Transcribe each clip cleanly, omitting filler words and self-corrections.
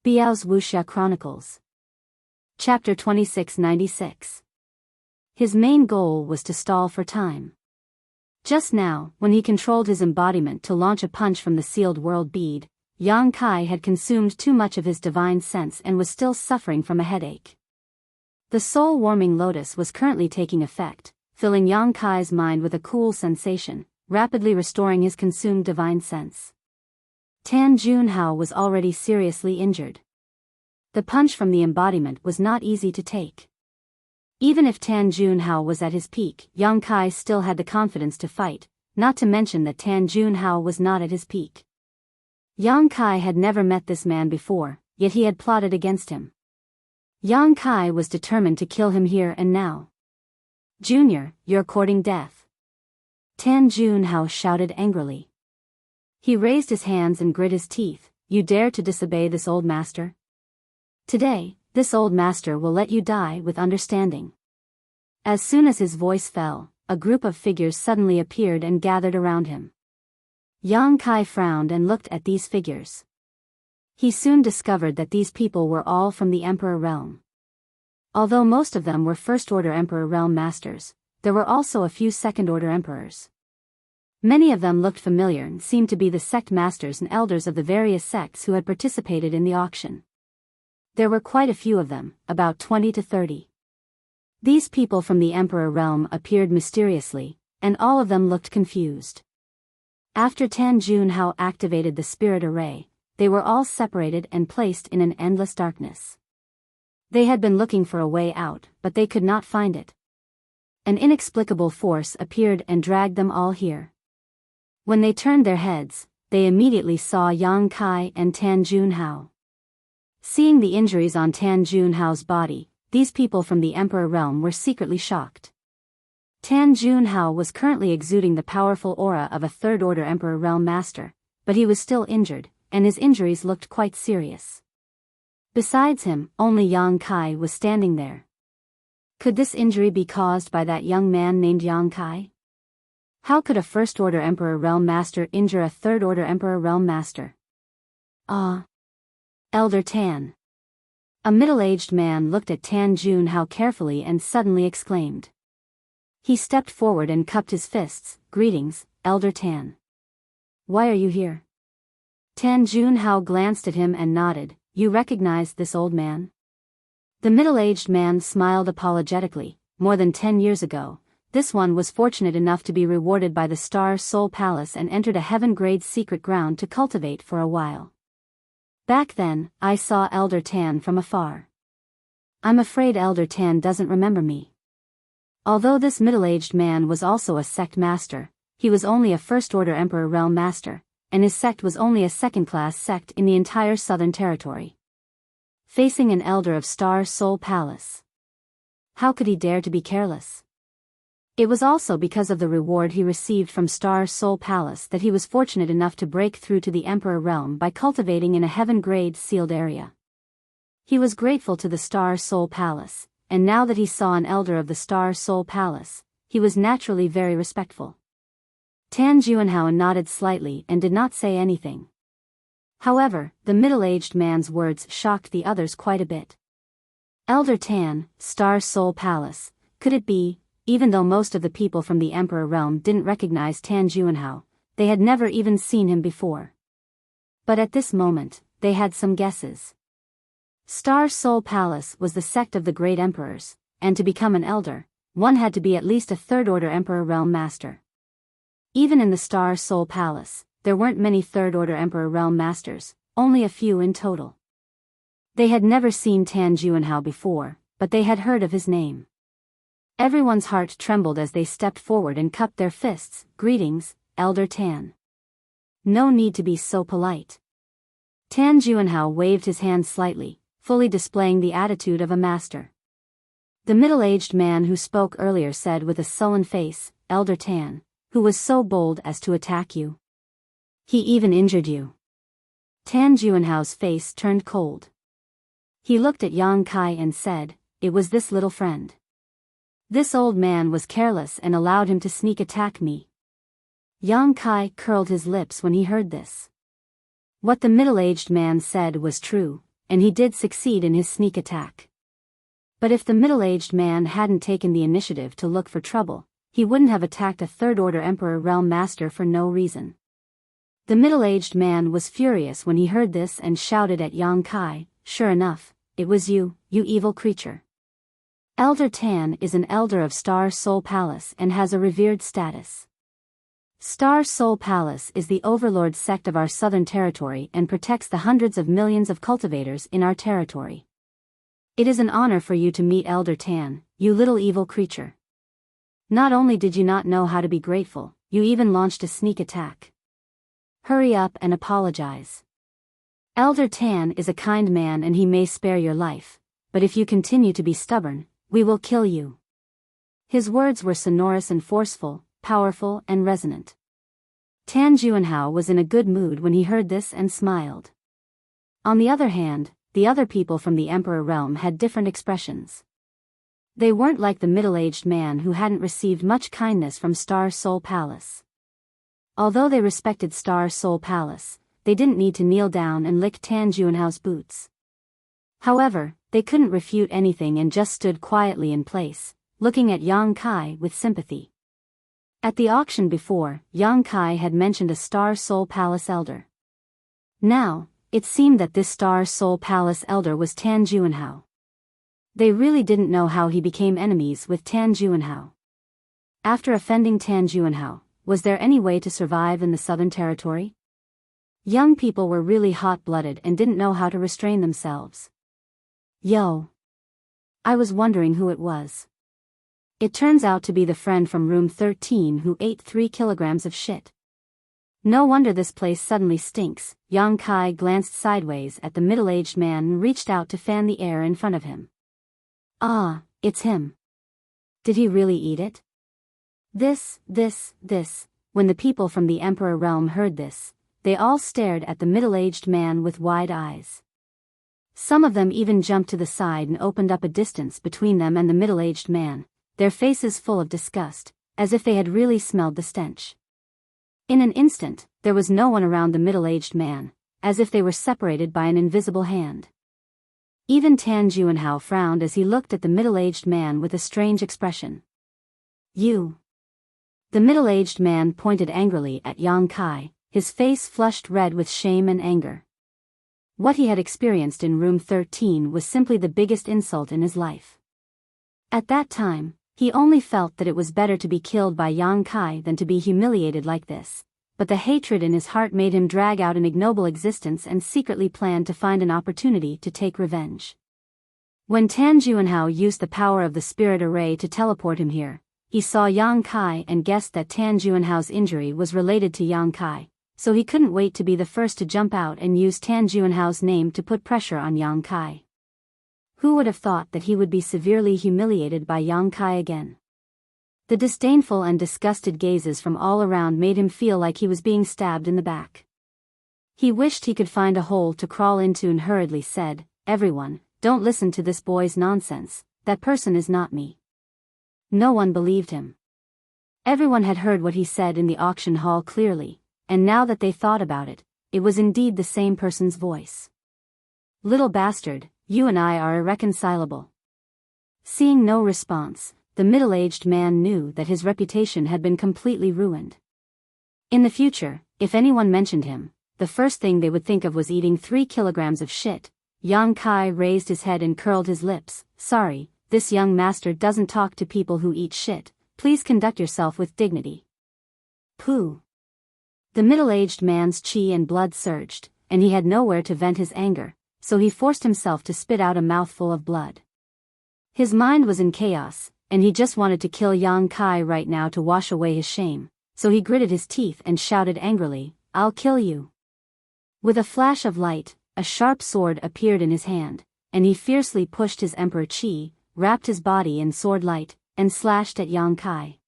Biyao's Wuxia Chronicles. Chapter 2696. His main goal was to stall for time. Just now, when he controlled his embodiment to launch a punch from the sealed world bead, Yang Kai had consumed too much of his divine sense and was still suffering from a headache. The soul-warming lotus was currently taking effect, filling Yang Kai's mind with a cool sensation, rapidly restoring his consumed divine sense. Tan Junhao was already seriously injured. The punch from the embodiment was not easy to take. Even if Tan Junhao was at his peak, Yang Kai still had the confidence to fight, not to mention that Tan Junhao was not at his peak. Yang Kai had never met this man before, yet he had plotted against him. Yang Kai was determined to kill him here and now. "Junior, you're courting death," Tan Junhao shouted angrily. He raised his hands and grit his teeth. "You dare to disobey this old master? Today, this old master will let you die with understanding." As soon as his voice fell, a group of figures suddenly appeared and gathered around him. Yang Kai frowned and looked at these figures. He soon discovered that these people were all from the Emperor Realm. Although most of them were First-Order Emperor Realm Masters, there were also a few Second-Order Emperors. Many of them looked familiar and seemed to be the sect masters and elders of the various sects who had participated in the auction. There were quite a few of them, about 20 to 30. These people from the Emperor Realm appeared mysteriously, and all of them looked confused. After Tan Junhao activated the spirit array, they were all separated and placed in an endless darkness. They had been looking for a way out, but they could not find it. An inexplicable force appeared and dragged them all here. When they turned their heads, they immediately saw Yang Kai and Tan Junhao. Seeing the injuries on Tan Junhao's body, these people from the Emperor Realm were secretly shocked. Tan Junhao was currently exuding the powerful aura of a Third-Order Emperor Realm Master, but he was still injured, and his injuries looked quite serious. Besides him, only Yang Kai was standing there. Could this injury be caused by that young man named Yang Kai? How could a First-Order Emperor Realm Master injure a Third-Order Emperor Realm Master? Ah! Elder Tan. A middle-aged man looked at Tan Junhao carefully and suddenly exclaimed. He stepped forward and cupped his fists. "Greetings, Elder Tan. Why are you here?" Tan Junhao glanced at him and nodded. "You recognize this old man?" The middle-aged man smiled apologetically. "More than 10 years ago, this one was fortunate enough to be rewarded by the Star Soul Palace and entered a heaven-grade secret ground to cultivate for a while. Back then, I saw Elder Tan from afar. I'm afraid Elder Tan doesn't remember me." Although this middle-aged man was also a sect master, he was only a First-Order Emperor Realm Master, and his sect was only a second-class sect in the entire Southern Territory. Facing an elder of Star Soul Palace, how could he dare to be careless? It was also because of the reward he received from Star Soul Palace that he was fortunate enough to break through to the Emperor Realm by cultivating in a heaven-grade sealed area. He was grateful to the Star Soul Palace, and now that he saw an elder of the Star Soul Palace, he was naturally very respectful. Tan Junhao nodded slightly and did not say anything. However, the middle-aged man's words shocked the others quite a bit. Elder Tan, Star Soul Palace, could it be? Even though most of the people from the Emperor Realm didn't recognize Tan Junhao, they had never even seen him before. But at this moment, they had some guesses. Star Soul Palace was the sect of the Great Emperors, and to become an elder, one had to be at least a Third-Order Emperor Realm Master. Even in the Star Soul Palace, there weren't many Third-Order Emperor Realm Masters, only a few in total. They had never seen Tan Junhao before, but they had heard of his name. Everyone's heart trembled as they stepped forward and cupped their fists. "Greetings, Elder Tan. No need to be so polite." Tan Junhao waved his hand slightly, fully displaying the attitude of a master. The middle-aged man who spoke earlier said with a sullen face, "Elder Tan, who was so bold as to attack you? He even injured you." Tan Junhao's face turned cold. He looked at Yang Kai and said, "It was this little friend. This old man was careless and allowed him to sneak attack me." Yang Kai curled his lips when he heard this. What the middle-aged man said was true, and he did succeed in his sneak attack. But if the middle-aged man hadn't taken the initiative to look for trouble, he wouldn't have attacked a third-order Emperor Realm Master for no reason. The middle-aged man was furious when he heard this and shouted at Yang Kai, "Sure enough, it was you, you evil creature. Elder Tan is an elder of Star Soul Palace and has a revered status. Star Soul Palace is the overlord sect of our southern territory and protects the hundreds of millions of cultivators in our territory. It is an honor for you to meet Elder Tan, you little evil creature. Not only did you not know how to be grateful, you even launched a sneak attack. Hurry up and apologize. Elder Tan is a kind man and he may spare your life, but if you continue to be stubborn, we will kill you." His words were sonorous and forceful, powerful and resonant. Tan Juanhao was in a good mood when he heard this and smiled. On the other hand, the other people from the Emperor realm had different expressions. They weren't like the middle-aged man who hadn't received much kindness from Star Soul Palace. Although they respected Star Soul Palace, they didn't need to kneel down and lick Tan Juanhao's boots. However, they couldn't refute anything and just stood quietly in place, looking at Yang Kai with sympathy. At the auction before, Yang Kai had mentioned a Star Soul Palace elder. Now, it seemed that this Star Soul Palace elder was Tan Juanhao. They really didn't know how he became enemies with Tan Juanhao. After offending Tan Juanhao, was there any way to survive in the Southern Territory? Young people were really hot-blooded and didn't know how to restrain themselves. Yo! I was wondering who it was. It turns out to be the friend from room 13 who ate 3 kilograms of shit. No wonder this place suddenly stinks. Yang Kai glanced sideways at the middle-aged man and reached out to fan the air in front of him. Ah, it's him. Did he really eat it? This. When the people from the Emperor realm heard this, they all stared at the middle-aged man with wide eyes. Some of them even jumped to the side and opened up a distance between them and the middle-aged man, their faces full of disgust, as if they had really smelled the stench. In an instant, there was no one around the middle-aged man, as if they were separated by an invisible hand. Even Tan Juanhao frowned as he looked at the middle-aged man with a strange expression. You. The middle-aged man pointed angrily at Yang Kai, his face flushed red with shame and anger. What he had experienced in room 13 was simply the biggest insult in his life. At that time, he only felt that it was better to be killed by Yang Kai than to be humiliated like this, but the hatred in his heart made him drag out an ignoble existence and secretly plan to find an opportunity to take revenge. When Tan Juanhao used the power of the spirit array to teleport him here, he saw Yang Kai and guessed that Tan Juanhao's injury was related to Yang Kai, so he couldn't wait to be the first to jump out and use Tan Juanhao's name to put pressure on Yang Kai. Who would have thought that he would be severely humiliated by Yang Kai again? The disdainful and disgusted gazes from all around made him feel like he was being stabbed in the back. He wished he could find a hole to crawl into and hurriedly said, "Everyone, don't listen to this boy's nonsense, that person is not me." No one believed him. Everyone had heard what he said in the auction hall clearly, and now that they thought about it, it was indeed the same person's voice. "Little bastard, you and I are irreconcilable." Seeing no response, the middle-aged man knew that his reputation had been completely ruined. In the future, if anyone mentioned him, the first thing they would think of was eating 3 kilograms of shit. Yang Kai raised his head and curled his lips. "Sorry, this young master doesn't talk to people who eat shit. Please conduct yourself with dignity." Pooh. The middle-aged man's chi and blood surged, and he had nowhere to vent his anger, so he forced himself to spit out a mouthful of blood. His mind was in chaos, and he just wanted to kill Yang Kai right now to wash away his shame, so he gritted his teeth and shouted angrily, "I'll kill you." With a flash of light, a sharp sword appeared in his hand, and he fiercely pushed his emperor chi, wrapped his body in sword light, and slashed at Yang Kai.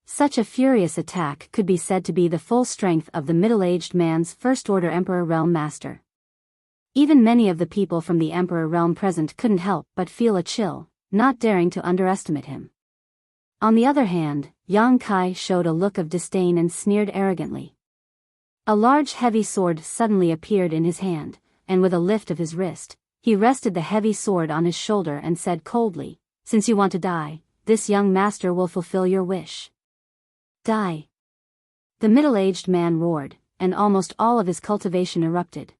Such a furious attack could be said to be the full strength of the middle-aged man's first-order Emperor Realm Master. Even many of the people from the Emperor Realm present couldn't help but feel a chill, not daring to underestimate him. On the other hand, Yang Kai showed a look of disdain and sneered arrogantly. A large heavy sword suddenly appeared in his hand, and with a lift of his wrist, He rested the heavy sword on his shoulder and said coldly, "Since you want to die, this young master will fulfill your wish." "Die!" the middle-aged man roared, and almost all of his cultivation erupted.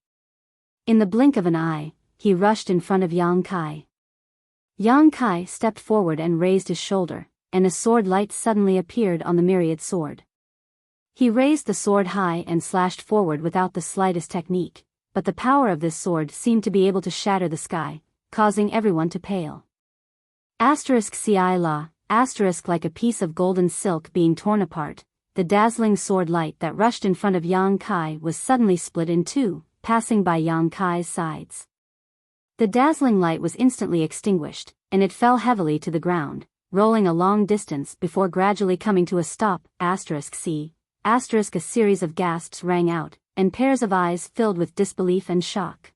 In the blink of an eye, he rushed in front of Yang Kai. Yang Kai stepped forward and raised his shoulder, and a sword light suddenly appeared on the myriad sword. He raised the sword high and slashed forward without the slightest technique, but the power of this sword seemed to be able to shatter the sky, causing everyone to pale. Ci la, like a piece of golden silk being torn apart, the dazzling sword light that rushed in front of Yang Kai was suddenly split in two, passing by Yang Kai's sides. The dazzling light was instantly extinguished, and it fell heavily to the ground, rolling a long distance before gradually coming to a stop. A series of gasps rang out, and pairs of eyes filled with disbelief and shock.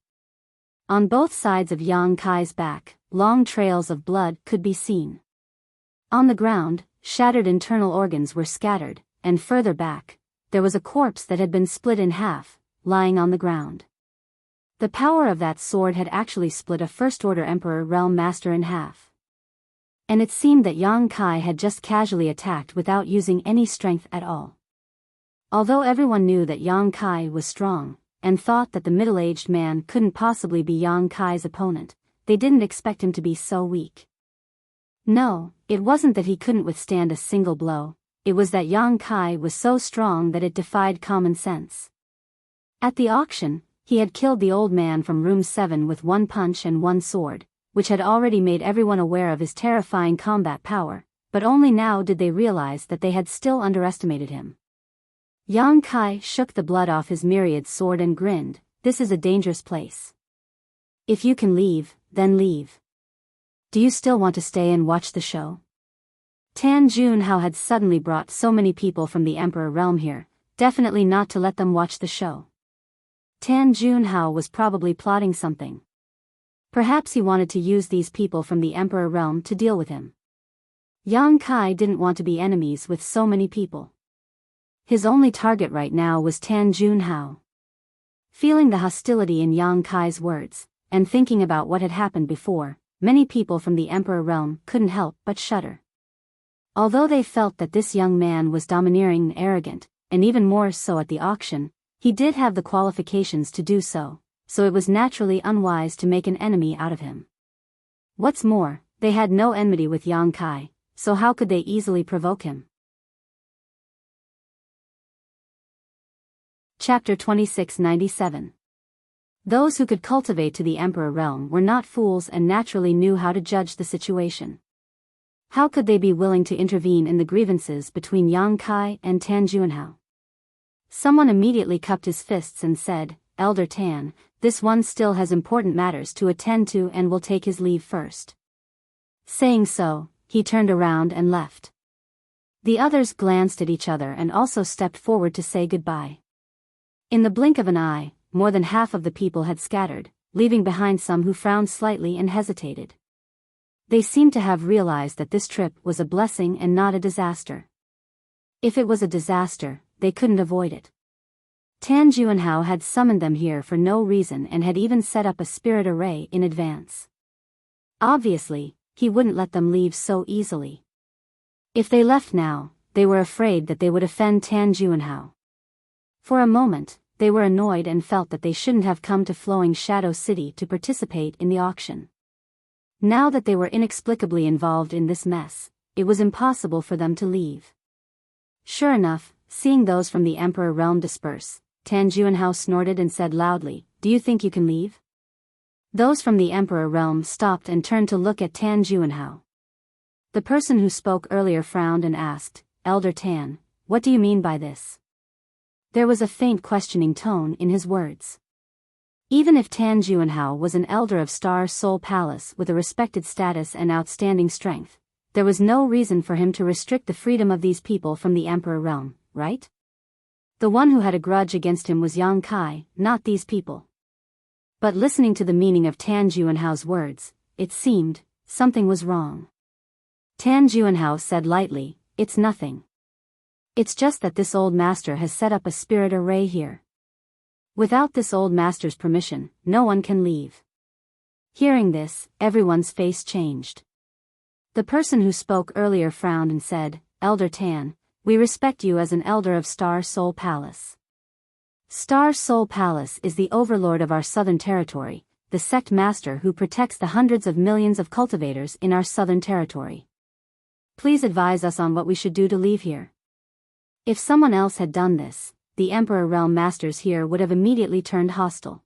On both sides of Yang Kai's back, long trails of blood could be seen. On the ground, shattered internal organs were scattered, and further back, there was a corpse that had been split in half, lying on the ground. The power of that sword had actually split a First-Order Emperor Realm Master in half. And it seemed that Yang Kai had just casually attacked without using any strength at all. Although everyone knew that Yang Kai was strong, and thought that the middle-aged man couldn't possibly be Yang Kai's opponent, they didn't expect him to be so weak. No, it wasn't that he couldn't withstand a single blow, it was that Yang Kai was so strong that it defied common sense. At the auction, he had killed the old man from room 7 with one punch and one sword, which had already made everyone aware of his terrifying combat power, but only now did they realize that they had still underestimated him. Yang Kai shook the blood off his myriad sword and grinned, "This is a dangerous place. If you can leave, then leave. Do you still want to stay and watch the show?" Tan Junhao had suddenly brought so many people from the Emperor realm here, definitely not to let them watch the show. Tan Junhao was probably plotting something. Perhaps he wanted to use these people from the Emperor realm to deal with him. Yang Kai didn't want to be enemies with so many people. His only target right now was Tan Junhao. Feeling the hostility in Yang Kai's words, and thinking about what had happened before, many people from the Emperor realm couldn't help but shudder. Although they felt that this young man was domineering and arrogant, and even more so at the auction, he did have the qualifications to do so, so it was naturally unwise to make an enemy out of him. What's more, they had no enmity with Yang Kai, so how could they easily provoke him? Chapter 2697. Those who could cultivate to the Emperor realm were not fools and naturally knew how to judge the situation. How could they be willing to intervene in the grievances between Yang Kai and Tan Junhao? Someone immediately cupped his fists and said, "Elder Tan, this one still has important matters to attend to and will take his leave first." Saying so, he turned around and left. The others glanced at each other and also stepped forward to say goodbye. In the blink of an eye, more than half of the people had scattered, leaving behind some who frowned slightly and hesitated. They seemed to have realized that this trip was a blessing and not a disaster. If it was a disaster, they couldn't avoid it. Tan Junhao had summoned them here for no reason and had even set up a spirit array in advance. Obviously, he wouldn't let them leave so easily. If they left now, they were afraid that they would offend Tan Junhao. For a moment, they were annoyed and felt that they shouldn't have come to Flowing Shadow City to participate in the auction. Now that they were inexplicably involved in this mess, it was impossible for them to leave. Sure enough, seeing those from the Emperor realm disperse, Tan Junhao snorted and said loudly, "Do you think you can leave?" Those from the Emperor realm stopped and turned to look at Tan Junhao. The person who spoke earlier frowned and asked, "Elder Tan, what do you mean by this?" There was a faint questioning tone in his words. Even if Tan Junhao was an elder of Star Soul Palace with a respected status and outstanding strength, there was no reason for him to restrict the freedom of these people from the Emperor realm, right? The one who had a grudge against him was Yang Kai, not these people. But listening to the meaning of Tan Junhao's words, it seemed, something was wrong. Tan Junhao said lightly, "It's nothing. It's just that this old master has set up a spirit array here. Without this old master's permission, no one can leave." Hearing this, everyone's face changed. The person who spoke earlier frowned and said, "Elder Tan, we respect you as an elder of Star Soul Palace. Star Soul Palace is the overlord of our southern territory, the sect master who protects the hundreds of millions of cultivators in our southern territory. Please advise us on what we should do to leave here." If someone else had done this, the Emperor Realm Masters here would have immediately turned hostile.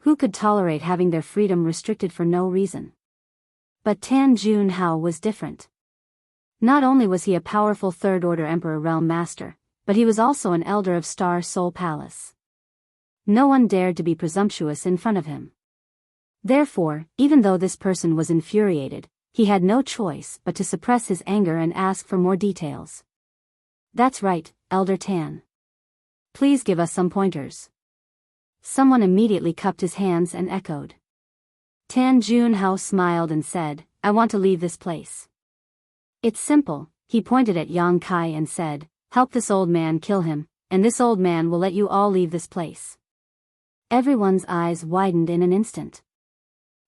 Who could tolerate having their freedom restricted for no reason? But Tan Junhao was different. Not only was he a powerful Third Order Emperor Realm Master, but he was also an elder of Star Soul Palace. No one dared to be presumptuous in front of him. Therefore, even though this person was infuriated, he had no choice but to suppress his anger and ask for more details. "That's right, Elder Tan. Please give us some pointers." Someone immediately cupped his hands and echoed. Tan Junhao smiled and said, "I want to leave this place. It's simple." He pointed at Yang Kai and said, "Help this old man kill him, and this old man will let you all leave this place." Everyone's eyes widened in an instant.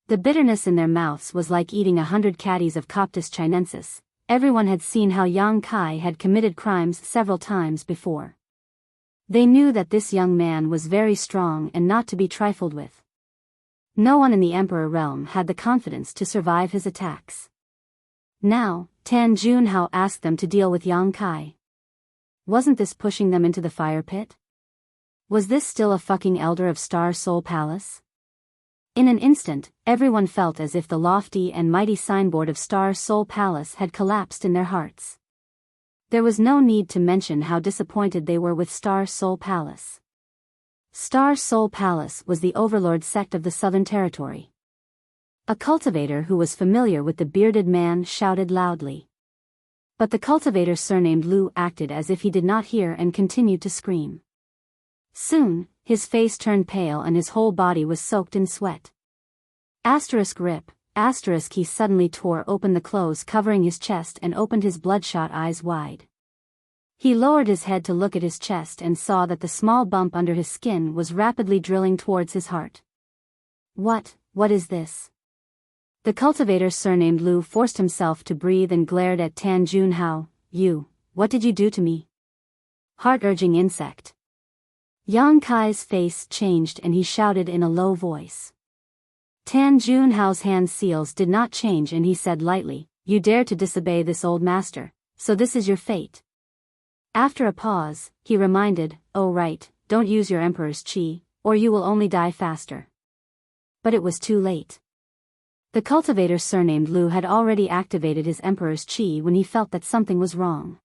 The bitterness in their mouths was like eating 100 caddies of Coptis chinensis. Everyone had seen how Yang Kai had committed crimes several times before. They knew that this young man was very strong and not to be trifled with. No one in the Emperor realm had the confidence to survive his attacks. Now, Tan Junhao asked them to deal with Yang Kai. Wasn't this pushing them into the fire pit? Was this still a fucking elder of Star Soul Palace? In an instant, everyone felt as if the lofty and mighty signboard of Star Soul Palace had collapsed in their hearts. There was no need to mention how disappointed they were with Star Soul Palace. Star Soul Palace was the overlord sect of the Southern Territory. A cultivator who was familiar with the bearded man shouted loudly. But the cultivator surnamed Lu acted as if he did not hear and continued to scream. Soon, his face turned pale and his whole body was soaked in sweat. *Rip. He suddenly tore open the clothes covering his chest and opened his bloodshot eyes wide. He lowered his head to look at his chest and saw that the small bump under his skin was rapidly drilling towards his heart. What is this?" The cultivator surnamed Lu forced himself to breathe and glared at Tan Junhao. What did you do to me? Heart-urging insect." Yang Kai's face changed and he shouted in a low voice. Tan Junhao's hand seals did not change and he said lightly, "You dare to disobey this old master, so this is your fate." After a pause, he reminded, "Oh right, don't use your emperor's qi, or you will only die faster." But it was too late. The cultivator surnamed Lu had already activated his emperor's qi when he felt that something was wrong.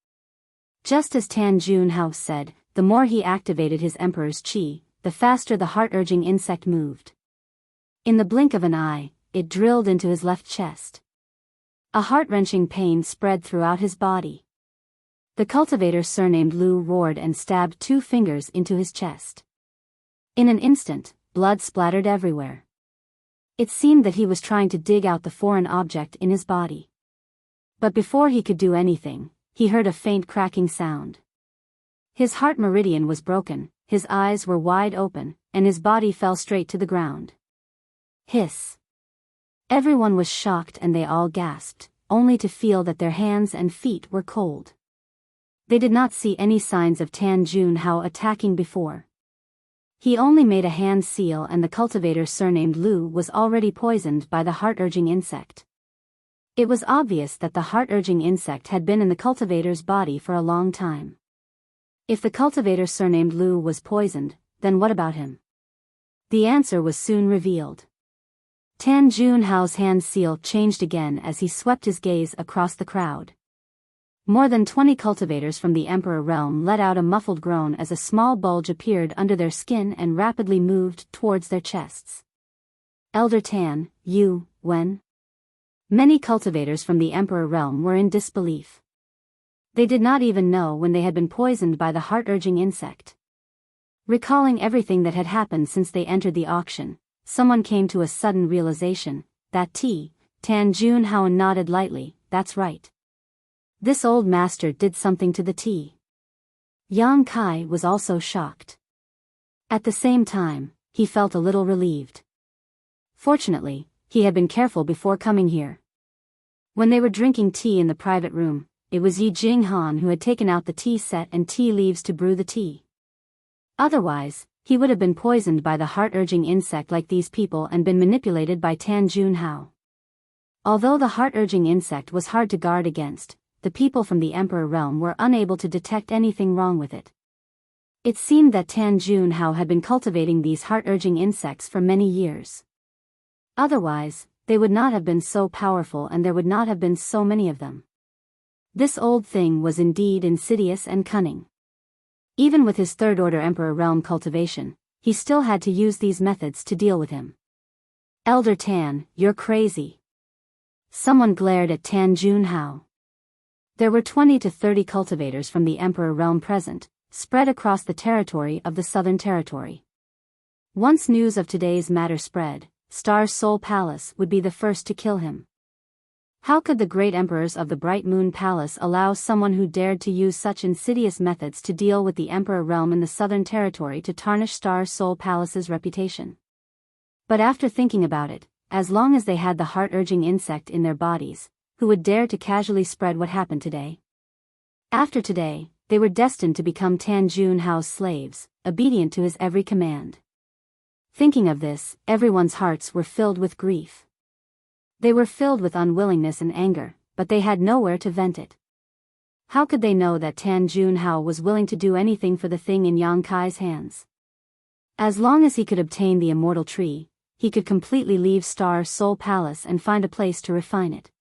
Just as Tan Junhao said, the more he activated his emperor's qi, the faster the heart-urging insect moved. In the blink of an eye, it drilled into his left chest. A heart-wrenching pain spread throughout his body. The cultivator surnamed Lu roared and stabbed 2 fingers into his chest. In an instant, blood splattered everywhere. It seemed that he was trying to dig out the foreign object in his body. But before he could do anything, he heard a faint cracking sound. His heart meridian was broken, his eyes were wide open, and his body fell straight to the ground. Hiss. Everyone was shocked and they all gasped, only to feel that their hands and feet were cold. They did not see any signs of Tan Junhao attacking before. He only made a hand seal and the cultivator surnamed Lu was already poisoned by the heart-urging insect. It was obvious that the heart-urging insect had been in the cultivator's body for a long time. If the cultivator surnamed Lu was poisoned, then what about him? The answer was soon revealed. Tan Junhao's hand seal changed again as he swept his gaze across the crowd. More than 20 cultivators from the Emperor realm let out a muffled groan as a small bulge appeared under their skin and rapidly moved towards their chests. "Elder Tan, when?" Many cultivators from the Emperor realm were in disbelief. They did not even know when they had been poisoned by the heart-urging insect. Recalling everything that had happened since they entered the auction, someone came to a sudden realization, that Tan Junhao nodded lightly, "That's right. This old master did something to the tea." Yang Kai was also shocked. At the same time, he felt a little relieved. Fortunately, he had been careful before coming here. When they were drinking tea in the private room, it was Yi Jinghan who had taken out the tea set and tea leaves to brew the tea. Otherwise, he would have been poisoned by the heart-urging insect like these people and been manipulated by Tan Junhao. Although the heart-urging insect was hard to guard against, the people from the Emperor realm were unable to detect anything wrong with it. It seemed that Tan Junhao had been cultivating these heart-urging insects for many years. Otherwise, they would not have been so powerful and there would not have been so many of them. This old thing was indeed insidious and cunning. Even with his third-order Emperor realm cultivation, he still had to use these methods to deal with him. Elder Tan, you're crazy. Someone glared at Tan Junhao. There were 20 to 30 cultivators from the Emperor realm present, spread across the territory of the Southern Territory. Once news of today's matter spread, Star Soul Palace would be the first to kill him. How could the great emperors of the Bright Moon Palace allow someone who dared to use such insidious methods to deal with the Emperor realm in the Southern Territory to tarnish Star Soul Palace's reputation? But after thinking about it, as long as they had the heart-urging insect in their bodies, who would dare to casually spread what happened today? After today, they were destined to become Tan Junhao's slaves, obedient to his every command. Thinking of this, everyone's hearts were filled with grief. They were filled with unwillingness and anger, but they had nowhere to vent it. How could they know that Tan Junhao was willing to do anything for the thing in Yang Kai's hands? As long as he could obtain the immortal tree, he could completely leave Star Soul Palace and find a place to refine it.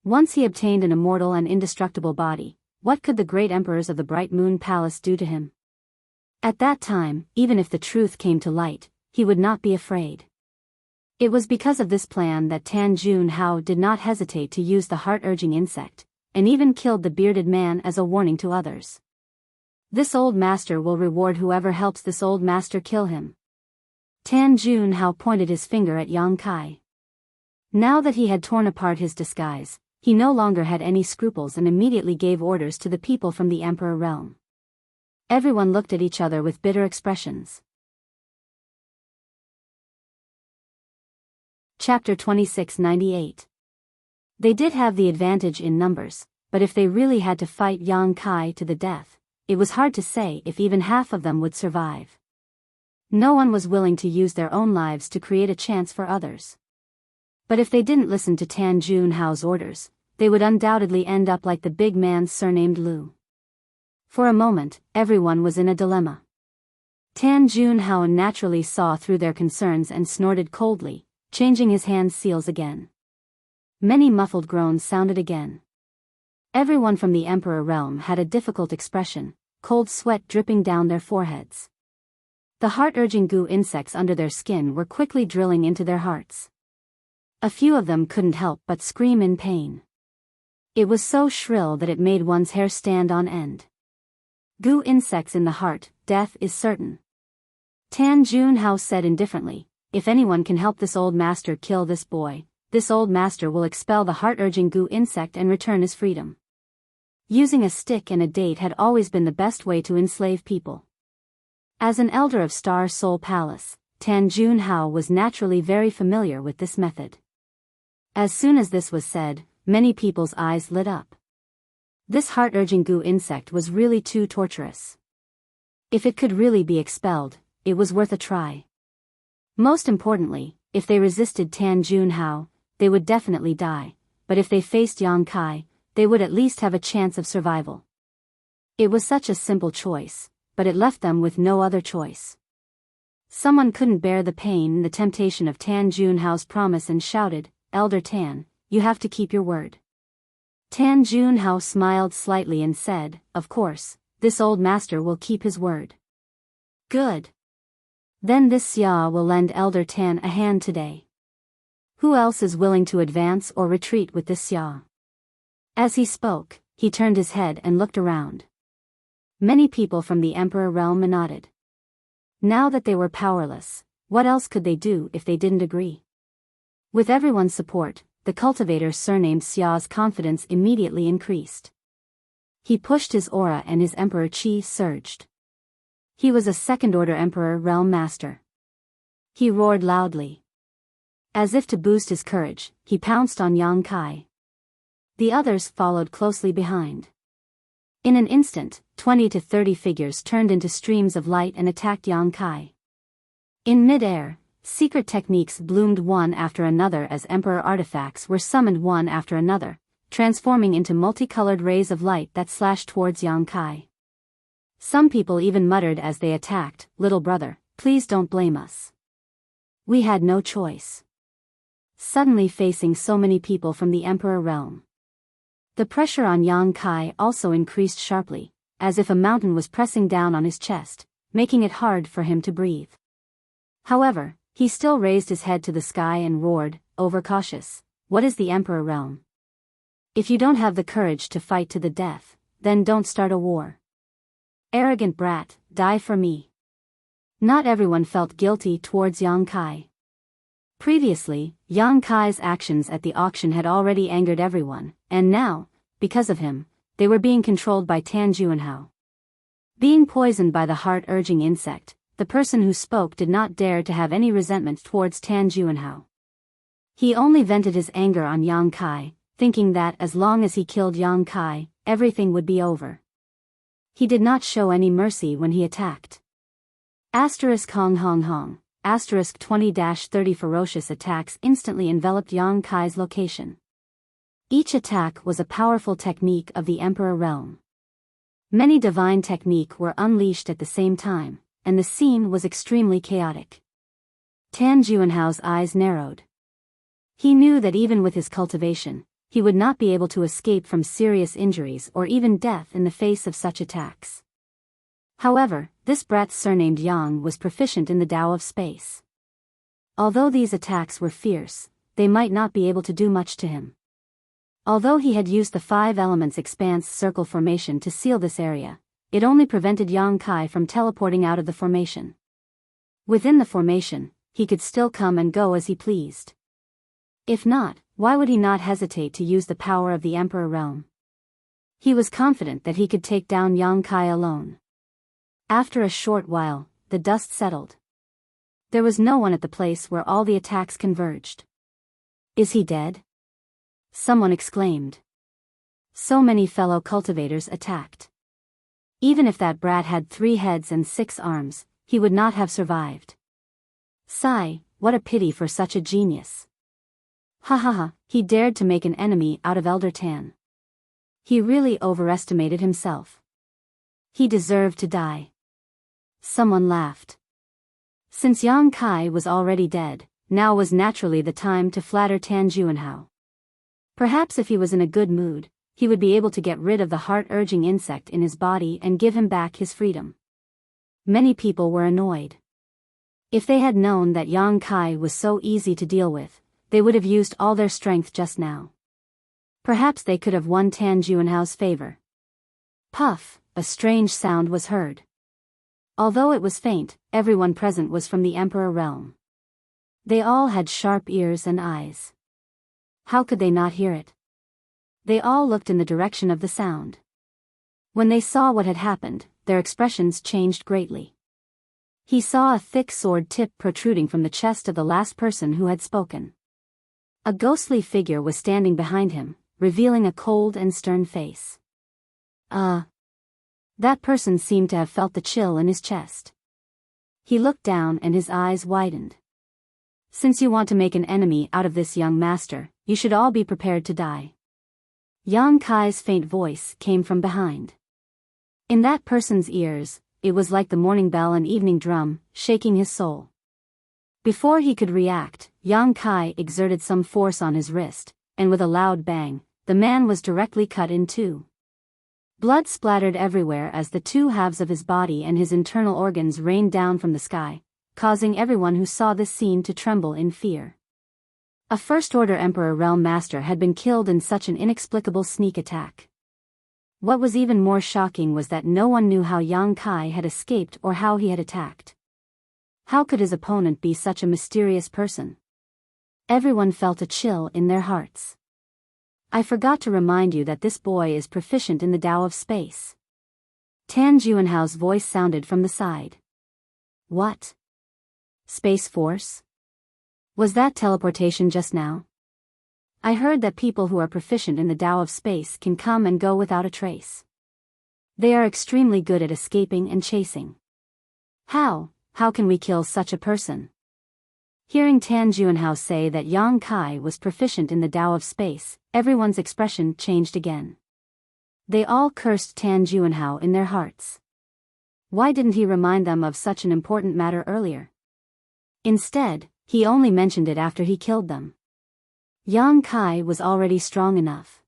Once he obtained an immortal and indestructible body, what could the great emperors of the Bright Moon Palace do to him? At that time, even if the truth came to light, he would not be afraid. It was because of this plan that Tan Junhao did not hesitate to use the heart-urging insect, and even killed the bearded man as a warning to others. This old master will reward whoever helps this old master kill him. Tan Junhao pointed his finger at Yang Kai. Now that he had torn apart his disguise, he no longer had any scruples and immediately gave orders to the people from the Emperor realm. Everyone looked at each other with bitter expressions. Chapter 2698. They did have the advantage in numbers, but if they really had to fight Yang Kai to the death, it was hard to say if even half of them would survive. No one was willing to use their own lives to create a chance for others. But if they didn't listen to Tan Junhao's orders, they would undoubtedly end up like the big man surnamed Lu. For a moment, everyone was in a dilemma. Tan Junhao naturally saw through their concerns and snorted coldly, changing his hand seals again. Many muffled groans sounded again. Everyone from the Emperor realm had a difficult expression, cold sweat dripping down their foreheads. The heart-urging goo insects under their skin were quickly drilling into their hearts. A few of them couldn't help but scream in pain. It was so shrill that it made one's hair stand on end. Goo insects in the heart, death is certain. Tan Junhao said indifferently, if anyone can help this old master kill this boy, this old master will expel the heart-urging goo insect and return his freedom. Using a stick and a date had always been the best way to enslave people. As an elder of Star Soul Palace, Tan Junhao was naturally very familiar with this method. As soon as this was said, many people's eyes lit up. This heart-urging goo insect was really too torturous. If it could really be expelled, it was worth a try. Most importantly, if they resisted Tan Junhao, they would definitely die, but if they faced Yang Kai, they would at least have a chance of survival. It was such a simple choice, but it left them with no other choice. Someone couldn't bear the pain and the temptation of Tan Junhao's promise and shouted, Elder Tan, you have to keep your word. Tan Junhao smiled slightly and said, of course, this old master will keep his word. Good. Then this Xia will lend Elder Tan a hand today. Who else is willing to advance or retreat with this Xia? As he spoke, he turned his head and looked around. Many people from the Emperor realm nodded. Now that they were powerless, what else could they do if they didn't agree? With everyone's support, the cultivator surnamed Xia's confidence immediately increased. He pushed his aura and his emperor chi surged. He was a second-order Emperor realm master. He roared loudly. As if to boost his courage, he pounced on Yang Kai. The others followed closely behind. In an instant, 20 to 30 figures turned into streams of light and attacked Yang Kai. In mid-air, secret techniques bloomed one after another as Emperor artifacts were summoned one after another, transforming into multicolored rays of light that slashed towards Yang Kai. Some people even muttered as they attacked, "Little brother, please don't blame us. We had no choice." Suddenly facing so many people from the Emperor realm, the pressure on Yang Kai also increased sharply, as if a mountain was pressing down on his chest, making it hard for him to breathe. However, he still raised his head to the sky and roared, "Overcautious, what is the Emperor realm? If you don't have the courage to fight to the death, then don't start a war. Arrogant brat, die for me." Not everyone felt guilty towards Yang Kai. Previously, Yang Kai's actions at the auction had already angered everyone, and now, because of him, they were being controlled by Tan Juanhao. Being poisoned by the heart-urging insect, the person who spoke did not dare to have any resentment towards Tan Juanhao. He only vented his anger on Yang Kai, thinking that as long as he killed Yang Kai, everything would be over. He did not show any mercy when he attacked. Hong Hong Hong. 20-30 ferocious attacks instantly enveloped Yang Kai's location. Each attack was a powerful technique of the Emperor realm. Many divine techniques were unleashed at the same time, and the scene was extremely chaotic. Tan Juanhao's eyes narrowed. He knew that even with his cultivation, he would not be able to escape from serious injuries or even death in the face of such attacks. However, this brat surnamed Yang was proficient in the Tao of space. Although these attacks were fierce, they might not be able to do much to him. Although he had used the 5 elements expanse circle formation to seal this area, it only prevented Yang Kai from teleporting out of the formation. Within the formation, he could still come and go as he pleased. If not, why would he not hesitate to use the power of the Emperor realm? He was confident that he could take down Yang Kai alone. After a short while, the dust settled. There was no one at the place where all the attacks converged. "Is he dead?" someone exclaimed. So many fellow cultivators attacked. Even if that brat had 3 heads and 6 arms, he would not have survived. Sigh, what a pity for such a genius. Ha ha ha, he dared to make an enemy out of Elder Tan. He really overestimated himself. He deserved to die. Someone laughed. Since Yang Kai was already dead, now was naturally the time to flatter Tan Juanhao. Perhaps if he was in a good mood, he would be able to get rid of the heart-urging insect in his body and give him back his freedom. Many people were annoyed. If they had known that Yang Kai was so easy to deal with, they would have used all their strength just now. Perhaps they could have won Tan Juanhao's favor. Puff, a strange sound was heard. Although it was faint, everyone present was from the Emperor realm. They all had sharp ears and eyes. How could they not hear it? They all looked in the direction of the sound. When they saw what had happened, their expressions changed greatly. He saw a thick sword tip protruding from the chest of the last person who had spoken. A ghostly figure was standing behind him, revealing a cold and stern face. That person seemed to have felt the chill in his chest. He looked down and his eyes widened. "Since you want to make an enemy out of this young master, you should all be prepared to die." Yang Kai's faint voice came from behind. In that person's ears, it was like the morning bell and evening drum, shaking his soul. Before he could react, Yang Kai exerted some force on his wrist, and with a loud bang, the man was directly cut in 2. Blood splattered everywhere as the 2 halves of his body and his internal organs rained down from the sky, causing everyone who saw this scene to tremble in fear. A First-Order Emperor Realm Master had been killed in such an inexplicable sneak attack. What was even more shocking was that no one knew how Yang Kai had escaped or how he had attacked. How could his opponent be such a mysterious person? Everyone felt a chill in their hearts. "I forgot to remind you that this boy is proficient in the Tao of space." Tan Juanhao's voice sounded from the side. "What? Space Force?" Was that teleportation just now? I heard that people who are proficient in the Tao of space can come and go without a trace. They are extremely good at escaping and chasing. How can we kill such a person? Hearing Tan Juanhao say that Yang Kai was proficient in the Tao of space, everyone's expression changed again. They all cursed Tan Juanhao in their hearts. Why didn't he remind them of such an important matter earlier? Instead, he only mentioned it after he killed them. Yang Kai was already strong enough.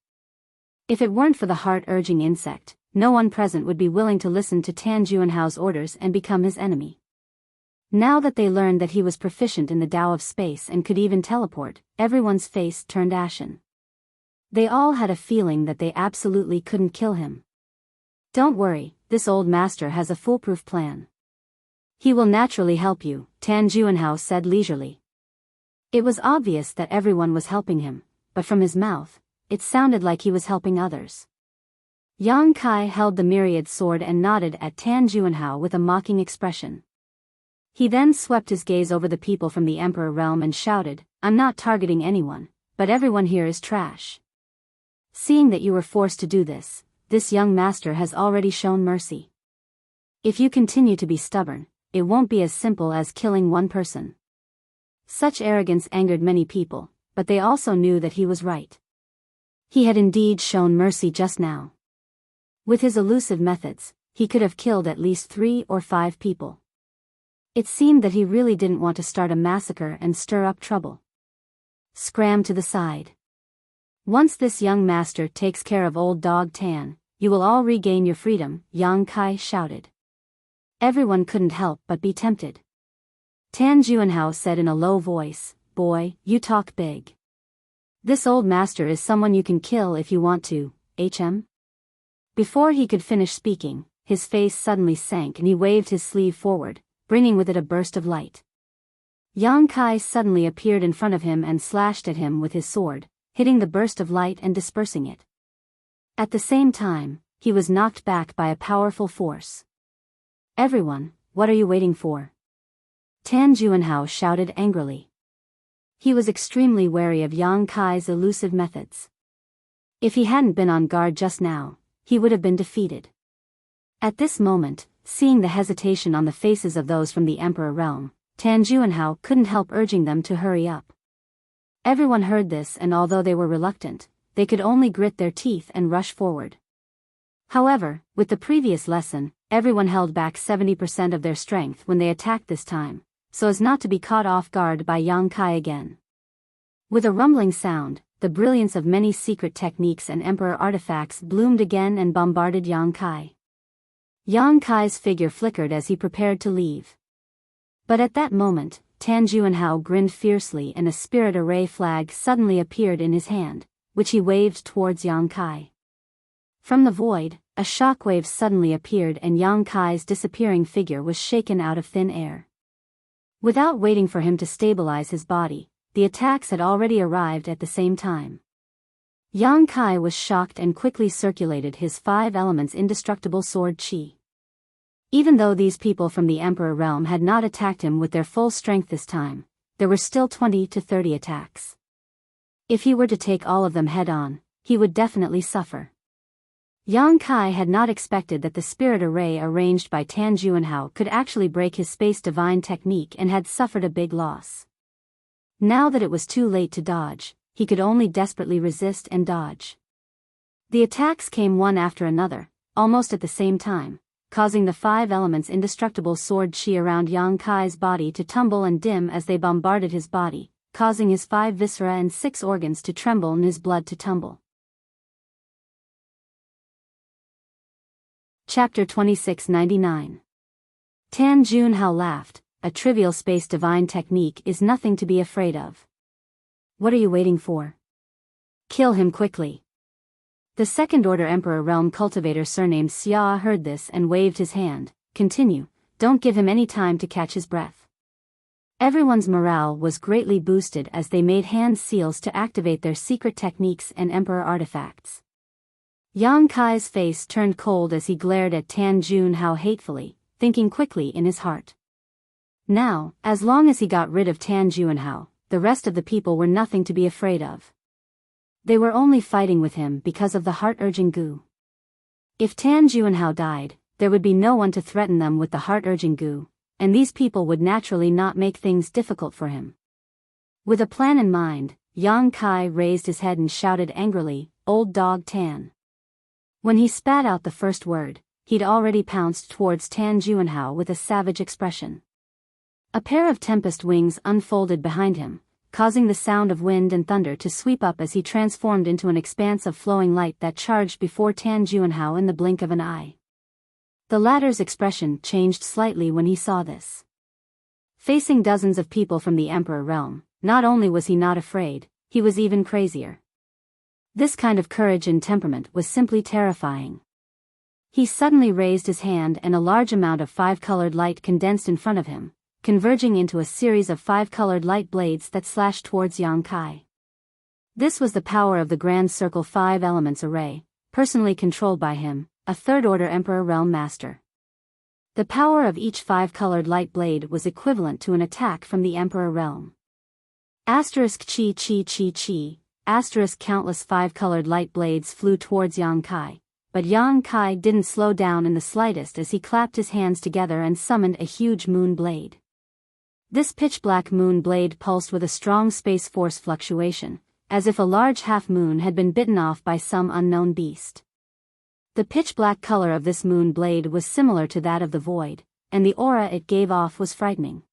If it weren't for the heart-urging insect, no one present would be willing to listen to Tan Juanhao's orders and become his enemy. Now that they learned that he was proficient in the Tao of space and could even teleport, everyone's face turned ashen. They all had a feeling that they absolutely couldn't kill him. Don't worry, this old master has a foolproof plan. He will naturally help you, Tan Juanhao said leisurely. It was obvious that everyone was helping him, but from his mouth, it sounded like he was helping others. Yang Kai held the myriad sword and nodded at Tan Juanhao with a mocking expression. He then swept his gaze over the people from the Emperor realm and shouted, "I'm not targeting anyone, but everyone here is trash. Seeing that you were forced to do this young master has already shown mercy. If you continue to be stubborn, it won't be as simple as killing one person." Such arrogance angered many people, but they also knew that he was right. He had indeed shown mercy just now. With his elusive methods, he could have killed at least 3 or 5 people. It seemed that he really didn't want to start a massacre and stir up trouble. Scram to the side. Once this young master takes care of old dog Tan, you will all regain your freedom, Yang Kai shouted. Everyone couldn't help but be tempted. Tan Juanhao said in a low voice, "Boy, you talk big. This old master is someone you can kill if you want to, HM?" Before he could finish speaking, his face suddenly sank and he waved his sleeve forward, bringing with it a burst of light. Yang Kai suddenly appeared in front of him and slashed at him with his sword, hitting the burst of light and dispersing it. At the same time, he was knocked back by a powerful force. "Everyone, what are you waiting for?" Tan Juanhao shouted angrily. He was extremely wary of Yang Kai's elusive methods. If he hadn't been on guard just now, he would have been defeated. At this moment, seeing the hesitation on the faces of those from the Emperor realm, Tan Juanhao couldn't help urging them to hurry up. Everyone heard this, and although they were reluctant, they could only grit their teeth and rush forward. However, with the previous lesson, everyone held back 70% of their strength when they attacked this time, so as not to be caught off guard by Yang Kai again. With a rumbling sound, the brilliance of many secret techniques and Emperor artifacts bloomed again and bombarded Yang Kai. Yang Kai's figure flickered as he prepared to leave. But at that moment, Tan Juanhao grinned fiercely and a spirit array flag suddenly appeared in his hand, which he waved towards Yang Kai. From the void, a shockwave suddenly appeared and Yang Kai's disappearing figure was shaken out of thin air. Without waiting for him to stabilize his body, the attacks had already arrived at the same time. Yang Kai was shocked and quickly circulated his 5 elements indestructible sword chi. Even though these people from the Emperor realm had not attacked him with their full strength this time, there were still 20 to 30 attacks. If he were to take all of them head-on, he would definitely suffer. Yang Kai had not expected that the spirit array arranged by Tan Juanhao could actually break his space divine technique and had suffered a big loss. Now that it was too late to dodge, he could only desperately resist and dodge. The attacks came one after another, almost at the same time, causing the 5 elements indestructible sword chi around Yang Kai's body to tumble and dim as they bombarded his body, causing his 5 viscera and 6 organs to tremble and his blood to tumble. Chapter 2699. Tan Juanhao laughed. A trivial space divine technique is nothing to be afraid of. What are you waiting for? Kill him quickly. The Second Order Emperor Realm Cultivator surnamed Xia heard this and waved his hand. Continue, don't give him any time to catch his breath. Everyone's morale was greatly boosted as they made hand seals to activate their secret techniques and Emperor artifacts. Yang Kai's face turned cold as he glared at Tan Juanhao hatefully, thinking quickly in his heart. Now, as long as he got rid of Tan Juanhao, the rest of the people were nothing to be afraid of. They were only fighting with him because of the heart-urging goo. If Tan Juanhao died, there would be no one to threaten them with the heart-urging goo, and these people would naturally not make things difficult for him. With a plan in mind, Yang Kai raised his head and shouted angrily, "Old dog Tan." When he spat out the first word, he'd already pounced towards Tan Juanhao with a savage expression. A pair of tempest wings unfolded behind him, causing the sound of wind and thunder to sweep up as he transformed into an expanse of flowing light that charged before Tan Juanhao in the blink of an eye. The latter's expression changed slightly when he saw this. Facing dozens of people from the Emperor realm, not only was he not afraid, he was even crazier. This kind of courage and temperament was simply terrifying. He suddenly raised his hand and a large amount of five-colored light condensed in front of him, converging into a series of five-colored light blades that slashed towards Yang Kai. This was the power of the Grand Circle 5 Elements Array, personally controlled by him, a third-order Emperor Realm Master. The power of each five-colored light blade was equivalent to an attack from the Emperor Realm. Asterisk chi chi chi chi, asterisk countless five-colored light blades flew towards Yang Kai, but Yang Kai didn't slow down in the slightest as he clapped his hands together and summoned a huge moon blade. This pitch-black moon blade pulsed with a strong space force fluctuation, as if a large half-moon had been bitten off by some unknown beast. The pitch-black color of this moon blade was similar to that of the void, and the aura it gave off was frightening.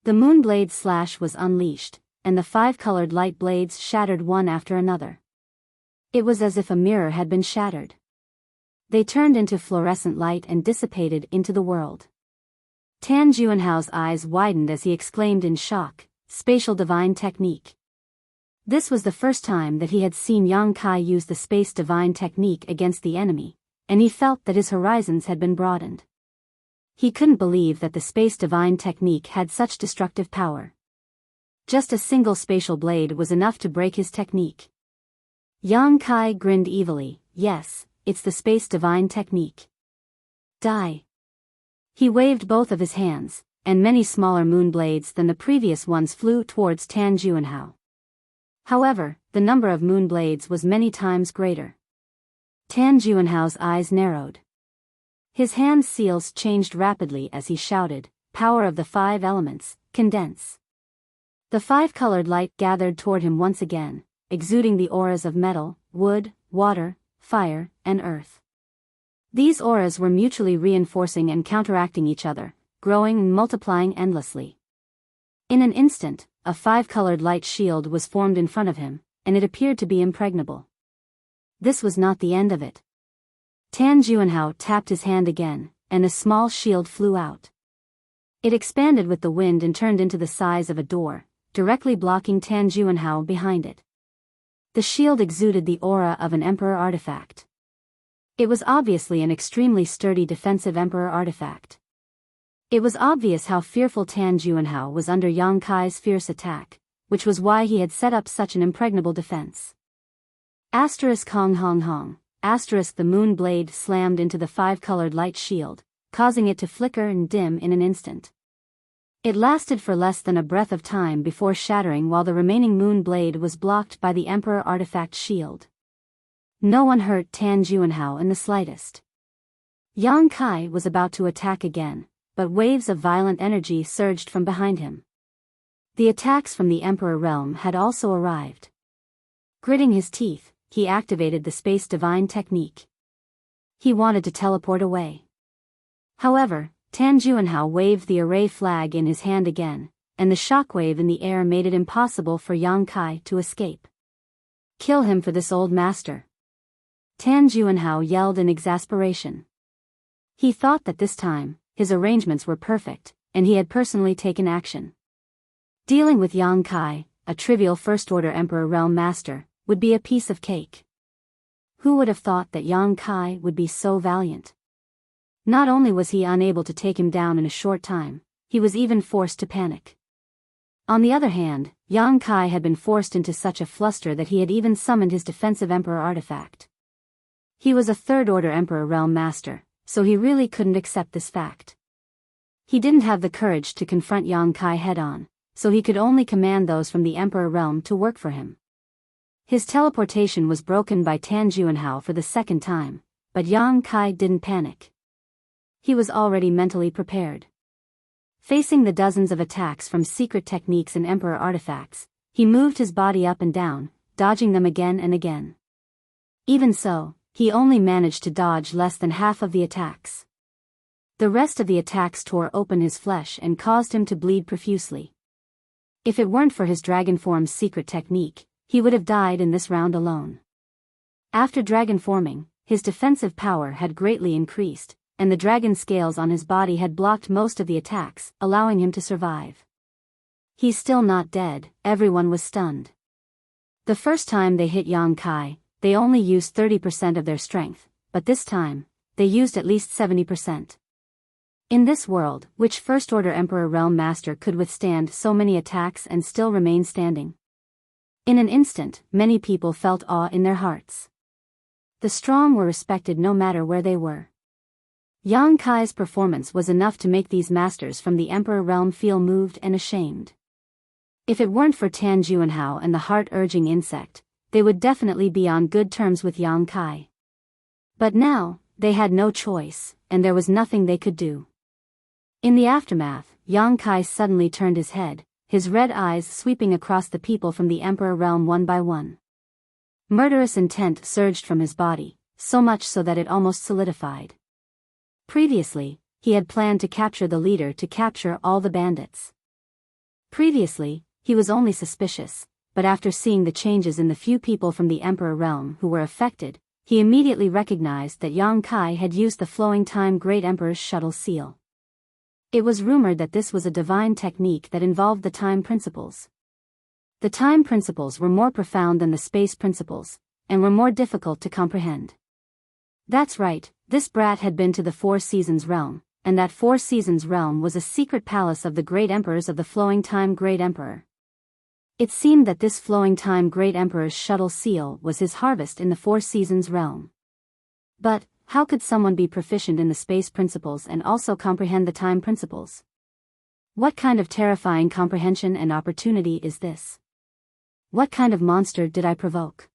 The moon blade's slash was unleashed, and the five-colored light blades shattered one after another. It was as if a mirror had been shattered. They turned into fluorescent light and dissipated into the world. Tan Juanhao's eyes widened as he exclaimed in shock, "Spatial Divine Technique." This was the first time that he had seen Yang Kai use the Space Divine Technique against the enemy, and he felt that his horizons had been broadened. He couldn't believe that the Space Divine Technique had such destructive power. Just a single spatial blade was enough to break his technique. Yang Kai grinned evilly, "Yes, it's the Space Divine Technique. Die." He waved both of his hands, and many smaller moon blades than the previous ones flew towards Tan Juanhao. However, the number of moon blades was many times greater. Tan Juanhao's eyes narrowed. His hand seals changed rapidly as he shouted, "Power of the five elements, condense." The five-colored light gathered toward him once again, exuding the auras of metal, wood, water, fire, and earth. These auras were mutually reinforcing and counteracting each other, growing and multiplying endlessly. In an instant, a five-colored light shield was formed in front of him, and it appeared to be impregnable. This was not the end of it. Tan Juanhao tapped his hand again, and a small shield flew out. It expanded with the wind and turned into the size of a door, directly blocking Tan Juanhao behind it. The shield exuded the aura of an Emperor artifact. It was obviously an extremely sturdy defensive Emperor artifact. It was obvious how fearful Tan Juanhao was under Yang Kai's fierce attack, which was why he had set up such an impregnable defense. Asterisk hong hong hong, asterisk the moon blade slammed into the five-colored light shield, causing it to flicker and dim in an instant. It lasted for less than a breath of time before shattering while the remaining moon blade was blocked by the Emperor artifact shield. No one hurt Tan Juanhao in the slightest. Yang Kai was about to attack again, but waves of violent energy surged from behind him. The attacks from the Emperor realm had also arrived. Gritting his teeth, he activated the Space Divine Technique. He wanted to teleport away. However, Tan Juanhao waved the array flag in his hand again, and the shockwave in the air made it impossible for Yang Kai to escape. "Kill him for this old master!" Tan Juanhao yelled in exasperation. He thought that this time, his arrangements were perfect, and he had personally taken action. Dealing with Yang Kai, a trivial first-order Emperor Realm Master, would be a piece of cake. Who would have thought that Yang Kai would be so valiant? Not only was he unable to take him down in a short time, he was even forced to panic. On the other hand, Yang Kai had been forced into such a fluster that he had even summoned his defensive Emperor artifact. He was a third-order Emperor Realm Master, so he really couldn't accept this fact. He didn't have the courage to confront Yang Kai head-on, so he could only command those from the Emperor realm to work for him. His teleportation was broken by Tan Juanhao for the second time, but Yang Kai didn't panic. He was already mentally prepared. Facing the dozens of attacks from secret techniques and Emperor artifacts, he moved his body up and down, dodging them again and again. Even so, he only managed to dodge less than half of the attacks. The rest of the attacks tore open his flesh and caused him to bleed profusely. If it weren't for his dragon form's secret technique, he would have died in this round alone. After dragon forming, his defensive power had greatly increased, and the dragon scales on his body had blocked most of the attacks, allowing him to survive. He's still not dead, everyone was stunned. The first time they hit Yang Kai, they only used 30% of their strength, but this time, they used at least 70%. In this world, which First Order Emperor Realm Master could withstand so many attacks and still remain standing? In an instant, many people felt awe in their hearts. The strong were respected no matter where they were. Yang Kai's performance was enough to make these masters from the Emperor Realm feel moved and ashamed. If it weren't for Tan Juanhao and the heart-urging insect, they would definitely be on good terms with Yang Kai. But now, they had no choice, and there was nothing they could do. In the aftermath, Yang Kai suddenly turned his head, his red eyes sweeping across the people from the Emperor Realm one by one. Murderous intent surged from his body, so much so that it almost solidified. Previously, he had planned to capture the leader to capture all the bandits. Previously, he was only suspicious, but after seeing the changes in the few people from the Emperor Realm who were affected, he immediately recognized that Yang Kai had used the Flowing Time Great Emperor's shuttle seal. It was rumored that this was a divine technique that involved the time principles. The time principles were more profound than the space principles, and were more difficult to comprehend. That's right, this brat had been to the Four Seasons realm, and that Four Seasons realm was a secret palace of the great emperors of the Flowing Time Great Emperor. It seemed that this Flowing Time Great Emperor's shuttle seal was his harvest in the Four Seasons realm. But, how could someone be proficient in the space principles and also comprehend the time principles? What kind of terrifying comprehension and opportunity is this? What kind of monster did I provoke?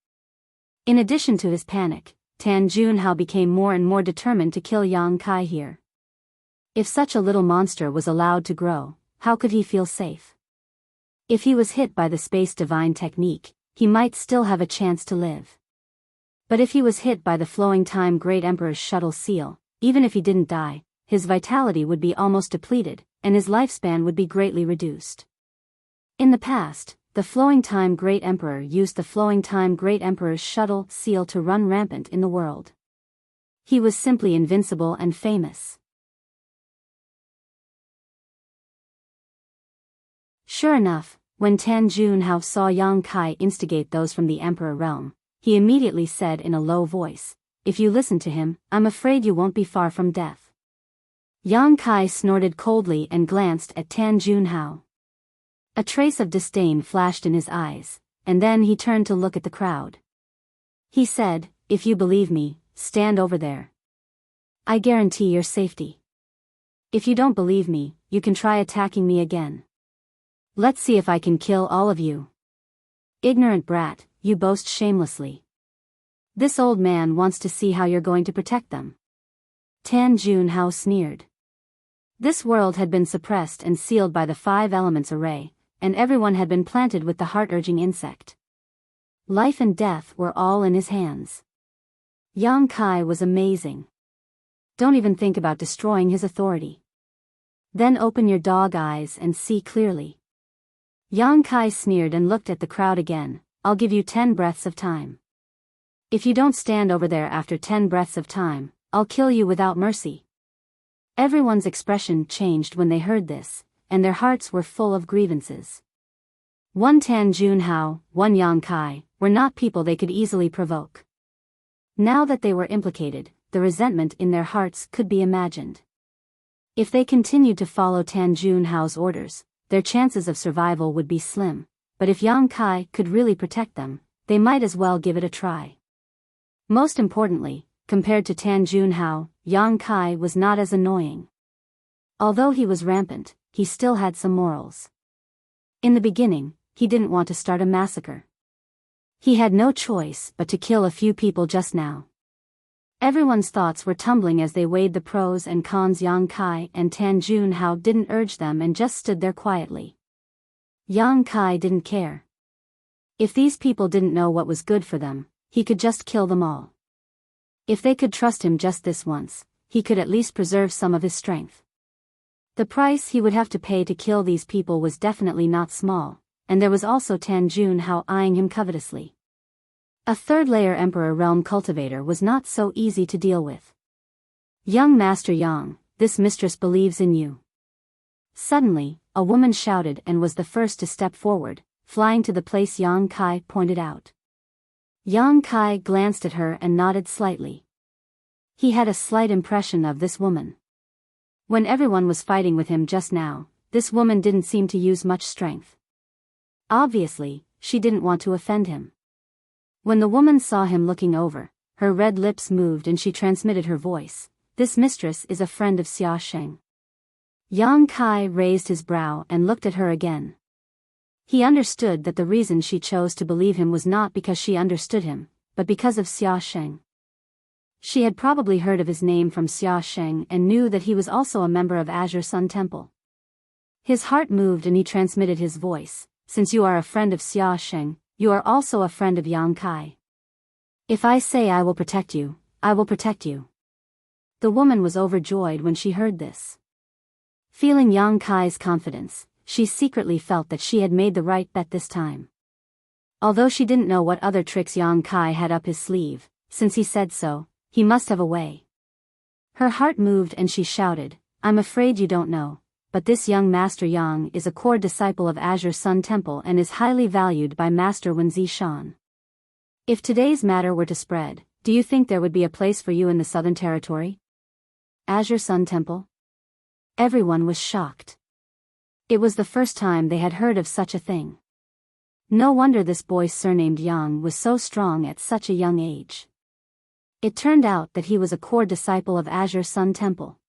In addition to his panic, Tan Juanhao became more and more determined to kill Yang Kai here. If such a little monster was allowed to grow, how could he feel safe? If he was hit by the space divine technique, he might still have a chance to live. But if he was hit by the Flowing Time Great Emperor's shuttle seal, even if he didn't die, his vitality would be almost depleted, and his lifespan would be greatly reduced. In the past, the Flowing Time Great Emperor used the Flowing Time Great Emperor's shuttle seal to run rampant in the world. He was simply invincible and famous. Sure enough, when Tan Juanhao saw Yang Kai instigate those from the Emperor realm, he immediately said in a low voice, "If you listen to him, I'm afraid you won't be far from death." Yang Kai snorted coldly and glanced at Tan Juanhao. A trace of disdain flashed in his eyes, and then he turned to look at the crowd. He said, "If you believe me, stand over there. I guarantee your safety. If you don't believe me, you can try attacking me again. Let's see if I can kill all of you. Ignorant brat, you boast shamelessly. This old man wants to see how you're going to protect them." Tan Juanhao sneered. This world had been suppressed and sealed by the Five Elements array, and everyone had been planted with the heart-urging insect. Life and death were all in his hands. Yang Kai was amazing. Don't even think about destroying his authority. Then open your dog eyes and see clearly. Yang Kai sneered and looked at the crowd again. "I'll give you 10 breaths of time. If you don't stand over there after 10 breaths of time, I'll kill you without mercy." Everyone's expression changed when they heard this, and their hearts were full of grievances. One Tan Juanhao, one Yang Kai, were not people they could easily provoke. Now that they were implicated, the resentment in their hearts could be imagined. If they continued to follow Tan Juanhao's orders, their chances of survival would be slim. But if Yang Kai could really protect them, they might as well give it a try. Most importantly, compared to Tan Juanhao, Yang Kai was not as annoying. Although he was rampant, he still had some morals. In the beginning, he didn't want to start a massacre. He had no choice but to kill a few people just now. Everyone's thoughts were tumbling as they weighed the pros and cons. Yang Kai and Tan Junhao didn't urge them and just stood there quietly. Yang Kai didn't care. If these people didn't know what was good for them, he could just kill them all. If they could trust him just this once, he could at least preserve some of his strength. The price he would have to pay to kill these people was definitely not small, and there was also Tan Junhao eyeing him covetously. A third-layer Emperor Realm Cultivator was not so easy to deal with. Young Master Yang, this mistress believes in you. Suddenly, a woman shouted and was the first to step forward, flying to the place Yang Kai pointed out. Yang Kai glanced at her and nodded slightly. He had a slight impression of this woman. When everyone was fighting with him just now, this woman didn't seem to use much strength. Obviously, she didn't want to offend him. When the woman saw him looking over, her red lips moved and she transmitted her voice. This mistress is a friend of Xia Sheng. Yang Kai raised his brow and looked at her again. He understood that the reason she chose to believe him was not because she understood him, but because of Xia Sheng. She had probably heard of his name from Xia Sheng and knew that he was also a member of Azure Sun Temple. His heart moved and he transmitted his voice. Since you are a friend of Xia Sheng, you are also a friend of Yang Kai. If I say I will protect you, I will protect you. The woman was overjoyed when she heard this. Feeling Yang Kai's confidence, she secretly felt that she had made the right bet this time. Although she didn't know what other tricks Yang Kai had up his sleeve, since he said so, he must have a way. Her heart moved and she shouted, I'm afraid you don't know, but this young Master Yang is a core disciple of Azure Sun Temple and is highly valued by Master Wenzi Shan. If today's matter were to spread, do you think there would be a place for you in the Southern Territory? Azure Sun Temple? Everyone was shocked. It was the first time they had heard of such a thing. No wonder this boy surnamed Yang was so strong at such a young age. It turned out that he was a core disciple of Azure Sun Temple.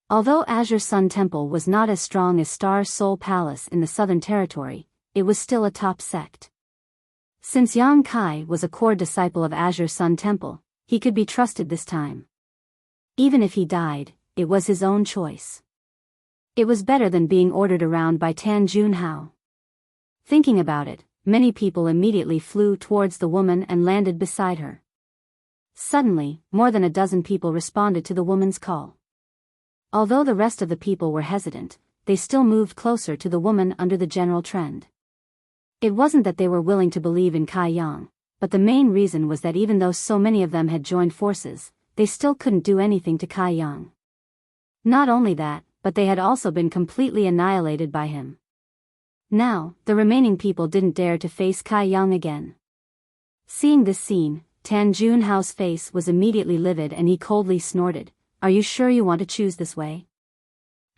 Although Azure Sun Temple was not as strong as Star Soul Palace in the Southern Territory, it was still a top sect. Since Yang Kai was a core disciple of Azure Sun Temple, he could be trusted this time. Even if he died, it was his own choice. It was better than being ordered around by Tan Junhao. Thinking about it, many people immediately flew towards the woman and landed beside her. Suddenly, more than a dozen people responded to the woman's call. Although the rest of the people were hesitant, they still moved closer to the woman under the general trend. It wasn't that they were willing to believe in Kai Yang, but the main reason was that even though so many of them had joined forces, they still couldn't do anything to Kai Yang. Not only that, but they had also been completely annihilated by him. Now, the remaining people didn't dare to face Kai Yang again. Seeing this scene, Tan Junhao's face was immediately livid and he coldly snorted, Are you sure you want to choose this way?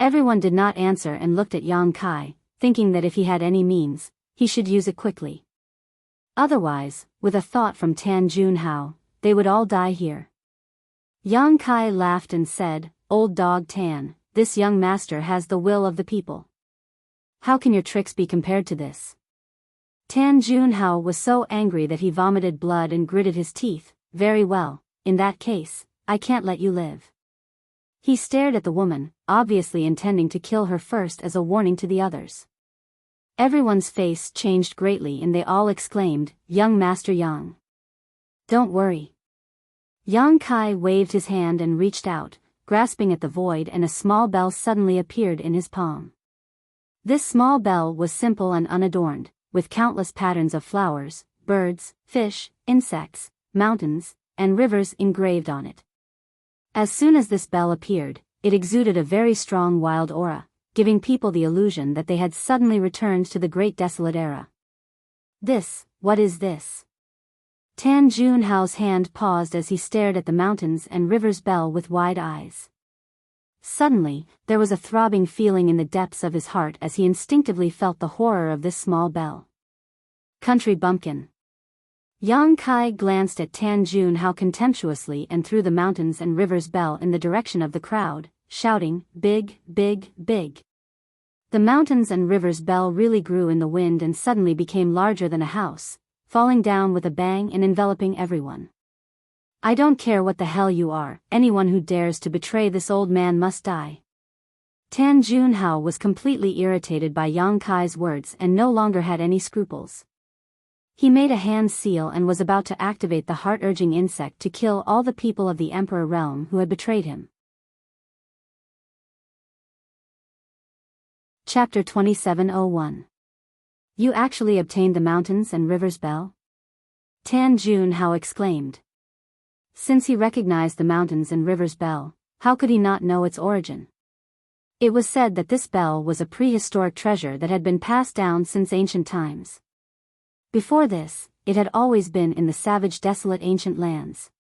Everyone did not answer and looked at Yang Kai, thinking that if he had any means, he should use it quickly. Otherwise, with a thought from Tan Junhao, they would all die here. Yang Kai laughed and said, Old dog Tan, this young master has the will of the people. How can your tricks be compared to this? Tan Junhao was so angry that he vomited blood and gritted his teeth. Very well, in that case, I can't let you live. He stared at the woman, obviously intending to kill her first as a warning to the others. Everyone's face changed greatly and they all exclaimed, Young Master Yang. Don't worry. Yang Kai waved his hand and reached out, grasping at the void, and a small bell suddenly appeared in his palm. This small bell was simple and unadorned, with countless patterns of flowers, birds, fish, insects, mountains, and rivers engraved on it. As soon as this bell appeared, it exuded a very strong wild aura, giving people the illusion that they had suddenly returned to the Great Desolate Era. What is this? Tan Junhao's hand paused as he stared at the mountains and rivers bell with wide eyes. Suddenly, there was a throbbing feeling in the depths of his heart as he instinctively felt the horror of this small bell. Country bumpkin. Yang Kai glanced at Tan Junhao contemptuously and threw the mountains and rivers bell in the direction of the crowd, shouting, Big, big, big. The mountains and rivers bell really grew in the wind and suddenly became larger than a house, falling down with a bang and enveloping everyone. I don't care what the hell you are, anyone who dares to betray this old man must die. Tan Junhao was completely irritated by Yang Kai's words and no longer had any scruples. He made a hand seal and was about to activate the heart-urging insect to kill all the people of the Emperor realm who had betrayed him. Chapter 2701. You actually obtained the mountains and rivers bell? Tan Junhao exclaimed. Since he recognized the mountains and rivers bell, how could he not know its origin? It was said that this bell was a prehistoric treasure that had been passed down since ancient times. Before this, it had always been in the savage desolate ancient lands.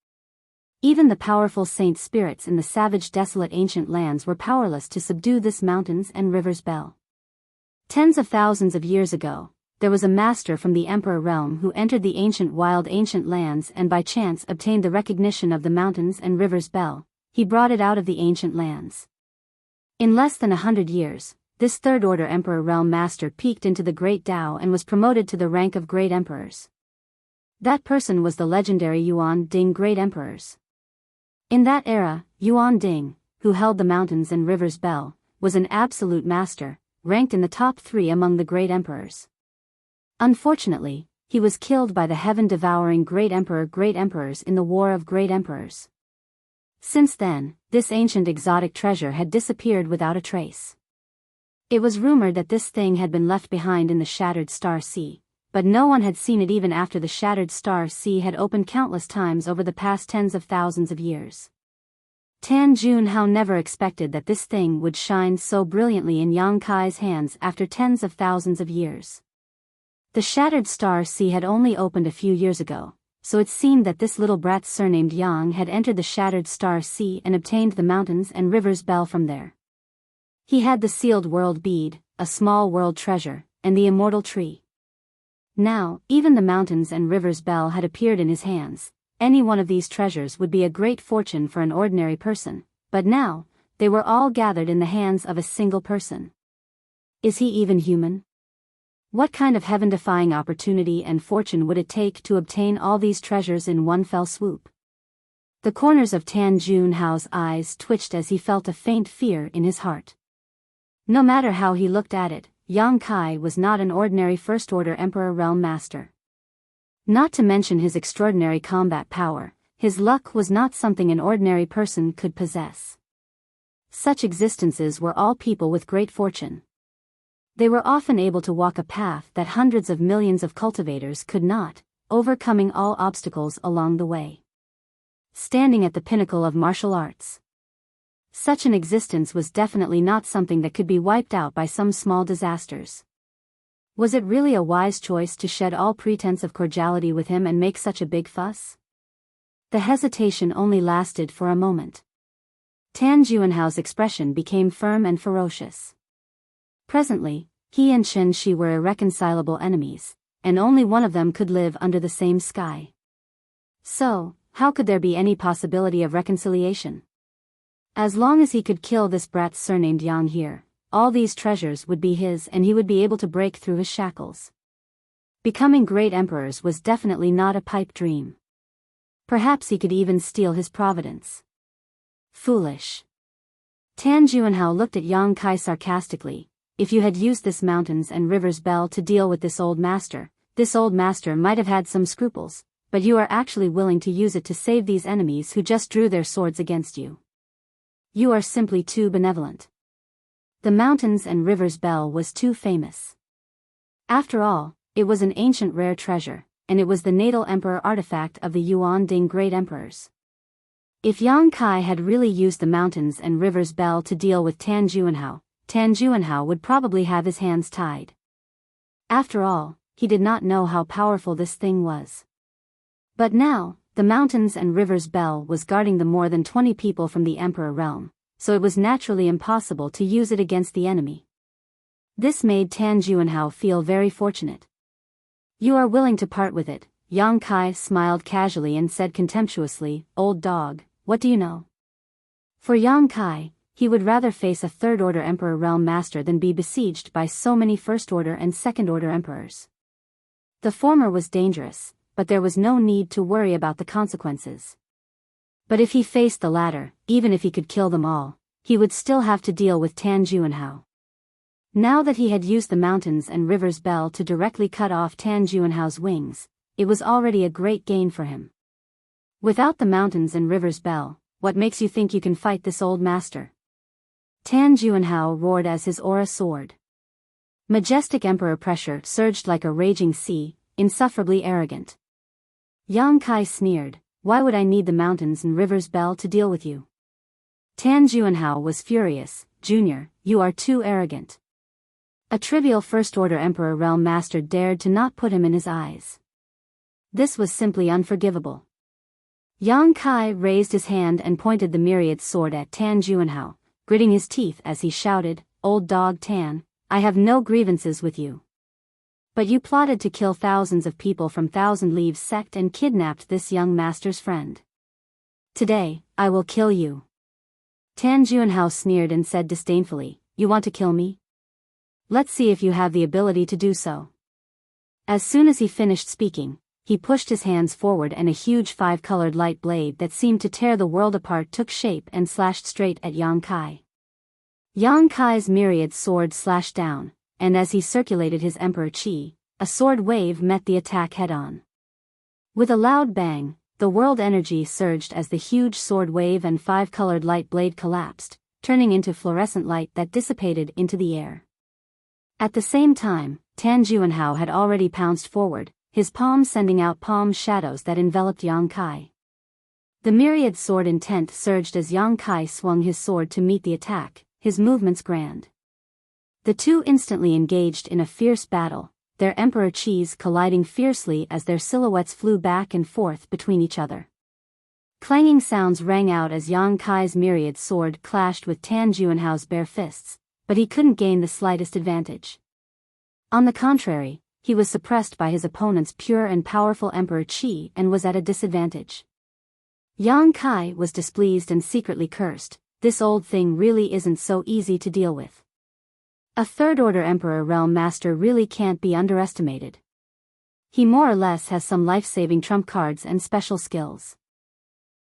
Even the powerful saint spirits in the savage desolate ancient lands were powerless to subdue this mountains and rivers bell. Tens of thousands of years ago, there was a master from the Emperor realm who entered the ancient wild ancient lands and by chance obtained the recognition of the mountains and rivers bell. He brought it out of the ancient lands. In less than 100 years, this third-order Emperor realm master peaked into the Great Tao and was promoted to the rank of Great Emperors. That person was the legendary Yuan Ding Great Emperors. In that era, Yuan Ding, who held the mountains and rivers bell, was an absolute master, ranked in the top 3 among the great emperors. Unfortunately, he was killed by the heaven-devouring great emperors in the War of Great Emperors. Since then, this ancient exotic treasure had disappeared without a trace. It was rumored that this thing had been left behind in the Shattered Star Sea, but no one had seen it even after the Shattered Star Sea had opened countless times over the past tens of thousands of years. Tan Junhao never expected that this thing would shine so brilliantly in Yang Kai's hands after tens of thousands of years. The Shattered Star Sea had only opened a few years ago, so it seemed that this little brat surnamed Yang had entered the Shattered Star Sea and obtained the mountains and rivers bell from there. He had the sealed world bead, a small world treasure, and the immortal tree. Now, even the mountains and rivers bell had appeared in his hands. Any one of these treasures would be a great fortune for an ordinary person, but now, they were all gathered in the hands of a single person. Is he even human? What kind of heaven-defying opportunity and fortune would it take to obtain all these treasures in one fell swoop? The corners of Tan Junhao's eyes twitched as he felt a faint fear in his heart. No matter how he looked at it, Yang Kai was not an ordinary first-order Emperor Realm Master. Not to mention his extraordinary combat power, his luck was not something an ordinary person could possess. Such existences were all people with great fortune. They were often able to walk a path that hundreds of millions of cultivators could not, overcoming all obstacles along the way. Standing at the pinnacle of martial arts. Such an existence was definitely not something that could be wiped out by some small disasters. Was it really a wise choice to shed all pretense of cordiality with him and make such a big fuss? The hesitation only lasted for a moment. Tan Junhao's expression became firm and ferocious. Presently, he and Chen Shi were irreconcilable enemies, and only one of them could live under the same sky. So, how could there be any possibility of reconciliation? As long as he could kill this brat surnamed Yang here, all these treasures would be his and he would be able to break through his shackles. Becoming great emperors was definitely not a pipe dream. Perhaps he could even steal his providence. Foolish. Tan Junhao looked at Yang Kai sarcastically. If you had used this mountains and rivers bell to deal with this old master might have had some scruples, but you are actually willing to use it to save these enemies who just drew their swords against you. You are simply too benevolent. The mountains and rivers bell was too famous. After all, it was an ancient rare treasure, and it was the natal emperor artifact of the Yuan Ding great emperors. If Yang Kai had really used the mountains and rivers bell to deal with Tan Junhao would probably have his hands tied. After all, he did not know how powerful this thing was. But now, the mountains and rivers bell was guarding the more than 20 people from the Emperor realm, so it was naturally impossible to use it against the enemy. This made Tan Junhao feel very fortunate. You are willing to part with it, Yang Kai smiled casually and said contemptuously, old dog, what do you know? For Yang Kai, he would rather face a third-order Emperor Realm Master than be besieged by so many first-order and second-order emperors. The former was dangerous, but there was no need to worry about the consequences. But if he faced the latter, even if he could kill them all, he would still have to deal with Tan Juanhao. Now that he had used the mountains and river's bell to directly cut off Tan Juanhao's wings, it was already a great gain for him. Without the mountains and river's bell, what makes you think you can fight this old master? Tan Juanhao roared as his aura soared. Majestic emperor pressure surged like a raging sea, insufferably arrogant. Yang Kai sneered, "Why would I need the mountains and river's bell to deal with you?" Tan Juanhao was furious. "Junior, you are too arrogant." A trivial first-order Emperor Realm Master dared to not put him in his eyes. This was simply unforgivable. Yang Kai raised his hand and pointed the myriad sword at Tan Juanhao, gritting his teeth as he shouted, "Old dog Tan, I have no grievances with you. But you plotted to kill thousands of people from Thousand Leaves sect and kidnapped this young master's friend. Today, I will kill you." Tan Juanhao sneered and said disdainfully, "You want to kill me? Let's see if you have the ability to do so." As soon as he finished speaking, he pushed his hands forward and a huge five-colored light blade that seemed to tear the world apart took shape and slashed straight at Yang Kai. Yang Kai's myriad sword slashed down, and as he circulated his emperor chi, a sword wave met the attack head-on. With a loud bang, the world energy surged as the huge sword wave and five-colored light blade collapsed, turning into fluorescent light that dissipated into the air. At the same time, Tan Juanhao had already pounced forward, his palms sending out palm shadows that enveloped Yang Kai. The myriad sword intent surged as Yang Kai swung his sword to meet the attack, his movements grand. The two instantly engaged in a fierce battle, their emperor chis colliding fiercely as their silhouettes flew back and forth between each other. Clanging sounds rang out as Yang Kai's myriad sword clashed with Tan Juanhao's bare fists, but he couldn't gain the slightest advantage. On the contrary, he was suppressed by his opponent's pure and powerful emperor chi and was at a disadvantage. Yang Kai was displeased and secretly cursed, "This old thing really isn't so easy to deal with. A third-order Emperor Realm Master really can't be underestimated. He more or less has some life-saving trump cards and special skills."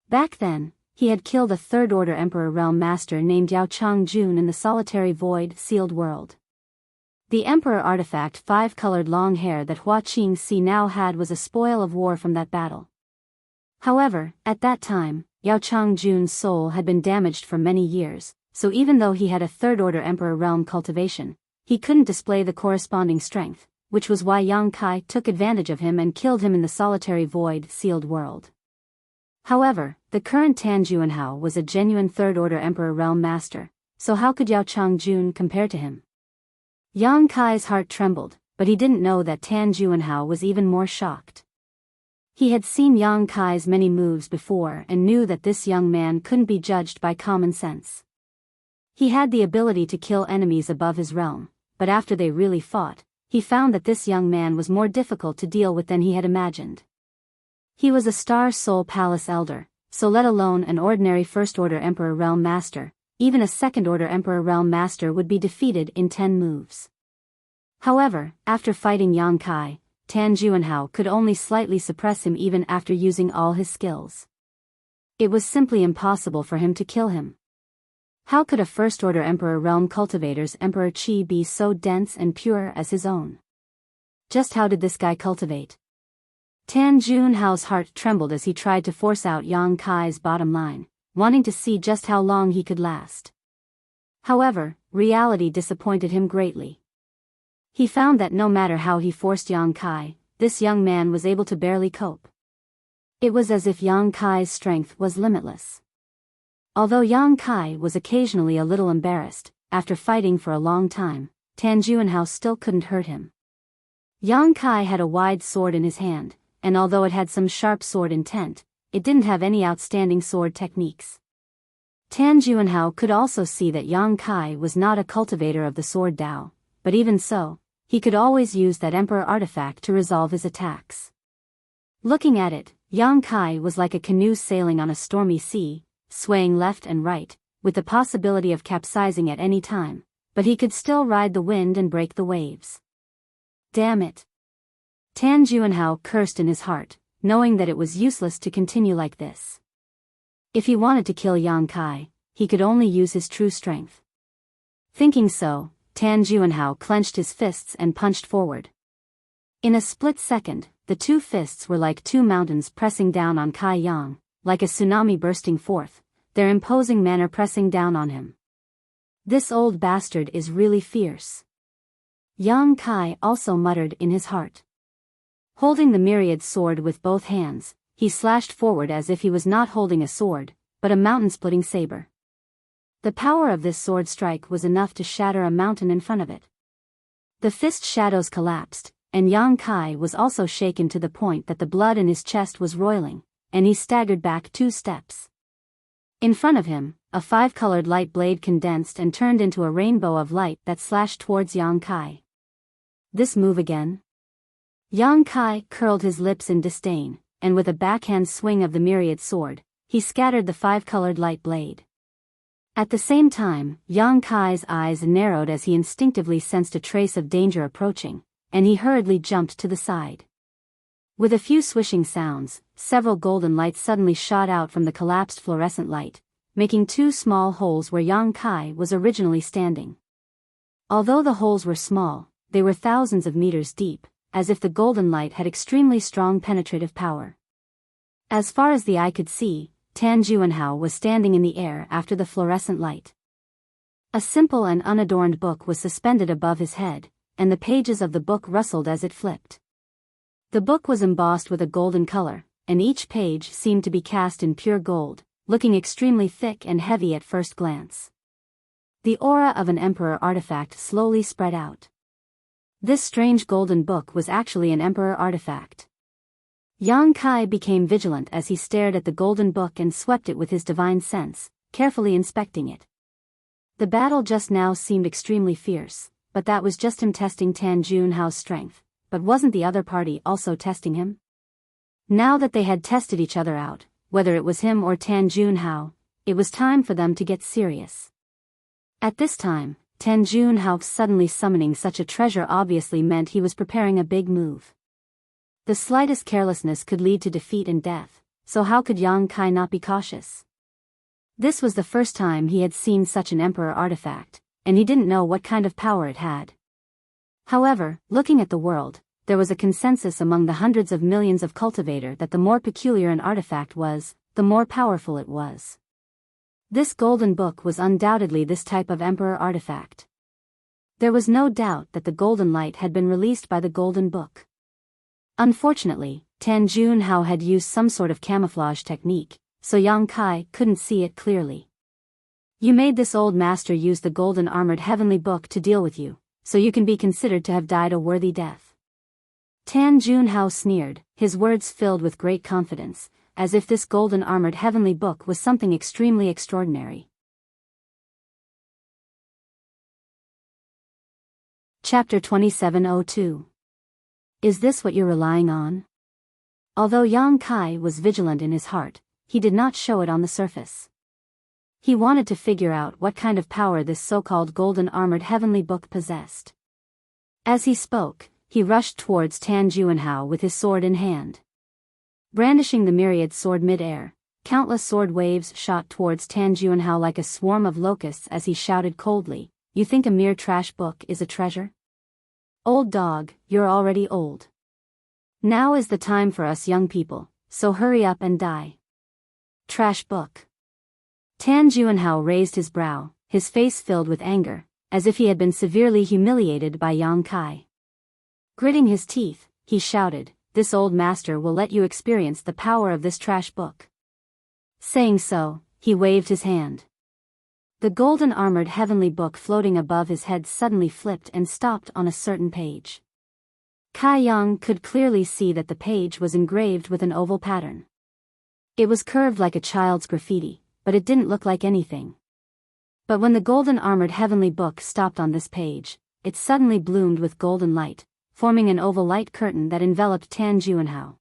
Back then, he had killed a third-order Emperor Realm Master named Yao Changjun in the solitary void sealed world. The Emperor artifact five-colored long hair that Hua Qingxi now had was a spoil of war from that battle. However, at that time, Yao Changjun's soul had been damaged for many years, so even though he had a third-order Emperor Realm cultivation, he couldn't display the corresponding strength, which was why Yang Kai took advantage of him and killed him in the solitary void sealed world. However, the current Tan Juanhao was a genuine third-order Emperor Realm Master, so how could Yao Changjun compare to him? Yang Kai's heart trembled, but he didn't know that Tan Juanhao was even more shocked. He had seen Yang Kai's many moves before and knew that this young man couldn't be judged by common sense. He had the ability to kill enemies above his realm, but after they really fought, he found that this young man was more difficult to deal with than he had imagined. He was a Star Soul Palace Elder, so let alone an ordinary First-Order Emperor Realm Master, even a Second-Order Emperor Realm Master would be defeated in 10 moves. However, after fighting Yang Kai, Tan Juanhao could only slightly suppress him even after using all his skills. It was simply impossible for him to kill him. How could a First-Order Emperor Realm cultivator's Emperor Chi be so dense and pure as his own? Just how did this guy cultivate? Tan Juanhao's heart trembled as he tried to force out Yang Kai's bottom line, wanting to see just how long he could last. However, reality disappointed him greatly. He found that no matter how he forced Yang Kai, this young man was able to barely cope. It was as if Yang Kai's strength was limitless. Although Yang Kai was occasionally a little embarrassed, after fighting for a long time, Tan Juanhao still couldn't hurt him. Yang Kai had a wide sword in his hand, and although it had some sharp sword intent, it didn't have any outstanding sword techniques. Tan Juanhao could also see that Yang Kai was not a cultivator of the sword Dao, but even so, he could always use that Emperor artifact to resolve his attacks. Looking at it, Yang Kai was like a canoe sailing on a stormy sea, swaying left and right, with the possibility of capsizing at any time, but he could still ride the wind and break the waves. Damn it! Tan Juanhao cursed in his heart, knowing that it was useless to continue like this. If he wanted to kill Yang Kai, he could only use his true strength. Thinking so, Tan Juanhao clenched his fists and punched forward. In a split second, the two fists were like two mountains pressing down on Kai Yang, like a tsunami bursting forth, their imposing manner pressing down on him. This old bastard is really fierce. Yang Kai also muttered in his heart. Holding the myriad sword with both hands, he slashed forward as if he was not holding a sword, but a mountain-splitting saber. The power of this sword strike was enough to shatter a mountain in front of it. The fist shadows collapsed, and Yang Kai was also shaken to the point that the blood in his chest was roiling, and he staggered back 2 steps. In front of him, a 5-colored light blade condensed and turned into a rainbow of light that slashed towards Yang Kai. This move again? Yang Kai curled his lips in disdain, and with a backhand swing of the myriad sword, he scattered the 5-colored light blade. At the same time, Yang Kai's eyes narrowed as he instinctively sensed a trace of danger approaching, and he hurriedly jumped to the side. With a few swishing sounds, several golden lights suddenly shot out from the collapsed fluorescent light, making 2 small holes where Yang Kai was originally standing. Although the holes were small, they were thousands of meters deep, as if the golden light had extremely strong penetrative power. As far as the eye could see, Tan Juanhao was standing in the air after the fluorescent light. A simple and unadorned book was suspended above his head, and the pages of the book rustled as it flipped. The book was embossed with a golden color, and each page seemed to be cast in pure gold, looking extremely thick and heavy at first glance. The aura of an emperor artifact slowly spread out. This strange golden book was actually an emperor artifact. Yang Kai became vigilant as he stared at the golden book and swept it with his divine sense, carefully inspecting it. The battle just now seemed extremely fierce, but that was just him testing Tan Juanhao's strength, but wasn't the other party also testing him? Now that they had tested each other out, whether it was him or Tan Juanhao, it was time for them to get serious. At this time, Tan Juanhao suddenly summoning such a treasure obviously meant he was preparing a big move. The slightest carelessness could lead to defeat and death, so how could Yang Kai not be cautious? This was the first time he had seen such an emperor artifact, and he didn't know what kind of power it had. However, looking at the world, there was a consensus among the hundreds of millions of cultivator that the more peculiar an artifact was, the more powerful it was. This golden book was undoubtedly this type of emperor artifact. There was no doubt that the golden light had been released by the golden book. Unfortunately, Tan Juanhao had used some sort of camouflage technique, so Yang Kai couldn't see it clearly. You made this old master use the golden armored heavenly book to deal with you, so you can be considered to have died a worthy death. Tan Juanhao sneered, his words filled with great confidence, as if this golden armored heavenly book was something extremely extraordinary. Chapter 2702. Is this what you're relying on? Although Yang Kai was vigilant in his heart, he did not show it on the surface. He wanted to figure out what kind of power this so-called golden armored heavenly book possessed. As he spoke, he rushed towards Tan Juanhao with his sword in hand. Brandishing the myriad sword mid-air, countless sword waves shot towards Tan Juanhao like a swarm of locusts as he shouted coldly, "You think a mere trash book is a treasure? Old dog, you're already old. Now is the time for us young people, so hurry up and die." Trash book. Tan Juanhao raised his brow, his face filled with anger, as if he had been severely humiliated by Yang Kai. Gritting his teeth, he shouted, "This old master will let you experience the power of this trash book." Saying so, he waved his hand. The golden armored heavenly book floating above his head suddenly flipped and stopped on a certain page. Kai Yang could clearly see that the page was engraved with an oval pattern. It was curved like a child's graffiti, but it didn't look like anything. But when the golden armored heavenly book stopped on this page, it suddenly bloomed with golden light, forming an oval light curtain that enveloped Tan Juanhao.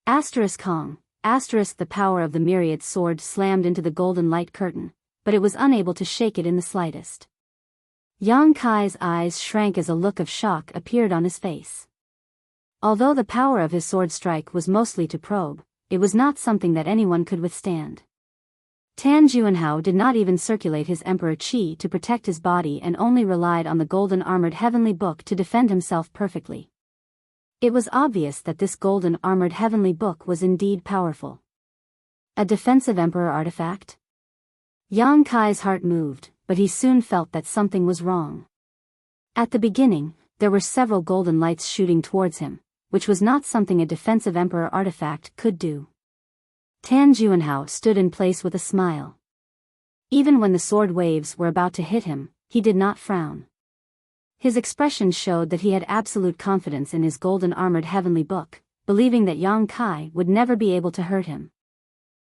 Asterisk Kong, asterisk the power of the myriad sword slammed into the golden light curtain, but it was unable to shake it in the slightest. Yang Kai's eyes shrank as a look of shock appeared on his face. Although the power of his sword strike was mostly to probe, it was not something that anyone could withstand. Tan Juanhao did not even circulate his emperor qi to protect his body and only relied on the golden armored heavenly book to defend himself perfectly. It was obvious that this golden armored heavenly book was indeed powerful. A defensive emperor artifact? Yang Kai's heart moved, but he soon felt that something was wrong. At the beginning, there were several golden lights shooting towards him, which was not something a defensive emperor artifact could do. Tan Juanhao stood in place with a smile. Even when the sword waves were about to hit him, he did not frown. His expression showed that he had absolute confidence in his golden armored heavenly book, believing that Yang Kai would never be able to hurt him.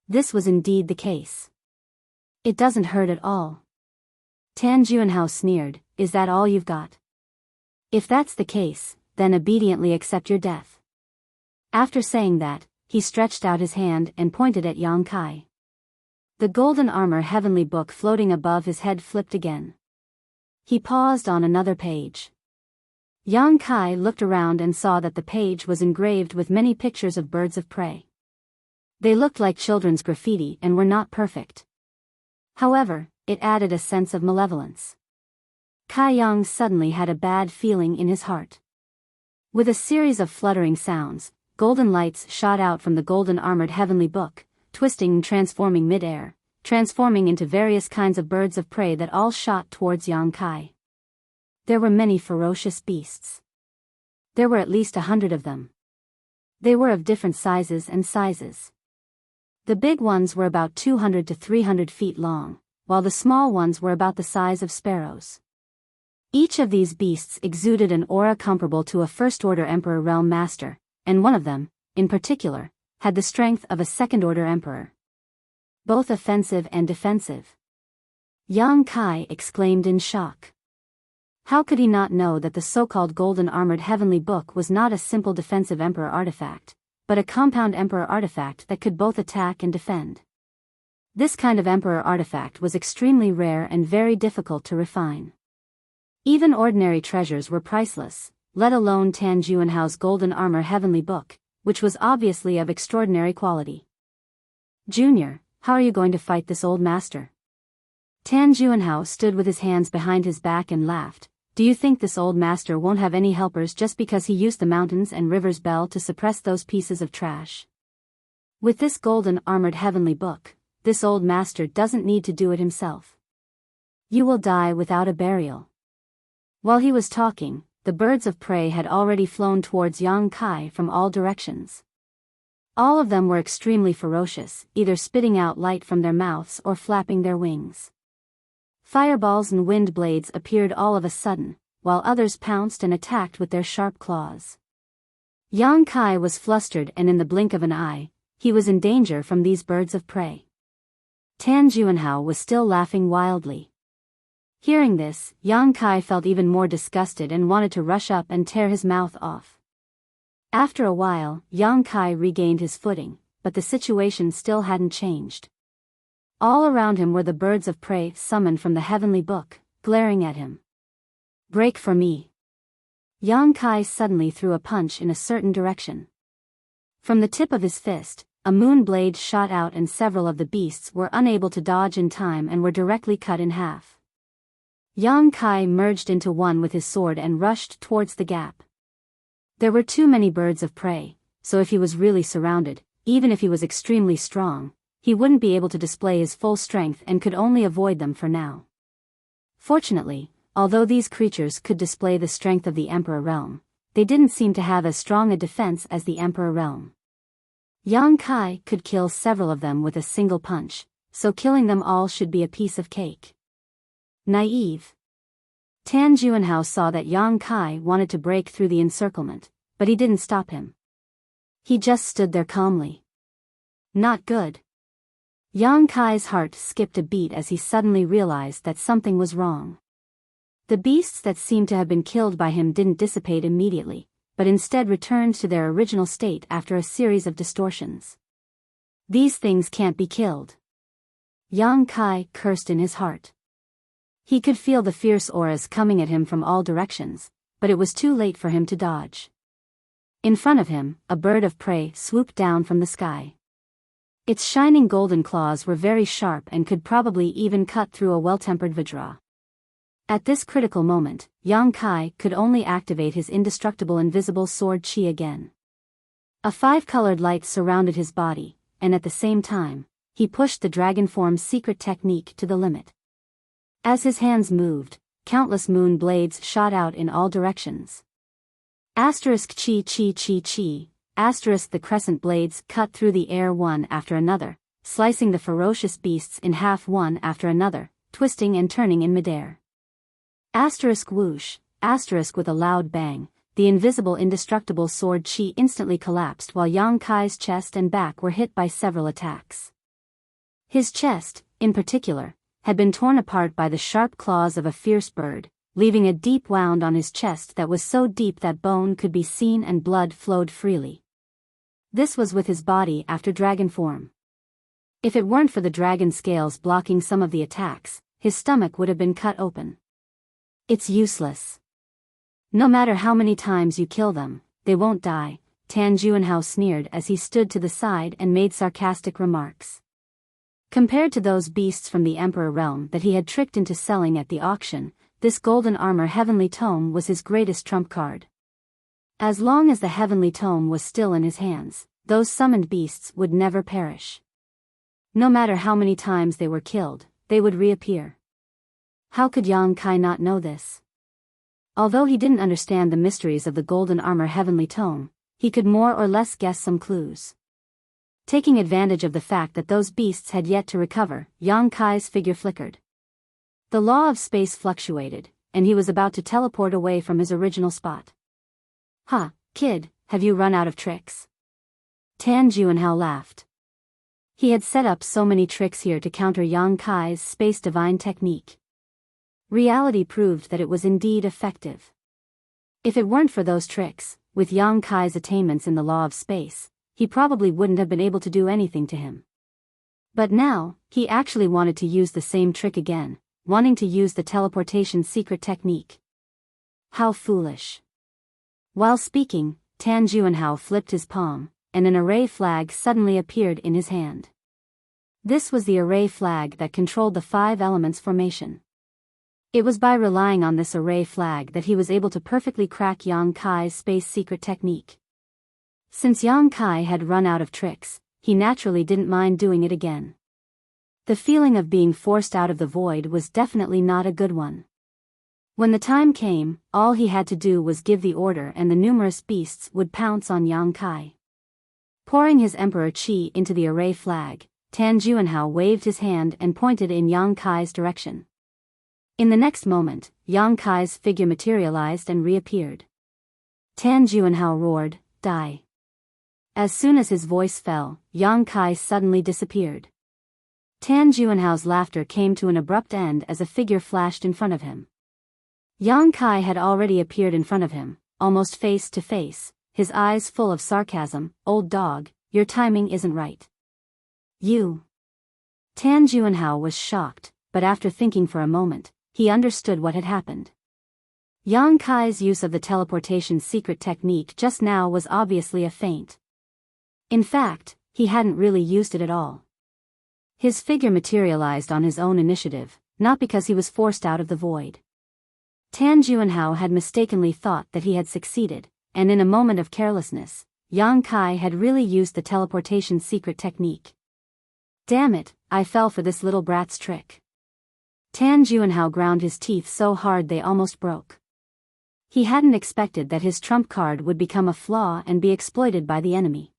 This was indeed the case. It doesn't hurt at all. Tan Juanhao sneered, "Is that all you've got? If that's the case, then obediently accept your death." After saying that, he stretched out his hand and pointed at Yang Kai. The golden armor heavenly book floating above his head flipped again. He paused on another page. Yang Kai looked around and saw that the page was engraved with many pictures of birds of prey. They looked like children's graffiti and were not perfect. However, it added a sense of malevolence. Kai Yang suddenly had a bad feeling in his heart. With a series of fluttering sounds, golden lights shot out from the golden armored heavenly book, twisting and transforming mid-air, transforming into various kinds of birds of prey that all shot towards Yang Kai. There were many ferocious beasts. There were at least 100 of them. They were of different sizes and sizes. The big ones were about 200 to 300 feet long, while the small ones were about the size of sparrows. Each of these beasts exuded an aura comparable to a first-order Emperor Realm Master, and one of them, in particular, had the strength of a second-order Emperor. Both offensive and defensive. Yang Kai exclaimed in shock. How could he not know that the so-called golden armored heavenly book was not a simple defensive Emperor artifact, but a compound Emperor artifact that could both attack and defend? This kind of Emperor artifact was extremely rare and very difficult to refine. Even ordinary treasures were priceless, let alone Tan Juanhao's golden armor heavenly book, which was obviously of extraordinary quality. "Junior, how are you going to fight this old master?" Tan Juanhao stood with his hands behind his back and laughed. "Do you think this old master won't have any helpers just because he used the mountains and rivers bell to suppress those pieces of trash? With this golden armored heavenly book, this old master doesn't need to do it himself. You will die without a burial." While he was talking, the birds of prey had already flown towards Yang Kai from all directions. All of them were extremely ferocious, either spitting out light from their mouths or flapping their wings. Fireballs and wind blades appeared all of a sudden, while others pounced and attacked with their sharp claws. Yang Kai was flustered, and in the blink of an eye, he was in danger from these birds of prey. Tan Juanhao was still laughing wildly. Hearing this, Yang Kai felt even more disgusted and wanted to rush up and tear his mouth off. After a while, Yang Kai regained his footing, but the situation still hadn't changed. All around him were the birds of prey summoned from the heavenly book, glaring at him. "Break for me." Yang Kai suddenly threw a punch in a certain direction. From the tip of his fist, a moon blade shot out and several of the beasts were unable to dodge in time and were directly cut in half. Yang Kai merged into one with his sword and rushed towards the gap. There were too many birds of prey, so if he was really surrounded, even if he was extremely strong, he wouldn't be able to display his full strength and could only avoid them for now. Fortunately, although these creatures could display the strength of the Emperor Realm, they didn't seem to have as strong a defense as the Emperor Realm. Yang Kai could kill several of them with a single punch, so killing them all should be a piece of cake. Naive. Tan Juanhao saw that Yang Kai wanted to break through the encirclement, but he didn't stop him. He just stood there calmly. Not good. Yang Kai's heart skipped a beat as he suddenly realized that something was wrong. The beasts that seemed to have been killed by him didn't dissipate immediately, but instead returned to their original state after a series of distortions. These things can't be killed. Yang Kai cursed in his heart. He could feel the fierce auras coming at him from all directions, but it was too late for him to dodge. In front of him, a bird of prey swooped down from the sky. Its shining golden claws were very sharp and could probably even cut through a well-tempered vajra. At this critical moment, Yang Kai could only activate his indestructible invisible sword qi again. A five-colored light surrounded his body, and at the same time, he pushed the dragon form's secret technique to the limit. As his hands moved, countless moon blades shot out in all directions. Asterisk chi chi chi chi, asterisk the crescent blades cut through the air one after another, slicing the ferocious beasts in half one after another, twisting and turning in midair. Asterisk whoosh, asterisk with a loud bang, the invisible indestructible sword qi instantly collapsed while Yang Kai's chest and back were hit by several attacks. His chest, in particular, had been torn apart by the sharp claws of a fierce bird, leaving a deep wound on his chest that was so deep that bone could be seen and blood flowed freely. This was with his body after dragon form. If it weren't for the dragon scales blocking some of the attacks, his stomach would have been cut open. It's useless. No matter how many times you kill them, they won't die, Tan Juanhao sneered as he stood to the side and made sarcastic remarks. Compared to those beasts from the Emperor realm that he had tricked into selling at the auction, this golden armor heavenly tome was his greatest trump card. As long as the heavenly tome was still in his hands, those summoned beasts would never perish. No matter how many times they were killed, they would reappear. How could Yang Kai not know this? Although he didn't understand the mysteries of the golden armor heavenly tome, he could more or less guess some clues. Taking advantage of the fact that those beasts had yet to recover, Yang Kai's figure flickered. The law of space fluctuated, and he was about to teleport away from his original spot. "Ha, kid, have you run out of tricks?" Tan Juanhao laughed. He had set up so many tricks here to counter Yang Kai's space divine technique. Reality proved that it was indeed effective. If it weren't for those tricks, with Yang Kai's attainments in the law of space, he probably wouldn't have been able to do anything to him. But now, he actually wanted to use the same trick again, wanting to use the teleportation secret technique. How foolish. While speaking, Tan Juanhao flipped his palm, and an array flag suddenly appeared in his hand. This was the array flag that controlled the 5 elements formation. It was by relying on this array flag that he was able to perfectly crack Yang Kai's space secret technique. Since Yang Kai had run out of tricks, he naturally didn't mind doing it again. The feeling of being forced out of the void was definitely not a good one. When the time came, all he had to do was give the order and the numerous beasts would pounce on Yang Kai. Pouring his emperor qi into the array flag, Tan Juanhao waved his hand and pointed in Yang Kai's direction. In the next moment, Yang Kai's figure materialized and reappeared. Tan Juanhao roared, "Die." As soon as his voice fell, Yang Kai suddenly disappeared. Tan Juanhao's laughter came to an abrupt end as a figure flashed in front of him. Yang Kai had already appeared in front of him, almost face to face, his eyes full of sarcasm. "Old dog, your timing isn't right." "You." Tan Juanhao was shocked, but after thinking for a moment, he understood what had happened. Yang Kai's use of the teleportation secret technique just now was obviously a feint. In fact, he hadn't really used it at all. His figure materialized on his own initiative, not because he was forced out of the void. Tan Juanhao had mistakenly thought that he had succeeded, and in a moment of carelessness, Yang Kai had really used the teleportation secret technique. "Damn it, I fell for this little brat's trick." Tan Juanhao ground his teeth so hard they almost broke. He hadn't expected that his trump card would become a flaw and be exploited by the enemy.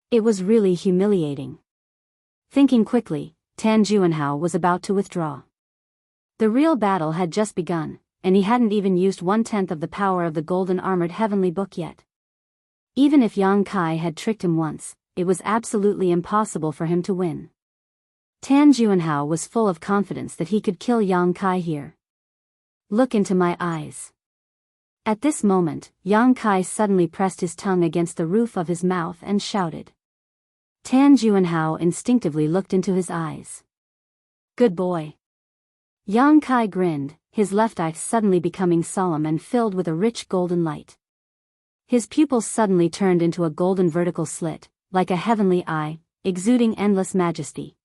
It was really humiliating. Thinking quickly, Tan Juanhao was about to withdraw. The real battle had just begun, and he hadn't even used 1/10 of the power of the golden armored heavenly book yet. Even if Yang Kai had tricked him once, it was absolutely impossible for him to win. Tan Juanhao was full of confidence that he could kill Yang Kai here. "Look into my eyes." At this moment, Yang Kai suddenly pressed his tongue against the roof of his mouth and shouted. Tan Juanhao instinctively looked into his eyes. Good boy. Yang Kai grinned, his left eye suddenly becoming solemn and filled with a rich golden light. His pupils suddenly turned into a golden vertical slit, like a heavenly eye, exuding endless majesty.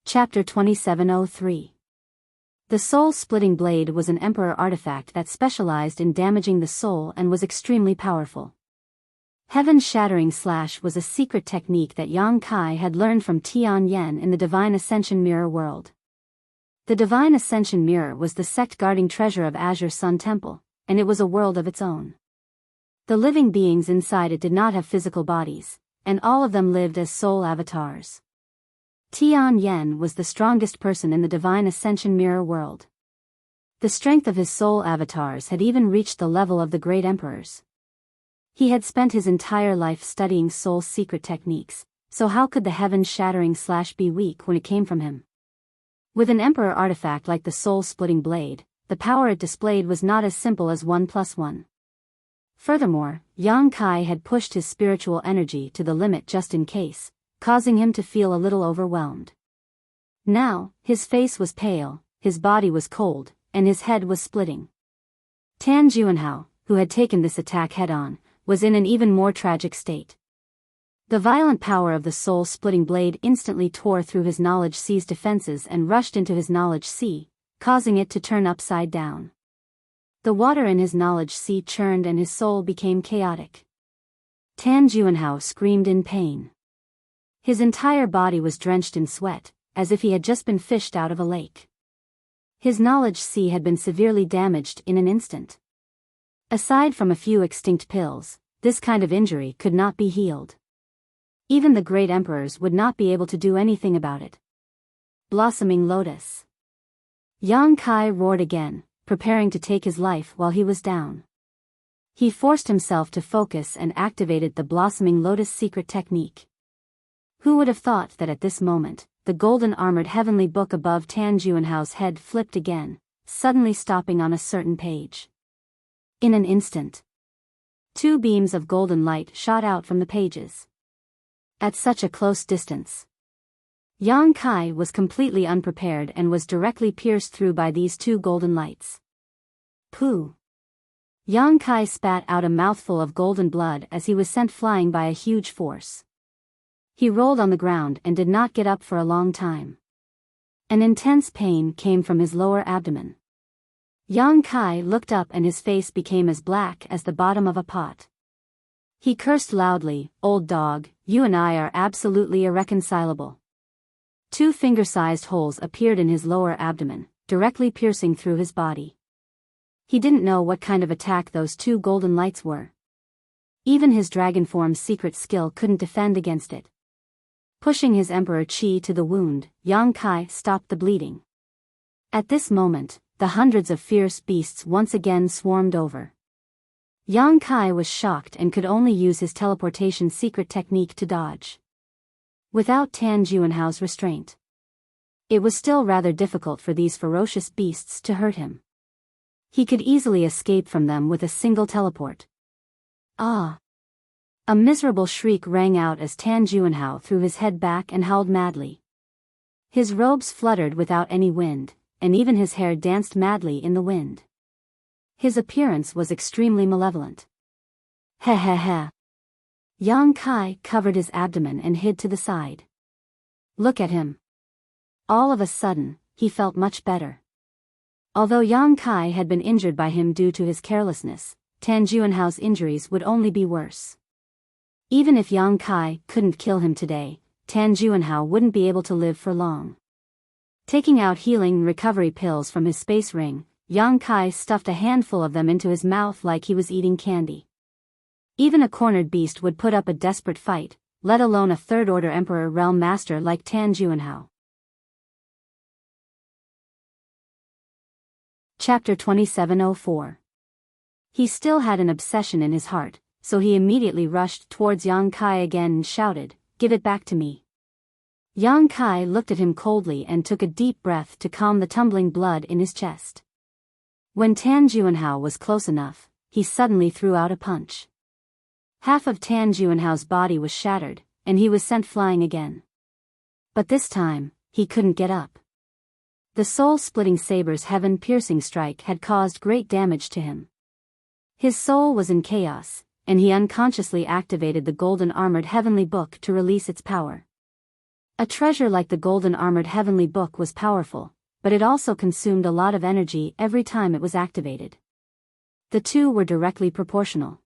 Chapter 2703. The soul-splitting blade was an emperor artifact that specialized in damaging the soul and was extremely powerful. Heaven-shattering slash was a secret technique that Yang Kai had learned from Tian Yen in the Divine Ascension Mirror world. The Divine Ascension Mirror was the sect-guarding treasure of Azure Sun Temple, and it was a world of its own. The living beings inside it did not have physical bodies, and all of them lived as soul avatars. Tian Yen was the strongest person in the Divine Ascension Mirror world. The strength of his soul avatars had even reached the level of the great emperors. He had spent his entire life studying soul secret techniques, so how could the heaven-shattering slash be weak when it came from him? With an emperor artifact like the soul-splitting blade, the power it displayed was not as simple as 1+1. Furthermore, Yang Kai had pushed his spiritual energy to the limit just in case, causing him to feel a little overwhelmed. Now, his face was pale, his body was cold, and his head was splitting. Tan Juanhao, who had taken this attack head-on, was in an even more tragic state. The violent power of the soul-splitting blade instantly tore through his knowledge sea's defenses and rushed into his knowledge sea, causing it to turn upside down. The water in his knowledge sea churned and his soul became chaotic. Tan Juanhao screamed in pain. His entire body was drenched in sweat, as if he had just been fished out of a lake. His knowledge sea had been severely damaged in an instant. Aside from a few extinct pills, this kind of injury could not be healed. Even the great emperors would not be able to do anything about it. Blossoming Lotus. Yang Kai roared again, preparing to take his life while he was down. He forced himself to focus and activated the Blossoming Lotus secret technique. Who would have thought that at this moment, the golden armored heavenly book above Tan Juanhao's head flipped again, suddenly stopping on a certain page. In an instant, 2 beams of golden light shot out from the pages. At such a close distance, Yang Kai was completely unprepared and was directly pierced through by these 2 golden lights. Pooh! Yang Kai spat out a mouthful of golden blood as he was sent flying by a huge force. He rolled on the ground and did not get up for a long time. An intense pain came from his lower abdomen. Yang Kai looked up and his face became as black as the bottom of a pot. He cursed loudly, "Old dog, you and I are absolutely irreconcilable." 2 finger-sized holes appeared in his lower abdomen, directly piercing through his body. He didn't know what kind of attack those 2 golden lights were. Even his dragon form's secret skill couldn't defend against it. Pushing his emperor chi to the wound, Yang Kai stopped the bleeding. At this moment, the hundreds of fierce beasts once again swarmed over. Yang Kai was shocked and could only use his teleportation secret technique to dodge. Without Tan Juanhao's restraint, it was still rather difficult for these ferocious beasts to hurt him. He could easily escape from them with a single teleport. Ah! A miserable shriek rang out as Tan Juanhao threw his head back and howled madly. His robes fluttered without any wind, and even his hair danced madly in the wind. His appearance was extremely malevolent. Heh heh heh. Yang Kai covered his abdomen and hid to the side. Look at him. All of a sudden, he felt much better. Although Yang Kai had been injured by him due to his carelessness, Tan Juanhao's injuries would only be worse. Even if Yang Kai couldn't kill him today, Tan Juanhao wouldn't be able to live for long. Taking out healing recovery pills from his space ring, Yang Kai stuffed a handful of them into his mouth like he was eating candy. Even a cornered beast would put up a desperate fight, let alone a third-order Emperor Realm Master like Tan Juanhao. Chapter 2704. He still had an obsession in his heart, so he immediately rushed towards Yang Kai again and shouted, "Give it back to me." Yang Kai looked at him coldly and took a deep breath to calm the tumbling blood in his chest. When Tan Juanhao was close enough, he suddenly threw out a punch. Half of Tan Juanhao's body was shattered, and he was sent flying again. But this time, he couldn't get up. The soul-splitting saber's heaven-piercing strike had caused great damage to him. His soul was in chaos, and he unconsciously activated the golden armored heavenly book to release its power. A treasure like the golden armored heavenly book was powerful, but it also consumed a lot of energy every time it was activated. The two were directly proportional.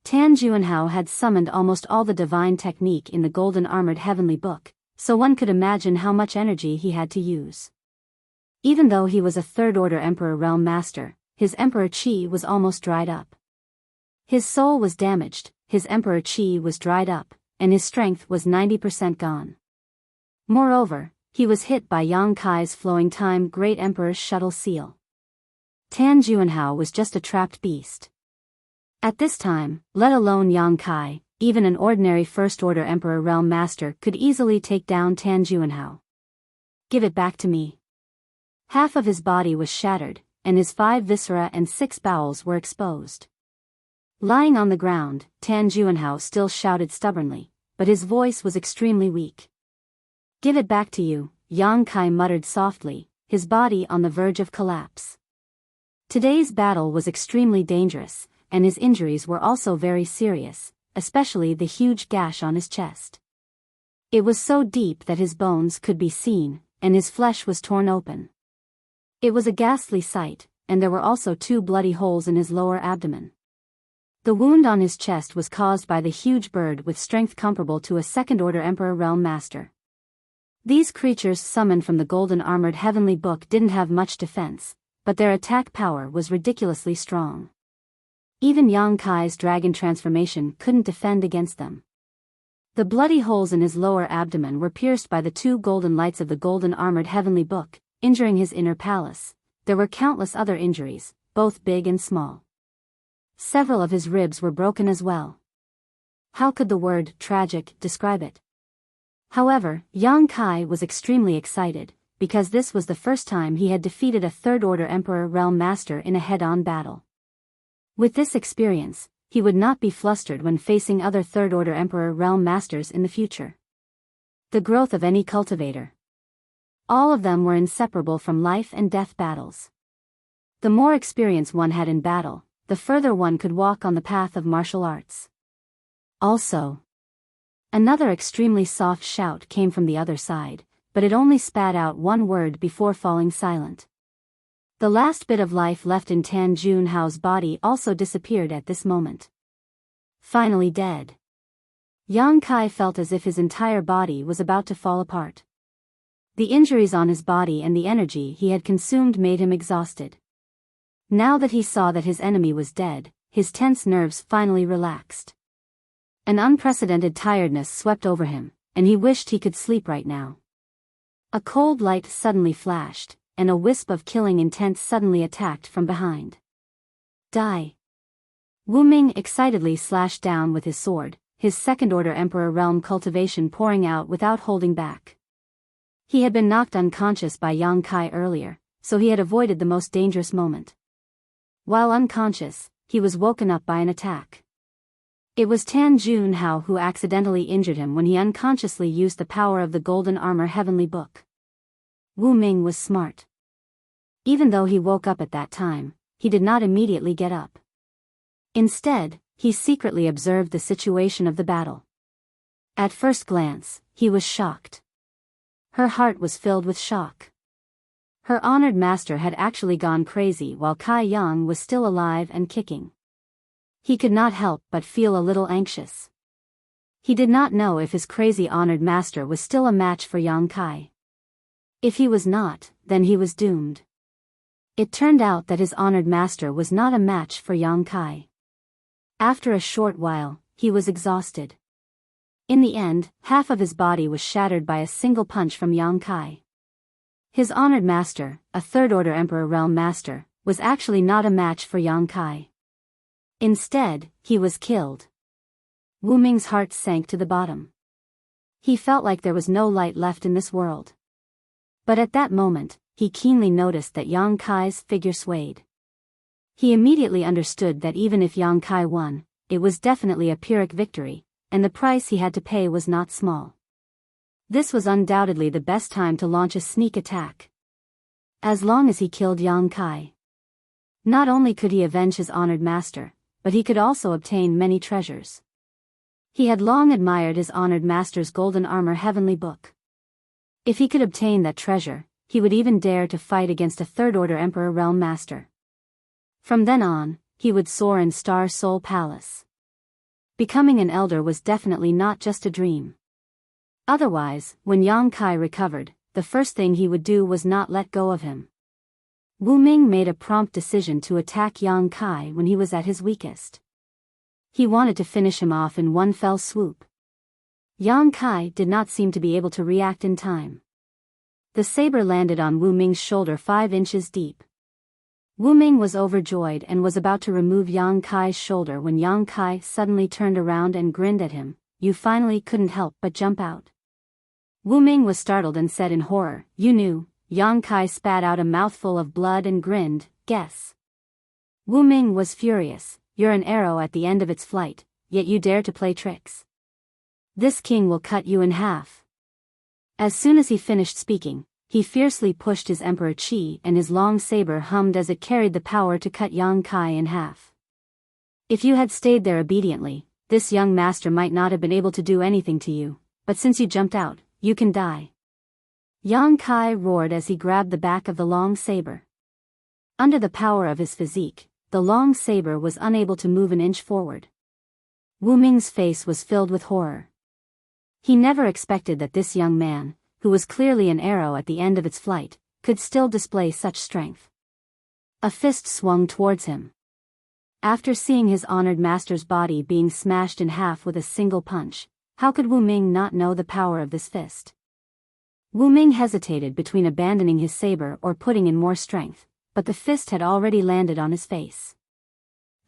Tan Juanhao had summoned almost all the divine technique in the golden armored heavenly book, so one could imagine how much energy he had to use. Even though he was a third-order Emperor Realm Master, his Emperor Qi was almost dried up. His soul was damaged, his Emperor Qi was dried up, and his strength was 90% gone. Moreover, he was hit by Yang Kai's flowing time Great Emperor's shuttle seal. Tan Juanhao was just a trapped beast. At this time, let alone Yang Kai, even an ordinary First-Order Emperor Realm Master could easily take down Tan Juanhao. Give it back to me. Half of his body was shattered, and his 5 viscera and 6 bowels were exposed. Lying on the ground, Tan Juanhao still shouted stubbornly, but his voice was extremely weak. Give it back to you, Yang Kai muttered softly, his body on the verge of collapse. Today's battle was extremely dangerous, and his injuries were also very serious, especially the huge gash on his chest. It was so deep that his bones could be seen, and his flesh was torn open. It was a ghastly sight, and there were also 2 bloody holes in his lower abdomen. The wound on his chest was caused by the huge bird with strength comparable to a second-order Emperor Realm Master. These creatures summoned from the golden armored heavenly book didn't have much defense, but their attack power was ridiculously strong. Even Yang Kai's dragon transformation couldn't defend against them. The bloody holes in his lower abdomen were pierced by the 2 golden lights of the golden armored heavenly book, injuring his inner palace. There were countless other injuries, both big and small. Several of his ribs were broken as well. How could the word tragic describe it? However, Yang Kai was extremely excited, because this was the first time he had defeated a third-order Emperor Realm Master in a head-on battle. With this experience, he would not be flustered when facing other third-order Emperor Realm Masters in the future. The growth of any cultivator. All of them were inseparable from life and death battles. The more experience one had in battle, the further one could walk on the path of martial arts. Also, another extremely soft shout came from the other side, but it only spat out one word before falling silent. The last bit of life left in Tan Juanhao's body also disappeared at this moment. Finally dead. Yang Kai felt as if his entire body was about to fall apart. The injuries on his body and the energy he had consumed made him exhausted. Now that he saw that his enemy was dead, his tense nerves finally relaxed. An unprecedented tiredness swept over him, and he wished he could sleep right now. A cold light suddenly flashed, and a wisp of killing intent suddenly attacked from behind. Die! Wu Ming excitedly slashed down with his sword, his second-order Emperor Realm cultivation pouring out without holding back. He had been knocked unconscious by Yang Kai earlier, so he had avoided the most dangerous moment. While unconscious, he was woken up by an attack. It was Tan Juanhao who accidentally injured him when he unconsciously used the power of the golden armor heavenly book. Wu Ming was smart. Even though he woke up at that time, he did not immediately get up. Instead, he secretly observed the situation of the battle. At first glance, he was shocked. Her heart was filled with shock. Her honored master had actually gone crazy while Kai Yang was still alive and kicking. He could not help but feel a little anxious. He did not know if his crazy honored master was still a match for Yang Kai. If he was not, then he was doomed. It turned out that his honored master was not a match for Yang Kai. After a short while, he was exhausted. In the end, half of his body was shattered by a single punch from Yang Kai. His honored master, a third-order Emperor Realm Master, was actually not a match for Yang Kai. Instead, he was killed. Wu Ming's heart sank to the bottom. He felt like there was no light left in this world. But at that moment, he keenly noticed that Yang Kai's figure swayed. He immediately understood that even if Yang Kai won, it was definitely a Pyrrhic victory, and the price he had to pay was not small. This was undoubtedly the best time to launch a sneak attack. As long as he killed Yang Kai, not only could he avenge his honored master, but he could also obtain many treasures. He had long admired his honored master's golden armor heavenly book. If he could obtain that treasure, he would even dare to fight against a third-order emperor realm master. From then on, he would soar in Star Soul Palace. Becoming an elder was definitely not just a dream. Otherwise, when Yang Kai recovered, the first thing he would do was not let go of him. Wu Ming made a prompt decision to attack Yang Kai when he was at his weakest. He wanted to finish him off in one fell swoop. Yang Kai did not seem to be able to react in time. The saber landed on Wu Ming's shoulder 5 inches deep. Wu Ming was overjoyed and was about to remove Yang Kai's shoulder when Yang Kai suddenly turned around and grinned at him. "You finally couldn't help but jump out." Wu Ming was startled and said in horror, "You knew?" Yang Kai spat out a mouthful of blood and grinned, "Guess." Wu Ming was furious. "You're an arrow at the end of its flight, yet you dare to play tricks. This king will cut you in half." As soon as he finished speaking, he fiercely pushed his emperor chi and his long saber hummed as it carried the power to cut Yang Kai in half. "If you had stayed there obediently, this young master might not have been able to do anything to you, but since you jumped out, you can die." Yang Kai roared as he grabbed the back of the long saber. Under the power of his physique, the long saber was unable to move an inch forward. Wu Ming's face was filled with horror. He never expected that this young man, who was clearly an arrow at the end of its flight, could still display such strength. A fist swung towards him. After seeing his honored master's body being smashed in half with a single punch, how could Wu Ming not know the power of this fist? Wu Ming hesitated between abandoning his saber or putting in more strength, but the fist had already landed on his face.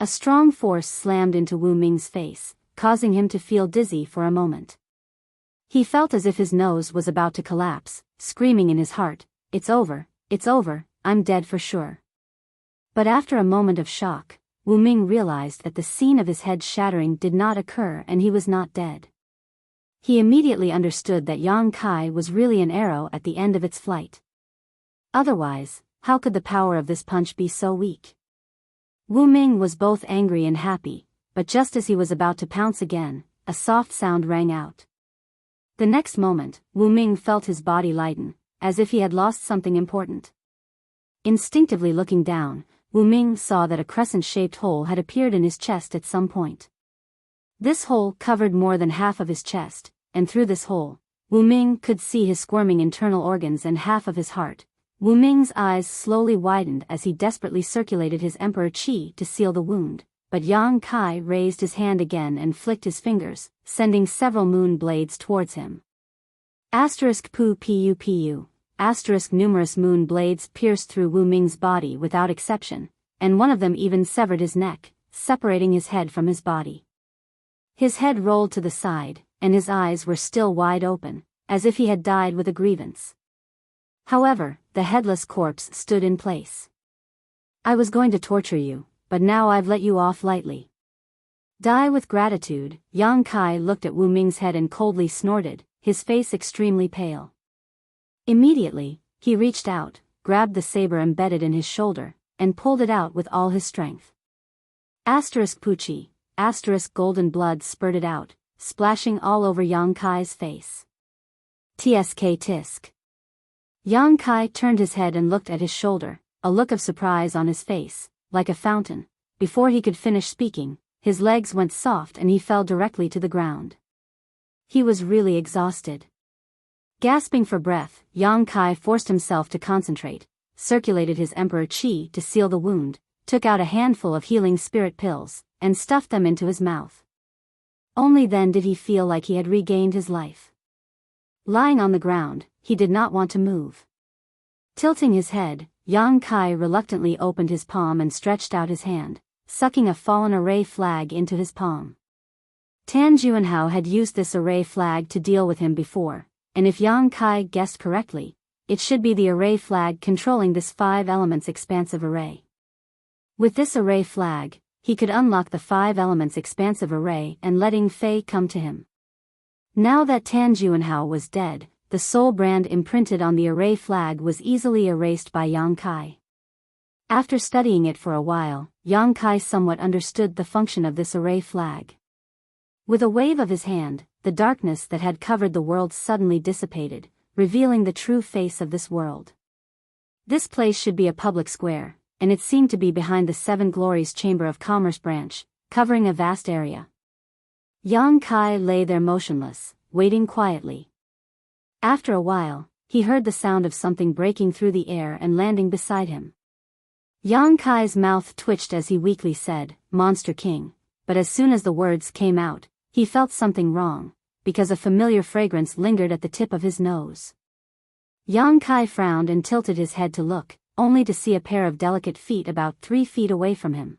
A strong force slammed into Wu Ming's face, causing him to feel dizzy for a moment. He felt as if his nose was about to collapse, screaming in his heart, it's over, I'm dead for sure." But after a moment of shock, Wu Ming realized that the scene of his head shattering did not occur and he was not dead. He immediately understood that Yang Kai was really an arrow at the end of its flight. Otherwise, how could the power of this punch be so weak? Wu Ming was both angry and happy, but just as he was about to pounce again, a soft sound rang out. The next moment, Wu Ming felt his body lighten, as if he had lost something important. Instinctively looking down, Wu Ming saw that a crescent-shaped hole had appeared in his chest at some point. This hole covered more than half of his chest, and through this hole, Wu Ming could see his squirming internal organs and half of his heart. Wu Ming's eyes slowly widened as he desperately circulated his emperor chi to seal the wound. But Yang Kai raised his hand again and flicked his fingers, sending several moon blades towards him. *pu. Numerous moon blades pierced through Wu Ming's body without exception, and one of them even severed his neck, separating his head from his body. His head rolled to the side, and his eyes were still wide open, as if he had died with a grievance. However, the headless corpse stood in place. "I was going to torture you, but now I've let you off lightly." Die with gratitude, Yang Kai looked at Wu Ming's head and coldly snorted, his face extremely pale. Immediately, he reached out, grabbed the saber embedded in his shoulder, and pulled it out with all his strength. *Puchi, golden blood spurted out, splashing all over Yang Kai's face. Tisk. Yang Kai turned his head and looked at his shoulder, a look of surprise on his face. Like a fountain. Before he could finish speaking, his legs went soft and he fell directly to the ground. He was really exhausted. Gasping for breath, Yang Kai forced himself to concentrate, circulated his emperor chi to seal the wound, took out a handful of healing spirit pills, and stuffed them into his mouth. Only then did he feel like he had regained his life. Lying on the ground, he did not want to move. Tilting his head, Yang Kai reluctantly opened his palm and stretched out his hand, sucking a fallen array flag into his palm. Tan Juanhao had used this array flag to deal with him before, and if Yang Kai guessed correctly, it should be the array flag controlling this 5 elements expansive array. With this array flag, he could unlock the 5 elements expansive array and letting Fei come to him. Now that Tan Juanhao was dead, the soul brand imprinted on the array flag was easily erased by Yang Kai. After studying it for a while, Yang Kai somewhat understood the function of this array flag. With a wave of his hand, the darkness that had covered the world suddenly dissipated, revealing the true face of this world. This place should be a public square, and it seemed to be behind the 7 Glories Chamber of Commerce branch, covering a vast area. Yang Kai lay there motionless, waiting quietly. After a while, he heard the sound of something breaking through the air and landing beside him. Yang Kai's mouth twitched as he weakly said, "Monster King," but as soon as the words came out, he felt something wrong, because a familiar fragrance lingered at the tip of his nose. Yang Kai frowned and tilted his head to look, only to see a pair of delicate feet about 3 feet away from him.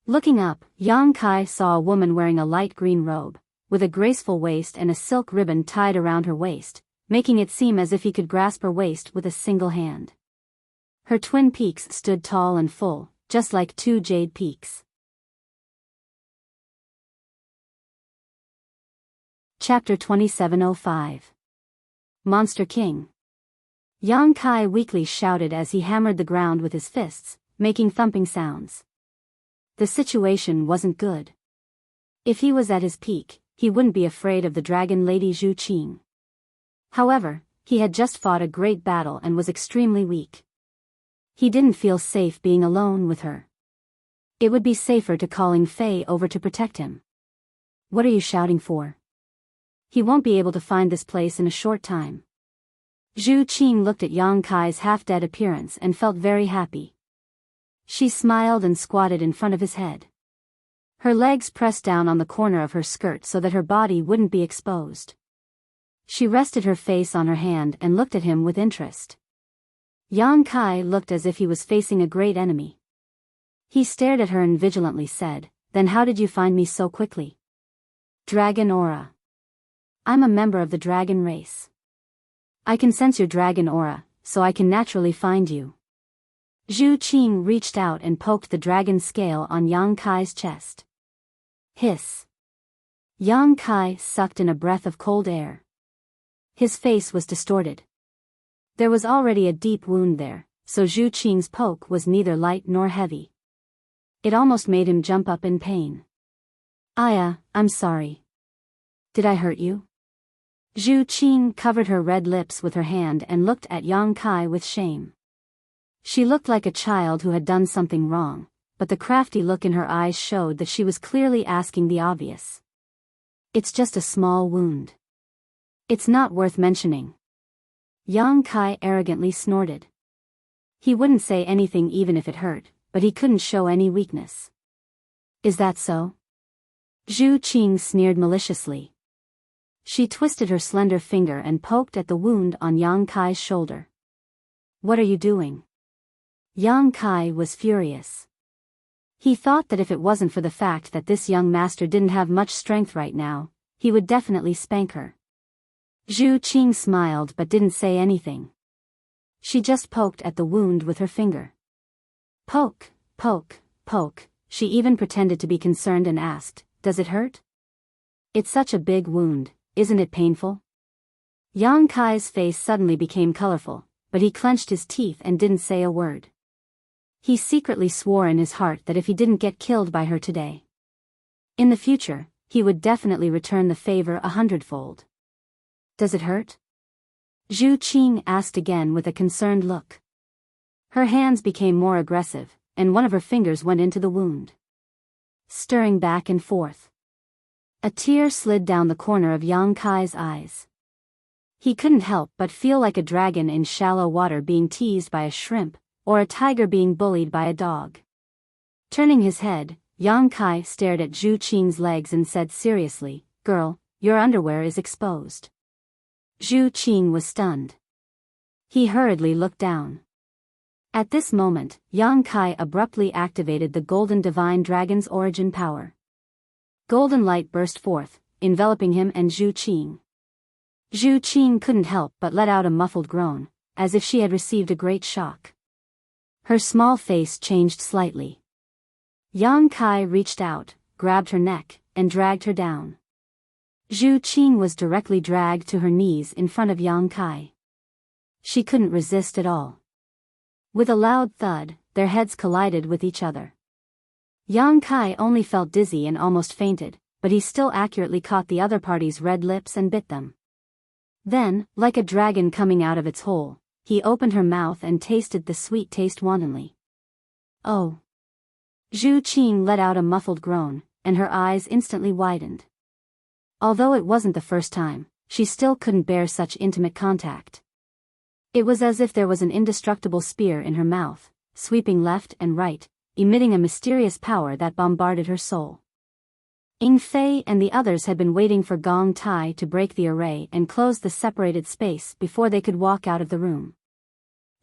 Looking up, Yang Kai saw a woman wearing a light green robe, with a graceful waist and a silk ribbon tied around her waist, making it seem as if he could grasp her waist with a single hand. Her twin peaks stood tall and full, just like 2 jade peaks. Chapter 2705. Monster King. Yang Kai weakly shouted as he hammered the ground with his fists, making thumping sounds. The situation wasn't good. If he was at his peak, he wouldn't be afraid of the dragon lady Zhu Qing. However, he had just fought a great battle and was extremely weak. He didn't feel safe being alone with her. It would be safer to calling Fei over to protect him. What are you shouting for? He won't be able to find this place in a short time. Zhu Qing looked at Yang Kai's half-dead appearance and felt very happy. She smiled and squatted in front of his head. Her legs pressed down on the corner of her skirt so that her body wouldn't be exposed. She rested her face on her hand and looked at him with interest. Yang Kai looked as if he was facing a great enemy. He stared at her and vigilantly said, "Then how did you find me so quickly?" "Dragon aura. I'm a member of the dragon race. I can sense your dragon aura, so I can naturally find you." Zhu Qing reached out and poked the dragon scale on Yang Kai's chest. Hiss. Yang Kai sucked in a breath of cold air. His face was distorted. There was already a deep wound there, so Zhu Qing's poke was neither light nor heavy. It almost made him jump up in pain. I'm sorry. Did I hurt you?" Zhu Qing covered her red lips with her hand and looked at Yang Kai with shame. She looked like a child who had done something wrong, but the crafty look in her eyes showed that she was clearly asking the obvious. "It's just a small wound. It's not worth mentioning." Yang Kai arrogantly snorted. He wouldn't say anything even if it hurt, but he couldn't show any weakness. "Is that so?" Zhu Qing sneered maliciously. She twisted her slender finger and poked at the wound on Yang Kai's shoulder. "What are you doing?" Yang Kai was furious. He thought that if it wasn't for the fact that this young master didn't have much strength right now, he would definitely spank her. Zhu Qing smiled but didn't say anything. She just poked at the wound with her finger. Poke, poke, poke. She even pretended to be concerned and asked, "Does it hurt?" "It's such a big wound, isn't it painful?" Yang Kai's face suddenly became colorful, but he clenched his teeth and didn't say a word. He secretly swore in his heart that if he didn't get killed by her today, in the future, he would definitely return the favor 100-fold. "Does it hurt?" Zhu Qing asked again with a concerned look. Her hands became more aggressive, and one of her fingers went into the wound, stirring back and forth. A tear slid down the corner of Yang Kai's eyes. He couldn't help but feel like a dragon in shallow water being teased by a shrimp, or a tiger being bullied by a dog. Turning his head, Yang Kai stared at Zhu Qing's legs and said seriously, "Girl, your underwear is exposed." Zhu Qing was stunned. He hurriedly looked down. At this moment, Yang Kai abruptly activated the Golden Divine Dragon's origin power. Golden light burst forth, enveloping him and Zhu Qing. Zhu Qing couldn't help but let out a muffled groan, as if she had received a great shock. Her small face changed slightly. Yang Kai reached out, grabbed her neck, and dragged her down. Zhu Qing was directly dragged to her knees in front of Yang Kai. She couldn't resist at all. With a loud thud, their heads collided with each other. Yang Kai only felt dizzy and almost fainted, but he still accurately caught the other party's red lips and bit them. Then, like a dragon coming out of its hole, he opened her mouth and tasted the sweet taste wantonly. Oh! Zhu Qing let out a muffled groan, and her eyes instantly widened. Although it wasn't the first time, she still couldn't bear such intimate contact. It was as if there was an indestructible spear in her mouth, sweeping left and right, emitting a mysterious power that bombarded her soul. Ying Fei and the others had been waiting for Gong Tai to break the array and close the separated space before they could walk out of the room.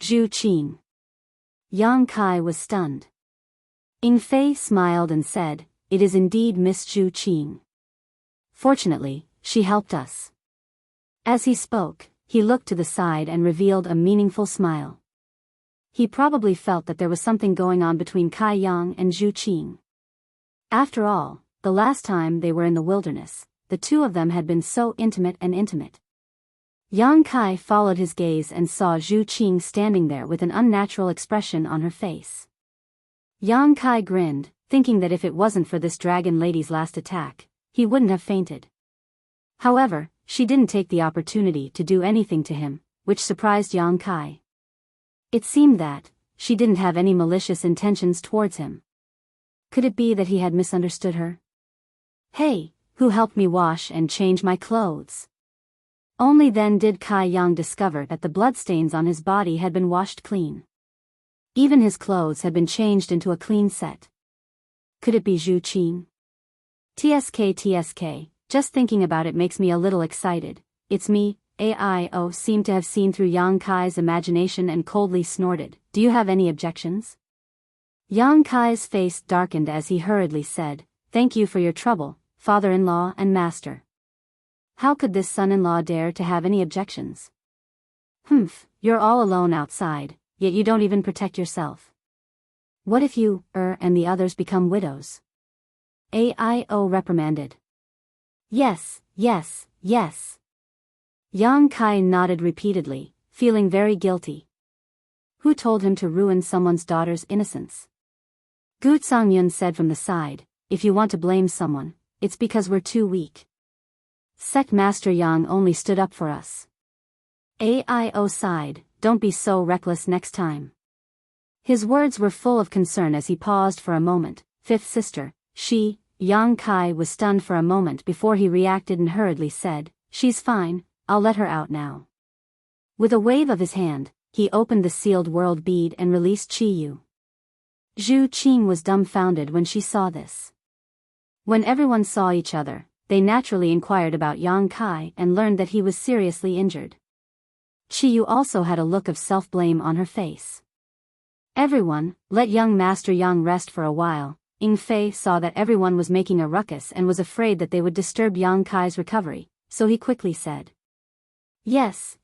Zhu Qing. Yang Kai was stunned. Ying Fei smiled and said, "It is indeed Miss Zhu Qing. Fortunately, she helped us." As he spoke, he looked to the side and revealed a meaningful smile. He probably felt that there was something going on between Kai Yang and Zhu Qing. After all, the last time they were in the wilderness, the two of them had been so intimate. Yang Kai followed his gaze and saw Zhu Qing standing there with an unnatural expression on her face. Yang Kai grinned, thinking that if it wasn't for this dragon lady's last attack, he wouldn't have fainted. However, she didn't take the opportunity to do anything to him, which surprised Yang Kai. It seemed that she didn't have any malicious intentions towards him. Could it be that he had misunderstood her? "Hey, who helped me wash and change my clothes?" Only then did Kai Yang discover that the bloodstains on his body had been washed clean. Even his clothes had been changed into a clean set. Could it be Zhu Qing? TSK, just thinking about it makes me a little excited. "It's me," AIO seemed to have seen through Yang Kai's imagination and coldly snorted. "Do you have any objections?" Yang Kai's face darkened as he hurriedly said, "Thank you for your trouble, father-in-law and master." How could this son-in-law dare to have any objections? "Humph, you're all alone outside, yet you don't even protect yourself. What if you, and the others become widows?" AIO reprimanded. Yes. Yang Kai nodded repeatedly, feeling very guilty. Who told him to ruin someone's daughter's innocence? Gu Songyun said from the side, "If you want to blame someone, it's because we're too weak. Sect Master Yang only stood up for us." AIO sighed, "Don't be so reckless next time." His words were full of concern as he paused for a moment. "Fifth sister, she..." Yang Kai was stunned for a moment before he reacted and hurriedly said, "She's fine, I'll let her out now." With a wave of his hand, he opened the sealed world bead and released Qiyu. Zhu Qing was dumbfounded when she saw this. When everyone saw each other, they naturally inquired about Yang Kai and learned that he was seriously injured. Qiyu also had a look of self-blame on her face. "Everyone, let young Master Yang rest for a while." Ying Fei saw that everyone was making a ruckus and was afraid that they would disturb Yang Kai's recovery, so he quickly said, Yes.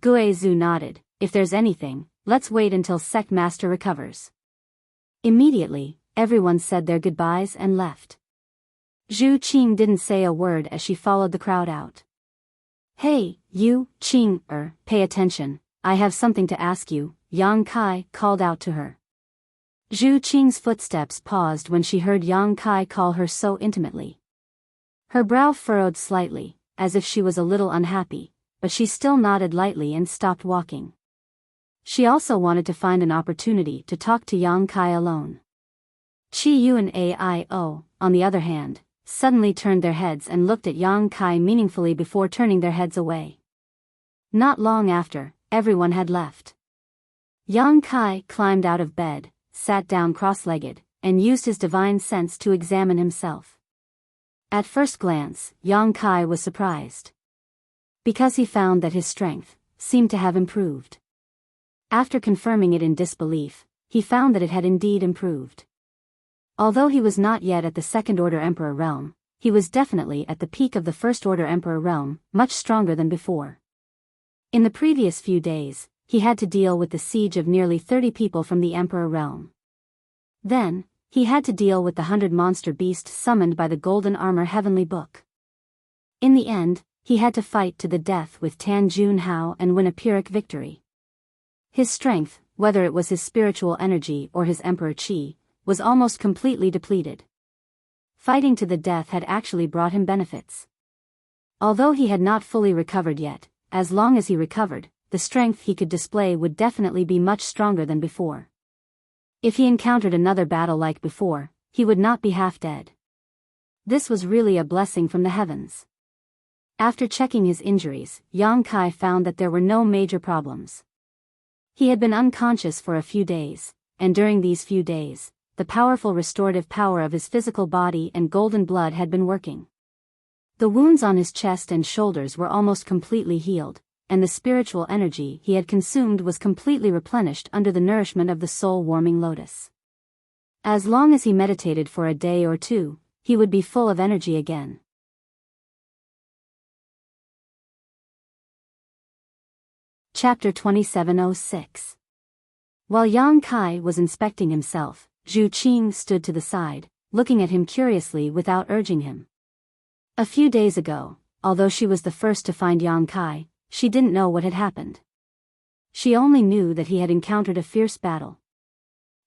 Gue Zhu nodded, "If there's anything, let's wait until Sect Master recovers." Immediately, everyone said their goodbyes and left. Zhu Qing didn't say a word as she followed the crowd out. "Hey, you, Qing, pay attention, I have something to ask you," Yang Kai called out to her. Zhu Qing's footsteps paused when she heard Yang Kai call her so intimately. Her brow furrowed slightly, as if she was a little unhappy, but she still nodded lightly and stopped walking. She also wanted to find an opportunity to talk to Yang Kai alone. Qi Yu and AIO, on the other hand, suddenly turned their heads and looked at Yang Kai meaningfully before turning their heads away. Not long after, everyone had left. Yang Kai climbed out of bed, sat down cross-legged, and used his divine sense to examine himself. At first glance, Yang Kai was surprised, because he found that his strength seemed to have improved. After confirming it in disbelief, he found that it had indeed improved. Although he was not yet at the Second-Order Emperor realm, he was definitely at the peak of the First-Order Emperor realm, much stronger than before. In the previous few days, he had to deal with the siege of nearly 30 people from the Emperor realm. Then, He had to deal with the 100-monster beast summoned by the Golden Armor Heavenly Book. In the end, he had to fight to the death with Tan Junhao and win a Pyrrhic victory. His strength, whether it was his spiritual energy or his Emperor Qi, was almost completely depleted. Fighting to the death had actually brought him benefits. Although he had not fully recovered yet, as long as he recovered, the strength he could display would definitely be much stronger than before. If he encountered another battle like before, he would not be half dead. This was really a blessing from the heavens. After checking his injuries, Yang Kai found that there were no major problems. He had been unconscious for a few days, and during these few days, the powerful restorative power of his physical body and golden blood had been working. The wounds on his chest and shoulders were almost completely healed, and the spiritual energy he had consumed was completely replenished under the nourishment of the soul-warming lotus. As long as he meditated for a day or two, he would be full of energy again. Chapter 2706. While Yang Kai was inspecting himself, Zhu Qing stood to the side, looking at him curiously without urging him. A few days ago, although she was the first to find Yang Kai, she didn't know what had happened. She only knew that he had encountered a fierce battle.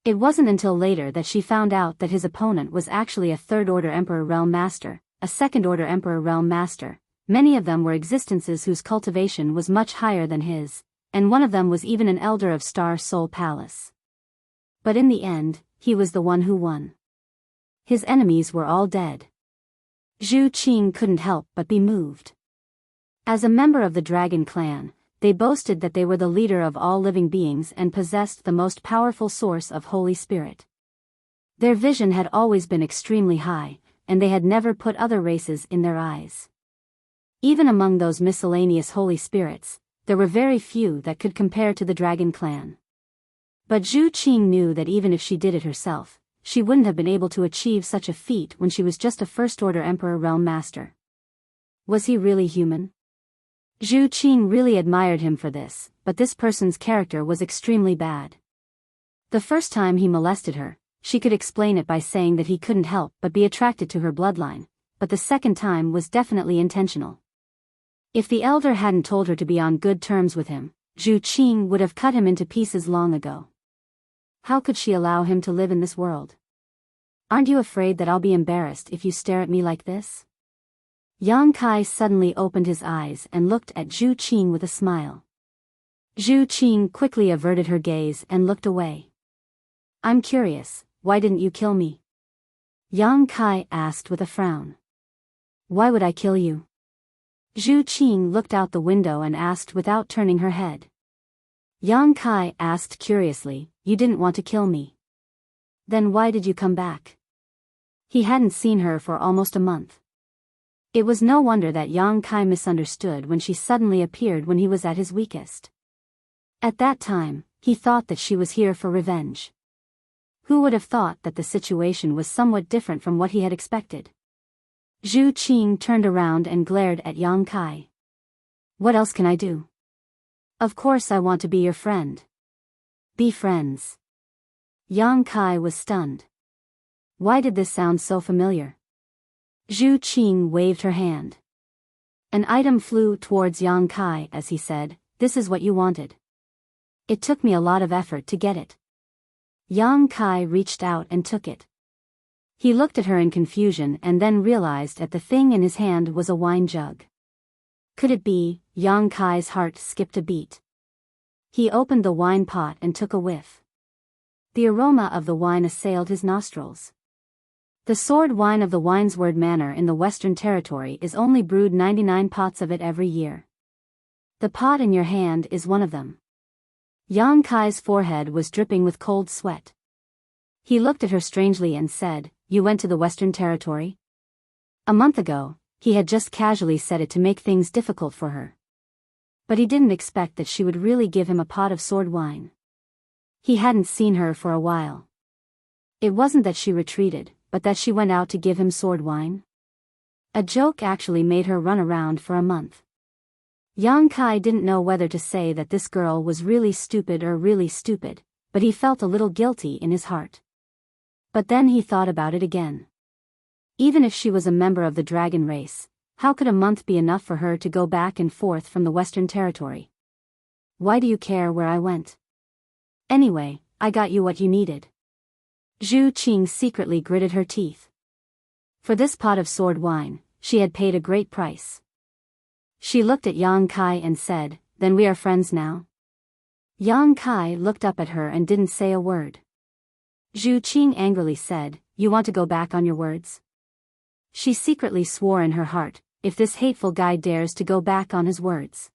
It wasn't until later that she found out that his opponent was actually a third-order Emperor Realm Master, a second-order Emperor Realm Master. Many of them were existences whose cultivation was much higher than his, and one of them was even an elder of Star Soul Palace. But in the end, he was the one who won. His enemies were all dead. Zhu Qing couldn't help but be moved. As a member of the Dragon Clan, they boasted that they were the leader of all living beings and possessed the most powerful source of Holy Spirit. Their vision had always been extremely high, and they had never put other races in their eyes. Even among those miscellaneous Holy Spirits, there were very few that could compare to the Dragon Clan. But Zhu Qing knew that even if she did it herself, she wouldn't have been able to achieve such a feat when she was just a first-order Emperor Realm Master. Was he really human? Zhu Qing really admired him for this, but this person's character was extremely bad. The first time he molested her, she could explain it by saying that he couldn't help but be attracted to her bloodline, but the second time was definitely intentional. If the elder hadn't told her to be on good terms with him, Zhu Qing would have cut him into pieces long ago. How could she allow him to live in this world? Aren't you afraid that I'll be embarrassed if you stare at me like this? Yang Kai suddenly opened his eyes and looked at Zhu Qing with a smile. Zhu Qing quickly averted her gaze and looked away. I'm curious, why didn't you kill me? Yang Kai asked with a frown. Why would I kill you? Zhu Qing looked out the window and asked without turning her head. Yang Kai asked curiously, you didn't want to kill me. Then why did you come back? He hadn't seen her for almost a month. It was no wonder that Yang Kai misunderstood when she suddenly appeared when he was at his weakest. At that time, he thought that she was here for revenge. Who would have thought that the situation was somewhat different from what he had expected? Zhu Qing turned around and glared at Yang Kai. What else can I do? Of course I want to be your friend. Be friends. Yang Kai was stunned. Why did this sound so familiar? Zhu Qing waved her hand. An item flew towards Yang Kai as he said, this is what you wanted. It took me a lot of effort to get it. Yang Kai reached out and took it. He looked at her in confusion and then realized that the thing in his hand was a wine jug. Could it be? Yang Kai's heart skipped a beat. He opened the wine pot and took a whiff. The aroma of the wine assailed his nostrils. The sword wine of the Winesward Manor in the Western Territory is only brewed 99 pots of it every year. The pot in your hand is one of them. Yang Kai's forehead was dripping with cold sweat. He looked at her strangely and said, You went to the Western Territory? A month ago, he had just casually said it to make things difficult for her. But he didn't expect that she would really give him a pot of sword wine. He hadn't seen her for a while. It wasn't that she retreated, but that she went out to give him sword wine. A joke actually made her run around for a month. Yang Kai didn't know whether to say that this girl was really stupid or really stupid, but he felt a little guilty in his heart. But then he thought about it again. Even if she was a member of the dragon race, how could a month be enough for her to go back and forth from the Western Territory? Why do you care where I went? Anyway, I got you what you needed. Zhu Qing secretly gritted her teeth. For this pot of sword wine, she had paid a great price. She looked at Yang Kai and said, "Then we are friends now?" Yang Kai looked up at her and didn't say a word. Zhu Qing angrily said, "You want to go back on your words?" She secretly swore in her heart, if this hateful guy dares to go back on his words.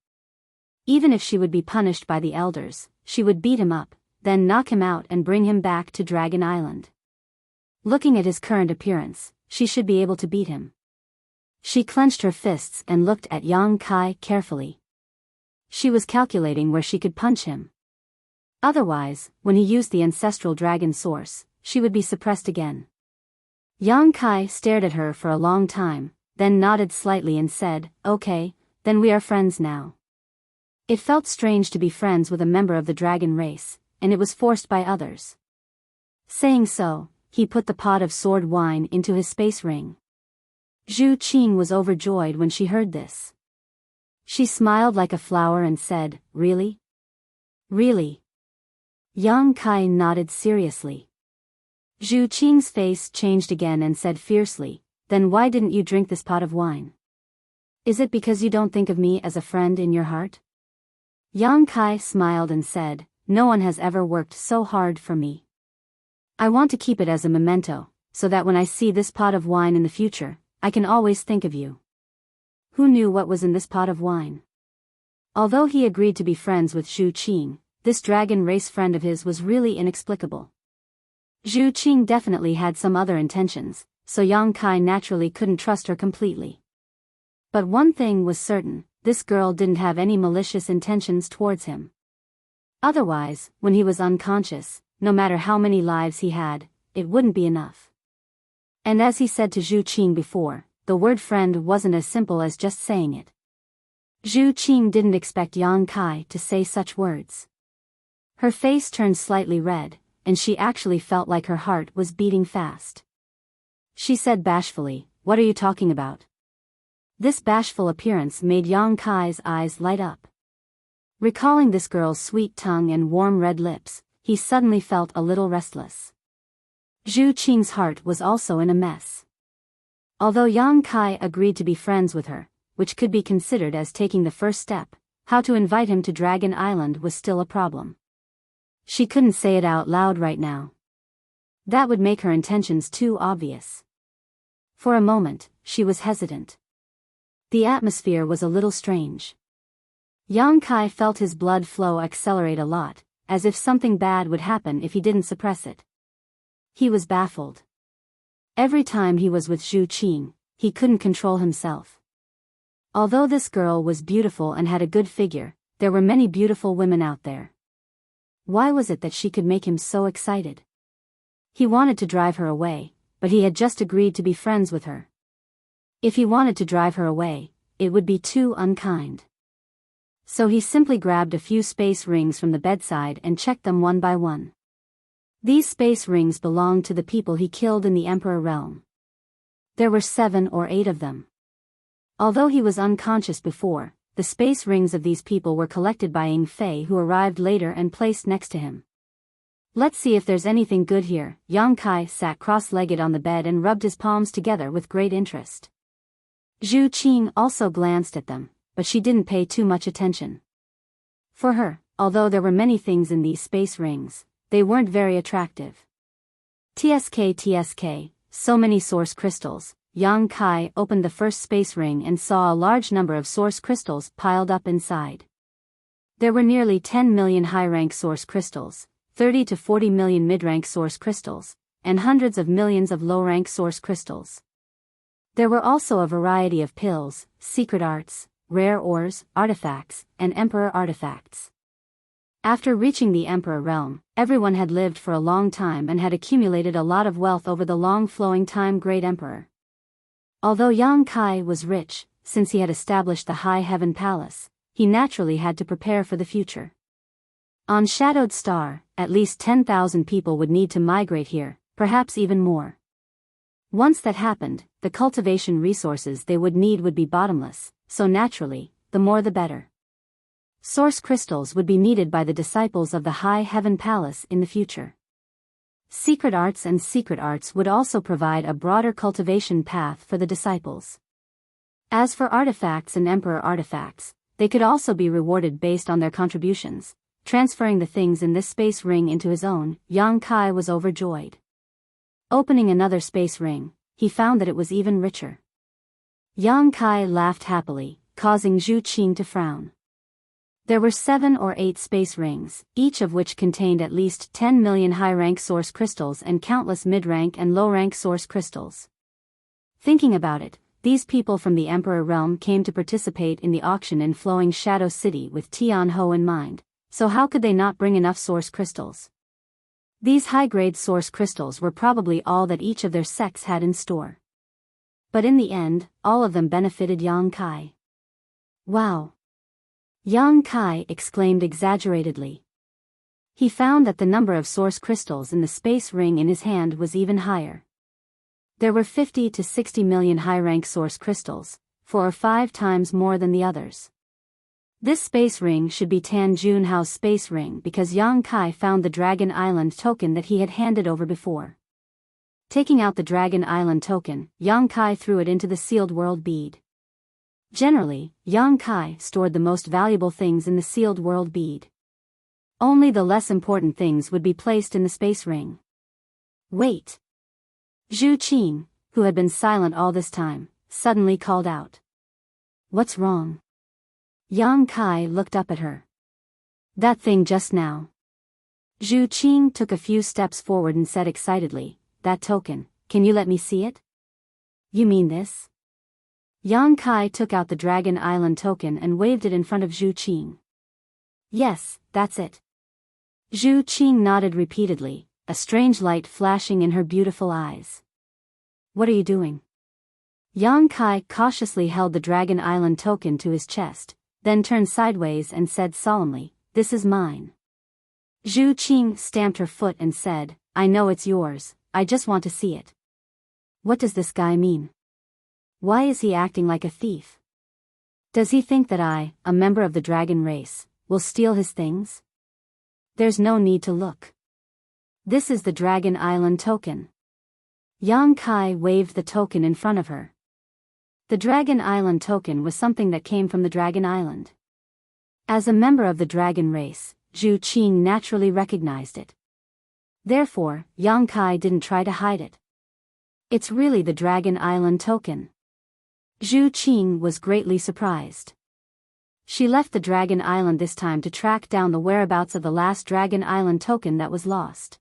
Even if she would be punished by the elders, she would beat him up, then knock him out and bring him back to Dragon Island. Looking at his current appearance, she should be able to beat him. She clenched her fists and looked at Yang Kai carefully. She was calculating where she could punch him. Otherwise, when he used the ancestral dragon source, she would be suppressed again. Yang Kai stared at her for a long time, then nodded slightly and said, "Okay, then we are friends now." It felt strange to be friends with a member of the dragon race, and it was forced by others. Saying so, he put the pot of sword wine into his space ring. Zhu Qing was overjoyed when she heard this. She smiled like a flower and said, "Really? Really?" Yang Kai nodded seriously. Zhu Qing's face changed again and said fiercely, "Then why didn't you drink this pot of wine? Is it because you don't think of me as a friend in your heart?" Yang Kai smiled and said, "No one has ever worked so hard for me. I want to keep it as a memento, so that when I see this pot of wine in the future, I can always think of you." Who knew what was in this pot of wine? Although he agreed to be friends with Zhu Qing, this dragon race friend of his was really inexplicable. Zhu Qing definitely had some other intentions, so Yang Kai naturally couldn't trust her completely. But one thing was certain, this girl didn't have any malicious intentions towards him. Otherwise, when he was unconscious, no matter how many lives he had, it wouldn't be enough. And as he said to Zhu Qing before, the word friend wasn't as simple as just saying it. Zhu Qing didn't expect Yang Kai to say such words. Her face turned slightly red, and she actually felt like her heart was beating fast. She said bashfully, "What are you talking about?" This bashful appearance made Yang Kai's eyes light up. Recalling this girl's sweet tongue and warm red lips, he suddenly felt a little restless. Zhu Qing's heart was also in a mess. Although Yang Kai agreed to be friends with her, which could be considered as taking the first step, how to invite him to Dragon Island was still a problem. She couldn't say it out loud right now. That would make her intentions too obvious. For a moment, she was hesitant. The atmosphere was a little strange. Yang Kai felt his blood flow accelerate a lot, as if something bad would happen if he didn't suppress it. He was baffled. Every time he was with Zhu Qing, he couldn't control himself. Although this girl was beautiful and had a good figure, there were many beautiful women out there. Why was it that she could make him so excited? He wanted to drive her away, but he had just agreed to be friends with her. If he wanted to drive her away, it would be too unkind. So he simply grabbed a few space rings from the bedside and checked them one by one. These space rings belonged to the people he killed in the Emperor realm. There were 7 or 8 of them. Although he was unconscious before, the space rings of these people were collected by Ying Fei, who arrived later and placed next to him. "Let's see if there's anything good here." Yang Kai sat cross-legged on the bed and rubbed his palms together with great interest. Zhu Qing also glanced at them, but she didn't pay too much attention. For her, although there were many things in these space rings, they weren't very attractive. TSK, so many source crystals. Yang Kai opened the first space ring and saw a large number of source crystals piled up inside. There were nearly 10 million high-rank source crystals, 30 to 40 million mid-rank source crystals, and hundreds of millions of low-rank source crystals. There were also a variety of pills, secret arts, rare ores, artifacts, and emperor artifacts. After reaching the Emperor realm, everyone had lived for a long time and had accumulated a lot of wealth over the long flowing time Great Emperor. Although Yang Kai was rich, since he had established the High Heaven Palace, he naturally had to prepare for the future. On Shadowed Star, at least 10,000 people would need to migrate here, perhaps even more. Once that happened, the cultivation resources they would need would be bottomless, so naturally, the more the better. Source crystals would be needed by the disciples of the High Heaven Palace in the future. Secret arts would also provide a broader cultivation path for the disciples. As for artifacts and emperor artifacts, they could also be rewarded based on their contributions. Transferring the things in this space ring into his own, Yang Kai was overjoyed. Opening another space ring, he found that it was even richer. Yang Kai laughed happily, causing Zhu Qing to frown. There were 7 or 8 space rings, each of which contained at least 10 million high-rank source crystals and countless mid-rank and low-rank source crystals. Thinking about it, these people from the Emperor realm came to participate in the auction in Flowing Shadow City with Tian Ho in mind, so how could they not bring enough source crystals? These high-grade source crystals were probably all that each of their sects had in store. But in the end, all of them benefited Yang Kai. Wow! Yang Kai exclaimed exaggeratedly. He found that the number of source crystals in the space ring in his hand was even higher. There were 50 to 60 million high-rank source crystals, 4 or 5 times more than the others. This space ring should be Tan Junhao's space ring because Yang Kai found the Dragon Island token that he had handed over before. Taking out the Dragon Island token, Yang Kai threw it into the sealed world bead. Generally, Yang Kai stored the most valuable things in the sealed world bead. Only the less important things would be placed in the space ring. Wait! Zhu Qing, who had been silent all this time, suddenly called out. What's wrong? Yang Kai looked up at her. That thing just now. Zhu Qing took a few steps forward and said excitedly, that token, can you let me see it? You mean this? Yang Kai took out the Dragon Island token and waved it in front of Zhu Qing. Yes, that's it. Zhu Qing nodded repeatedly, a strange light flashing in her beautiful eyes. What are you doing? Yang Kai cautiously held the Dragon Island token to his chest, then turned sideways and said solemnly, this is mine. Zhu Qing stamped her foot and said, I know it's yours, I just want to see it. What does this guy mean? Why is he acting like a thief? Does he think that I, a member of the dragon race, will steal his things? There's no need to look. This is the Dragon Island token. Yang Kai waved the token in front of her. The Dragon Island token was something that came from the Dragon Island. As a member of the dragon race, Zhu Qing naturally recognized it. Therefore, Yang Kai didn't try to hide it. It's really the Dragon Island token. Zhu Qing was greatly surprised. She left the Dragon Island this time to track down the whereabouts of the last Dragon Island token that was lost.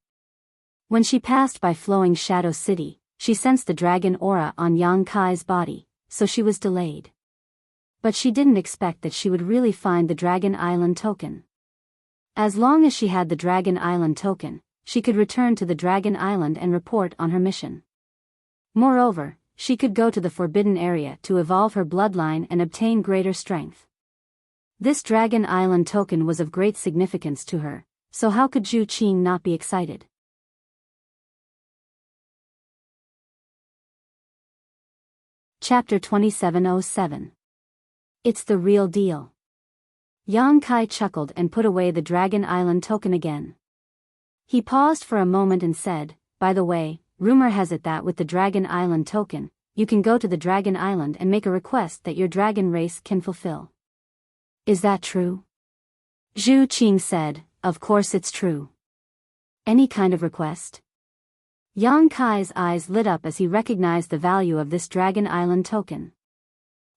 When she passed by Flowing Shadow City, she sensed the dragon aura on Yang Kai's body, so she was delayed. But she didn't expect that she would really find the Dragon Island token. As long as she had the Dragon Island token, she could return to the Dragon Island and report on her mission. Moreover, she could go to the Forbidden Area to evolve her bloodline and obtain greater strength. This Dragon Island token was of great significance to her, so how could Zhu Qing not be excited? Chapter 2707. It's the real deal. Yang Kai chuckled and put away the Dragon Island token again. He paused for a moment and said, by the way, rumor has it that with the Dragon Island token, you can go to the Dragon Island and make a request that your dragon race can fulfill. Is that true? Zhu Qing said, of course it's true. Any kind of request? Yang Kai's eyes lit up as he recognized the value of this Dragon Island token.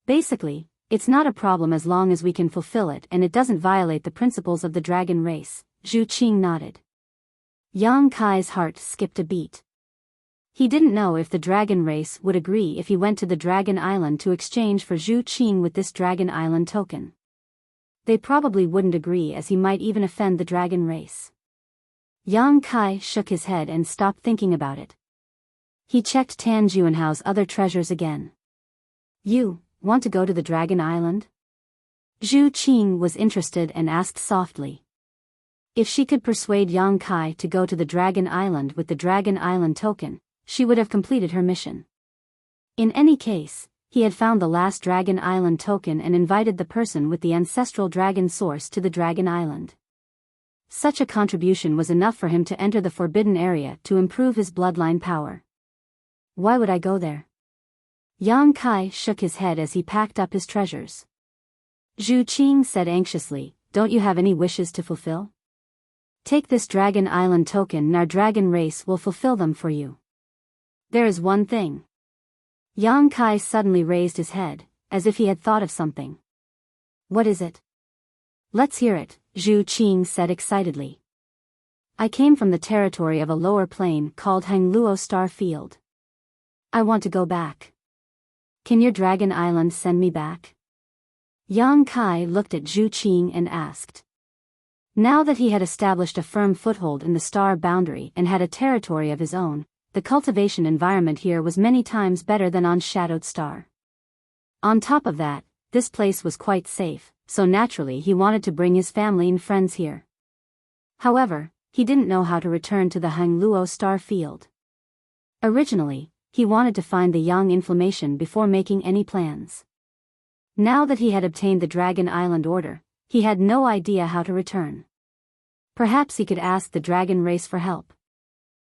Basically, it's not a problem as long as we can fulfill it and it doesn't violate the principles of the dragon race, Zhu Qing nodded. Yang Kai's heart skipped a beat. He didn't know if the dragon race would agree if he went to the Dragon Island to exchange for Zhu Qing with this Dragon Island token. They probably wouldn't agree as he might even offend the dragon race. Yang Kai shook his head and stopped thinking about it. He checked Tan Junhao's other treasures again. You want to go to the Dragon Island? Zhu Qing was interested and asked softly. If she could persuade Yang Kai to go to the Dragon Island with the Dragon Island token, she would have completed her mission. In any case, he had found the last Dragon Island token and invited the person with the ancestral dragon source to the Dragon Island. Such a contribution was enough for him to enter the forbidden area to improve his bloodline power. Why would I go there? Yang Kai shook his head as he packed up his treasures. Zhu Qing said anxiously, "Don't you have any wishes to fulfill? Take this Dragon Island token and our dragon race will fulfill them for you." "There is one thing." Yang Kai suddenly raised his head, as if he had thought of something. "What is it?" "Let's hear it," Zhu Qing said excitedly. "I came from the territory of a lower plane called Hangluo Star Field. I want to go back. Can your Dragon Island send me back?" Yang Kai looked at Zhu Qing and asked. Now that he had established a firm foothold in the star boundary and had a territory of his own, the cultivation environment here was many times better than on Shadowed Star. On top of that, this place was quite safe, so naturally he wanted to bring his family and friends here. However, he didn't know how to return to the Hangluo Star Field. Originally, he wanted to find the Yang information before making any plans. Now that he had obtained the Dragon Island order, he had no idea how to return. Perhaps he could ask the dragon race for help.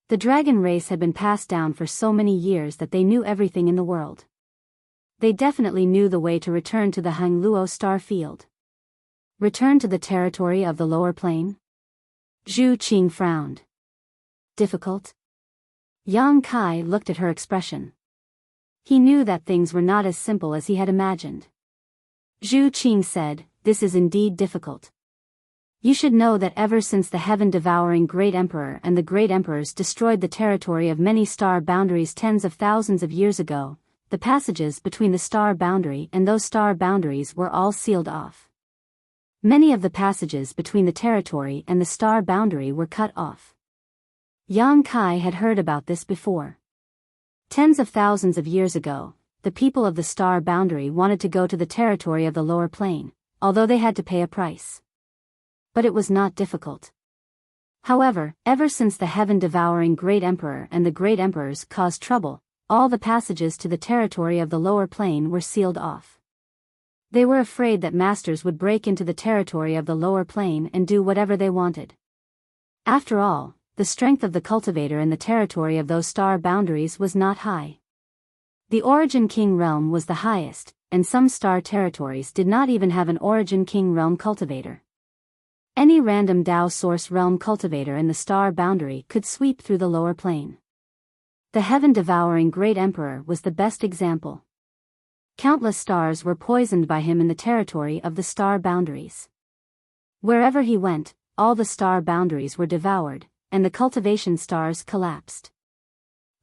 The dragon race had been passed down for so many years that they knew everything in the world. They definitely knew the way to return to the Hangluo Star Field. Return to the territory of the lower plane? Zhu Qing frowned. Difficult? Yang Kai looked at her expression. He knew that things were not as simple as he had imagined. Zhu Qing said, "This is indeed difficult. You should know that ever since the heaven-devouring Great Emperor and the Great Emperors destroyed the territory of many star boundaries tens of thousands of years ago, the passages between the star boundary and those star boundaries were all sealed off. Many of the passages between the territory and the star boundary were cut off." Yang Kai had heard about this before. Tens of thousands of years ago, the people of the star boundary wanted to go to the territory of the lower plane, although they had to pay a price. But it was not difficult. However, ever since the heaven-devouring Great Emperor and the Great Emperors caused trouble, all the passages to the territory of the lower plane were sealed off. They were afraid that masters would break into the territory of the lower plane and do whatever they wanted. After all, the strength of the cultivator in the territory of those star boundaries was not high. The Origin King realm was the highest, and some star territories did not even have an Origin King realm cultivator. Any random Dao Source realm cultivator in the star boundary could sweep through the lower plane. The heaven-devouring Great Emperor was the best example. Countless stars were poisoned by him in the territory of the star boundaries. Wherever he went, all the star boundaries were devoured, and the cultivation stars collapsed.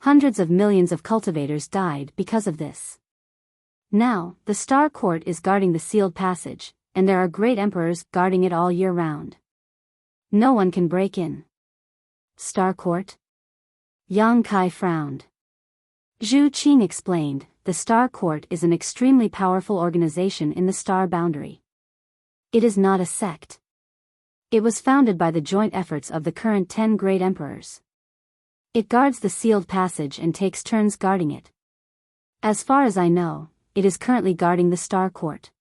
Hundreds of millions of cultivators died because of this. Now, the Star Court is guarding the sealed passage, and there are great emperors guarding it all year round. No one can break in. Star Court? Yang Kai frowned. Zhu Qing explained, the Star Court is an extremely powerful organization in the star boundary. It is not a sect. It was founded by the joint efforts of the current 10 great emperors. It guards the sealed passage and takes turns guarding it. As far as I know, it is currently guarding the Star Court.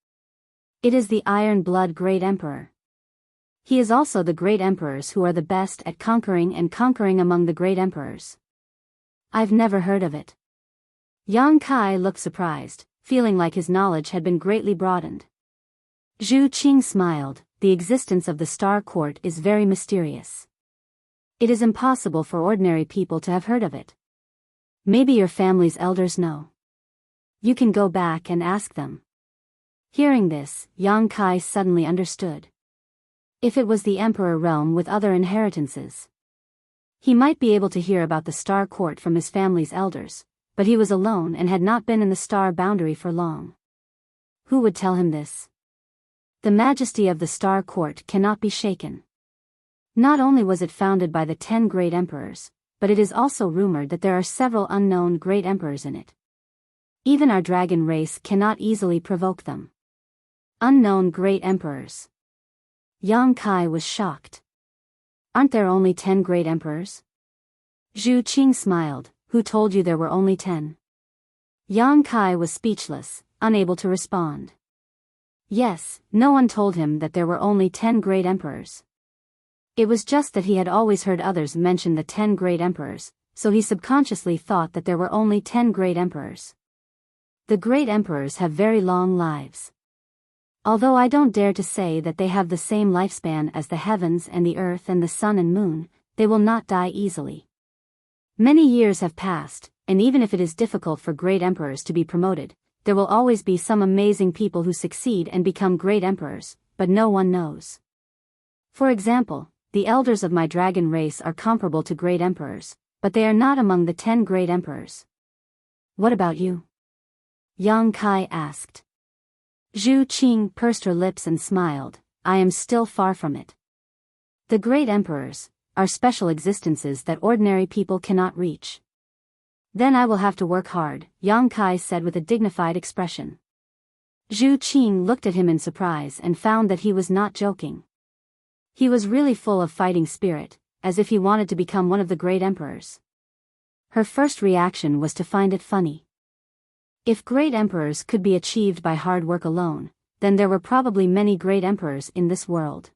It is the Iron Blood Great Emperor. He is also the great emperors who are the best at conquering and conquering among the great emperors. I've never heard of it. Yang Kai looked surprised, feeling like his knowledge had been greatly broadened. Zhu Qing smiled, the existence of the Star Court is very mysterious. It is impossible for ordinary people to have heard of it. Maybe your family's elders know. You can go back and ask them. Hearing this, Yang Kai suddenly understood. If it was the Emperor realm with other inheritances, he might be able to hear about the Star Court from his family's elders, but he was alone and had not been in the star boundary for long. Who would tell him this? The majesty of the Star Court cannot be shaken. Not only was it founded by the 10 great emperors, but it is also rumored that there are several unknown great emperors in it. Even our dragon race cannot easily provoke them. Unknown great emperors. Yang Kai was shocked. Aren't there only 10 great emperors? Zhu Qing smiled. Who told you there were only 10? Yang Kai was speechless, unable to respond. Yes, no one told him that there were only 10 great emperors. It was just that he had always heard others mention the 10 great emperors, so he subconsciously thought that there were only 10 great emperors. The great emperors have very long lives. Although I don't dare to say that they have the same lifespan as the heavens and the earth and the sun and moon, they will not die easily. Many years have passed, and even if it is difficult for great emperors to be promoted, there will always be some amazing people who succeed and become great emperors, but no one knows. For example, the elders of my dragon race are comparable to great emperors, but they are not among the 10 great emperors. What about you? Yang Kai asked. Zhu Qing pursed her lips and smiled. I am still far from it. The great emperors are special existences that ordinary people cannot reach. Then I will have to work hard, Yang Kai said with a dignified expression. Zhu Qing looked at him in surprise and found that he was not joking. He was really full of fighting spirit, as if he wanted to become one of the great emperors. Her first reaction was to find it funny. If great emperors could be achieved by hard work alone, then there were probably many great emperors in this world.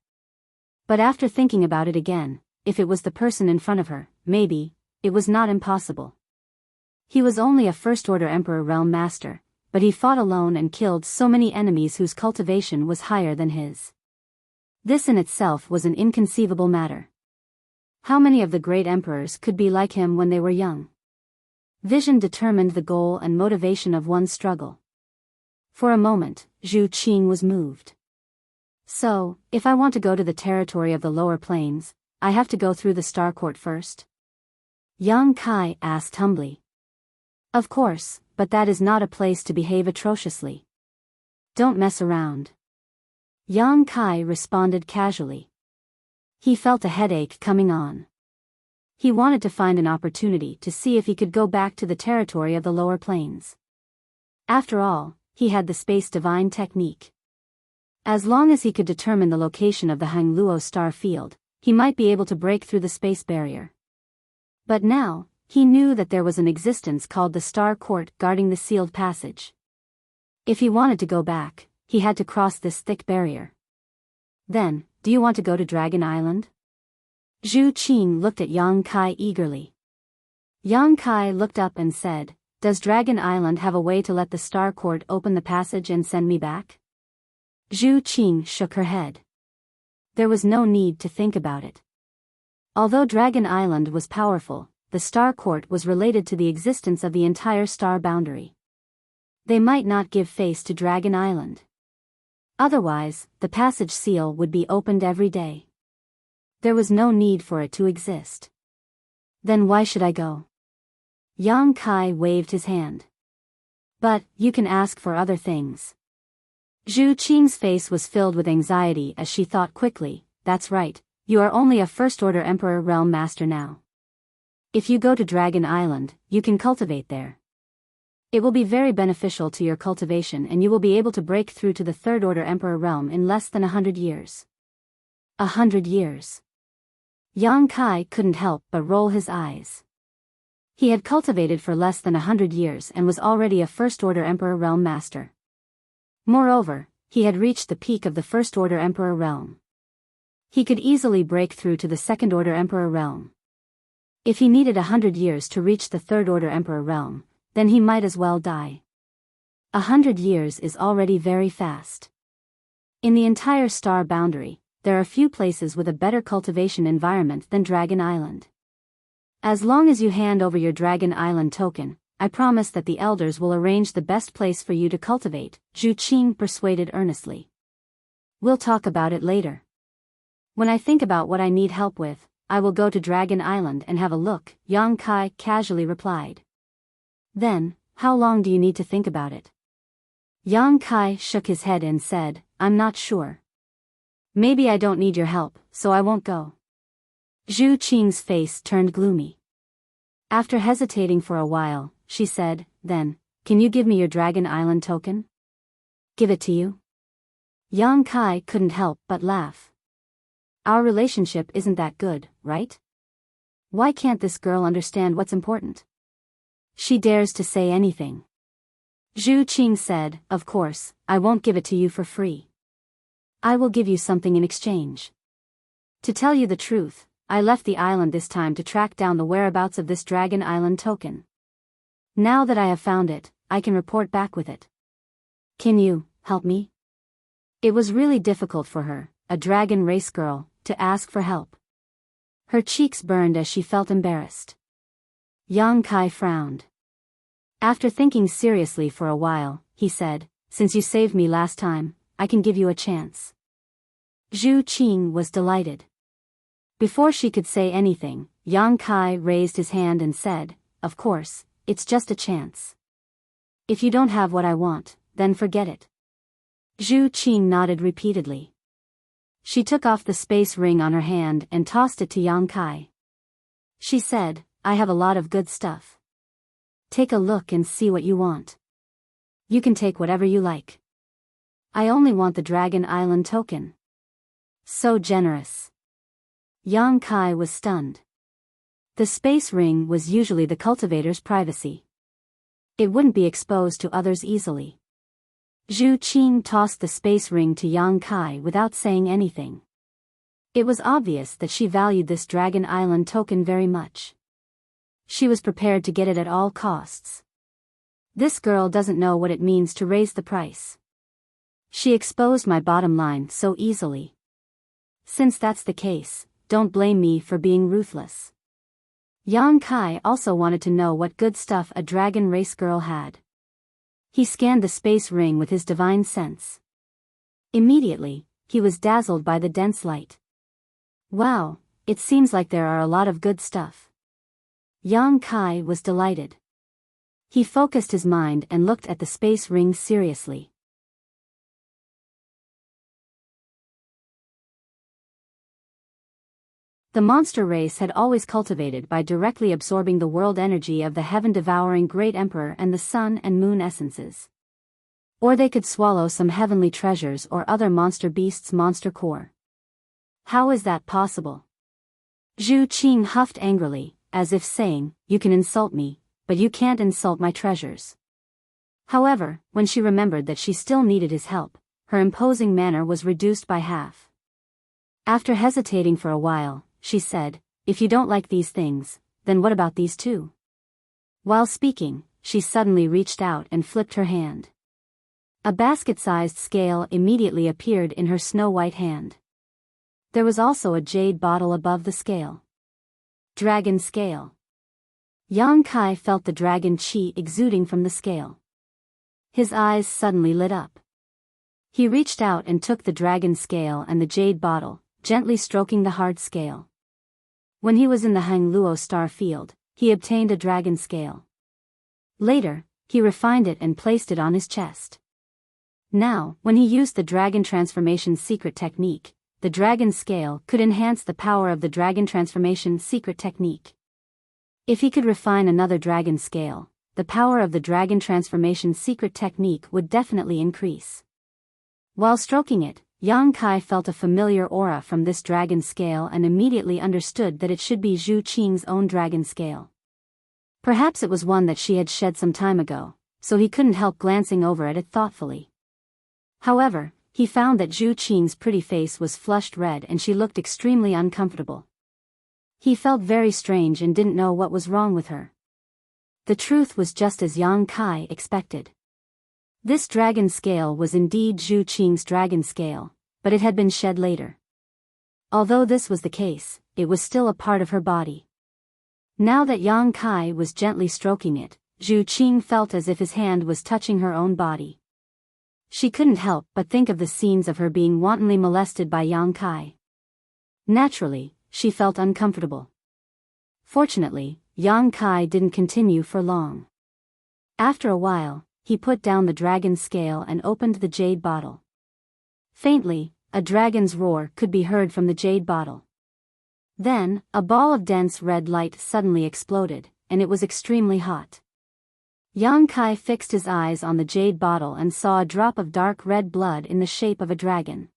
But after thinking about it again, if it was the person in front of her, maybe, it was not impossible. He was only a first-order Emperor Realm Master, but he fought alone and killed so many enemies whose cultivation was higher than his. This in itself was an inconceivable matter. How many of the great emperors could be like him when they were young? Vision determined the goal and motivation of one's struggle. For a moment, Zhu Qing was moved. So, if I want to go to the territory of the lower plains, I have to go through the Star Court first? Yang Kai asked humbly. Of course, but that is not a place to behave atrociously. Don't mess around. Yang Kai responded casually. He felt a headache coming on. He wanted to find an opportunity to see if he could go back to the territory of the lower plains. After all, he had the Space Divine technique. As long as he could determine the location of the Hangluo star field, he might be able to break through the space barrier. But now, he knew that there was an existence called the Star Court guarding the sealed passage. If he wanted to go back, he had to cross this thick barrier. Then, do you want to go to Dragon Island? Zhu Qing looked at Yang Kai eagerly. Yang Kai looked up and said, Does Dragon Island have a way to let the Star Court open the passage and send me back? Zhu Qing shook her head. There was no need to think about it. Although Dragon Island was powerful, the Star Court was related to the existence of the entire star boundary. They might not give face to Dragon Island. Otherwise, the passage seal would be opened every day. There was no need for it to exist. Then why should I go? Yang Kai waved his hand. But, you can ask for other things. Zhu Qing's face was filled with anxiety as she thought quickly, that's right, you are only a first-order Emperor Realm Master now. If you go to Dragon Island, you can cultivate there. It will be very beneficial to your cultivation and you will be able to break through to the third-order Emperor Realm in less than 100 years. 100 years. Yang Kai couldn't help but roll his eyes. He had cultivated for less than 100 years and was already a first-order Emperor Realm Master. Moreover, he had reached the peak of the first-order Emperor Realm. He could easily break through to the second-order Emperor Realm. If he needed 100 years to reach the third-order Emperor Realm, then he might as well die. 100 years is already very fast. In the entire star boundary, there are few places with a better cultivation environment than Dragon Island. As long as you hand over your Dragon Island token, I promise that the elders will arrange the best place for you to cultivate, Zhu Qing persuaded earnestly. We'll talk about it later. When I think about what I need help with, I will go to Dragon Island and have a look, Yang Kai casually replied. Then, how long do you need to think about it? Yang Kai shook his head and said, I'm not sure. Maybe I don't need your help, so I won't go. Zhu Qing's face turned gloomy. After hesitating for a while, she said, Then, can you give me your Dragon Island token? Give it to you? Yang Kai couldn't help but laugh. Our relationship isn't that good, right? Why can't this girl understand what's important? She dares to say anything. Zhu Qing said, "Of course, I won't give it to you for free. I will give you something in exchange. To tell you the truth, I left the island this time to track down the whereabouts of this Dragon Island token. Now that I have found it, I can report back with it. Can you help me?" It was really difficult for her, a dragon race girl, to ask for help. Her cheeks burned as she felt embarrassed. Yang Kai frowned. After thinking seriously for a while, he said, "Since you saved me last time, I can give you a chance." Zhu Qing was delighted. Before she could say anything, Yang Kai raised his hand and said, "Of course, it's just a chance. If you don't have what I want, then forget it." Zhu Qing nodded repeatedly. She took off the space ring on her hand and tossed it to Yang Kai. She said, "I have a lot of good stuff. Take a look and see what you want. You can take whatever you like. I only want the Dragon Island token." So generous. Yang Kai was stunned. The space ring was usually the cultivator's privacy. It wouldn't be exposed to others easily. Zhu Qing tossed the space ring to Yang Kai without saying anything. It was obvious that she valued this Dragon Island token very much. She was prepared to get it at all costs. This girl doesn't know what it means to raise the price. She exposed my bottom line so easily. Since that's the case, don't blame me for being ruthless. Yang Kai also wanted to know what good stuff a dragon race girl had. He scanned the space ring with his divine sense. Immediately, he was dazzled by the dense light. Wow, it seems like there are a lot of good stuff. Yang Kai was delighted. He focused his mind and looked at the space ring seriously. The monster race had always cultivated by directly absorbing the world energy of the heaven-devouring Great Emperor and the sun and moon essences. Or they could swallow some heavenly treasures or other monster beasts' monster core. How is that possible? Zhu Qing huffed angrily, as if saying, "You can insult me, but you can't insult my treasures." However, when she remembered that she still needed his help, her imposing manner was reduced by half. After hesitating for a while, she said, "If you don't like these things, then what about these two?" While speaking, she suddenly reached out and flipped her hand. A basket-sized scale immediately appeared in her snow-white hand. There was also a jade bottle above the scale. Dragon scale. Yang Kai felt the dragon chi exuding from the scale. His eyes suddenly lit up. He reached out and took the dragon scale and the jade bottle, gently stroking the hard scale. When he was in the Hang Luo star field, he obtained a dragon scale. Later, he refined it and placed it on his chest. Now, when he used the dragon transformation secret technique, the dragon scale could enhance the power of the dragon transformation secret technique. If he could refine another dragon scale, the power of the dragon transformation secret technique would definitely increase. While stroking it, Yang Kai felt a familiar aura from this dragon scale and immediately understood that it should be Zhu Qing's own dragon scale. Perhaps it was one that she had shed some time ago, so he couldn't help glancing over at it thoughtfully. However, he found that Zhu Qing's pretty face was flushed red and she looked extremely uncomfortable. He felt very strange and didn't know what was wrong with her. The truth was just as Yang Kai expected. This dragon scale was indeed Zhu Qing's dragon scale, but it had been shed later. Although this was the case, it was still a part of her body. Now that Yang Kai was gently stroking it, Zhu Qing felt as if his hand was touching her own body. She couldn't help but think of the scenes of her being wantonly molested by Yang Kai. Naturally, she felt uncomfortable. Fortunately, Yang Kai didn't continue for long. After a while, he put down the dragon scale and opened the jade bottle. Faintly, a dragon's roar could be heard from the jade bottle. Then, a ball of dense red light suddenly exploded, and it was extremely hot. Yang Kai fixed his eyes on the jade bottle and saw a drop of dark red blood in the shape of a dragon.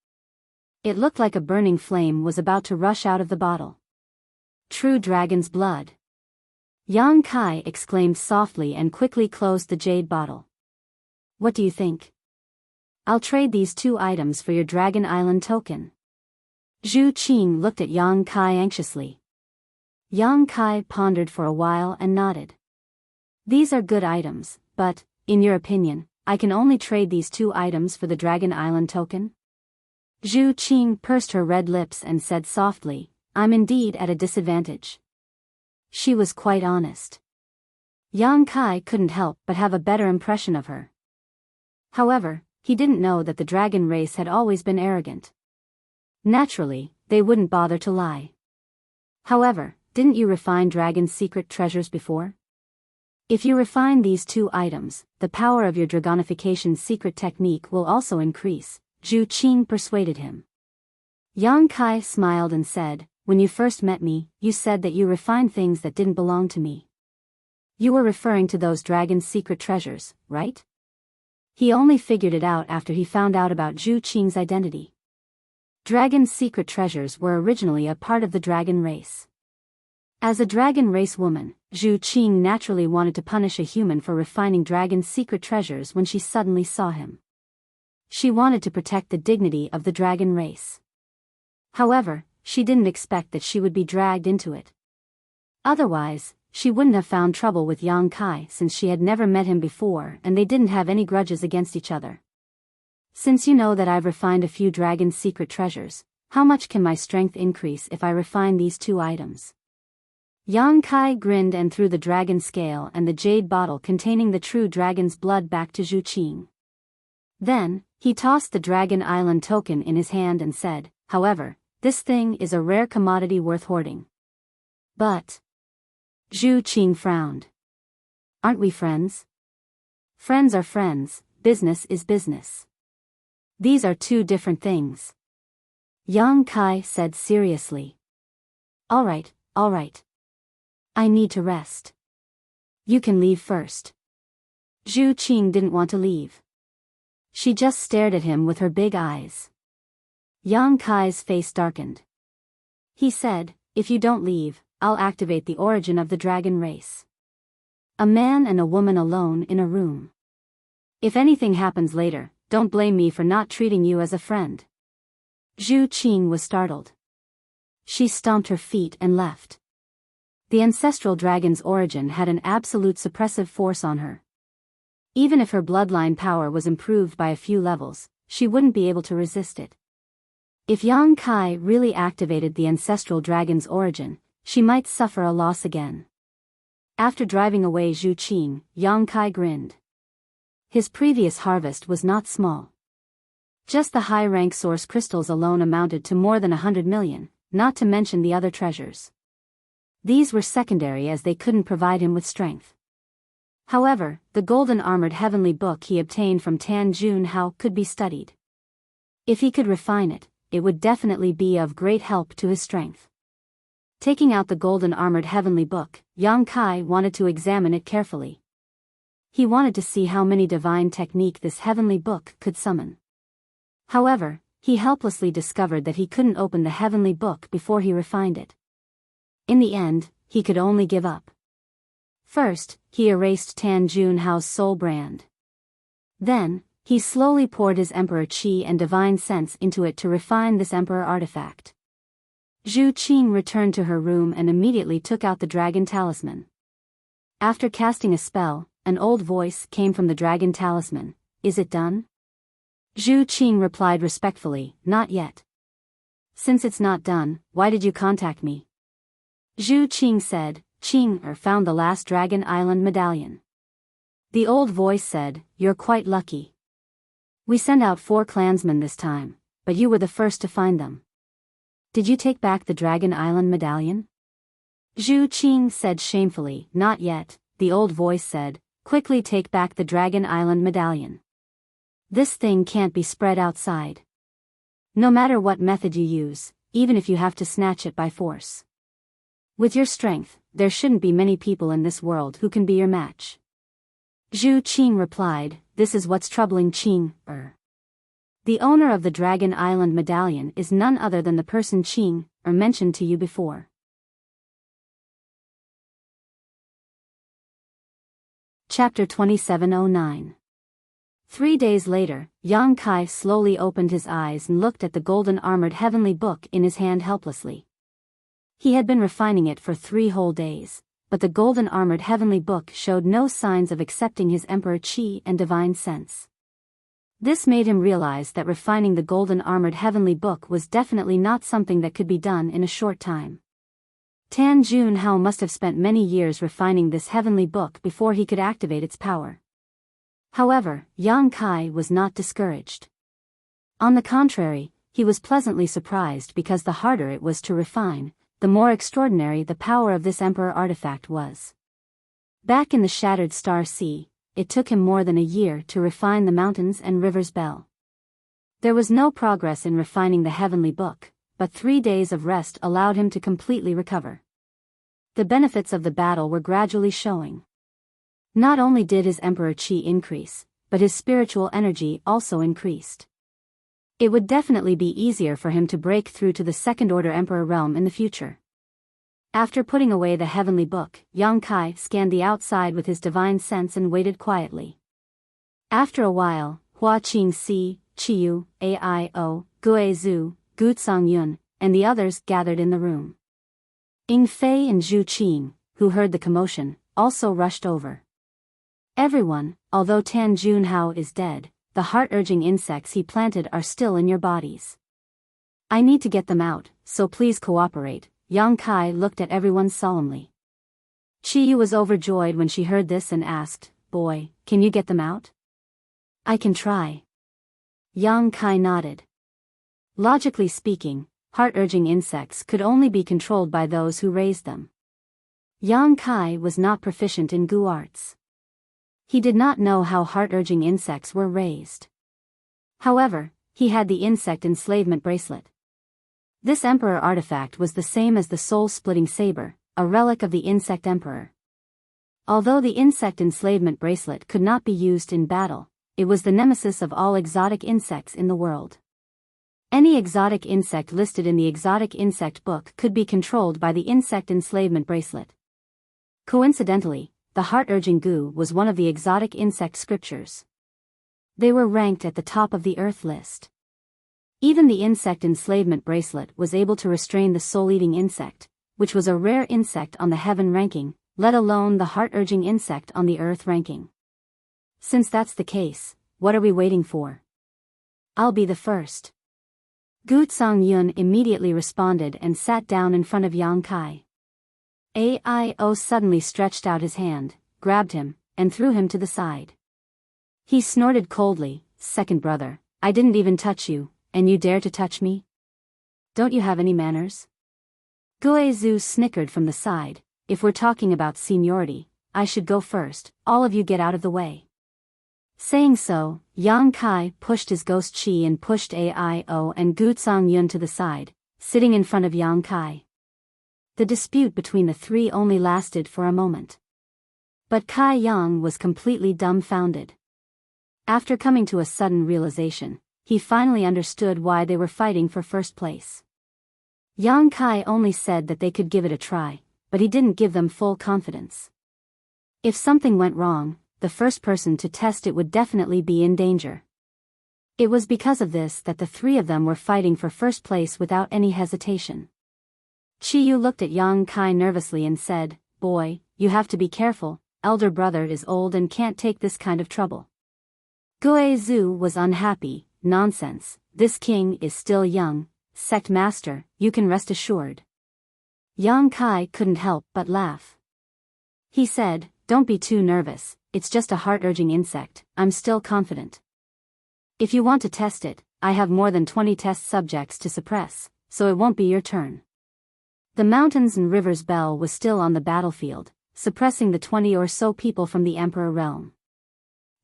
It looked like a burning flame was about to rush out of the bottle. True dragon's blood. Yang Kai exclaimed softly and quickly closed the jade bottle. What do you think? I'll trade these 2 items for your Dragon Island token. Zhu Qing looked at Yang Kai anxiously. Yang Kai pondered for a while and nodded. These are good items, but, in your opinion, I can only trade these 2 items for the Dragon Island token? Zhu Qing pursed her red lips and said softly, I'm indeed at a disadvantage. She was quite honest. Yang Kai couldn't help but have a better impression of her. However, he didn't know that the dragon race had always been arrogant. Naturally, they wouldn't bother to lie. However, didn't you refine dragon's secret treasures before? If you refine these 2 items, the power of your dragonification secret technique will also increase, Zhu Qing persuaded him. Yang Kai smiled and said, when you first met me, you said that you refined things that didn't belong to me. You were referring to those dragon's secret treasures, right? He only figured it out after he found out about Zhu Qing's identity. Dragon's secret treasures were originally a part of the dragon race. As a dragon race woman, Zhu Qing naturally wanted to punish a human for refining dragon's secret treasures when she suddenly saw him. She wanted to protect the dignity of the dragon race. However, she didn't expect that she would be dragged into it. Otherwise, she wouldn't have found trouble with Yang Kai since she had never met him before and they didn't have any grudges against each other. Since you know that I've refined a few dragon's secret treasures, how much can my strength increase if I refine these 2 items? Yang Kai grinned and threw the dragon scale and the jade bottle containing the true dragon's blood back to Zhu Qing. Then, he tossed the Dragon Island token in his hand and said, however, this thing is a rare commodity worth hoarding. But... Zhu Qing frowned. Aren't we friends? Friends are friends, business is business. These are 2 different things. Yang Kai said seriously. All right. I need to rest. You can leave first. Zhu Qing didn't want to leave. She just stared at him with her big eyes. Yang Kai's face darkened. He said, if you don't leave, I'll activate the origin of the dragon race. A man and a woman alone in a room. If anything happens later, don't blame me for not treating you as a friend. Zhu Qing was startled. She stomped her feet and left. The ancestral dragon's origin had an absolute suppressive force on her. Even if her bloodline power was improved by a few levels, she wouldn't be able to resist it. If Yang Kai really activated the ancestral dragon's origin, she might suffer a loss again. After driving away Zhu Qing, Yang Kai grinned. His previous harvest was not small. Just the high-rank source crystals alone amounted to more than 100 million, not to mention the other treasures. These were secondary as they couldn't provide him with strength. However, the golden armored heavenly book he obtained from Tan Jun Hao could be studied. If he could refine it, it would definitely be of great help to his strength. Taking out the golden armored heavenly book, Yang Kai wanted to examine it carefully. He wanted to see how many divine technique this heavenly book could summon. However, he helplessly discovered that he couldn't open the heavenly book before he refined it. In the end, he could only give up. First, he erased Tan Jun Hao's soul brand. Then, he slowly poured his emperor qi and divine sense into it to refine this emperor artifact. Zhu Qing returned to her room and immediately took out the dragon talisman. After casting a spell, an old voice came from the dragon talisman. Is it done? Zhu Qing replied respectfully, not yet. Since it's not done, why did you contact me? Zhu Qing said, Qing found the last Dragon Island medallion. The old voice said, you're quite lucky. We sent out 4 clansmen this time, but you were the first to find them. Did you take back the Dragon Island medallion? Zhu Qing said shamefully, not yet. The old voice said, quickly take back the Dragon Island medallion. This thing can't be spread outside. No matter what method you use, even if you have to snatch it by force. With your strength, there shouldn't be many people in this world who can be your match. Zhu Qing replied, this is what's troubling Qing. The owner of the Dragon Island medallion is none other than the person Qing, or mentioned to you before. Chapter 2709. 3 days later, Yang Kai slowly opened his eyes and looked at the golden-armored heavenly book in his hand helplessly. He had been refining it for 3 whole days, but the golden-armored heavenly book showed no signs of accepting his Emperor Qi and divine sense. This made him realize that refining the golden-armored heavenly book was definitely not something that could be done in a short time. Tan Junhao must have spent many years refining this heavenly book before he could activate its power. However, Yang Kai was not discouraged. On the contrary, he was pleasantly surprised because the harder it was to refine, the more extraordinary the power of this Emperor artifact was. Back in the Shattered Star Sea, it took him more than a year to refine the mountains and rivers Bell. There was no progress in refining the heavenly book, but 3 days of rest allowed him to completely recover. The benefits of the battle were gradually showing. Not only did his Emperor Qi increase, but his spiritual energy also increased. It would definitely be easier for him to break through to the second-order Emperor realm in the future. After putting away the heavenly book, Yang Kai scanned the outside with his divine sense and waited quietly. After a while, Hua Qingxi, Qiyu, Aio, Guizhu, Gutsang Yun, and the others gathered in the room. Ying Fei and Zhu Qing, who heard the commotion, also rushed over. Everyone, although Tan Junhao is dead, the heart-urging insects he planted are still in your bodies. I need to get them out, so please cooperate. Yang Kai looked at everyone solemnly. Qiyu was overjoyed when she heard this and asked, "Boy, can you get them out?" "I can try." Yang Kai nodded. Logically speaking, heart-urging insects could only be controlled by those who raised them. Yang Kai was not proficient in Gu arts. He did not know how heart-urging insects were raised. However, he had the insect enslavement bracelet. This Emperor artifact was the same as the soul-splitting saber, a relic of the Insect Emperor. Although the insect enslavement bracelet could not be used in battle, it was the nemesis of all exotic insects in the world. Any exotic insect listed in the exotic insect book could be controlled by the insect enslavement bracelet. Coincidentally, the heart-urging Gu was one of the exotic insect scriptures. They were ranked at the top of the Earth list. Even the insect enslavement bracelet was able to restrain the soul-eating insect, which was a rare insect on the heaven ranking, let alone the heart-urging insect on the Earth ranking. Since that's the case, what are we waiting for? I'll be the first. Gutsang Yun immediately responded and sat down in front of Yang Kai. Aio suddenly stretched out his hand, grabbed him, and threw him to the side. He snorted coldly, "Second brother, I didn't even touch you, and you dare to touch me? Don't you have any manners?" Guizhu snickered from the side, "If we're talking about seniority, I should go first, all of you get out of the way." Saying so, Yang Kai pushed his ghost Qi and pushed Aio and Gutsang Yun to the side, sitting in front of Yang Kai. The dispute between the three only lasted for a moment. But Kai Yang was completely dumbfounded. After coming to a sudden realization, he finally understood why they were fighting for first place. Yang Kai only said that they could give it a try, but he didn't give them full confidence. If something went wrong, the first person to test it would definitely be in danger. It was because of this that the three of them were fighting for first place without any hesitation. Qiyu looked at Yang Kai nervously and said, "Boy, you have to be careful, elder brother is old and can't take this kind of trouble." Guizhu was unhappy. "Nonsense, this king is still young, sect master, you can rest assured." Yang Kai couldn't help but laugh. He said, "Don't be too nervous, it's just a heart-urging insect, I'm still confident. If you want to test it, I have more than 20 test subjects to suppress, so it won't be your turn." The mountains and rivers Bell was still on the battlefield, suppressing the 20 or so people from the Emperor realm.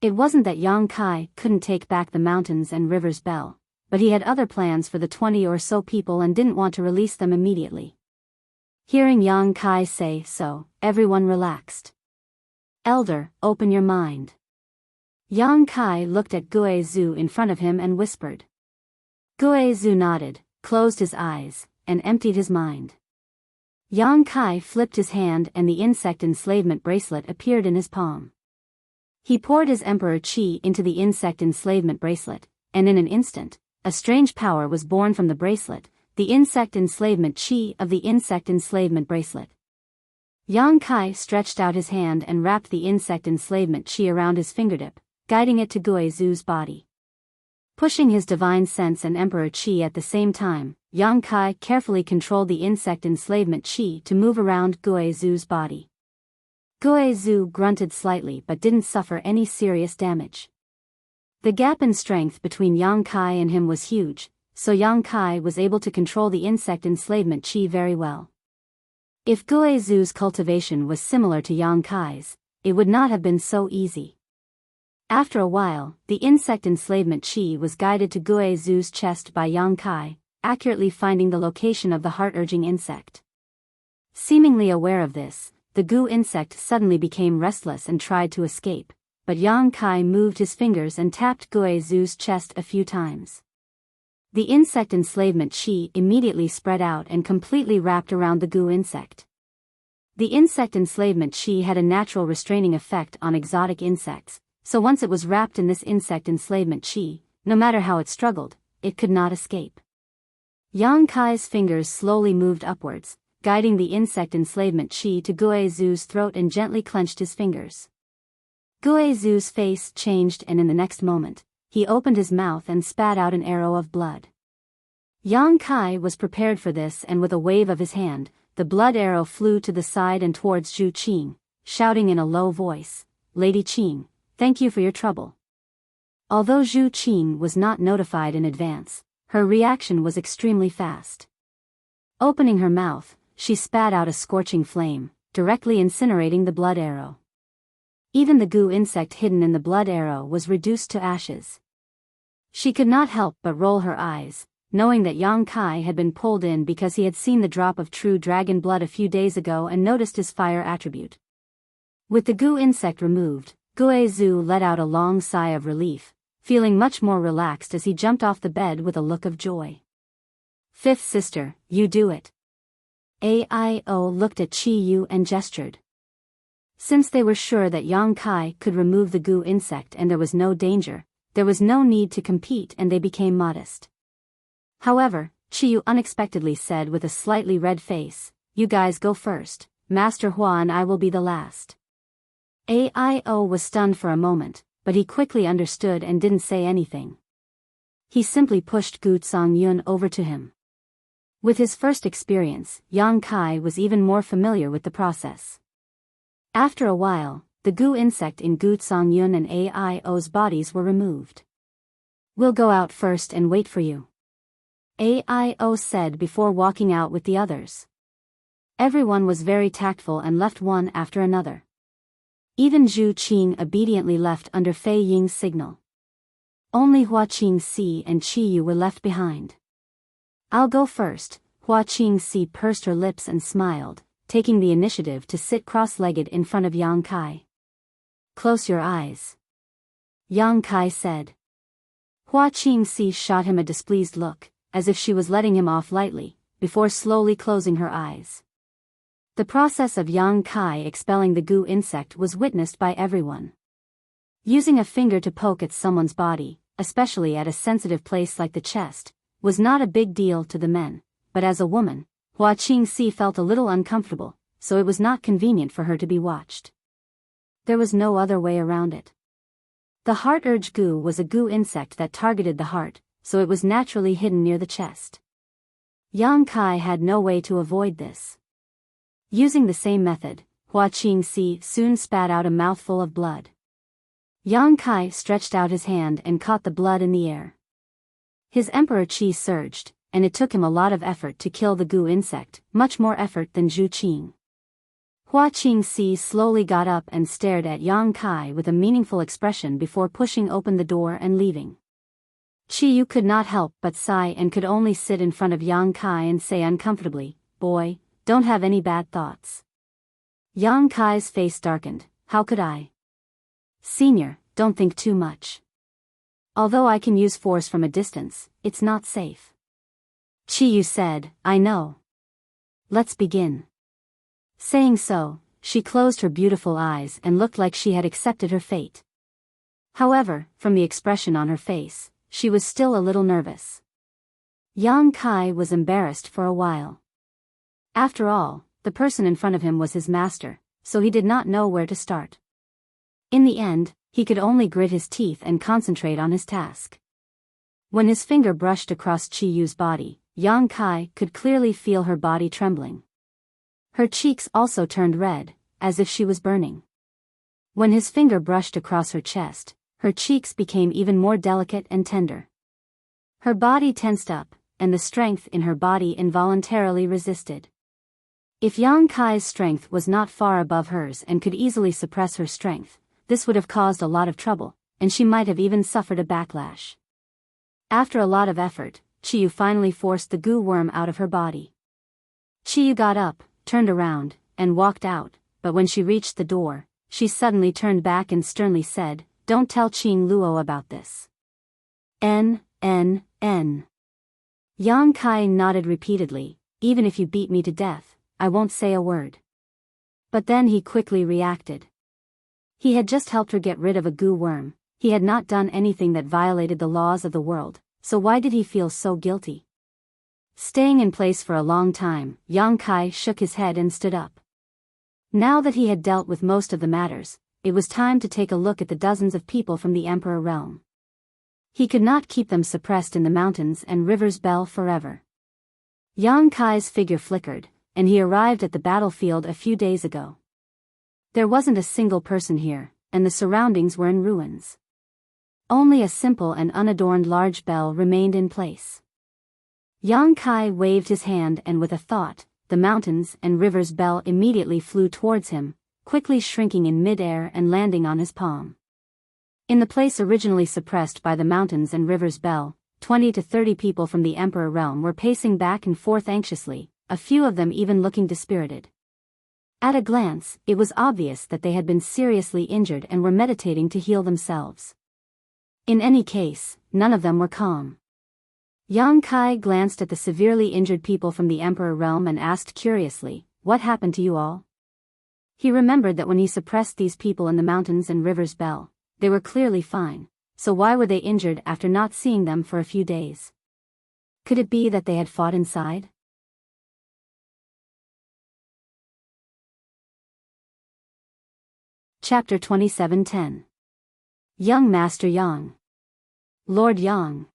It wasn't that Yang Kai couldn't take back the mountains and rivers Bell, but he had other plans for the 20 or so people and didn't want to release them immediately. Hearing Yang Kai say so, everyone relaxed. "Elder, open your mind." Yang Kai looked at Guizhu in front of him and whispered, Guizhu nodded, closed his eyes, and emptied his mind. Yang Kai flipped his hand and the insect enslavement bracelet appeared in his palm. He poured his emperor qi into the insect enslavement bracelet, and in an instant, a strange power was born from the bracelet, the insect enslavement qi of the insect enslavement bracelet. Yang Kai stretched out his hand and wrapped the insect enslavement qi around his fingertip, guiding it to Guizhu's body. Pushing his divine sense and emperor qi at the same time, Yang Kai carefully controlled the insect enslavement qi to move around Guizhu's body. Guizhu grunted slightly but didn't suffer any serious damage. The gap in strength between Yang Kai and him was huge, so Yang Kai was able to control the insect enslavement qi very well. If Guizhu's cultivation was similar to Yang Kai's, it would not have been so easy. After a while, the insect enslavement qi was guided to Guizhu's chest by Yang Kai, accurately finding the location of the heart-urging insect. Seemingly aware of this, the gu insect suddenly became restless and tried to escape, but Yang Kai moved his fingers and tapped Guizhu's chest a few times. The insect enslavement qi immediately spread out and completely wrapped around the gu insect. The insect enslavement qi had a natural restraining effect on exotic insects, so once it was wrapped in this insect enslavement qi, no matter how it struggled, it could not escape. Yang Kai's fingers slowly moved upwards, guiding the insect enslavement qi to Guizhu's throat and gently clenched his fingers. Guizhu's face changed and in the next moment, he opened his mouth and spat out an arrow of blood. Yang Kai was prepared for this and with a wave of his hand, the blood arrow flew to the side and towards Zhu Qing, shouting in a low voice, "Lady Qing, thank you for your trouble." Although Zhu Qing was not notified in advance, her reaction was extremely fast. Opening her mouth, she spat out a scorching flame, directly incinerating the blood arrow. Even the gu insect hidden in the blood arrow was reduced to ashes. She could not help but roll her eyes, knowing that Yang Kai had been pulled in because he had seen the drop of true dragon blood a few days ago and noticed his fire attribute. With the gu insect removed, Guizhu let out a long sigh of relief, feeling much more relaxed as he jumped off the bed with a look of joy. "Fifth sister, you do it." Aio looked at Chi Yu and gestured. Since they were sure that Yang Kai could remove the gu insect and there was no danger, there was no need to compete and they became modest. However, Chi Yu unexpectedly said with a slightly red face, "You guys go first, Master Hua and I will be the last." Aio was stunned for a moment, but he quickly understood and didn't say anything. He simply pushed Gu Songyun over to him. With his first experience, Yang Kai was even more familiar with the process. After a while, the gu insect in Gu Songyun and Aio's bodies were removed. "We'll go out first and wait for you," Aio said before walking out with the others. Everyone was very tactful and left one after another. Even Zhu Qing obediently left under Fei Ying's signal. Only Hua Qingxi and Qi Yu were left behind. "I'll go first," Hua Qingxi pursed her lips and smiled, taking the initiative to sit cross-legged in front of Yang Kai. "Close your eyes," Yang Kai said. Hua Qingxi shot him a displeased look, as if she was letting him off lightly, before slowly closing her eyes. The process of Yang Kai expelling the gu insect was witnessed by everyone. Using a finger to poke at someone's body, especially at a sensitive place like the chest, was not a big deal to the men, but as a woman, Hua Qingxi felt a little uncomfortable, so it was not convenient for her to be watched. There was no other way around it. The heart urge gu was a gu insect that targeted the heart, so it was naturally hidden near the chest. Yang Kai had no way to avoid this. Using the same method, Hua Qingxi soon spat out a mouthful of blood. Yang Kai stretched out his hand and caught the blood in the air. His emperor qi surged, and it took him a lot of effort to kill the gu insect, much more effort than Zhu Qing. Hua Qingxi slowly got up and stared at Yang Kai with a meaningful expression before pushing open the door and leaving. Qi Yu could not help but sigh and could only sit in front of Yang Kai and say uncomfortably, "Boy, don't have any bad thoughts." Yang Kai's face darkened. "How could I?" "Senior, don't think too much." Although I can use force from a distance, it's not safe. Qiyu said, I know. Let's begin. Saying so, she closed her beautiful eyes and looked like she had accepted her fate. However, from the expression on her face, she was still a little nervous. Yang Kai was embarrassed for a while. After all, the person in front of him was his master, so he did not know where to start. In the end, he could only grit his teeth and concentrate on his task. When his finger brushed across Qiyu's body, Yang Kai could clearly feel her body trembling. Her cheeks also turned red, as if she was burning. When his finger brushed across her chest, her cheeks became even more delicate and tender. Her body tensed up, and the strength in her body involuntarily resisted. If Yang Kai's strength was not far above hers and could easily suppress her strength, this would have caused a lot of trouble, and she might have even suffered a backlash. After a lot of effort, Qiyu finally forced the goo worm out of her body. Qiyu got up, turned around, and walked out, but when she reached the door, she suddenly turned back and sternly said, Don't tell Qing Luo about this. N. Yang Kai nodded repeatedly, Even if you beat me to death, I won't say a word. But then he quickly reacted. He had just helped her get rid of a goo worm, he had not done anything that violated the laws of the world, so why did he feel so guilty? Staying in place for a long time, Yang Kai shook his head and stood up. Now that he had dealt with most of the matters, it was time to take a look at the dozens of people from the Emperor realm. He could not keep them suppressed in the mountains and rivers Bell forever. Yang Kai's figure flickered, and he arrived at the battlefield a few days ago. There wasn't a single person here, and the surroundings were in ruins. Only a simple and unadorned large bell remained in place. Yang Kai waved his hand and with a thought, the mountains and rivers bell immediately flew towards him, quickly shrinking in mid-air and landing on his palm. In the place originally suppressed by the mountains and rivers bell, 20 to 30 people from the Emperor realm were pacing back and forth anxiously, a few of them even looking dispirited. At a glance, it was obvious that they had been seriously injured and were meditating to heal themselves. In any case, none of them were calm. Yang Kai glanced at the severely injured people from the Emperor realm and asked curiously, What happened to you all? He remembered that when he suppressed these people in the mountains and rivers Bell, they were clearly fine, so why were they injured after not seeing them for a few days? Could it be that they had fought inside? Chapter 27:10. Young Master Yang. Lord Yang.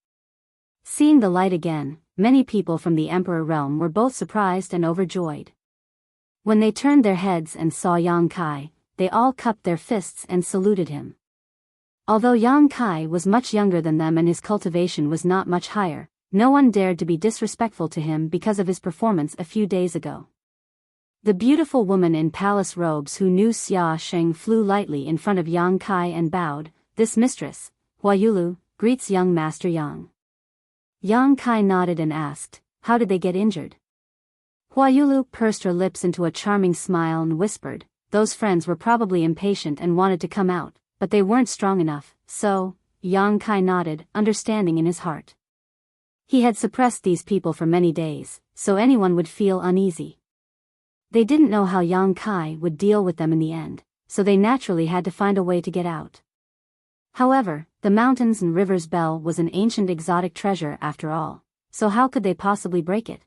Seeing the light again, many people from the Emperor realm were both surprised and overjoyed. When they turned their heads and saw Yang Kai, they all cupped their fists and saluted him. Although Yang Kai was much younger than them and his cultivation was not much higher, no one dared to be disrespectful to him because of his performance a few days ago. The beautiful woman in palace robes who knew Xia Sheng flew lightly in front of Yang Kai and bowed, This mistress, Huayulu, greets young Master Yang. Yang Kai nodded and asked, How did they get injured? Huayulu pursed her lips into a charming smile and whispered, Those friends were probably impatient and wanted to come out, but they weren't strong enough, so, Yang Kai nodded, understanding in his heart. He had suppressed these people for many days, so anyone would feel uneasy. They didn't know how Yang Kai would deal with them in the end, so they naturally had to find a way to get out. However, the mountains and rivers bell was an ancient exotic treasure after all, so how could they possibly break it?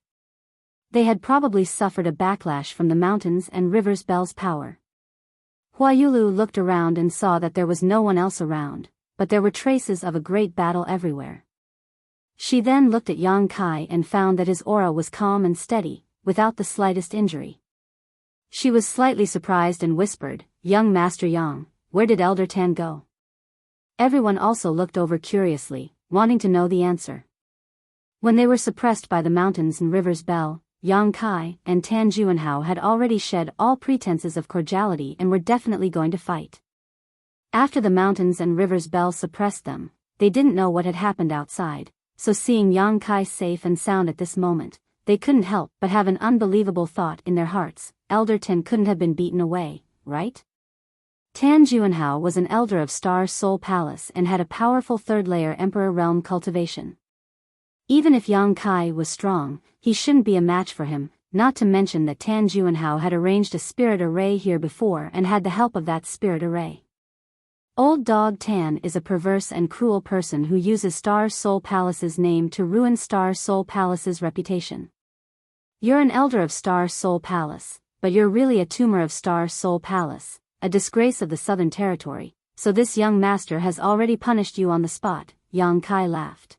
They had probably suffered a backlash from the mountains and rivers bell's power. Huayulu looked around and saw that there was no one else around, but there were traces of a great battle everywhere. She then looked at Yang Kai and found that his aura was calm and steady, without the slightest injury. She was slightly surprised and whispered, Young Master Yang, where did Elder Tan go? Everyone also looked over curiously, wanting to know the answer. When they were suppressed by the mountains and rivers Bell, Yang Kai and Tan Juanhao had already shed all pretenses of cordiality and were definitely going to fight. After the mountains and rivers Bell suppressed them, they didn't know what had happened outside, so seeing Yang Kai safe and sound at this moment, they couldn't help but have an unbelievable thought in their hearts, Elder Tan couldn't have been beaten away, right? Tan Juanhao was an elder of Star Soul Palace and had a powerful third-layer Emperor Realm cultivation. Even if Yang Kai was strong, he shouldn't be a match for him, not to mention that Tan Juanhao had arranged a spirit array here before and had the help of that spirit array. Old Dog Tan is a perverse and cruel person who uses Star Soul Palace's name to ruin Star Soul Palace's reputation. You're an elder of Star Soul Palace, but you're really a tumor of Star Soul Palace, a disgrace of the Southern Territory, so this young master has already punished you on the spot, Yang Kai laughed.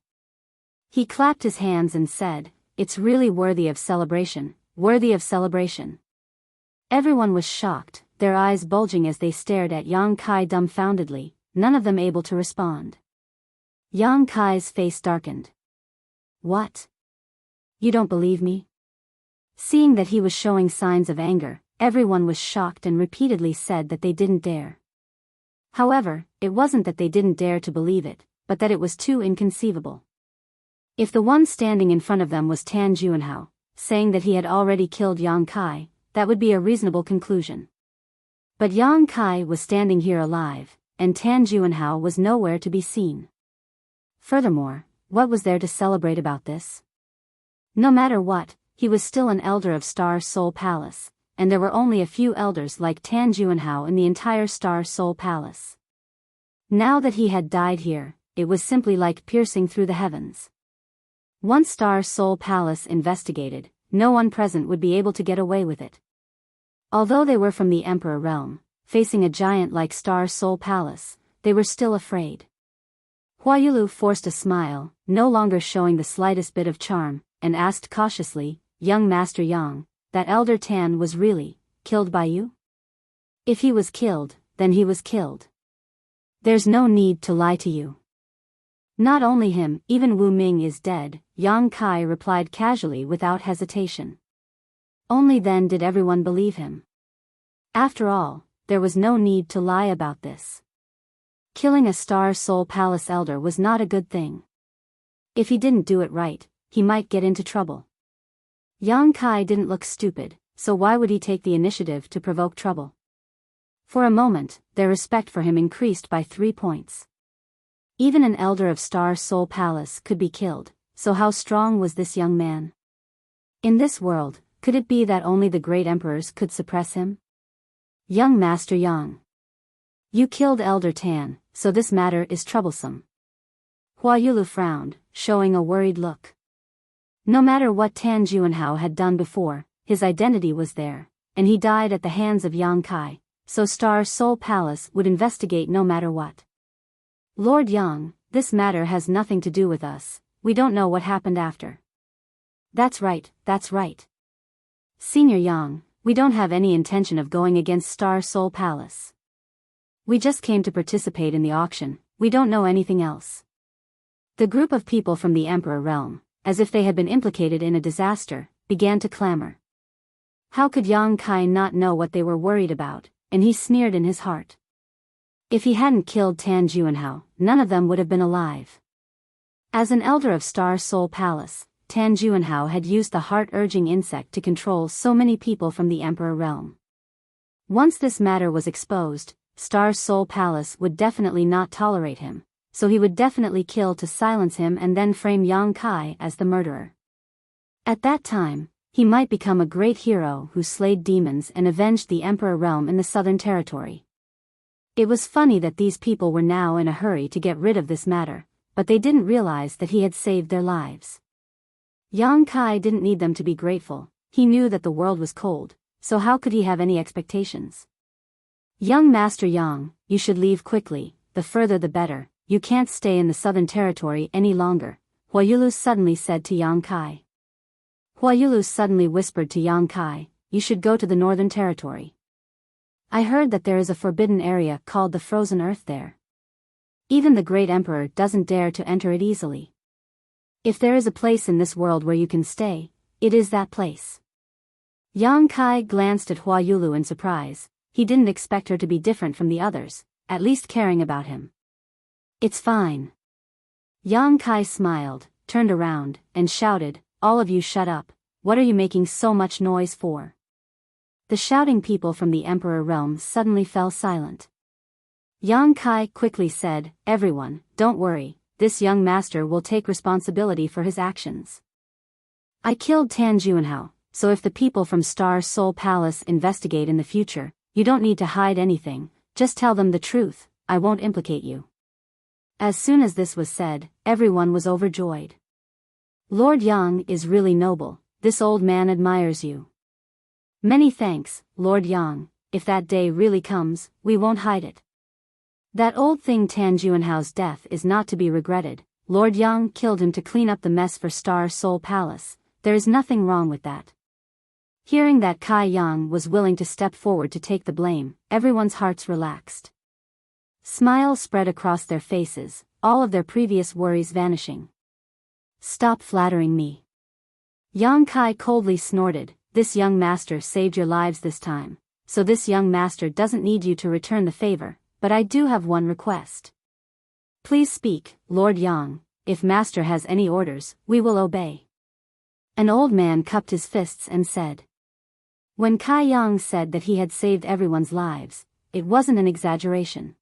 He clapped his hands and said, "It's really worthy of celebration, worthy of celebration." Everyone was shocked, their eyes bulging as they stared at Yang Kai dumbfoundedly, none of them able to respond. Yang Kai's face darkened. "What? You don't believe me?" Seeing that he was showing signs of anger, everyone was shocked and repeatedly said that they didn't dare. However, it wasn't that they didn't dare to believe it, but that it was too inconceivable. If the one standing in front of them was Tan Juanhao, saying that he had already killed Yang Kai, that would be a reasonable conclusion. But Yang Kai was standing here alive, and Tan Juanhao was nowhere to be seen. Furthermore, what was there to celebrate about this? No matter what, he was still an elder of Star Soul Palace, and there were only a few elders like Tan Juanhao in the entire Star Soul Palace. Now that he had died here, it was simply like piercing through the heavens. Once Star Soul Palace investigated, no one present would be able to get away with it. Although they were from the Emperor Realm, facing a giant like Star Soul Palace, they were still afraid. Huayulu forced a smile, no longer showing the slightest bit of charm, and asked cautiously, "Young Master Yang, that Elder Tan was really killed by you?" "If he was killed, then he was killed. There's no need to lie to you." "Not only him, even Wu Ming is dead," Yang Kai replied casually without hesitation. Only then did everyone believe him. After all, there was no need to lie about this. Killing a Star Soul Palace elder was not a good thing. If he didn't do it right, he might get into trouble. Yang Kai didn't look stupid, so why would he take the initiative to provoke trouble? For a moment, their respect for him increased by 3 points. Even an elder of Star Soul Palace could be killed, so how strong was this young man? In this world, could it be that only the great emperors could suppress him? "Young Master Yang, you killed Elder Tan, so this matter is troublesome." Huayulu frowned, showing a worried look. No matter what Tan Juanhao had done before, his identity was there, and he died at the hands of Yang Kai, so Star Soul Palace would investigate no matter what. "Lord Yang, this matter has nothing to do with us, we don't know what happened after." That's right. "Senior Yang, we don't have any intention of going against Star Soul Palace. We just came to participate in the auction, we don't know anything else." The group of people from the Emperor Realm, as if they had been implicated in a disaster, began to clamor. How could Yang Kai not know what they were worried about, and he sneered in his heart. If he hadn't killed Tan Juanhao, none of them would have been alive. As an elder of Star Soul Palace, Tan Juanhao had used the heart-urging insect to control so many people from the Emperor Realm. Once this matter was exposed, Star Soul Palace would definitely not tolerate him, so he would definitely kill to silence him and then frame Yang Kai as the murderer. At that time, he might become a great hero who slayed demons and avenged the Emperor Realm in the Southern Territory. It was funny that these people were now in a hurry to get rid of this matter, but they didn't realize that he had saved their lives. Yang Kai didn't need them to be grateful, he knew that the world was cold, so how could he have any expectations? "Young Master Yang, you should leave quickly, the further the better, you can't stay in the Southern Territory any longer," Huayulu suddenly said to Yang Kai. Huayulu suddenly whispered to Yang Kai, "You should go to the Northern Territory. I heard that there is a forbidden area called the Frozen Earth there. Even the Great Emperor doesn't dare to enter it easily. If there is a place in this world where you can stay, it is that place." Yang Kai glanced at Huayulu in surprise, he didn't expect her to be different from the others, at least caring about him. "It's fine." Yang Kai smiled, turned around, and shouted, "All of you shut up, what are you making so much noise for?" The shouting people from the Emperor Realm suddenly fell silent. Yang Kai quickly said, "Everyone, don't worry, this young master will take responsibility for his actions. I killed Tan Juanhao, so if the people from Star Soul Palace investigate in the future, you don't need to hide anything, just tell them the truth, I won't implicate you." As soon as this was said, everyone was overjoyed. "Lord Yang is really noble, this old man admires you." "Many thanks, Lord Yang, if that day really comes, we won't hide it. That old thing Tan Juanhao's death is not to be regretted, Lord Yang killed him to clean up the mess for Star Soul Palace, there is nothing wrong with that." Hearing that Kai Yang was willing to step forward to take the blame, everyone's hearts relaxed. Smiles spread across their faces, all of their previous worries vanishing. "Stop flattering me." Yang Kai coldly snorted, "This young master saved your lives this time, so this young master doesn't need you to return the favor, but I do have one request. Please speak, Lord Yang, if master has any orders, we will obey." An old man cupped his fists and said. When Kai Yang said that he had saved everyone's lives, it wasn't an exaggeration.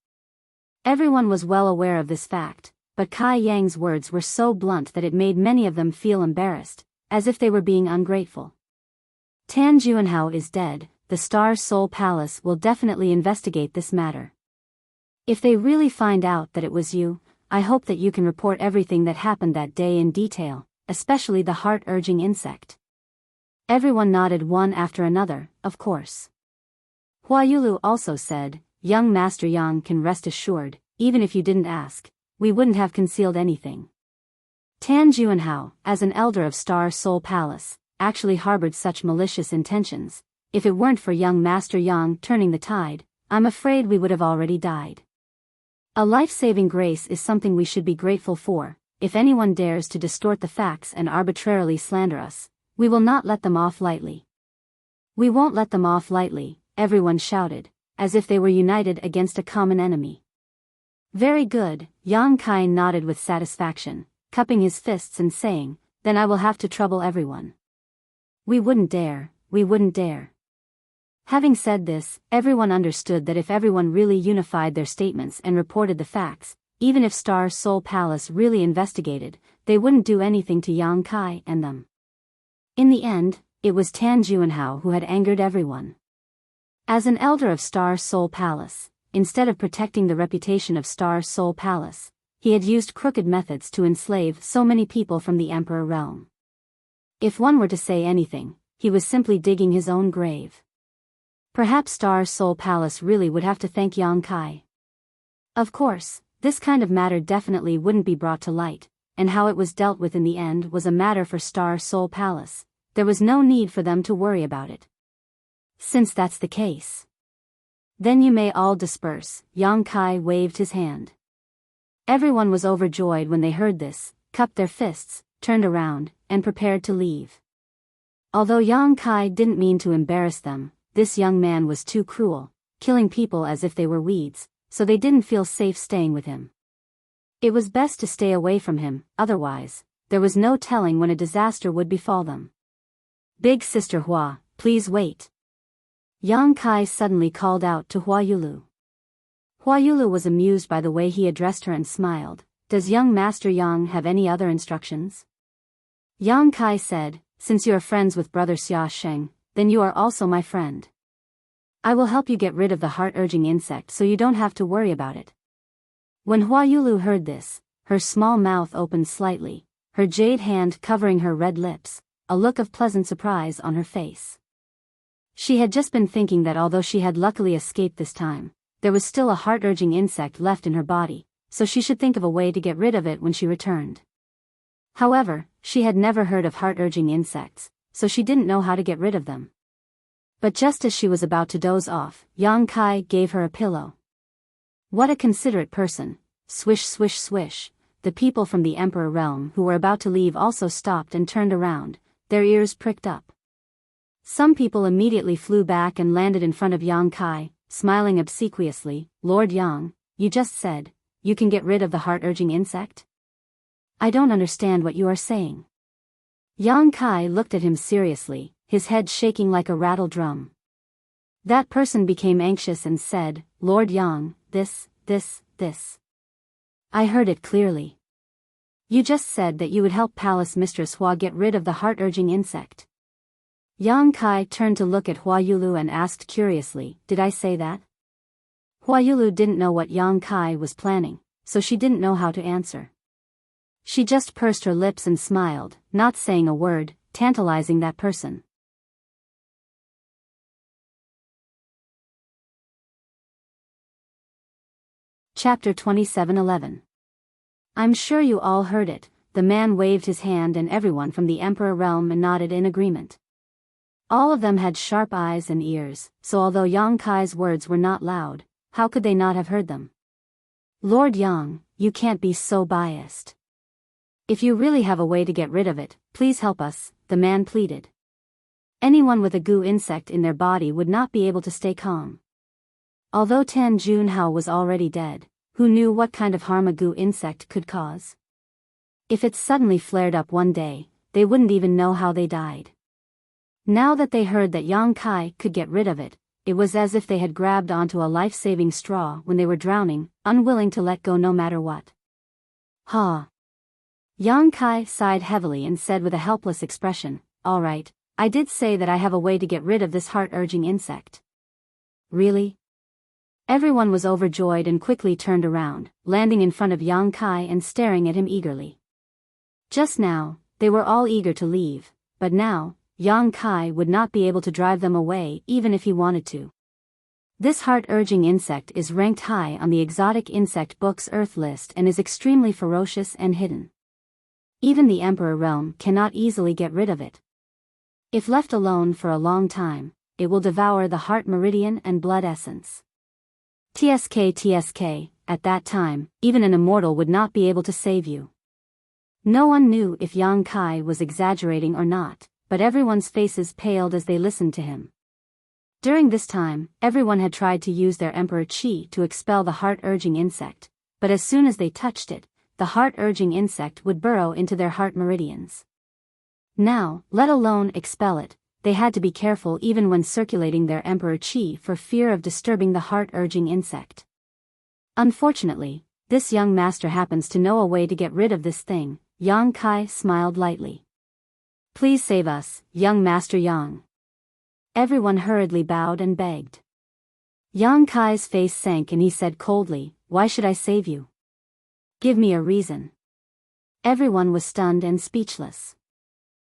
Everyone was well aware of this fact, but Kai Yang's words were so blunt that it made many of them feel embarrassed, as if they were being ungrateful. "Tan Juanhao is dead, the Star Soul Palace will definitely investigate this matter. If they really find out that it was you, I hope that you can report everything that happened that day in detail, especially the heart-urging insect." Everyone nodded one after another, of course. Hua Yulu also said, "Young Master Yang can rest assured, even if you didn't ask, we wouldn't have concealed anything. Tan Juanhao, as an elder of Star Soul Palace, actually harbored such malicious intentions. If it weren't for young Master Yang turning the tide, I'm afraid we would have already died. A life-saving grace is something we should be grateful for. If anyone dares to distort the facts and arbitrarily slander us, we will not let them off lightly." "We won't let them off lightly," everyone shouted, as if they were united against a common enemy. "Very good," Yang Kai nodded with satisfaction, cupping his fists and saying, "Then I will have to trouble everyone. We wouldn't dare, we wouldn't dare." Having said this, everyone understood that if everyone really unified their statements and reported the facts, even if Star Soul Palace really investigated, they wouldn't do anything to Yang Kai and them. In the end, it was Tan Juanhao who had angered everyone. As an elder of Star Soul Palace, instead of protecting the reputation of Star Soul Palace, he had used crooked methods to enslave so many people from the Emperor realm. If one were to say anything, he was simply digging his own grave. Perhaps Star Soul Palace really would have to thank Yang Kai. Of course, this kind of matter definitely wouldn't be brought to light, and how it was dealt with in the end was a matter for Star Soul Palace. There was no need for them to worry about it. Since that's the case, then you may all disperse. Yang Kai waved his hand. Everyone was overjoyed when they heard this, cupped their fists, turned around, and prepared to leave. Although Yang Kai didn't mean to embarrass them, this young man was too cruel, killing people as if they were weeds, so they didn't feel safe staying with him. It was best to stay away from him, otherwise, there was no telling when a disaster would befall them. "Big Sister Hua, please wait." Yang Kai suddenly called out to Hua Yulu. Hua Yulu was amused by the way he addressed her and smiled. "Does young Master Yang have any other instructions?" Yang Kai said, "Since you are friends with Brother Xia Sheng, then you are also my friend. I will help you get rid of the heart-urging insect so you don't have to worry about it." When Hua Yulu heard this, her small mouth opened slightly, her jade hand covering her red lips, a look of pleasant surprise on her face. She had just been thinking that although she had luckily escaped this time, there was still a heart-urging insect left in her body, so she should think of a way to get rid of it when she returned. However, she had never heard of heart-urging insects, so she didn't know how to get rid of them. But just as she was about to doze off, Yang Kai gave her a pillow. What a considerate person. Swish swish swish. The people from the Emperor realm who were about to leave also stopped and turned around, their ears pricked up. Some people immediately flew back and landed in front of Yang Kai, smiling obsequiously. "Lord Yang, you just said, you can get rid of the heart-urging insect? I don't understand what you are saying." Yang Kai looked at him seriously, his head shaking like a rattle drum. That person became anxious and said, "Lord Yang, this. I heard it clearly. You just said that you would help Palace Mistress Hua get rid of the heart-urging insect. Yang Kai turned to look at Hua Yulu and asked curiously, did I say that? Hua Yulu didn't know what Yang Kai was planning, so she didn't know how to answer. She just pursed her lips and smiled, not saying a word, tantalizing that person. Chapter 27:11. I'm sure you all heard it. The man waved his hand and everyone from the Emperor realm nodded in agreement. All of them had sharp eyes and ears, so although Yang Kai's words were not loud, how could they not have heard them? Lord Yang, you can't be so biased. If you really have a way to get rid of it, please help us, the man pleaded. Anyone with a goo insect in their body would not be able to stay calm. Although Tan Junhao was already dead, who knew what kind of harm a goo insect could cause? If it suddenly flared up one day, they wouldn't even know how they died. Now that they heard that Yang Kai could get rid of it, it was as if they had grabbed onto a life-saving straw when they were drowning, unwilling to let go no matter what. Ha! Yang Kai sighed heavily and said with a helpless expression, all right, I did say that I have a way to get rid of this heart-urging insect. Really? Everyone was overjoyed and quickly turned around, landing in front of Yang Kai and staring at him eagerly. Just now, they were all eager to leave, but now, Yang Kai would not be able to drive them away even if he wanted to. This heart-urging insect is ranked high on the exotic insect book's Earth list and is extremely ferocious and hidden. Even the Emperor realm cannot easily get rid of it. If left alone for a long time, it will devour the heart meridian and blood essence. TSK, at that time, even an immortal would not be able to save you. No one knew if Yang Kai was exaggerating or not, but everyone's faces paled as they listened to him. During this time, everyone had tried to use their Emperor Qi to expel the heart-urging insect, but as soon as they touched it, the heart-urging insect would burrow into their heart meridians. Now, let alone expel it, they had to be careful even when circulating their Emperor Qi for fear of disturbing the heart-urging insect. Unfortunately, this young master happens to know a way to get rid of this thing. Yang Kai smiled lightly. Please save us, young Master Yang. Everyone hurriedly bowed and begged. Yang Kai's face sank and he said coldly, why should I save you? Give me a reason. Everyone was stunned and speechless.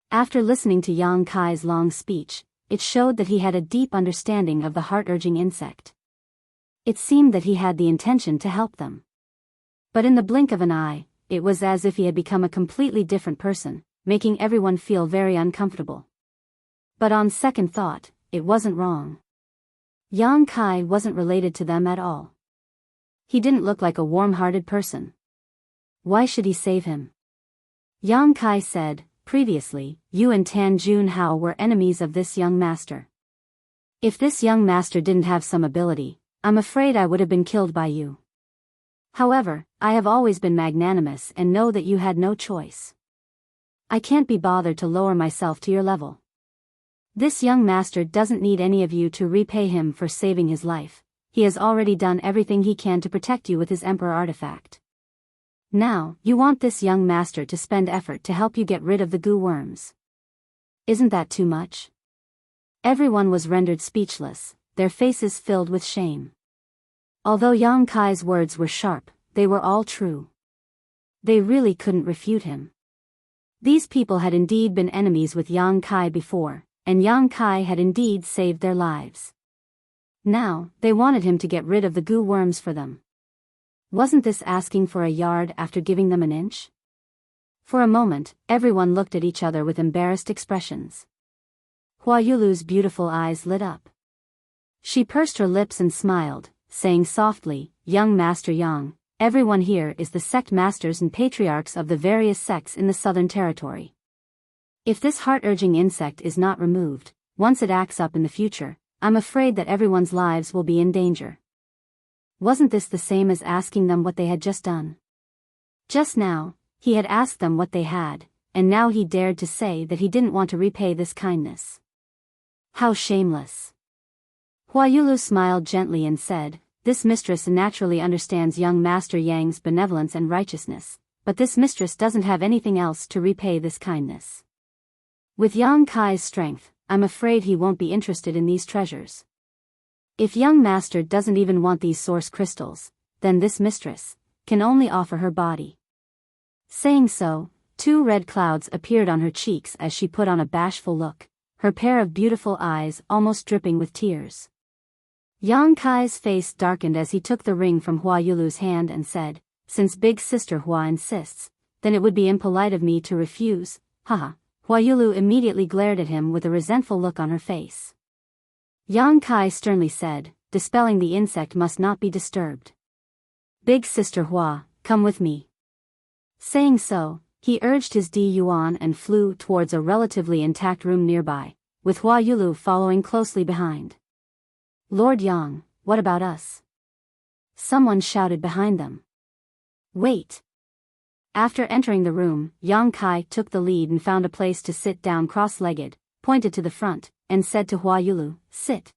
After listening to Yang Kai's long speech, it showed that he had a deep understanding of the heart-urging insect. It seemed that he had the intention to help them. But in the blink of an eye, it was as if he had become a completely different person, making everyone feel very uncomfortable. But on second thought, it wasn't wrong. Yang Kai wasn't related to them at all. He didn't look like a warm-hearted person. Why should he save him? Yang Kai said, previously, you and Tan Junhao were enemies of this young master. If this young master didn't have some ability, I'm afraid I would have been killed by you. However, I have always been magnanimous and know that you had no choice. I can't be bothered to lower myself to your level. This young master doesn't need any of you to repay him for saving his life. He has already done everything he can to protect you with his Emperor artifact. Now, you want this young master to spend effort to help you get rid of the goo worms. Isn't that too much? Everyone was rendered speechless, their faces filled with shame. Although Yang Kai's words were sharp, they were all true. They really couldn't refute him. These people had indeed been enemies with Yang Kai before, and Yang Kai had indeed saved their lives. Now, they wanted him to get rid of the goo worms for them. Wasn't this asking for a yard after giving them an inch? For a moment, everyone looked at each other with embarrassed expressions. Hua Yulu's beautiful eyes lit up. She pursed her lips and smiled, saying softly, young Master Yang, everyone here is the sect masters and patriarchs of the various sects in the Southern Territory. If this heart-urging insect is not removed, once it acts up in the future, I'm afraid that everyone's lives will be in danger. Wasn't this the same as asking them what they had just done? Just now, he had asked them what they had, and now he dared to say that he didn't want to repay this kindness. How shameless! Hua Yulu smiled gently and said, this mistress naturally understands young Master Yang's benevolence and righteousness, but this mistress doesn't have anything else to repay this kindness. With Yang Kai's strength, I'm afraid he won't be interested in these treasures. If young master doesn't even want these source crystals, then this mistress can only offer her body. Saying so, 2 red clouds appeared on her cheeks as she put on a bashful look, her pair of beautiful eyes almost dripping with tears. Yang Kai's face darkened as he took the ring from Hua Yulu's hand and said, "Since big sister Hua insists, then it would be impolite of me to refuse, haha." Hua Yulu immediately glared at him with a resentful look on her face. Yang Kai sternly said, "Dispelling the insect must not be disturbed. Big sister Hua, come with me." Saying so, he urged his Di Yuan and flew towards a relatively intact room nearby, with Hua Yulu following closely behind. "Lord Yang, what about us?" someone shouted behind them. "Wait." After entering the room, Yang Kai took the lead and found a place to sit down cross-legged, pointed to the front, and said to Hua Yulu, "Sit."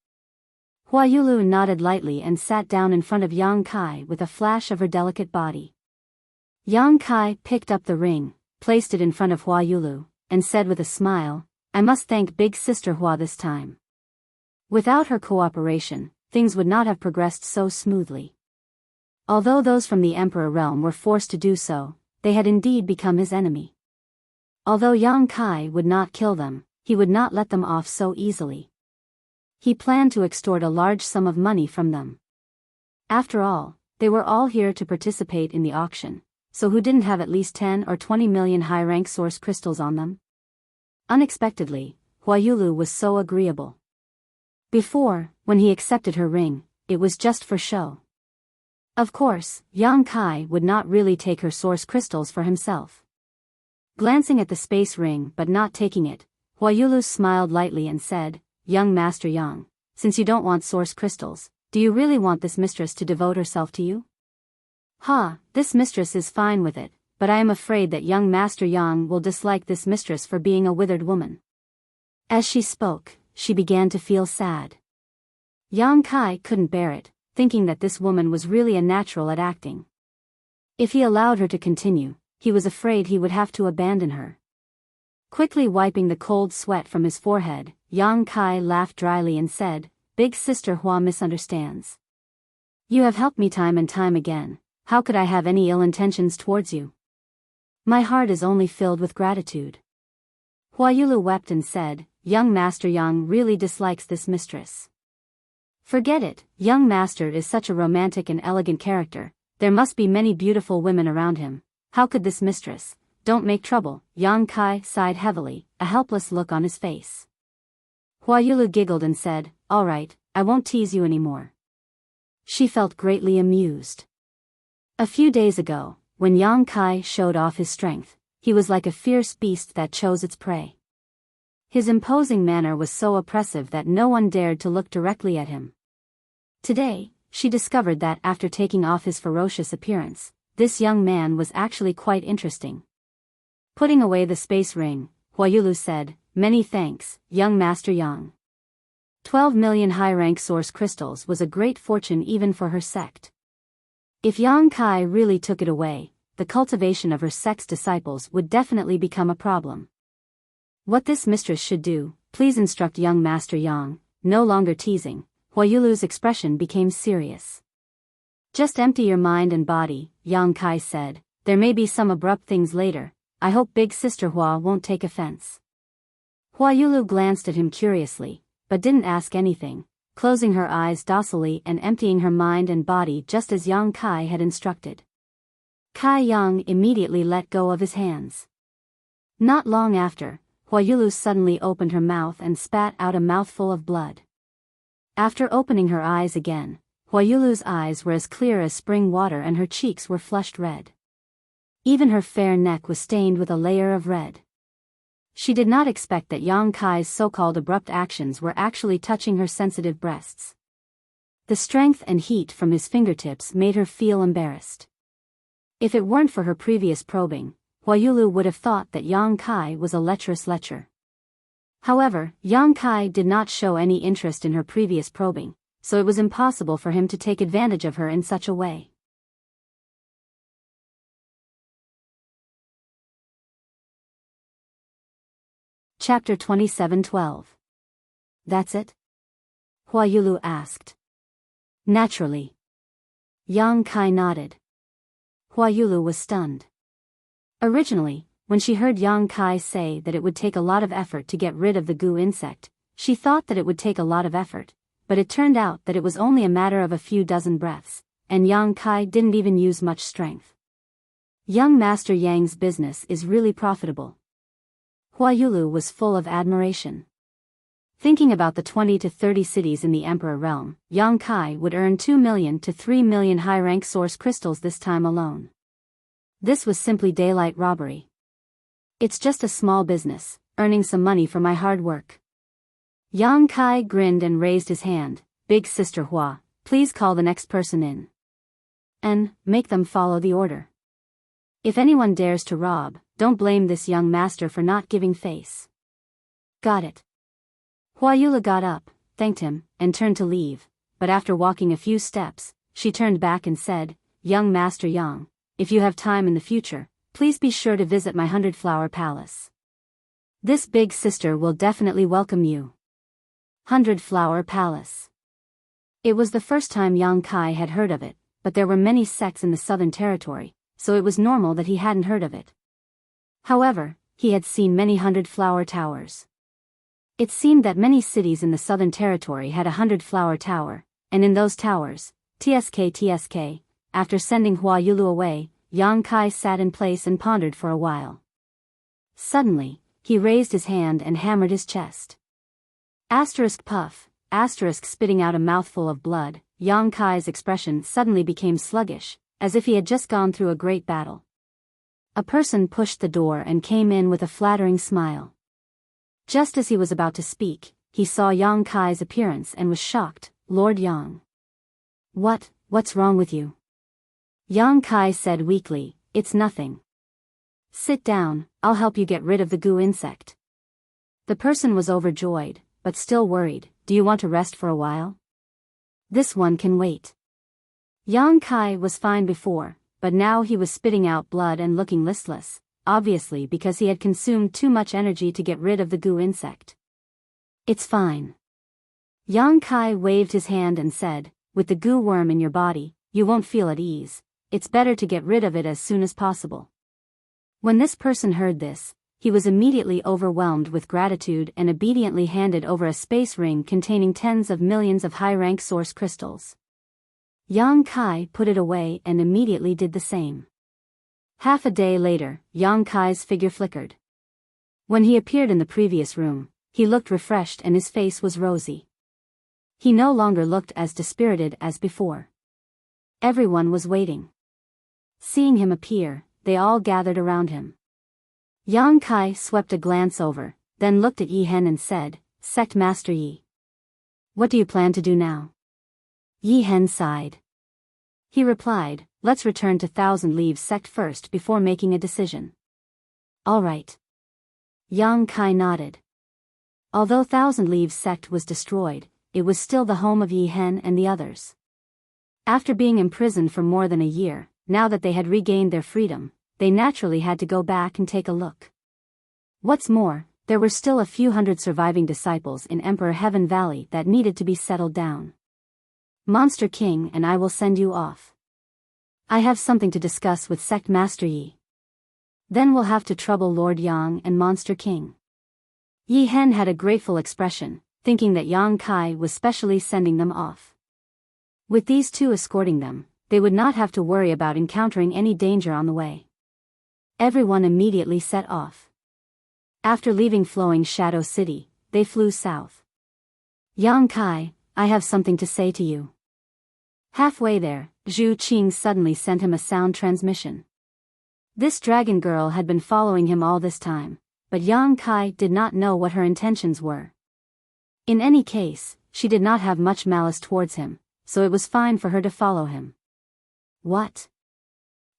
Hua Yulu nodded lightly and sat down in front of Yang Kai with a flash of her delicate body. Yang Kai picked up the ring, placed it in front of Hua Yulu, and said with a smile, "I must thank big sister Hua this time. Without her cooperation, things would not have progressed so smoothly." Although those from the Emperor realm were forced to do so, they had indeed become his enemy. Although Yang Kai would not kill them, he would not let them off so easily. He planned to extort a large sum of money from them. After all, they were all here to participate in the auction, so who didn't have at least 10 or 20 million high-rank source crystals on them? Unexpectedly, Hua Yulu was so agreeable. Before, when he accepted her ring, it was just for show. Of course, Yang Kai would not really take her source crystals for himself. Glancing at the space ring but not taking it, Hua Yulu smiled lightly and said, "Young Master Yang, since you don't want source crystals, do you really want this mistress to devote herself to you?" "Ha, this mistress is fine with it, but I am afraid that young Master Yang will dislike this mistress for being a withered woman." As she spoke, she began to feel sad. Yang Kai couldn't bear it, thinking that this woman was really a natural at acting. If he allowed her to continue, he was afraid he would have to abandon her. Quickly wiping the cold sweat from his forehead, Yang Kai laughed dryly and said, "Big sister Hua misunderstands. You have helped me time and time again, how could I have any ill intentions towards you? My heart is only filled with gratitude." Hua Yulu wept and said, "Young Master Yang really dislikes this mistress. Forget it, young master is such a romantic and elegant character, there must be many beautiful women around him, how could this mistress, don't make trouble." Yang Kai sighed heavily, a helpless look on his face. Hua Yulu giggled and said, "All right, I won't tease you anymore." She felt greatly amused. A few days ago, when Yang Kai showed off his strength, he was like a fierce beast that chose its prey. His imposing manner was so oppressive that no one dared to look directly at him. Today, she discovered that after taking off his ferocious appearance, this young man was actually quite interesting. Putting away the space ring, Hua Yulu said, "Many thanks, young Master Yang." 12 million high-rank source crystals was a great fortune even for her sect. If Yang Kai really took it away, the cultivation of her sect's disciples would definitely become a problem. What this mistress should do, please instruct young Master Yang. No longer teasing, Hua Yulu's expression became serious. "Just empty your mind and body," Yang Kai said, "there may be some abrupt things later, I hope big sister Hua won't take offense." Hua Yulu glanced at him curiously, but didn't ask anything, closing her eyes docilely and emptying her mind and body just as Yang Kai had instructed. Kai Yang immediately let go of his hands. Not long after, Hua Yulu suddenly opened her mouth and spat out a mouthful of blood. After opening her eyes again, Hua Yulu's eyes were as clear as spring water and her cheeks were flushed red. Even her fair neck was stained with a layer of red. She did not expect that Yang Kai's so-called abrupt actions were actually touching her sensitive breasts. The strength and heat from his fingertips made her feel embarrassed. If it weren't for her previous probing, Hua Yulu would have thought that Yang Kai was a lecherous lecher. However, Yang Kai did not show any interest in her previous probing, so it was impossible for him to take advantage of her in such a way. Chapter 27:12. That's it? Hua Yulu asked. Naturally. Yang Kai nodded. Hua Yulu was stunned. Originally, when she heard Yang Kai say that it would take a lot of effort to get rid of the goo insect, she thought that it would take a lot of effort, but it turned out that it was only a matter of a few dozen breaths, and Yang Kai didn't even use much strength. Young Master Yang's business is really profitable. Hua Yulu was full of admiration. Thinking about the 20 to 30 cities in the Emperor realm, Yang Kai would earn 2 million to 3 million high-rank source crystals this time alone. This was simply daylight robbery. It's just a small business, earning some money for my hard work. Yang Kai grinned and raised his hand. Big Sister Hua, please call the next person in. And make them follow the order. If anyone dares to rob, don't blame this young master for not giving face. Got it. Hua Yula got up, thanked him, and turned to leave, but after walking a few steps, she turned back and said, Young Master Yang, if you have time in the future, please be sure to visit my 100-flower palace. This big sister will definitely welcome you. 100-flower palace. It was the first time Yang Kai had heard of it, but there were many sects in the Southern Territory, so it was normal that he hadn't heard of it. However, he had seen many 100-flower towers. It seemed that many cities in the Southern Territory had a 100-flower tower, and in those towers, TSK, after sending Hua Yulu away, Yang Kai sat in place and pondered for a while. Suddenly, he raised his hand and hammered his chest. Asterisk puff, asterisk spitting out a mouthful of blood, Yang Kai's expression suddenly became sluggish, as if he had just gone through a great battle. A person pushed the door and came in with a flattering smile. Just as he was about to speak, he saw Yang Kai's appearance and was shocked. Lord Yang. What's wrong with you? Yang Kai said weakly, It's nothing. Sit down, I'll help you get rid of the goo insect. The person was overjoyed, but still worried. Do you want to rest for a while? This one can wait. Yang Kai was fine before, but now he was spitting out blood and looking listless, obviously because he had consumed too much energy to get rid of the goo insect. It's fine. Yang Kai waved his hand and said, With the goo worm in your body, you won't feel at ease. It's better to get rid of it as soon as possible. When this person heard this, he was immediately overwhelmed with gratitude and obediently handed over a space ring containing tens of millions of high-rank source crystals. Yang Kai put it away and immediately did the same. Half a day later, Yang Kai's figure flickered. When he appeared in the previous room, he looked refreshed and his face was rosy. He no longer looked as dispirited as before. Everyone was waiting. Seeing him appear, they all gathered around him. Yang Kai swept a glance over, then looked at Yi Hen and said, Sect Master Yi. What do you plan to do now? Yi Hen sighed. He replied, Let's return to Thousand Leaves Sect first before making a decision. All right. Yang Kai nodded. Although Thousand Leaves Sect was destroyed, it was still the home of Yi Hen and the others. After being imprisoned for more than a year, now that they had regained their freedom, they naturally had to go back and take a look. What's more, there were still a few hundred surviving disciples in Emperor Heaven Valley that needed to be settled down. Monster King and I will send you off. I have something to discuss with Sect Master Yi. Then we'll have to trouble Lord Yang and Monster King. Yi Hen had a grateful expression, thinking that Yang Kai was specially sending them off. With these two escorting them, they would not have to worry about encountering any danger on the way. Everyone immediately set off. After leaving Flowing Shadow City, they flew south. Yang Kai, I have something to say to you. Halfway there, Zhu Qing suddenly sent him a sound transmission. This dragon girl had been following him all this time, but Yang Kai did not know what her intentions were. In any case, she did not have much malice towards him, so it was fine for her to follow him. What?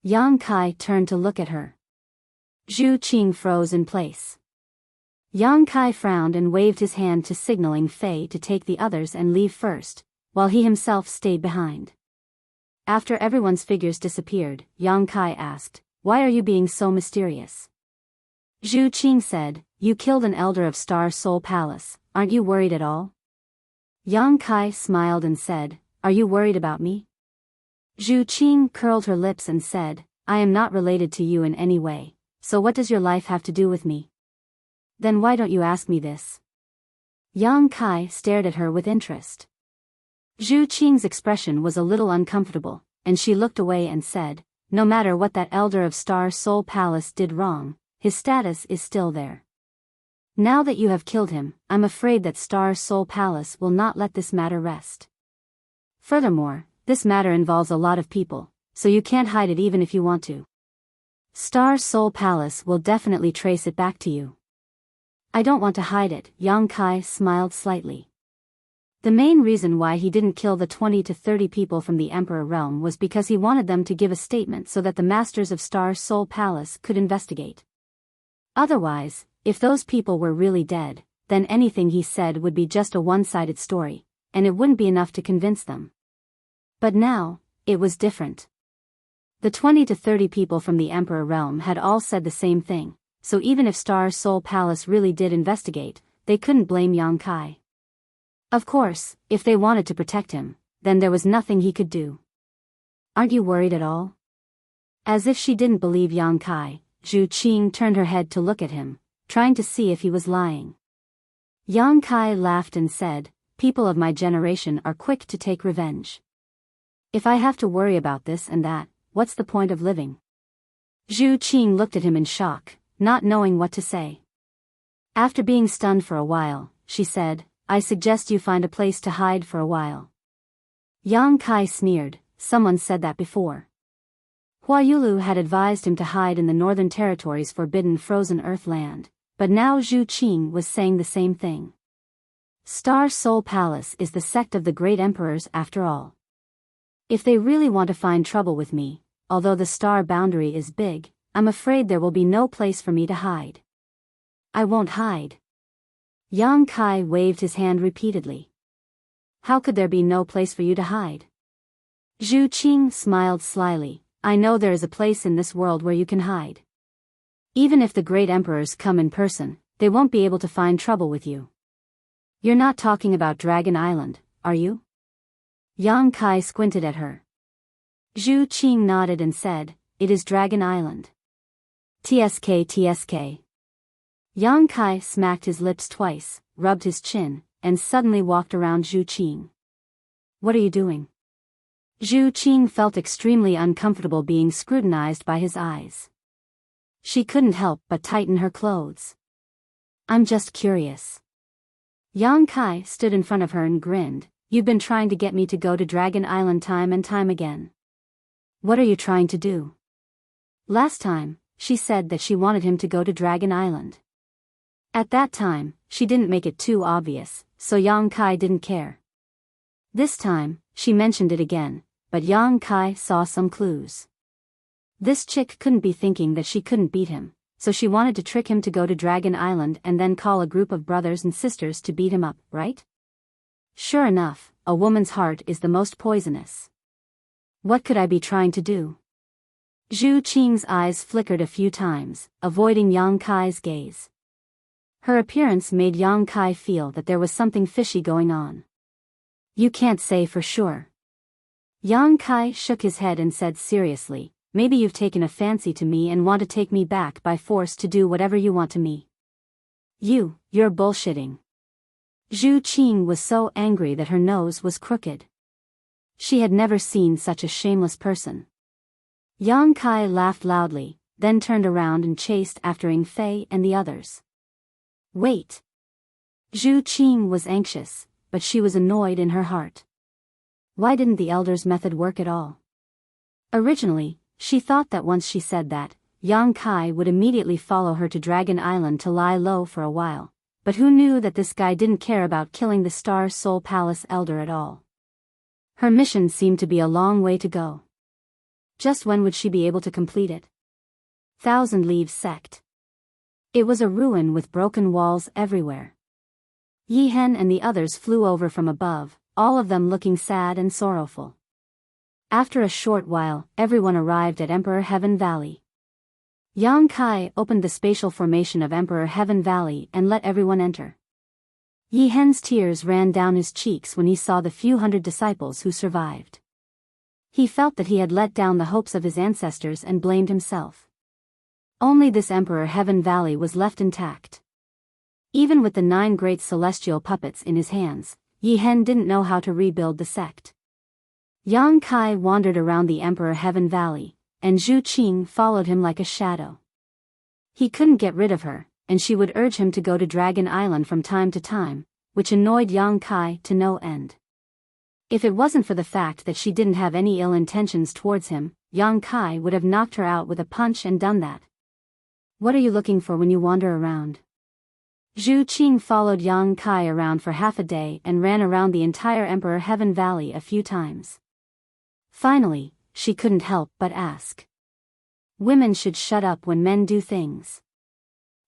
Yang Kai turned to look at her. Zhu Qing froze in place. Yang Kai frowned and waved his hand to signaling Fei to take the others and leave first, while he himself stayed behind. After everyone's figures disappeared, Yang Kai asked, "Why are you being so mysterious?" Zhu Qing said, "You killed an elder of Star Soul Palace, aren't you worried at all?" Yang Kai smiled and said, "Are you worried about me?" Zhu Qing curled her lips and said, "I am not related to you in any way, so what does your life have to do with me? Then why don't you ask me this?" Yang Kai stared at her with interest. Zhu Qing's expression was a little uncomfortable, and she looked away and said, "No matter what that elder of Star Soul Palace did wrong, his status is still there. Now that you have killed him, I'm afraid that Star Soul Palace will not let this matter rest. Furthermore, this matter involves a lot of people, so you can't hide it even if you want to. Star Soul Palace will definitely trace it back to you." "I don't want to hide it," Yang Kai smiled slightly. The main reason why he didn't kill the 20 to 30 people from the Emperor realm was because he wanted them to give a statement so that the masters of Star Soul Palace could investigate. Otherwise, if those people were really dead, then anything he said would be just a one-sided story, and it wouldn't be enough to convince them. But now, it was different. The 20 to 30 people from the Emperor realm had all said the same thing, so even if Star Soul Palace really did investigate, they couldn't blame Yang Kai. Of course, if they wanted to protect him, then there was nothing he could do. "Aren't you worried at all?" As if she didn't believe Yang Kai, Zhu Qing turned her head to look at him, trying to see if he was lying. Yang Kai laughed and said, "People of my generation are quick to take revenge. If I have to worry about this and that, what's the point of living?" Zhu Qing looked at him in shock, not knowing what to say. After being stunned for a while, she said, "I suggest you find a place to hide for a while." Yang Kai sneered, "Someone said that before." Hua Yulu had advised him to hide in the Northern Territory's forbidden frozen earth land, but now Zhu Qing was saying the same thing. Star Soul Palace is the sect of the great emperors after all. If they really want to find trouble with me, although the star boundary is big, I'm afraid there will be no place for me to hide. I won't hide. Yang Kai waved his hand repeatedly. How could there be no place for you to hide? Zhu Qing smiled slyly. I know there is a place in this world where you can hide. Even if the great emperors come in person, they won't be able to find trouble with you. You're not talking about Dragon Island, are you? Yang Kai squinted at her. Zhu Qing nodded and said, "It is Dragon Island." TSK TSK. Yang Kai smacked his lips twice, rubbed his chin, and suddenly walked around Zhu Qing. "What are you doing?" Zhu Qing felt extremely uncomfortable being scrutinized by his eyes. She couldn't help but tighten her clothes. "I'm just curious." Yang Kai stood in front of her and grinned. "You've been trying to get me to go to Dragon Island time and time again. What are you trying to do?" Last time, she said that she wanted him to go to Dragon Island. At that time, she didn't make it too obvious, so Yang Kai didn't care. This time, she mentioned it again, but Yang Kai saw some clues. This chick couldn't be thinking that she couldn't beat him, so she wanted to trick him to go to Dragon Island and then call a group of brothers and sisters to beat him up, right? Sure enough, a woman's heart is the most poisonous. What could I be trying to do? Zhu Qing's eyes flickered a few times, avoiding Yang Kai's gaze. Her appearance made Yang Kai feel that there was something fishy going on. "You can't say for sure." Yang Kai shook his head and said seriously, "Maybe you've taken a fancy to me and want to take me back by force to do whatever you want to me. You're bullshitting." Zhu Qing was so angry that her nose was crooked. She had never seen such a shameless person. Yang Kai laughed loudly, then turned around and chased after Ying Fei and the others. Wait. Zhu Qing was anxious, but she was annoyed in her heart. Why didn't the elder's method work at all? Originally, she thought that once she said that, Yang Kai would immediately follow her to Dragon Island to lie low for a while, but who knew that this guy didn't care about killing the Star Soul Palace elder at all? Her mission seemed to be a long way to go. Just when would she be able to complete it? Thousand Leaves Sect. It was a ruin with broken walls everywhere. Yi Hen and the others flew over from above, all of them looking sad and sorrowful. After a short while, everyone arrived at Emperor Heaven Valley. Yang Kai opened the spatial formation of Emperor Heaven Valley and let everyone enter. Yi Hen's tears ran down his cheeks when he saw the few hundred disciples who survived. He felt that he had let down the hopes of his ancestors and blamed himself. Only this Emperor Heaven Valley was left intact. Even with the 9 great celestial puppets in his hands, Yi Hen didn't know how to rebuild the sect. Yang Kai wandered around the Emperor Heaven Valley, and Zhu Qing followed him like a shadow. He couldn't get rid of her, and she would urge him to go to Dragon Island from time to time, which annoyed Yang Kai to no end. If it wasn't for the fact that she didn't have any ill intentions towards him, Yang Kai would have knocked her out with a punch and done that. What are you looking for when you wander around? Zhu Qing followed Yang Kai around for half a day and ran around the entire Emperor Heaven Valley a few times. Finally, she couldn't help but ask. Women should shut up when men do things.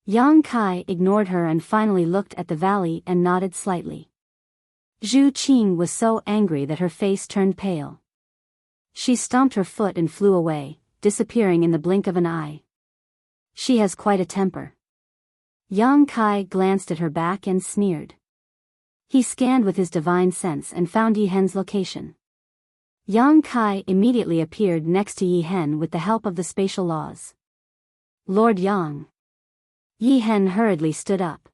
Yang Kai ignored her and finally looked at the valley and nodded slightly. Zhu Qing was so angry that her face turned pale. She stomped her foot and flew away, disappearing in the blink of an eye. She has quite a temper. Yang Kai glanced at her back and sneered. He scanned with his divine sense and found Yi Hen's location. Yang Kai immediately appeared next to Yi Hen with the help of the spatial laws. Lord Yang. Yi Hen hurriedly stood up.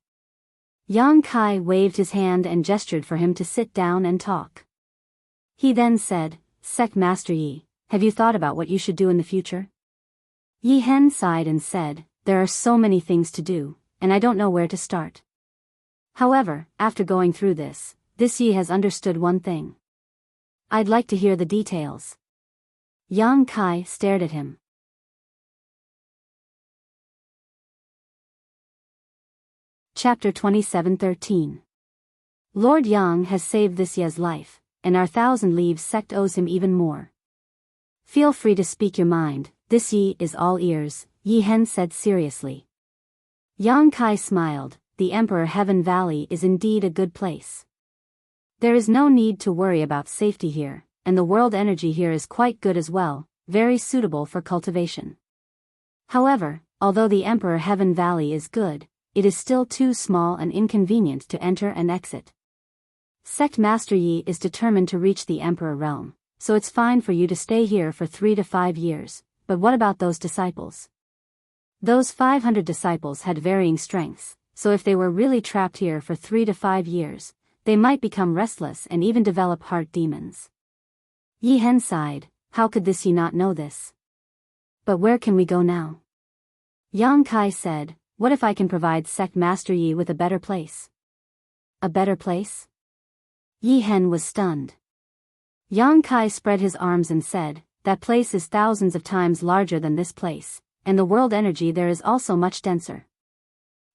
Yang Kai waved his hand and gestured for him to sit down and talk. He then said, Sect Master Yi, have you thought about what you should do in the future? Yi Hen sighed and said, there are so many things to do, and I don't know where to start. However, after going through this Yi has understood one thing. I'd like to hear the details. Yang Kai stared at him. Chapter 27:13. Lord Yang has saved this Ye's life, and our Thousand Leaves sect owes him even more. Feel free to speak your mind, this Yi is all ears, Yi Hen said seriously. Yang Kai smiled, the Emperor Heaven Valley is indeed a good place. There is no need to worry about safety here, and the world energy here is quite good as well, very suitable for cultivation. However, although the Emperor Heaven Valley is good, it is still too small and inconvenient to enter and exit. Sect Master Yi is determined to reach the Emperor realm, so it's fine for you to stay here for 3 to 5 years, but what about those disciples? Those 500 disciples had varying strengths, so if they were really trapped here for 3 to 5 years, they might become restless and even develop heart demons. Yi Hen sighed, how could this Yi not know this? But where can we go now? Yang Kai said, what if I can provide Sect Master Yi with a better place? A better place? Yi Hen was stunned. Yang Kai spread his arms and said, that place is thousands of times larger than this place, and the world energy there is also much denser.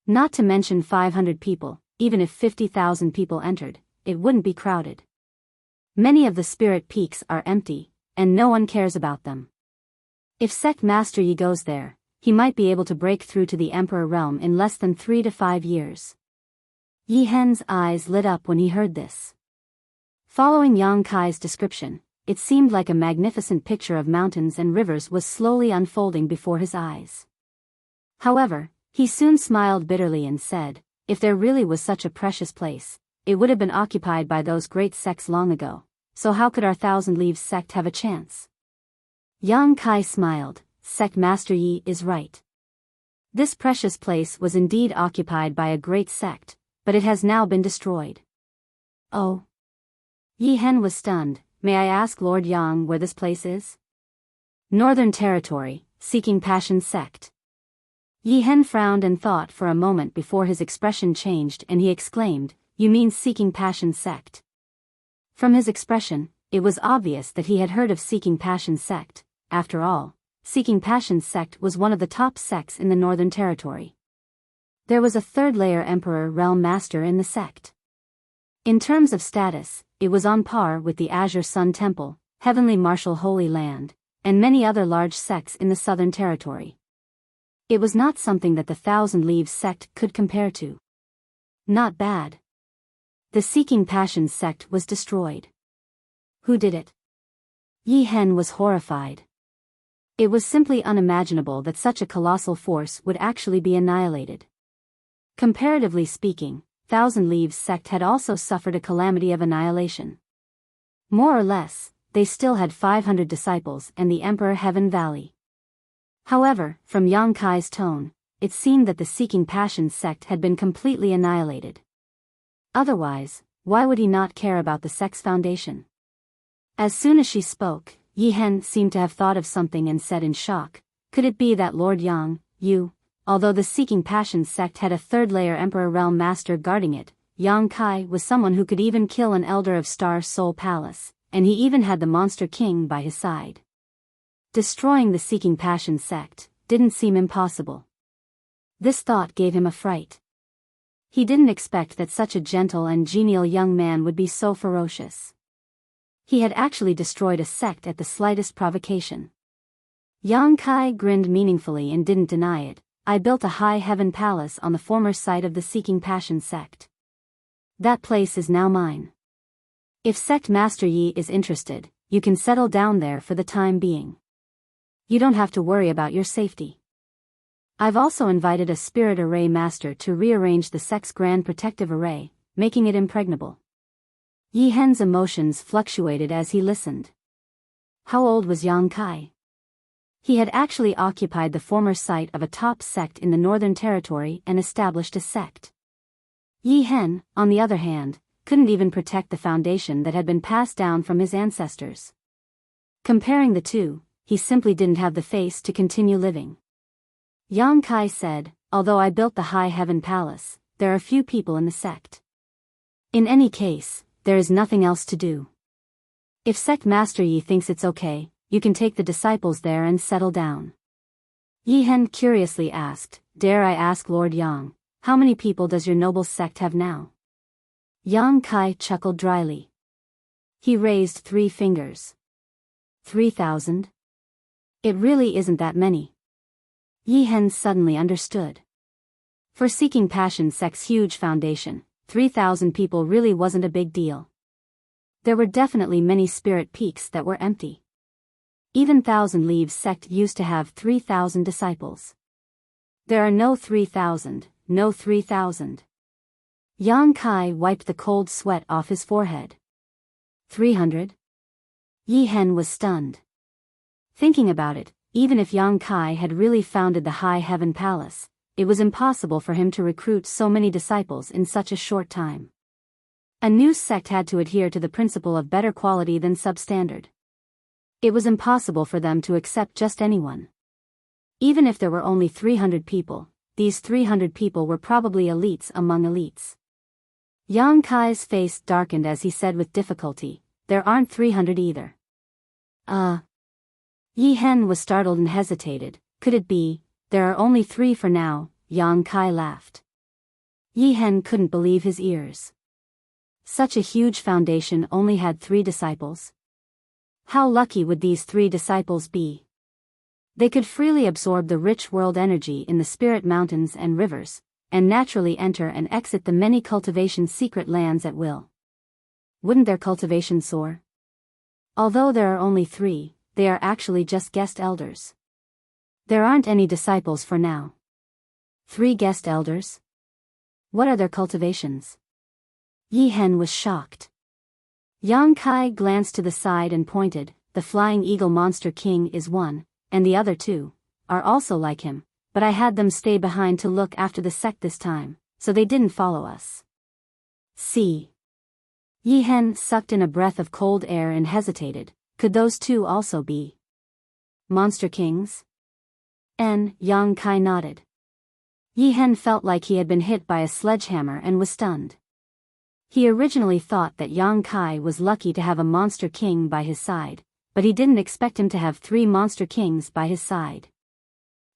Not to mention 500 people, even if 50,000 people entered, it wouldn't be crowded. Many of the spirit peaks are empty, and no one cares about them. If Sect Master Yi goes there, he might be able to break through to the Emperor realm in less than 3 to 5 years. Yi Hen's eyes lit up when he heard this. Following Yang Kai's description, it seemed like a magnificent picture of mountains and rivers was slowly unfolding before his eyes. However, he soon smiled bitterly and said, if there really was such a precious place, it would have been occupied by those great sects long ago, so how could our Thousand Leaves sect have a chance? Yang Kai smiled, Sect Master Yi is right. This precious place was indeed occupied by a great sect, but it has now been destroyed. Oh. Yi Hen was stunned, may I ask Lord Yang where this place is? Northern Territory, Seeking Passion Sect. Yi Hen frowned and thought for a moment before his expression changed and he exclaimed, you mean Seeking Passion Sect? From his expression, it was obvious that he had heard of Seeking Passion Sect. After all, Seeking Passion Sect was one of the top sects in the Northern Territory. There was a third-layer Emperor Realm Master in the sect. In terms of status, it was on par with the Azure Sun Temple, Heavenly Martial Holy Land, and many other large sects in the Southern Territory. It was not something that the Thousand Leaves sect could compare to. Not bad. The Seeking Passions sect was destroyed. Who did it? Yi Hen was horrified. It was simply unimaginable that such a colossal force would actually be annihilated. Comparatively speaking, Thousand Leaves sect had also suffered a calamity of annihilation. More or less, they still had 500 disciples and the Emperor Heaven Valley. However, from Yang Kai's tone, it seemed that the Seeking Passions sect had been completely annihilated. Otherwise, why would he not care about the sect's foundation? As soon as she spoke, Yi Hen seemed to have thought of something and said in shock, "Could it be that Lord Yang, you, although the Seeking Passions sect had a third-layer Emperor Realm Master guarding it, Yang Kai was someone who could even kill an Elder of Star Soul Palace, and he even had the Monster King by his side. Destroying the Seeking Passions sect didn't seem impossible." This thought gave him a fright. He didn't expect that such a gentle and genial young man would be so ferocious. He had actually destroyed a sect at the slightest provocation. Yang Kai grinned meaningfully and didn't deny it. "I built a high heaven palace on the former site of the Seeking Passions sect. That place is now mine. If Sect Master Yi is interested, you can settle down there for the time being. You don't have to worry about your safety. I've also invited a Spirit Array Master to rearrange the sect's Grand Protective Array, making it impregnable." Yi Hen's emotions fluctuated as he listened. How old was Yang Kai? He had actually occupied the former site of a top sect in the Northern Territory and established a sect. Yi Hen, on the other hand, couldn't even protect the foundation that had been passed down from his ancestors. Comparing the two, he simply didn't have the face to continue living. Yang Kai said, "Although I built the High Heaven Palace, there are few people in the sect. In any case, there is nothing else to do. If Sect Master Yi thinks it's okay, you can take the disciples there and settle down." Yi Hen curiously asked, "Dare I ask Lord Yang, how many people does your noble sect have now?" Yang Kai chuckled dryly. He raised 3 fingers. 3,000? It really isn't that many. Yi Hen suddenly understood. For Seeking Passions sect's huge foundation, 3,000 people really wasn't a big deal. There were definitely many spirit peaks that were empty. Even Thousand Leaves sect used to have 3,000 disciples. There are no 3,000, no 3,000. Yang Kai wiped the cold sweat off his forehead. 300? Yi Hen was stunned. Thinking about it, even if Yang Kai had really founded the High Heaven Palace, it was impossible for him to recruit so many disciples in such a short time. A new sect had to adhere to the principle of better quality than substandard. It was impossible for them to accept just anyone. Even if there were only 300 people, these 300 people were probably elites among elites. Yang Kai's face darkened as he said with difficulty, "There aren't 300 either." Yi Hen was startled and hesitated. "Could it be, there are only 3 for now?" Yang Kai laughed. Yi Hen couldn't believe his ears. Such a huge foundation only had 3 disciples? How lucky would these 3 disciples be? They could freely absorb the rich world energy in the spirit mountains and rivers, and naturally enter and exit the many cultivation secret lands at will. Wouldn't their cultivation soar? Although there are only 3, they are actually just guest elders. There aren't any disciples for now. 3 guest elders? What are their cultivations? Yi Hen was shocked. Yang Kai glanced to the side and pointed, "The Flying Eagle Monster King is one, and the other 2 are also like him, but I had them stay behind to look after the sect this time, so they didn't follow us." See. Yi Hen sucked in a breath of cold air and hesitated. Could those 2 also be Monster Kings? Yang Kai nodded. Yi Hen felt like he had been hit by a sledgehammer and was stunned. He originally thought that Yang Kai was lucky to have a Monster King by his side, but he didn't expect him to have 3 Monster Kings by his side.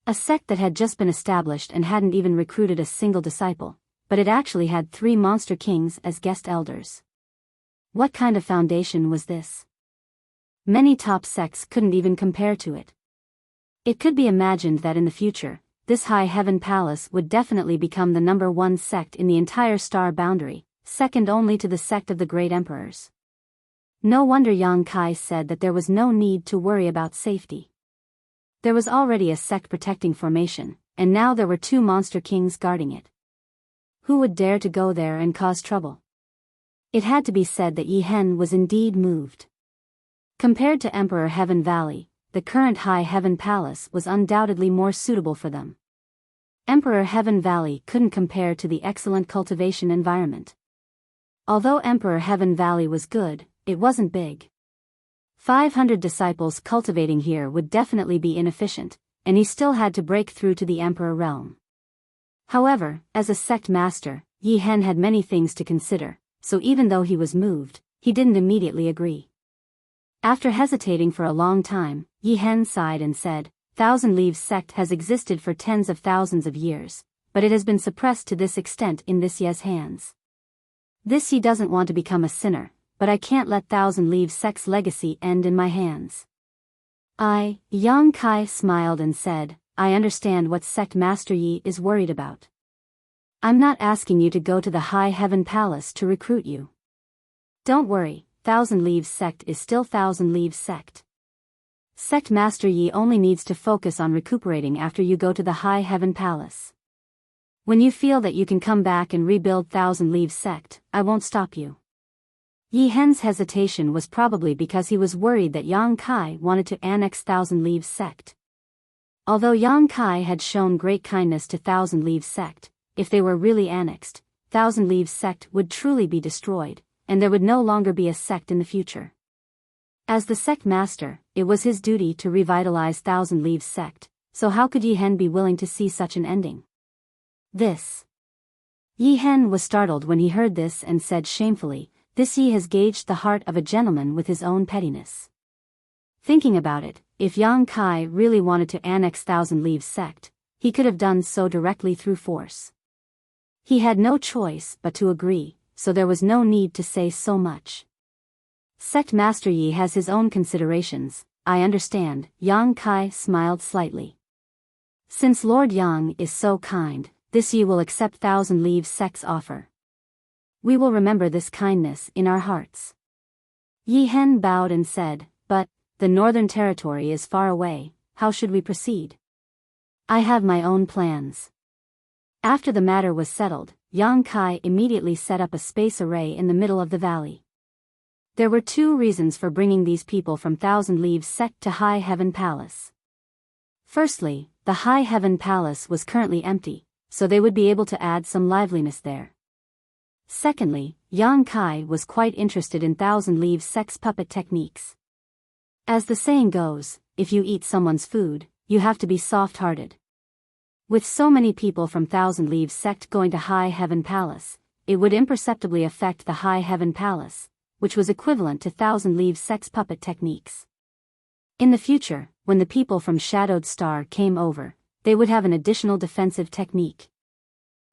A sect that had just been established and hadn't even recruited a single disciple, but it actually had 3 Monster Kings as guest elders. What kind of foundation was this? Many top sects couldn't even compare to it. It could be imagined that in the future, this High Heaven Palace would definitely become the #1 sect in the entire star boundary, second only to the sect of the great emperors. No wonder Yang Kai said that there was no need to worry about safety. There was already a sect protecting formation, and now there were two monster kings guarding it. Who would dare to go there and cause trouble? It had to be said that Yi Hen was indeed moved. Compared to Emperor Heaven Valley, the current High Heaven Palace was undoubtedly more suitable for them. Emperor Heaven Valley couldn't compare to the excellent cultivation environment. Although Emperor Heaven Valley was good, it wasn't big. 500 disciples cultivating here would definitely be inefficient, and he still had to break through to the Emperor realm. However, as a sect master, Yi Hen had many things to consider, so even though he was moved, he didn't immediately agree. After hesitating for a long time, Yi Hen sighed and said, Thousand Leaves sect has existed for tens of thousands of years, but it has been suppressed to this extent in this Ye's hands. This Yi doesn't want to become a sinner, but I can't let Thousand Leaves sect's legacy end in my hands. Yang Kai smiled and said, I understand what sect Master Yi is worried about. I'm not asking you to go to the High Heaven Palace to recruit you. Don't worry, Thousand Leaves sect is still Thousand Leaves sect. Sect Master Yi only needs to focus on recuperating after you go to the High Heaven Palace. When you feel that you can come back and rebuild Thousand Leaves sect, I won't stop you. Yi Hen's hesitation was probably because he was worried that Yang Kai wanted to annex Thousand Leaves sect. Although Yang Kai had shown great kindness to Thousand Leaves sect, if they were really annexed, Thousand Leaves sect would truly be destroyed, and there would no longer be a sect in the future. As the sect master, it was his duty to revitalize Thousand Leaves sect, so how could Yi Hen be willing to see such an ending? Yi Hen was startled when he heard this and said shamefully, This Yi has gauged the heart of a gentleman with his own pettiness. Thinking about it, if Yang Kai really wanted to annex Thousand Leaves sect, he could have done so directly through force. He had no choice but to agree, so there was no need to say so much. Sect Master Yi has his own considerations, I understand, Yang Kai smiled slightly. Since Lord Yang is so kind, this Yi will accept Thousand Leaves sect's offer. We will remember this kindness in our hearts. Yi Hen bowed and said, But, the Northern Territory is far away, how should we proceed? I have my own plans. After the matter was settled, Yang Kai immediately set up a space array in the middle of the valley. There were two reasons for bringing these people from Thousand Leaves sect to High Heaven Palace. Firstly, the High Heaven Palace was currently empty, so they would be able to add some liveliness there. Secondly, Yang Kai was quite interested in Thousand Leaves sect's puppet techniques. As the saying goes, if you eat someone's food, you have to be soft-hearted. With so many people from Thousand Leaves sect going to High Heaven Palace, it would imperceptibly affect the High Heaven Palace, which was equivalent to Thousand Leaves sect's puppet techniques. In the future, when the people from Shadowed Star came over, they would have an additional defensive technique.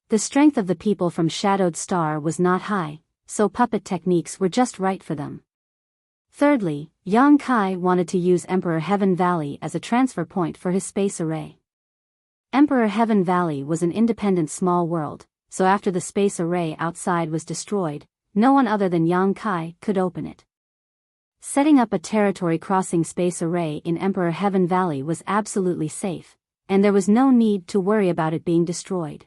The strength of the people from Shadowed Star was not high, so puppet techniques were just right for them. Thirdly, Yang Kai wanted to use Emperor Heaven Valley as a transfer point for his space array. Emperor Heaven Valley was an independent small world, so after the space array outside was destroyed, no one other than Yang Kai could open it. Setting up a territory-crossing space array in Emperor Heaven Valley was absolutely safe, and there was no need to worry about it being destroyed.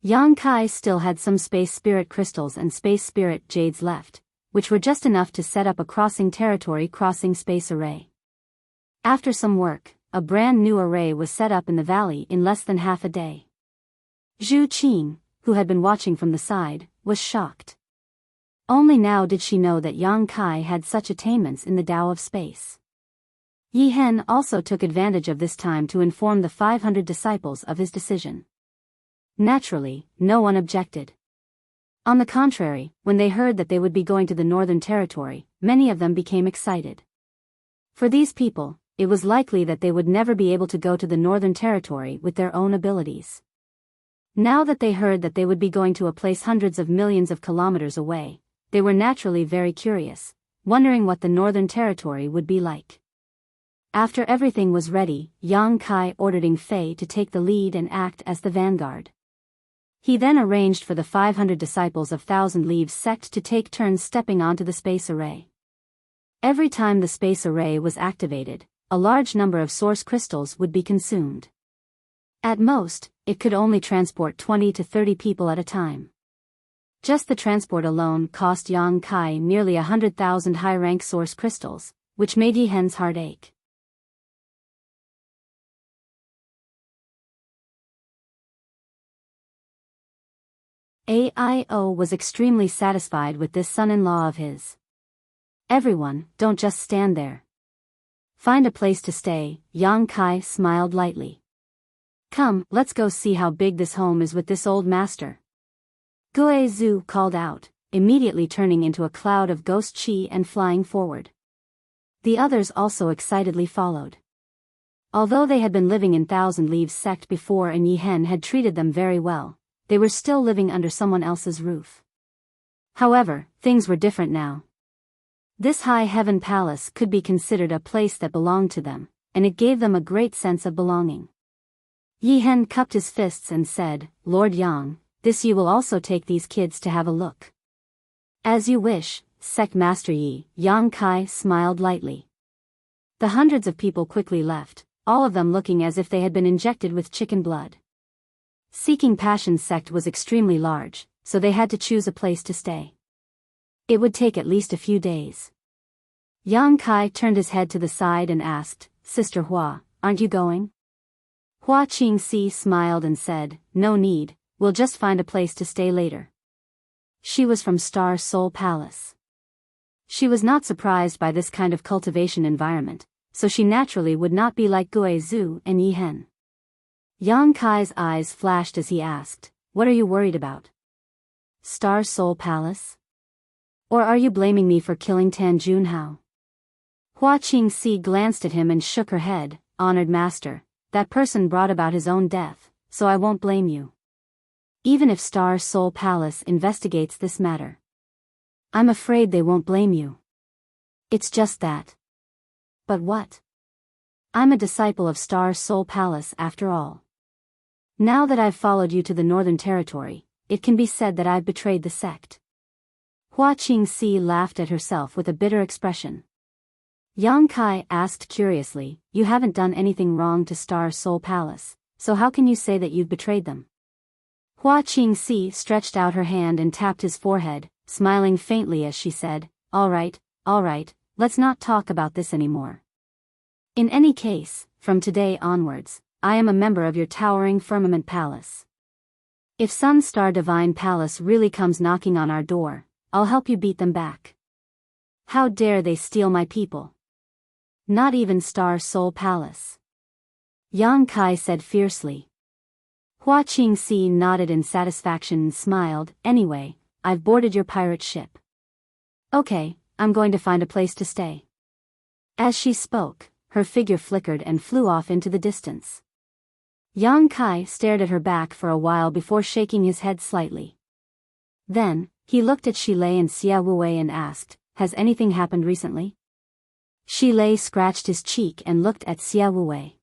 Yang Kai still had some space spirit crystals and space spirit jades left, which were just enough to set up a crossing space array. After some work, a brand new array was set up in the valley in less than half a day. Zhu Qing, who had been watching from the side, was shocked. Only now did she know that Yang Kai had such attainments in the Tao of space. Yi Hen also took advantage of this time to inform the 500 disciples of his decision. Naturally, no one objected. On the contrary, when they heard that they would be going to the Northern Territory, many of them became excited. For these people, it was likely that they would never be able to go to the Northern Territory with their own abilities. Now that they heard that they would be going to a place hundreds of millions of kilometers away, they were naturally very curious, wondering what the Northern Territory would be like. After everything was ready, Yang Kai ordered Ing Fei to take the lead and act as the vanguard. He then arranged for the 500 disciples of Thousand Leaves sect to take turns stepping onto the space array. Every time the space array was activated, a large number of source crystals would be consumed. At most, it could only transport 20 to 30 people at a time. Just the transport alone cost Yang Kai nearly 100,000 high-rank source crystals, which made Yi Hen's heart ache. Aio was extremely satisfied with this son-in-law of his. Everyone, don't just stand there. Find a place to stay, Yang Kai smiled lightly. Come, let's go see how big this home is with this old master. Gue Zhu called out, immediately turning into a cloud of ghost chi and flying forward. The others also excitedly followed. Although they had been living in Thousand Leaves sect before and Yi Hen had treated them very well, they were still living under someone else's roof. However, things were different now. This high heaven palace could be considered a place that belonged to them, and it gave them a great sense of belonging. Yi Hen cupped his fists and said, Lord Yang, this you will also take these kids to have a look. As you wish, Sect Master Yi, Yang Kai smiled lightly. The hundreds of people quickly left, all of them looking as if they had been injected with chicken blood. Seeking Passion sect was extremely large, so they had to choose a place to stay. It would take at least a few days. Yang Kai turned his head to the side and asked, Sister Hua, aren't you going? Hua Qingxi smiled and said, No need, we'll just find a place to stay later. She was from Star Soul Palace. She was not surprised by this kind of cultivation environment, so she naturally would not be like Gue Zhu and Yi Hen. Yang Kai's eyes flashed as he asked, What are you worried about? Star Soul Palace? Or are you blaming me for killing Tan Junhao? Hua Qingxi glanced at him and shook her head, Honored Master, that person brought about his own death, so I won't blame you. Even if Star Soul Palace investigates this matter, I'm afraid they won't blame you. It's just that. But what? I'm a disciple of Star Soul Palace after all. Now that I've followed you to the Northern Territory, it can be said that I've betrayed the sect. Hua Qingxi laughed at herself with a bitter expression. Yang Kai asked curiously, You haven't done anything wrong to Star Soul Palace, so how can you say that you've betrayed them? Hua Qingxi stretched out her hand and tapped his forehead, smiling faintly as she said, all right, let's not talk about this anymore. In any case, from today onwards, I am a member of your towering Firmament Palace. If Sun Star Divine Palace really comes knocking on our door, I'll help you beat them back. How dare they steal my people? Not even Star Soul Palace. Yang Kai said fiercely. Hua Qingxi nodded in satisfaction and smiled, Anyway, I've boarded your pirate ship. Okay, I'm going to find a place to stay. As she spoke, her figure flickered and flew off into the distance. Yang Kai stared at her back for a while before shaking his head slightly. Then, he looked at Shilei and Xia Wuwei and asked, Has anything happened recently? Shilei scratched his cheek and looked at Xia Wuwei.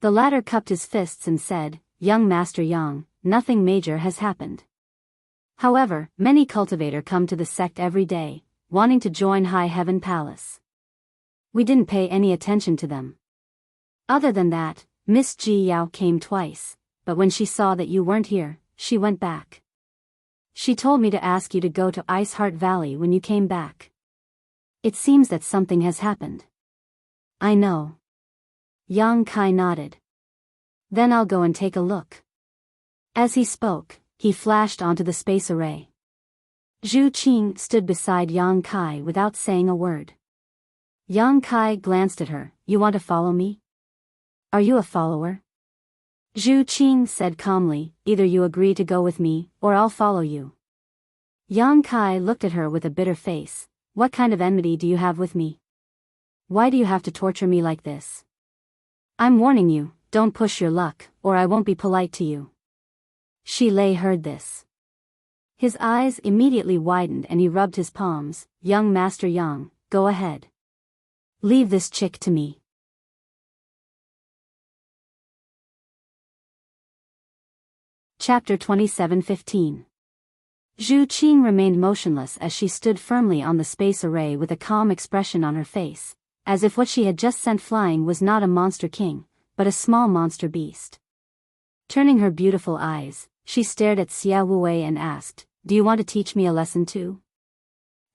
The latter cupped his fists and said, Young Master Yang, nothing major has happened. However, many cultivator come to the sect every day, wanting to join High Heaven Palace. We didn't pay any attention to them. Other than that, Miss Biyao came twice, but when she saw that you weren't here, she went back. She told me to ask you to go to Ice Heart Valley when you came back. It seems that something has happened. I know. Yang Kai nodded. Then I'll go and take a look. As he spoke, he flashed onto the space array. Zhu Qing stood beside Yang Kai without saying a word. Yang Kai glanced at her, You want to follow me? Are you a follower? Zhu Qing said calmly, Either you agree to go with me, or I'll follow you. Yang Kai looked at her with a bitter face. What kind of enmity do you have with me? Why do you have to torture me like this? I'm warning you, don't push your luck, or I won't be polite to you. Shilei heard this. His eyes immediately widened and he rubbed his palms. Young Master Yang, go ahead. Leave this chick to me. Chapter 27:15. Zhu Qing remained motionless as she stood firmly on the space array with a calm expression on her face, as if what she had just sent flying was not a monster king, but a small monster beast. Turning her beautiful eyes, she stared at Xia Wuwei and asked, "Do you want to teach me a lesson too?"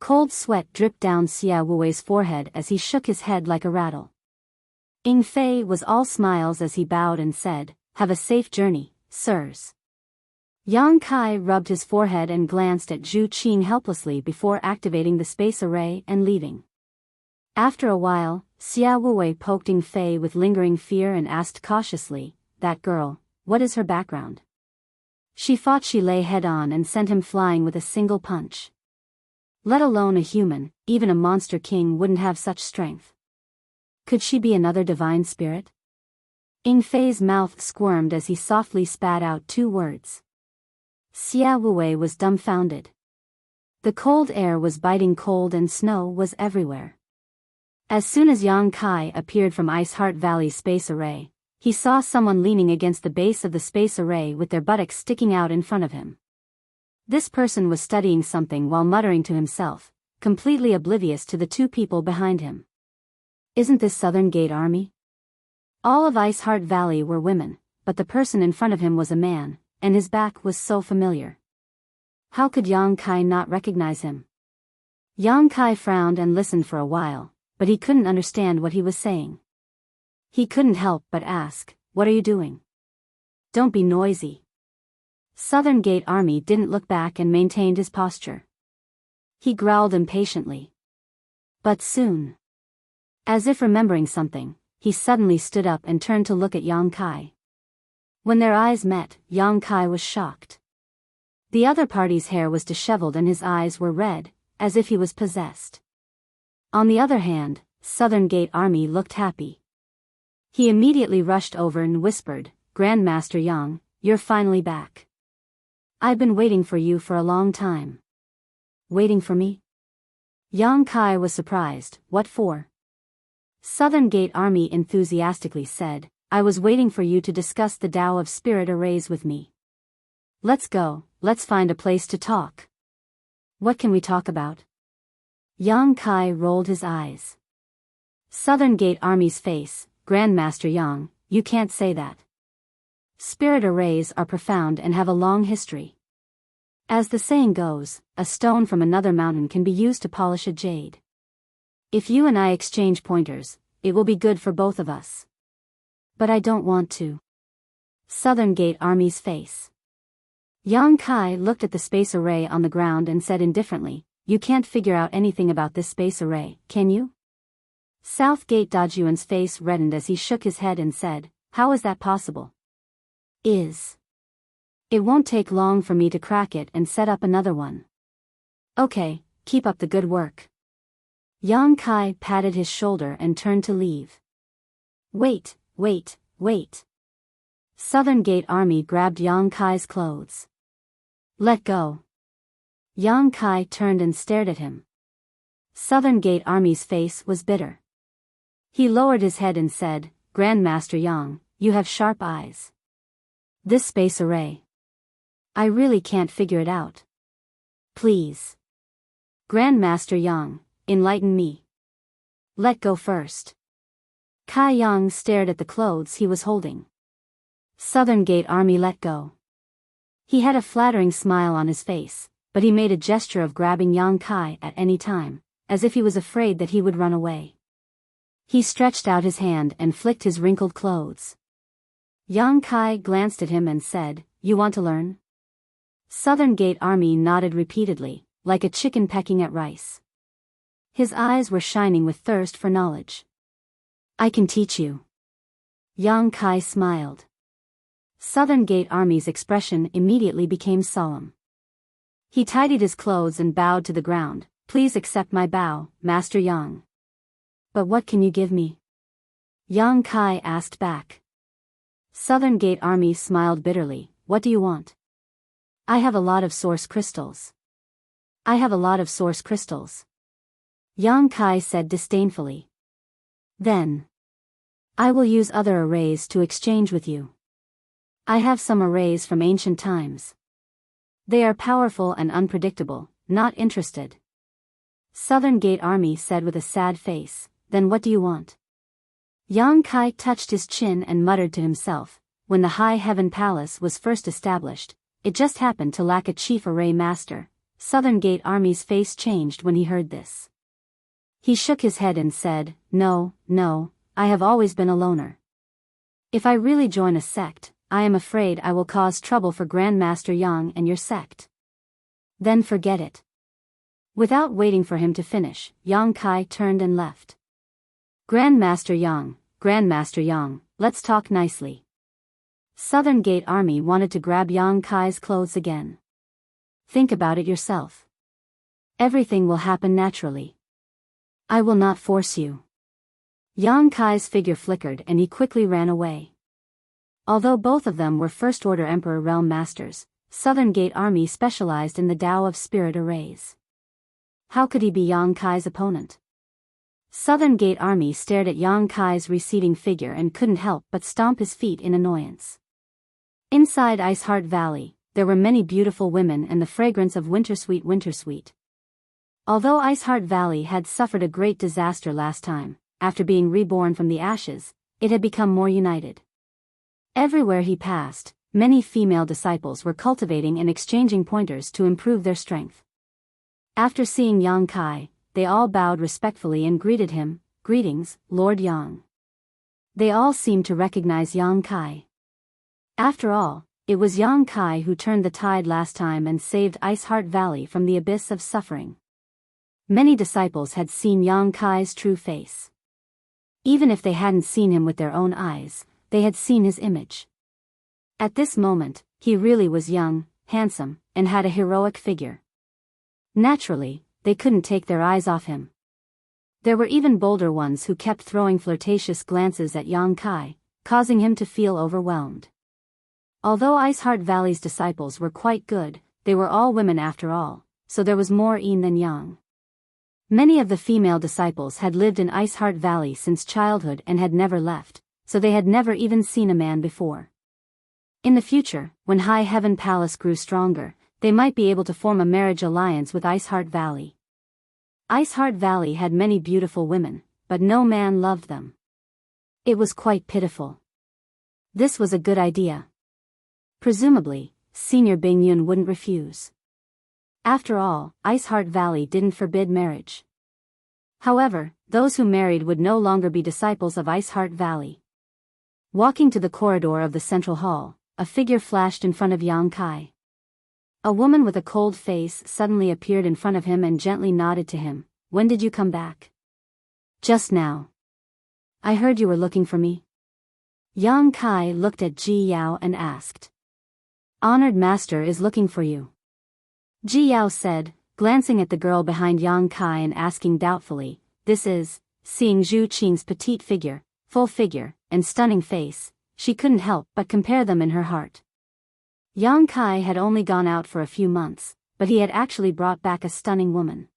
Cold sweat dripped down Xia Wuwei's forehead as he shook his head like a rattle. Ying Fei was all smiles as he bowed and said, "Have a safe journey, sirs." Yang Kai rubbed his forehead and glanced at Zhu Qing helplessly before activating the space array and leaving. After a while, Xia Wuwei poked Ying Fei with lingering fear and asked cautiously, "That girl, what is her background?" She fought Shi Lei head-on and sent him flying with a single punch. Let alone a human, even a monster king wouldn't have such strength. Could she be another divine spirit? Ying Fei's mouth squirmed as he softly spat out 2 words. Xia Wuwei was dumbfounded. The cold air was biting cold and snow was everywhere. As soon as Yang Kai appeared from Ice Heart Valley space array, he saw someone leaning against the base of the space array with their buttocks sticking out in front of him. This person was studying something while muttering to himself, completely oblivious to the 2 people behind him. Isn't this Southern Gate Army? All of Ice Heart Valley were women, but the person in front of him was a man, and his back was so familiar. How could Yang Kai not recognize him? Yang Kai frowned and listened for a while, but he couldn't understand what he was saying. He couldn't help but ask, "What are you doing? Don't be noisy." Southern Gate Army didn't look back and maintained his posture. He growled impatiently. But soon, as if remembering something, he suddenly stood up and turned to look at Yang Kai. When their eyes met, Yang Kai was shocked. The other party's hair was disheveled and his eyes were red, as if he was possessed. On the other hand, Southern Gate Army looked happy. He immediately rushed over and whispered, "Grandmaster Yang, you're finally back. I've been waiting for you for a long time." "Waiting for me?" Yang Kai was surprised. "What for?" Southern Gate Army enthusiastically said, "I was waiting for you to discuss the Tao of Spirit arrays with me. Let's go, let's find a place to talk." "What can we talk about?" Yang Kai rolled his eyes. Southern Gate Army's face, "Grandmaster Yang, you can't say that. Spirit arrays are profound and have a long history. As the saying goes, a stone from another mountain can be used to polish a jade. If you and I exchange pointers, it will be good for both of us." "But I don't want to." Southern Gate Army's face. Yang Kai looked at the space array on the ground and said indifferently, "You can't figure out anything about this space array, can you?" South Gate Dajuan's face reddened as he shook his head and said, "How is that possible?" It won't take long for me to crack it and set up another one." "Okay, keep up the good work." Yang Kai patted his shoulder and turned to leave. Wait. Southern Gate Army grabbed Yang Kai's clothes. "Let go." Yang Kai turned and stared at him. Southern Gate Army's face was bitter. He lowered his head and said, "Grandmaster Yang, you have sharp eyes. This space array, I really can't figure it out. Please, Grandmaster Yang, enlighten me. Let go first." Kai Yang stared at the clothes he was holding. Southern Gate Army let go. He had a flattering smile on his face, but he made a gesture of grabbing Yang Kai at any time, as if he was afraid that he would run away. He stretched out his hand and flicked his wrinkled clothes. Yang Kai glanced at him and said, "You want to learn?" Southern Gate Army nodded repeatedly, like a chicken pecking at rice. His eyes were shining with thirst for knowledge. "I can teach you." Yang Kai smiled. Southern Gate Army's expression immediately became solemn. He tidied his clothes and bowed to the ground. "Please accept my bow, Master Yang." "But what can you give me?" Yang Kai asked back. Southern Gate Army smiled bitterly. "What do you want?" "I have a lot of source crystals." "I have a lot of source crystals," Yang Kai said disdainfully. "Then I will use other arrays to exchange with you." I have some arrays from ancient times. They are powerful and unpredictable, not interested. Southern Gate Army said with a sad face, then what do you want? Yang Kai touched his chin and muttered to himself, when the High Heaven Palace was first established, it just happened to lack a chief array master. Southern Gate Army's face changed when he heard this. He shook his head and said, no, I have always been a loner. If I really join a sect, I am afraid I will cause trouble for Grandmaster Yang and your sect. Then forget it. Without waiting for him to finish, Yang Kai turned and left. Grandmaster Yang, let's talk nicely. Southern Gate Army wanted to grab Yang Kai's clothes again. Think about it yourself. Everything will happen naturally. I will not force you. Yang Kai's figure flickered and he quickly ran away. Although both of them were First-Order Emperor Realm Masters, Southern Gate Army specialized in the Tao of Spirit arrays. How could he be Yang Kai's opponent? Southern Gate Army stared at Yang Kai's receding figure and couldn't help but stomp his feet in annoyance. Inside Iceheart Valley, there were many beautiful women and the fragrance of Wintersweet. Although Iceheart Valley had suffered a great disaster last time, after being reborn from the ashes, it had become more united. Everywhere he passed, many female disciples were cultivating and exchanging pointers to improve their strength. After seeing Yang Kai, they all bowed respectfully and greeted him, "Greetings, Lord Yang." They all seemed to recognize Yang Kai. After all, it was Yang Kai who turned the tide last time and saved Iceheart Valley from the abyss of suffering. Many disciples had seen Yang Kai's true face. Even if they hadn't seen him with their own eyes, they had seen his image. At this moment, he really was young, handsome, and had a heroic figure. Naturally, they couldn't take their eyes off him. There were even bolder ones who kept throwing flirtatious glances at Yang Kai, causing him to feel overwhelmed. Although Iceheart Valley's disciples were quite good, they were all women after all, so there was more yin than yang. Many of the female disciples had lived in Iceheart Valley since childhood and had never left, so they had never even seen a man before. In the future, when High Heaven Palace grew stronger, they might be able to form a marriage alliance with Iceheart Valley. Iceheart Valley had many beautiful women, but no man loved them. It was quite pitiful. This was a good idea. Presumably, Senior Bingyun wouldn't refuse. After all, Iceheart Valley didn't forbid marriage. However, those who married would no longer be disciples of Iceheart Valley. Walking to the corridor of the central hall, a figure flashed in front of Yang Kai. A woman with a cold face suddenly appeared in front of him and gently nodded to him. "When did you come back?" "Just now. I heard you were looking for me." Yang Kai looked at Biyao and asked. "Honored Master is looking for you," Biyao said, glancing at the girl behind Yang Kai and asking doubtfully, "This is..." Seeing Zhu Qing's petite figure, full figure, and stunning face, she couldn't help but compare them in her heart. Yang Kai had only gone out for a few months, but he had actually brought back a stunning woman.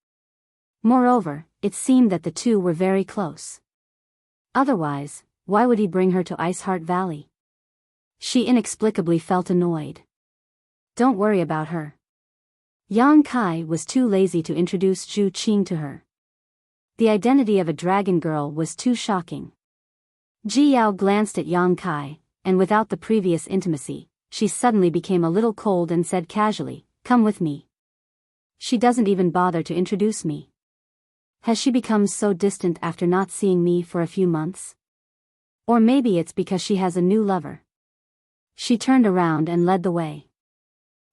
Moreover, it seemed that the two were very close. Otherwise, why would he bring her to Iceheart Valley? She inexplicably felt annoyed. "Don't worry about her." Yang Kai was too lazy to introduce Zhu Qing to her. The identity of a dragon girl was too shocking. Biyao glanced at Yang Kai, and without the previous intimacy, she suddenly became a little cold and said casually, "Come with me." She doesn't even bother to introduce me. Has she become so distant after not seeing me for a few months? Or maybe it's because she has a new lover. She turned around and led the way.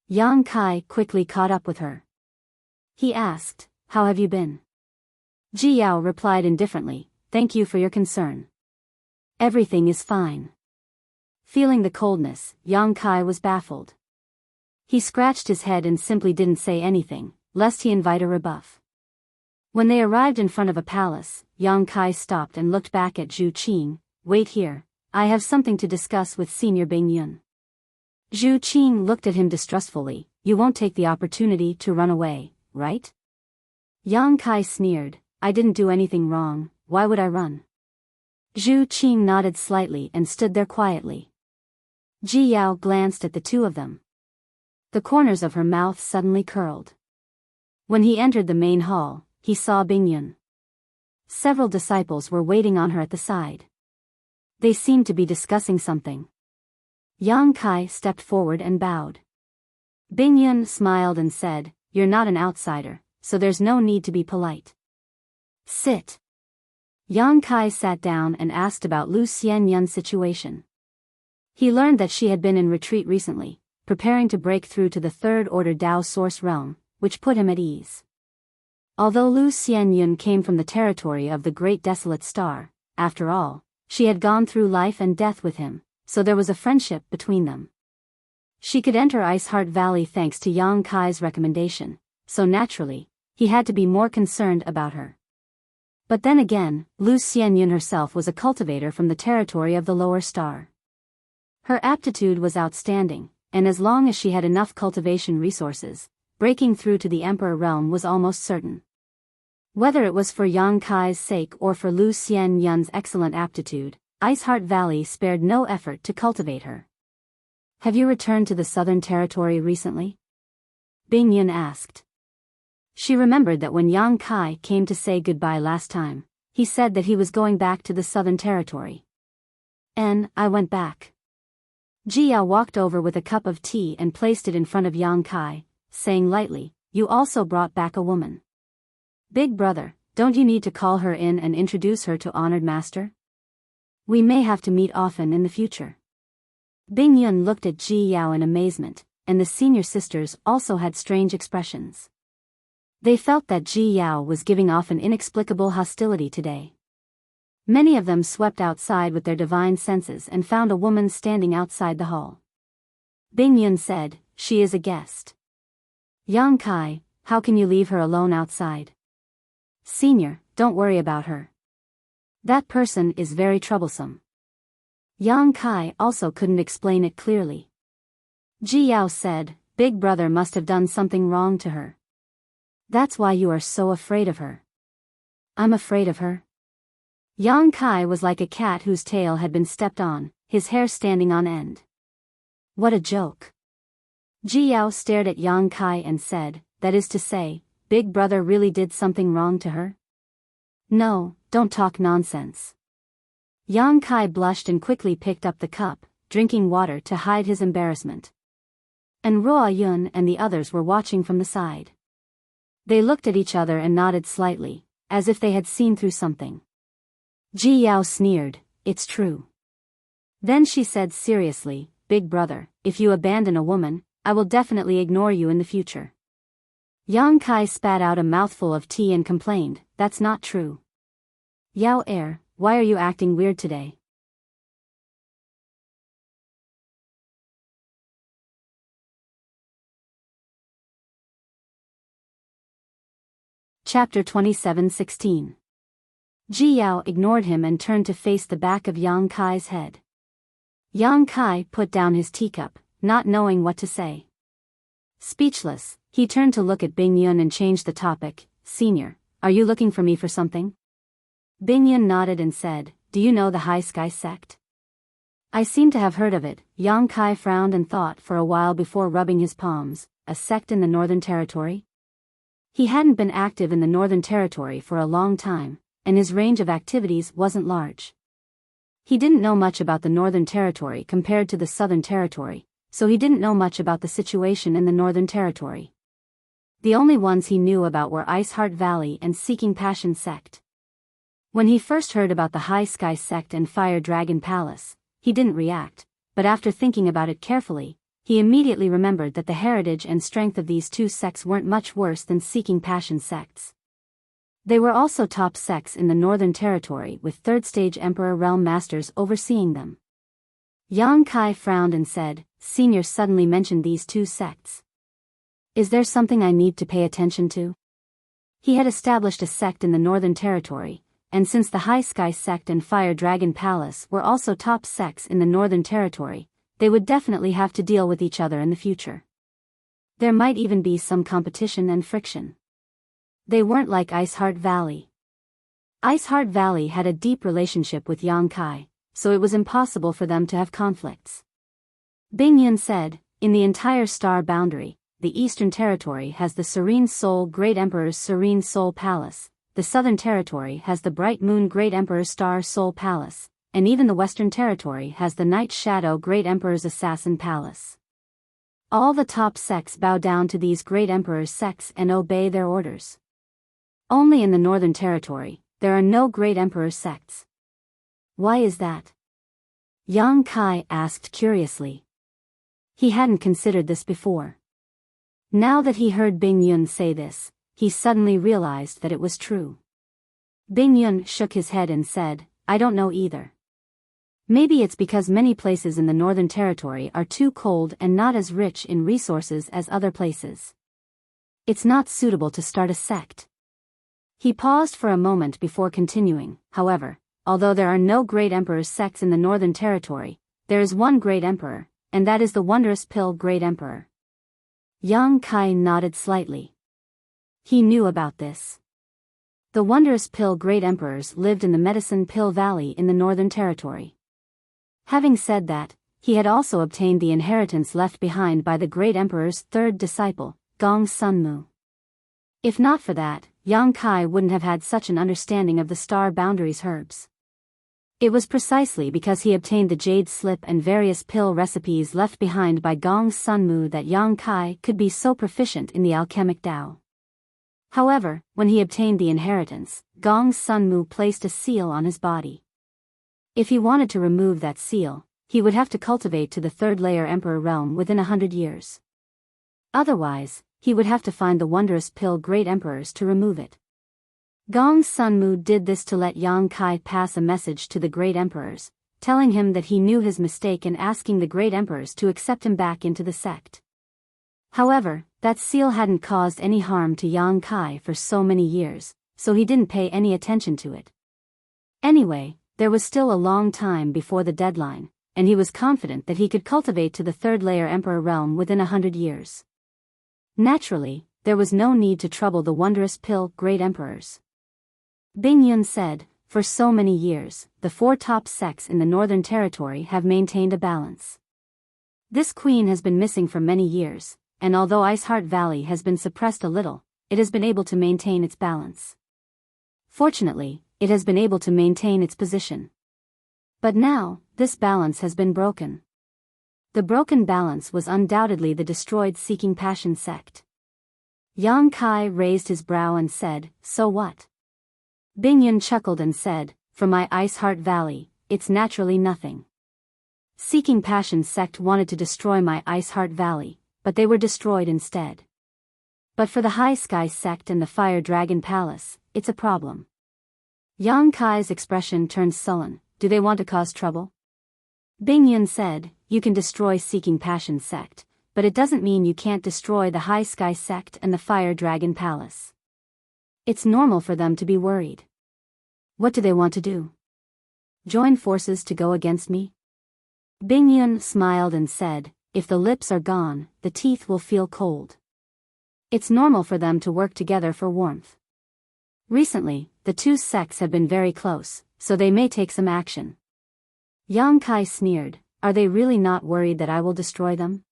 Yang Kai quickly caught up with her. He asked, "How have you been?" Biyao replied indifferently, "Thank you for your concern. Everything is fine." Feeling the coldness, Yang Kai was baffled. He scratched his head and simply didn't say anything, lest he invite a rebuff. When they arrived in front of a palace, Yang Kai stopped and looked back at Zhu Qing. "Wait here, I have something to discuss with Senior Bingyun." Zhu Qing looked at him distrustfully. "You won't take the opportunity to run away, right?" Yang Kai sneered, "I didn't do anything wrong, why would I run?" Zhu Qing nodded slightly and stood there quietly. Biyao glanced at the two of them. The corners of her mouth suddenly curled. When he entered the main hall, he saw Bingyun. Several disciples were waiting on her at the side. They seemed to be discussing something. Yang Kai stepped forward and bowed. Bingyun smiled and said, "You're not an outsider, so there's no need to be polite. Sit." Yang Kai sat down and asked about Lu Xianyun's situation. He learned that she had been in retreat recently, preparing to break through to the third-order Dao source realm, which put him at ease. Although Lu Xianyun came from the territory of the Great Desolate Star, after all, she had gone through life and death with him, so there was a friendship between them. She could enter Iceheart Valley thanks to Yang Kai's recommendation, so naturally, he had to be more concerned about her. But then again, Lu Xianyun herself was a cultivator from the territory of the Lower Star. Her aptitude was outstanding, and as long as she had enough cultivation resources, breaking through to the Emperor realm was almost certain. Whether it was for Yang Kai's sake or for Lu Xianyun's excellent aptitude, Iceheart Valley spared no effort to cultivate her. "Have you returned to the Southern Territory recently?" Bingyun asked. She remembered that when Yang Kai came to say goodbye last time, he said that he was going back to the Southern Territory. "I went back." Biyao walked over with a cup of tea and placed it in front of Yang Kai, saying lightly, "You also brought back a woman. Big brother, don't you need to call her in and introduce her to Honored Master? We may have to meet often in the future." Bingyun looked at Biyao in amazement, and the senior sisters also had strange expressions. They felt that Biyao was giving off an inexplicable hostility today. Many of them swept outside with their divine senses and found a woman standing outside the hall. Bingyun said, "She is a guest." "Yang Kai, how can you leave her alone outside?" "Senior, don't worry about her. That person is very troublesome." Yang Kai also couldn't explain it clearly. Biyao said, "Big brother must have done something wrong to her. That's why you are so afraid of her." "I'm afraid of her?" Yang Kai was like a cat whose tail had been stepped on, his hair standing on end. What a joke. Biyao stared at Yang Kai and said, "That is to say, Big brother really did something wrong to her?" "No, don't talk nonsense." Yang Kai blushed and quickly picked up the cup, drinking water to hide his embarrassment. And Ruo Yun and the others were watching from the side. They looked at each other and nodded slightly, as if they had seen through something. Biyao sneered, "It's true." Then she said seriously, "Big brother, if you abandon a woman, I will definitely ignore you in the future." Yang Kai spat out a mouthful of tea and complained, "That's not true. Yao Er, why are you acting weird today?" Chapter 27:16. Biyao ignored him and turned to face the back of Yang Kai's head. Yang Kai put down his teacup, not knowing what to say. Speechless, he turned to look at Bingyun and changed the topic. "Senior, are you looking for me for something?" Bingyun nodded and said, "Do you know the High Sky sect?" "I seem to have heard of it." Yang Kai frowned and thought for a while before rubbing his palms. "A sect in the Northern Territory?" He hadn't been active in the Northern Territory for a long time, and his range of activities wasn't large. He didn't know much about the Northern Territory compared to the Southern Territory, so he didn't know much about the situation in the Northern Territory. The only ones he knew about were Iceheart Valley and Seeking Passion sect. When he first heard about the High Sky sect and Fire Dragon Palace, he didn't react, but after thinking about it carefully, he immediately remembered that the heritage and strength of these two sects weren't much worse than Seeking Passion sects. They were also top sects in the Northern Territory with third-stage Emperor Realm Masters overseeing them. Yang Kai frowned and said, "Senior suddenly mentioned these two sects. Is there something I need to pay attention to?" He had established a sect in the Northern Territory, and since the High Sky sect and Fire Dragon Palace were also top sects in the Northern Territory, they would definitely have to deal with each other in the future. There might even be some competition and friction. They weren't like Iceheart Valley. Iceheart Valley had a deep relationship with Yang Kai, so it was impossible for them to have conflicts. Bing Yun said, in the entire star boundary, the Eastern Territory has the Serene Soul Great Emperor's Serene Soul Palace, the Southern Territory has the Bright Moon Great Emperor's Star Soul Palace, and even the Western Territory has the Night Shadow Great Emperor's Assassin Palace. All the top sects bow down to these Great Emperor's sects and obey their orders. Only in the Northern Territory, there are no Great Emperor's sects. Why is that? Yang Kai asked curiously. He hadn't considered this before. Now that he heard Bing Yun say this, he suddenly realized that it was true. Bing Yun shook his head and said, I don't know either. Maybe it's because many places in the Northern Territory are too cold and not as rich in resources as other places. It's not suitable to start a sect. He paused for a moment before continuing, however, although there are no Great Emperor's sects in the Northern Territory, there is one Great Emperor, and that is the Wondrous Pill Great Emperor. Yang Kai nodded slightly. He knew about this. The Wondrous Pill Great Emperors lived in the Medicine Pill Valley in the Northern Territory. Having said that, he had also obtained the inheritance left behind by the Great Emperor's third disciple, Gong Sunmu. If not for that, Yang Kai wouldn't have had such an understanding of the star boundaries herbs. It was precisely because he obtained the jade slip and various pill recipes left behind by Gong Sunmu that Yang Kai could be so proficient in the alchemic Tao. However, when he obtained the inheritance, Gong Sunmu placed a seal on his body. If he wanted to remove that seal, he would have to cultivate to the third layer Emperor realm within 100 years. Otherwise, he would have to find the Wondrous Pill Great Emperors to remove it. Gong Sunmu did this to let Yang Kai pass a message to the Great Emperors, telling him that he knew his mistake and asking the Great Emperors to accept him back into the sect. However, that seal hadn't caused any harm to Yang Kai for so many years, so he didn't pay any attention to it. Anyway, there was still a long time before the deadline, and he was confident that he could cultivate to the third layer Emperor realm within 100 years. Naturally, there was no need to trouble the Wondrous Pill Great Emperors. Bing Yun said, for so many years, the four top sects in the Northern Territory have maintained a balance. This queen has been missing for many years, and although Iceheart Valley has been suppressed a little, it has been able to maintain its balance. Fortunately, it has been able to maintain its position. But now, this balance has been broken. The broken balance was undoubtedly the destroyed Seeking Passion sect. Yang Kai raised his brow and said, so what? Bing Yun chuckled and said, for my Iceheart Valley, it's naturally nothing. Seeking Passion sect wanted to destroy my Iceheart Valley, but they were destroyed instead. But for the High Sky sect and the Fire Dragon Palace, it's a problem. Yang Kai's expression turned sullen. Do they want to cause trouble? Bing Yun said, you can destroy Seeking Passion sect, but it doesn't mean you can't destroy the High Sky sect and the Fire Dragon Palace. It's normal for them to be worried. What do they want to do? Join forces to go against me? Bing Yun smiled and said, if the lips are gone, the teeth will feel cold. It's normal for them to work together for warmth. Recently, the two sects have been very close, so they may take some action. Yang Kai sneered, are they really not worried that I will destroy them?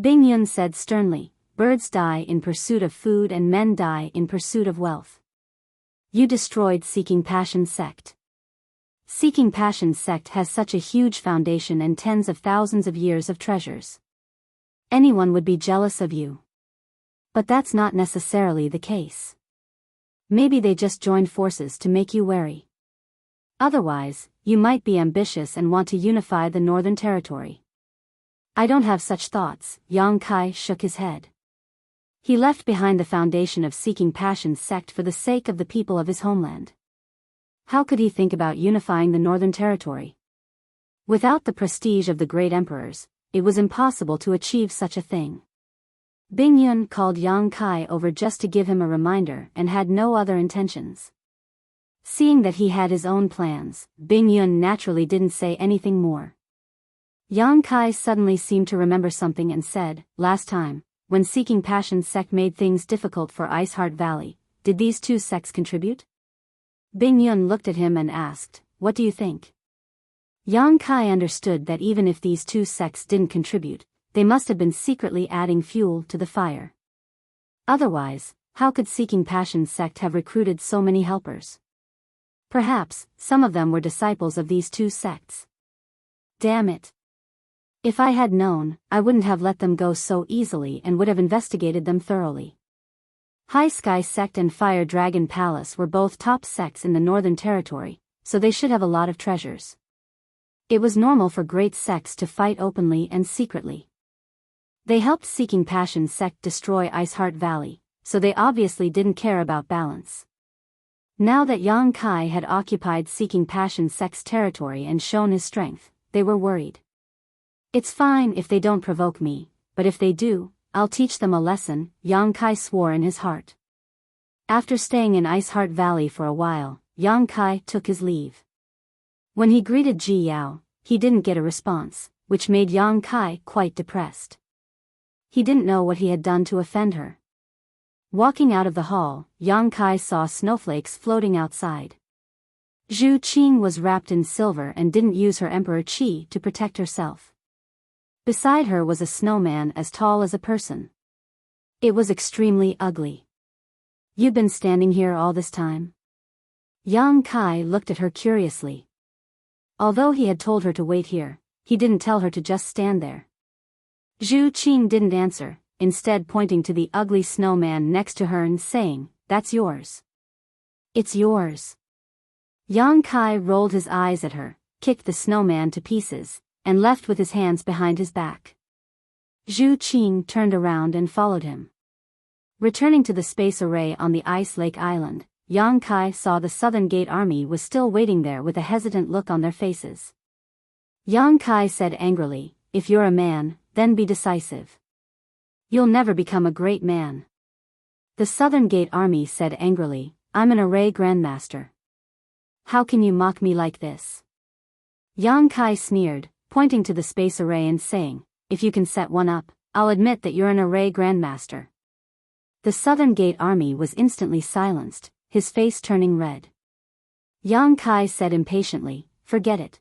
Bing Yun said sternly, birds die in pursuit of food and men die in pursuit of wealth. You destroyed Seeking Passion sect. Seeking Passion sect has such a huge foundation and tens of thousands of years of treasures. Anyone would be jealous of you. But that's not necessarily the case. Maybe they just joined forces to make you wary. Otherwise, you might be ambitious and want to unify the Northern Territory. I don't have such thoughts, Yang Kai shook his head. He left behind the foundation of Seeking Passion sect for the sake of the people of his homeland. How could he think about unifying the Northern Territory? Without the prestige of the Great Emperors, it was impossible to achieve such a thing. Bing Yun called Yang Kai over just to give him a reminder and had no other intentions. Seeing that he had his own plans, Bing Yun naturally didn't say anything more. Yang Kai suddenly seemed to remember something and said, last time, when Seeking Passion sect made things difficult for Iceheart Valley, did these two sects contribute? Bing Yun looked at him and asked, what do you think? Yang Kai understood that even if these two sects didn't contribute, they must have been secretly adding fuel to the fire. Otherwise, how could Seeking Passion sect have recruited so many helpers? Perhaps, some of them were disciples of these two sects. Damn it. If I had known, I wouldn't have let them go so easily and would have investigated them thoroughly. High Sky Sect and Fire Dragon Palace were both top sects in the Northern Territory, so they should have a lot of treasures. It was normal for great sects to fight openly and secretly. They helped Seeking Passion sect destroy Iceheart Valley, so they obviously didn't care about balance. Now that Yang Kai had occupied Seeking Passion sect's territory and shown his strength, they were worried. It's fine if they don't provoke me, but if they do, I'll teach them a lesson, Yang Kai swore in his heart. After staying in Iceheart Valley for a while, Yang Kai took his leave. When he greeted Biyao, he didn't get a response, which made Yang Kai quite depressed. He didn't know what he had done to offend her. Walking out of the hall, Yang Kai saw snowflakes floating outside. Zhu Qing was wrapped in silver and didn't use her Emperor Qi to protect herself. Beside her was a snowman as tall as a person. It was extremely ugly. "You've been standing here all this time?" Yang Kai looked at her curiously. Although he had told her to wait here, he didn't tell her to just stand there. Zhu Qing didn't answer, instead pointing to the ugly snowman next to her and saying, "That's yours." "It's yours." Yang Kai rolled his eyes at her, kicked the snowman to pieces, and left with his hands behind his back. Zhu Qing turned around and followed him. Returning to the space array on the Ice Lake Island, Yang Kai saw the Southern Gate Army was still waiting there with a hesitant look on their faces. Yang Kai said angrily, "If you're a man, then be decisive. You'll never become a great man." The Southern Gate Army said angrily, "I'm an array grandmaster. How can you mock me like this?" Yang Kai sneered, pointing to the space array and saying, "If you can set one up, I'll admit that you're an array grandmaster." The Southern Gate Army was instantly silenced, his face turning red. Yang Kai said impatiently, "Forget it.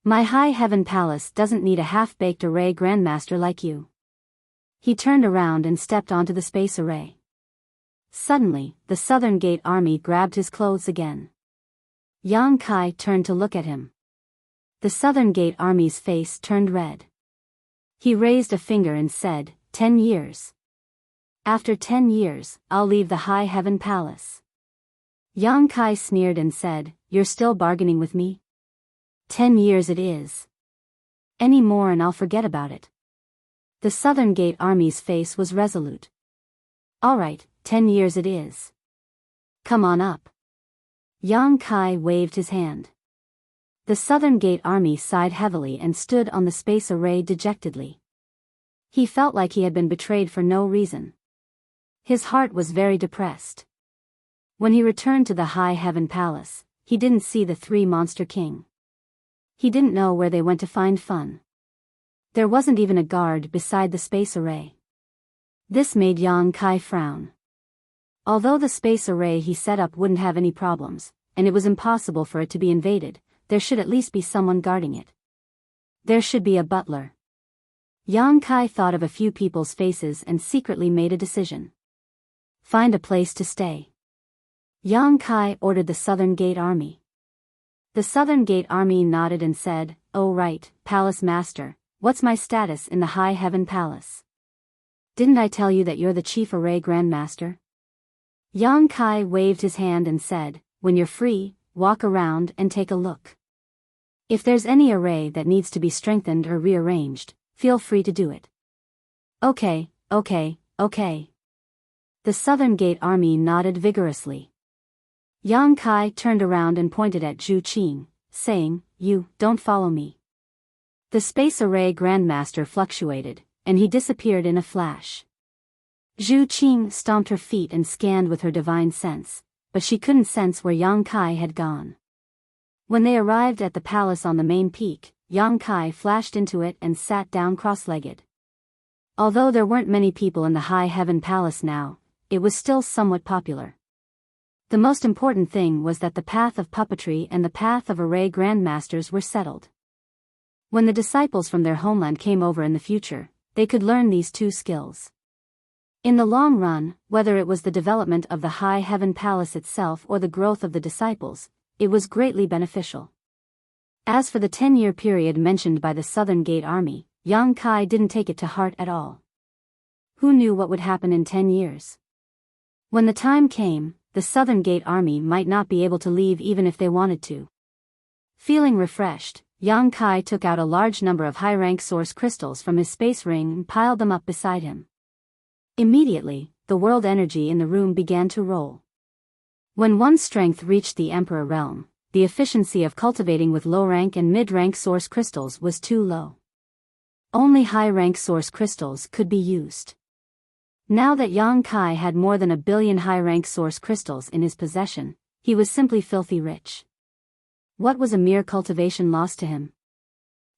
My High Heaven Palace doesn't need a half-baked array grandmaster like you." He turned around and stepped onto the space array. Suddenly, the Southern Gate Army grabbed his clothes again. Yang Kai turned to look at him. The Southern Gate Army's face turned red. He raised a finger and said, 10 years. After 10 years, I'll leave the High Heaven Palace." Yang Kai sneered and said, "You're still bargaining with me? 10 years it is. Any more and I'll forget about it." The Southern Gate Army's face was resolute. "All right, 10 years it is. Come on up." Yang Kai waved his hand. The Southern Gate Army sighed heavily and stood on the space array dejectedly. He felt like he had been betrayed for no reason. His heart was very depressed. When he returned to the High Heaven Palace, he didn't see the three Monster King. He didn't know where they went to find fun. There wasn't even a guard beside the space array. This made Yang Kai frown. Although the space array he set up wouldn't have any problems, and it was impossible for it to be invaded, there should at least be someone guarding it. There should be a butler. Yang Kai thought of a few people's faces and secretly made a decision. Find a place to stay. Yang Kai ordered the Southern Gate Army. The Southern Gate Army nodded and said, "Oh right, Palace Master, what's my status in the High Heaven Palace? Didn't I tell you that you're the Chief Array Grandmaster?" Yang Kai waved his hand and said, "When you're free, walk around and take a look. If there's any array that needs to be strengthened or rearranged, feel free to do it." Okay. The Southern Gate Army nodded vigorously. Yang Kai turned around and pointed at Zhu Qing, saying, "You, don't follow me." The Space Array Grandmaster fluctuated, and he disappeared in a flash. Zhu Qing stomped her feet and scanned with her divine sense, but she couldn't sense where Yang Kai had gone. When they arrived at the palace on the main peak, Yang Kai flashed into it and sat down cross-legged. Although there weren't many people in the High Heaven Palace now, it was still somewhat popular. The most important thing was that the path of puppetry and the path of array grandmasters were settled. When the disciples from their homeland came over in the future, they could learn these two skills. In the long run, whether it was the development of the High Heaven Palace itself or the growth of the disciples, it was greatly beneficial. As for the 10-year period mentioned by the Southern Gate Army, Yang Kai didn't take it to heart at all. Who knew what would happen in 10 years? When the time came, the Southern Gate Army might not be able to leave even if they wanted to. Feeling refreshed, Yang Kai took out a large number of high-rank source crystals from his space ring and piled them up beside him. Immediately, the world energy in the room began to roll. When one's strength reached the Emperor realm, the efficiency of cultivating with low-rank and mid-rank source crystals was too low. Only high-rank source crystals could be used. Now that Yang Kai had more than 1 billion high-rank source crystals in his possession, he was simply filthy rich. What was a mere cultivation loss to him?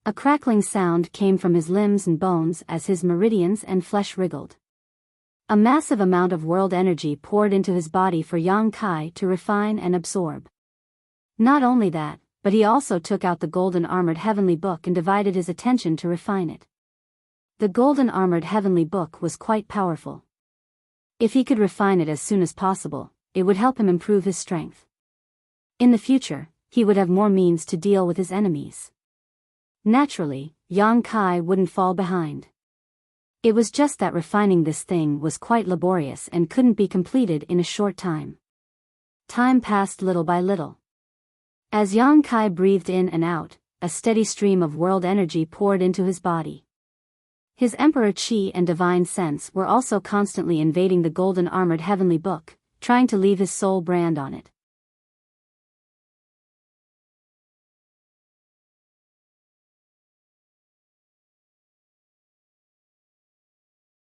A crackling sound came from his limbs and bones as his meridians and flesh wriggled. A massive amount of world energy poured into his body for Yang Kai to refine and absorb. Not only that, but he also took out the golden armored heavenly book and divided his attention to refine it. The golden armored heavenly book was quite powerful. If he could refine it as soon as possible, it would help him improve his strength. In the future, he would have more means to deal with his enemies. Naturally, Yang Kai wouldn't fall behind. It was just that refining this thing was quite laborious and couldn't be completed in a short time. Time passed little by little. As Yang Kai breathed in and out, a steady stream of world energy poured into his body. His Emperor Qi and Divine Sense were also constantly invading the golden armored heavenly book, trying to leave his soul brand on it.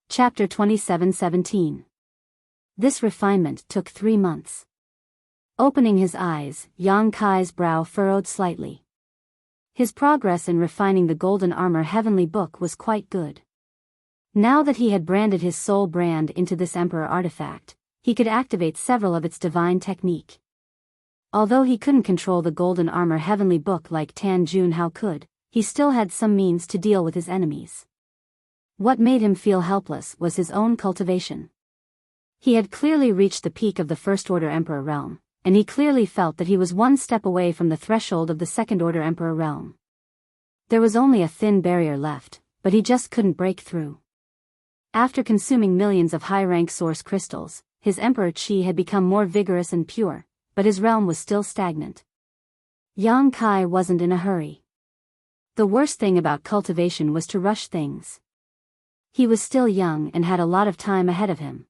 Chapter 27:17. This refinement took 3 months. Opening his eyes, Yang Kai's brow furrowed slightly. His progress in refining the golden armor heavenly book was quite good. Now that he had branded his soul brand into this emperor artifact, he could activate several of its divine technique. Although he couldn't control the golden armor heavenly book like Tan Junhao could, he still had some means to deal with his enemies. What made him feel helpless was his own cultivation. He had clearly reached the peak of the First Order Emperor realm, and he clearly felt that he was one step away from the threshold of the Second Order Emperor realm. There was only a thin barrier left, but he just couldn't break through. After consuming millions of high-rank source crystals, his Emperor Qi had become more vigorous and pure, but his realm was still stagnant. Yang Kai wasn't in a hurry. The worst thing about cultivation was to rush things. He was still young and had a lot of time ahead of him.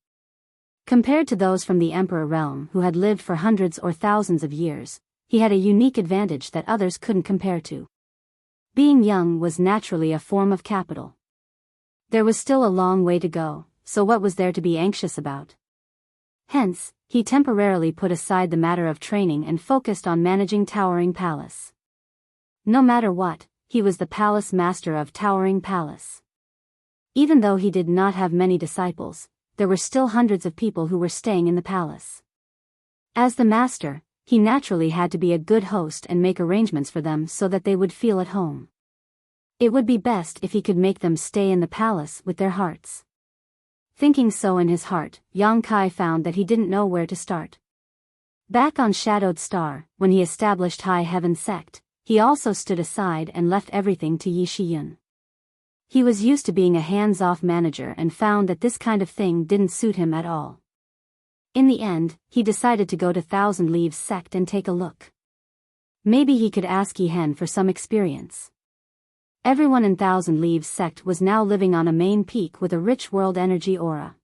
Compared to those from the Emperor realm who had lived for hundreds or thousands of years, he had a unique advantage that others couldn't compare to. Being young was naturally a form of capital. There was still a long way to go, so what was there to be anxious about? Hence, he temporarily put aside the matter of training and focused on managing Towering Palace. No matter what, he was the palace master of Towering Palace. Even though he did not have many disciples, there were still hundreds of people who were staying in the palace. As the master, he naturally had to be a good host and make arrangements for them so that they would feel at home. It would be best if he could make them stay in the palace with their hearts. Thinking so in his heart, Yang Kai found that he didn't know where to start. Back on Shadowed Star, when he established High Heaven Sect, he also stood aside and left everything to Yi Shiyun. He was used to being a hands-off manager and found that this kind of thing didn't suit him at all. In the end, he decided to go to Thousand Leaves Sect and take a look. Maybe he could ask Yi Hen for some experience. Everyone in Thousand Leaves Sect was now living on a main peak with a rich world energy aura.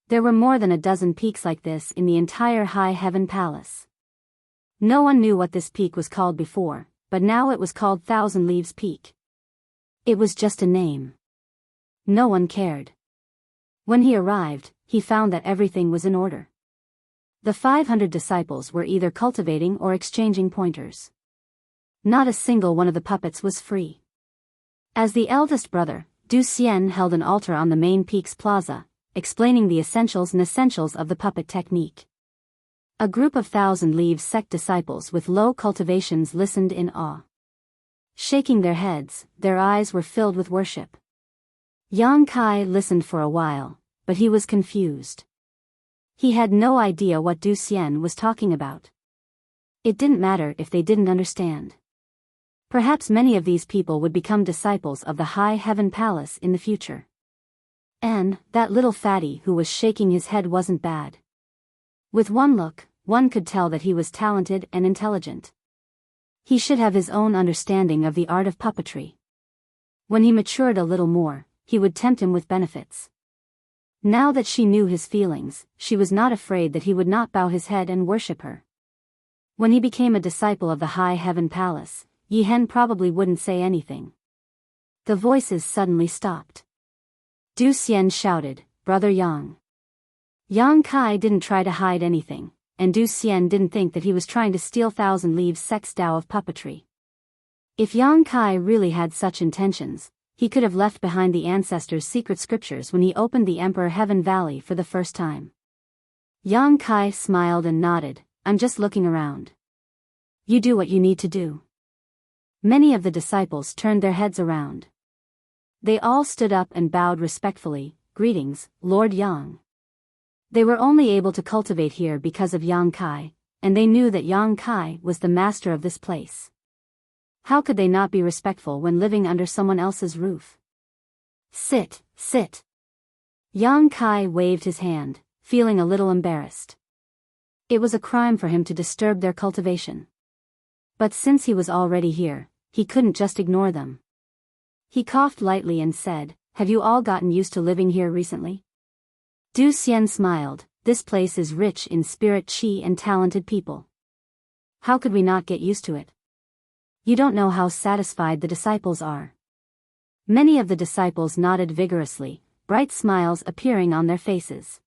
There were more than a dozen peaks like this in the entire High Heaven Palace. No one knew what this peak was called before, but now it was called Thousand Leaves Peak. It was just a name. No one cared. When he arrived, he found that everything was in order. The 500 disciples were either cultivating or exchanging pointers. Not a single one of the puppets was free. As the eldest brother, Du Xian held an altar on the main peak's plaza, explaining the essentials of the puppet technique. A group of Thousand Leaves sect disciples with low cultivations listened in awe. Shaking their heads, their eyes were filled with worship. Yang Kai listened for a while, but he was confused. He had no idea what Du Xian was talking about. It didn't matter if they didn't understand. Perhaps many of these people would become disciples of the High Heaven Palace in the future. And that little fatty who was shaking his head wasn't bad. With one look, one could tell that he was talented and intelligent. He should have his own understanding of the art of puppetry. When he matured a little more, he would tempt him with benefits. Now that she knew his feelings, she was not afraid that he would not bow his head and worship her. When he became a disciple of the High Heaven Palace, Yi Hen probably wouldn't say anything. The voices suddenly stopped. Du Xian shouted, "Brother Yang." Yang Kai didn't try to hide anything, and Du Xian didn't think that he was trying to steal Thousand Leaves sect's Tao of puppetry. If Yang Kai really had such intentions, he could have left behind the ancestors' secret scriptures when he opened the Emperor Heaven Valley for the first time. Yang Kai smiled and nodded, "I'm just looking around." "You do what you need to do." Many of the disciples turned their heads around. They all stood up and bowed respectfully, "Greetings, Lord Yang." They were only able to cultivate here because of Yang Kai, and they knew that Yang Kai was the master of this place. How could they not be respectful when living under someone else's roof? "Sit, sit." Yang Kai waved his hand, feeling a little embarrassed. It was a crime for him to disturb their cultivation. But since he was already here, he couldn't just ignore them. He coughed lightly and said, "Have you all gotten used to living here recently?" Du Xian smiled, "This place is rich in spirit qi and talented people. How could we not get used to it? You don't know how satisfied the disciples are." Many of the disciples nodded vigorously, bright smiles appearing on their faces.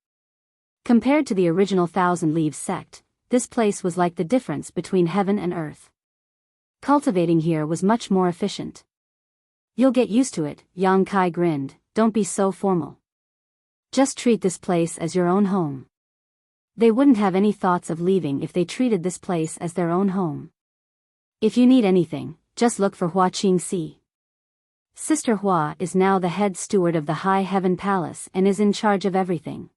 Compared to the original Thousand Leaves sect, this place was like the difference between heaven and earth. Cultivating here was much more efficient. "You'll get used to it," Yang Kai grinned, "Don't be so formal. Just treat this place as your own home." They wouldn't have any thoughts of leaving if they treated this place as their own home. "If you need anything, just look for Hua Qingxi. Sister Hua is now the head steward of the High Heaven Palace and is in charge of everything."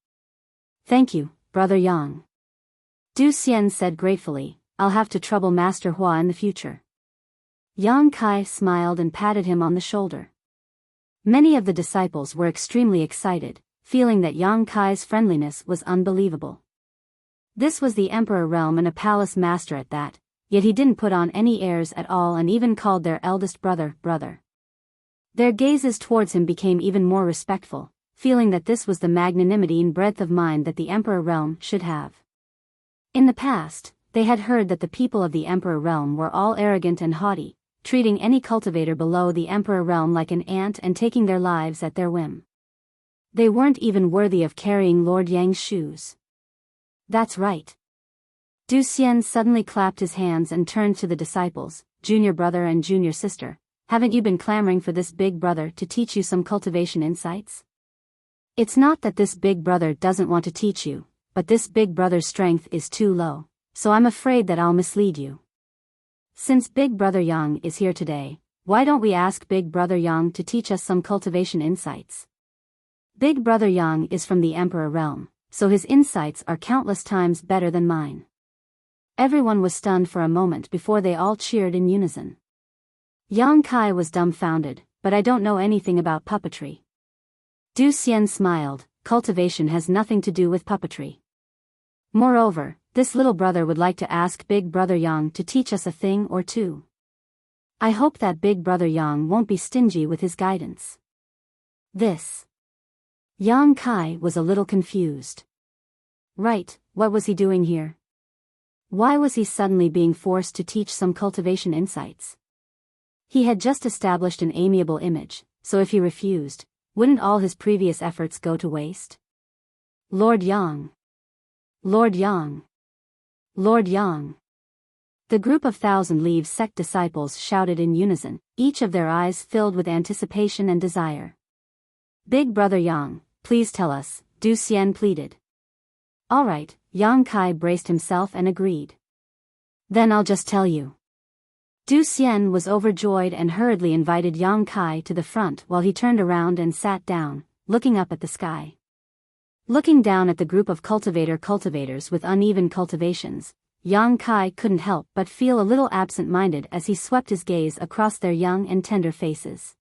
"Thank you, Brother Yang." Du Xian said gratefully, "I'll have to trouble Master Hua in the future." Yang Kai smiled and patted him on the shoulder. Many of the disciples were extremely excited, feeling that Yang Kai's friendliness was unbelievable. This was the Emperor Realm and a palace master at that, yet he didn't put on any airs at all and even called their eldest brother, brother. Their gazes towards him became even more respectful, feeling that this was the magnanimity and breadth of mind that the Emperor Realm should have. In the past, they had heard that the people of the Emperor Realm were all arrogant and haughty, treating any cultivator below the Emperor Realm like an ant and taking their lives at their whim. They weren't even worthy of carrying Lord Yang's shoes. "That's right." Du Xian suddenly clapped his hands and turned to the disciples, "Junior brother and junior sister, haven't you been clamoring for this big brother to teach you some cultivation insights? It's not that this big brother doesn't want to teach you, but this big brother's strength is too low, so I'm afraid that I'll mislead you. Since Big Brother Yang is here today, why don't we ask Big Brother Yang to teach us some cultivation insights? Big Brother Yang is from the Emperor Realm, so his insights are countless times better than mine." Everyone was stunned for a moment before they all cheered in unison. Yang Kai was dumbfounded, "But I don't know anything about puppetry." Du Xian smiled, "Cultivation has nothing to do with puppetry. Moreover, this little brother would like to ask Big Brother Yang to teach us a thing or two. I hope that Big Brother Yang won't be stingy with his guidance." This. Yang Kai was a little confused. Right, what was he doing here? Why was he suddenly being forced to teach some cultivation insights? He had just established an amiable image, so if he refused, wouldn't all his previous efforts go to waste? "Lord Yang! Lord Yang! Lord Yang!" The group of Thousand Leaves sect disciples shouted in unison, each of their eyes filled with anticipation and desire. "Big Brother Yang, please tell us," Du Xian pleaded. All right, Yang Kai braced himself and agreed. Then I'll just tell you. Du Xian was overjoyed and hurriedly invited Yang Kai to the front while he turned around and sat down, looking up at the sky. Looking down at the group of cultivators with uneven cultivations, Yang Kai couldn't help but feel a little absent-minded as he swept his gaze across their young and tender faces.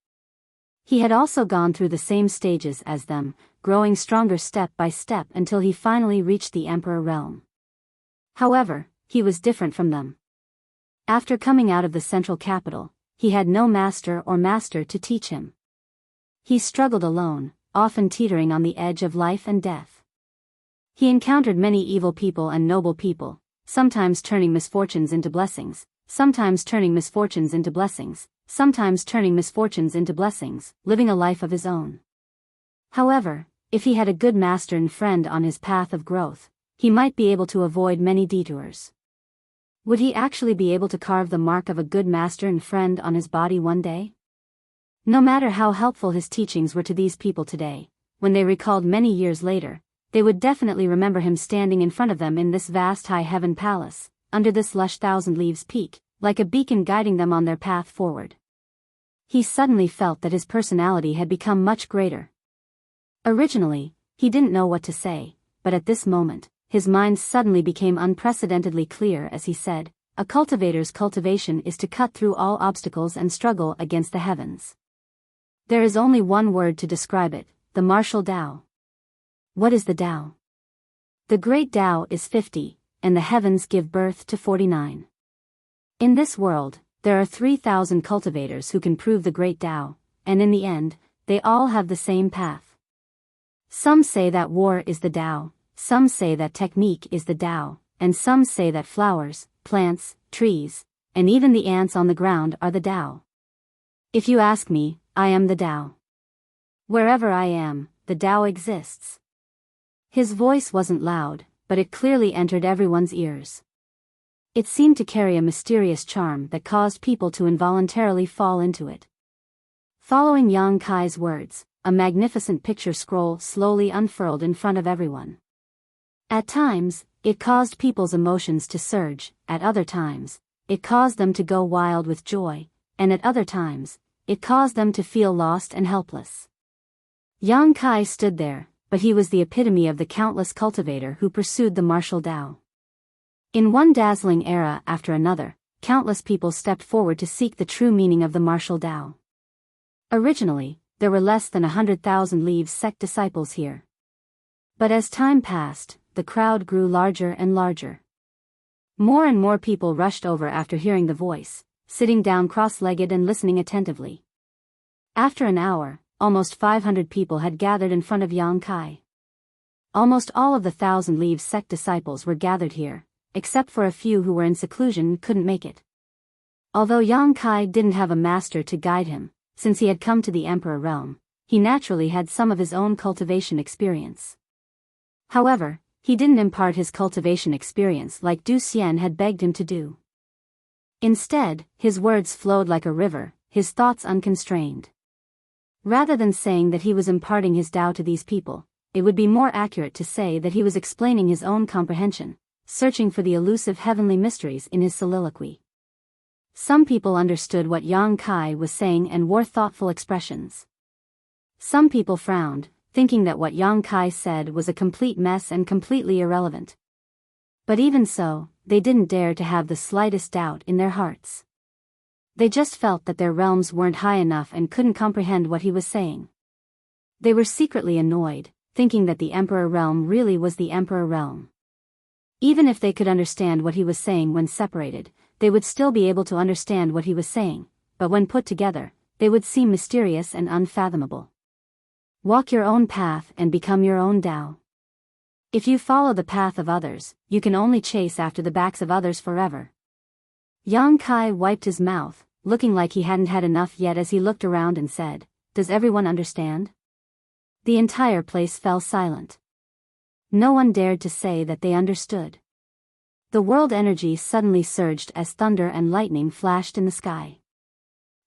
He had also gone through the same stages as them, growing stronger step by step until he finally reached the Emperor realm. However, he was different from them. After coming out of the central capital, he had no master to teach him. He struggled alone, often teetering on the edge of life and death. He encountered many evil people and noble people, sometimes turning misfortunes into blessings, sometimes turning misfortunes into blessings, living a life of his own. However, if he had a good master and friend on his path of growth, he might be able to avoid many detours. Would he actually be able to carve the mark of a good master and friend on his body one day? No matter how helpful his teachings were to these people today, when they recalled many years later, they would definitely remember him standing in front of them in this vast high heaven palace, under this lush thousand leaves peak, like a beacon guiding them on their path forward. He suddenly felt that his personality had become much greater. Originally, he didn't know what to say, but at this moment, his mind suddenly became unprecedentedly clear as he said, "A cultivator's cultivation is to cut through all obstacles and struggle against the heavens. There is only one word to describe it, the martial Tao." What is the Tao? The great Tao is 50, and the heavens give birth to 49. In this world, there are 3,000 cultivators who can prove the great Tao, and in the end, they all have the same path. Some say that war is the Tao, some say that technique is the Tao, and some say that flowers, plants, trees, and even the ants on the ground are the Tao. If you ask me, I am the Tao. Wherever I am, the Tao exists. His voice wasn't loud, but it clearly entered everyone's ears. It seemed to carry a mysterious charm that caused people to involuntarily fall into it. Following Yang Kai's words, a magnificent picture scroll slowly unfurled in front of everyone. At times, it caused people's emotions to surge, at other times, it caused them to go wild with joy, and at other times, it caused them to feel lost and helpless. Yang Kai stood there, but he was the epitome of the countless cultivator who pursued the martial Tao. In one dazzling era after another, countless people stepped forward to seek the true meaning of the martial Tao. Originally, there were less than 100,000 Leaves sect disciples here. But as time passed, the crowd grew larger and larger. More and more people rushed over after hearing the voice, sitting down cross-legged and listening attentively. After an hour, almost 500 people had gathered in front of Yang Kai. Almost all of the 1,000 Leaves sect disciples were gathered here, except for a few who were in seclusion and couldn't make it. Although Yang Kai didn't have a master to guide him, since he had come to the Emperor realm, he naturally had some of his own cultivation experience. However, he didn't impart his cultivation experience like Du Xian had begged him to do. Instead, his words flowed like a river, his thoughts unconstrained. Rather than saying that he was imparting his Tao to these people, it would be more accurate to say that he was explaining his own comprehension, searching for the elusive heavenly mysteries in his soliloquy. Some people understood what Yang Kai was saying and wore thoughtful expressions. Some people frowned, thinking that what Yang Kai said was a complete mess and completely irrelevant. But even so, they didn't dare to have the slightest doubt in their hearts. They just felt that their realms weren't high enough and couldn't comprehend what he was saying. They were secretly annoyed, thinking that the Emperor realm really was the Emperor realm. Even if they could understand what he was saying when separated, they would still be able to understand what he was saying, but when put together, they would seem mysterious and unfathomable. Walk your own path and become your own Tao. If you follow the path of others, you can only chase after the backs of others forever. Yang Kai wiped his mouth, looking like he hadn't had enough yet as he looked around and said, "Does everyone understand?" The entire place fell silent. No one dared to say that they understood. The world energy suddenly surged as thunder and lightning flashed in the sky.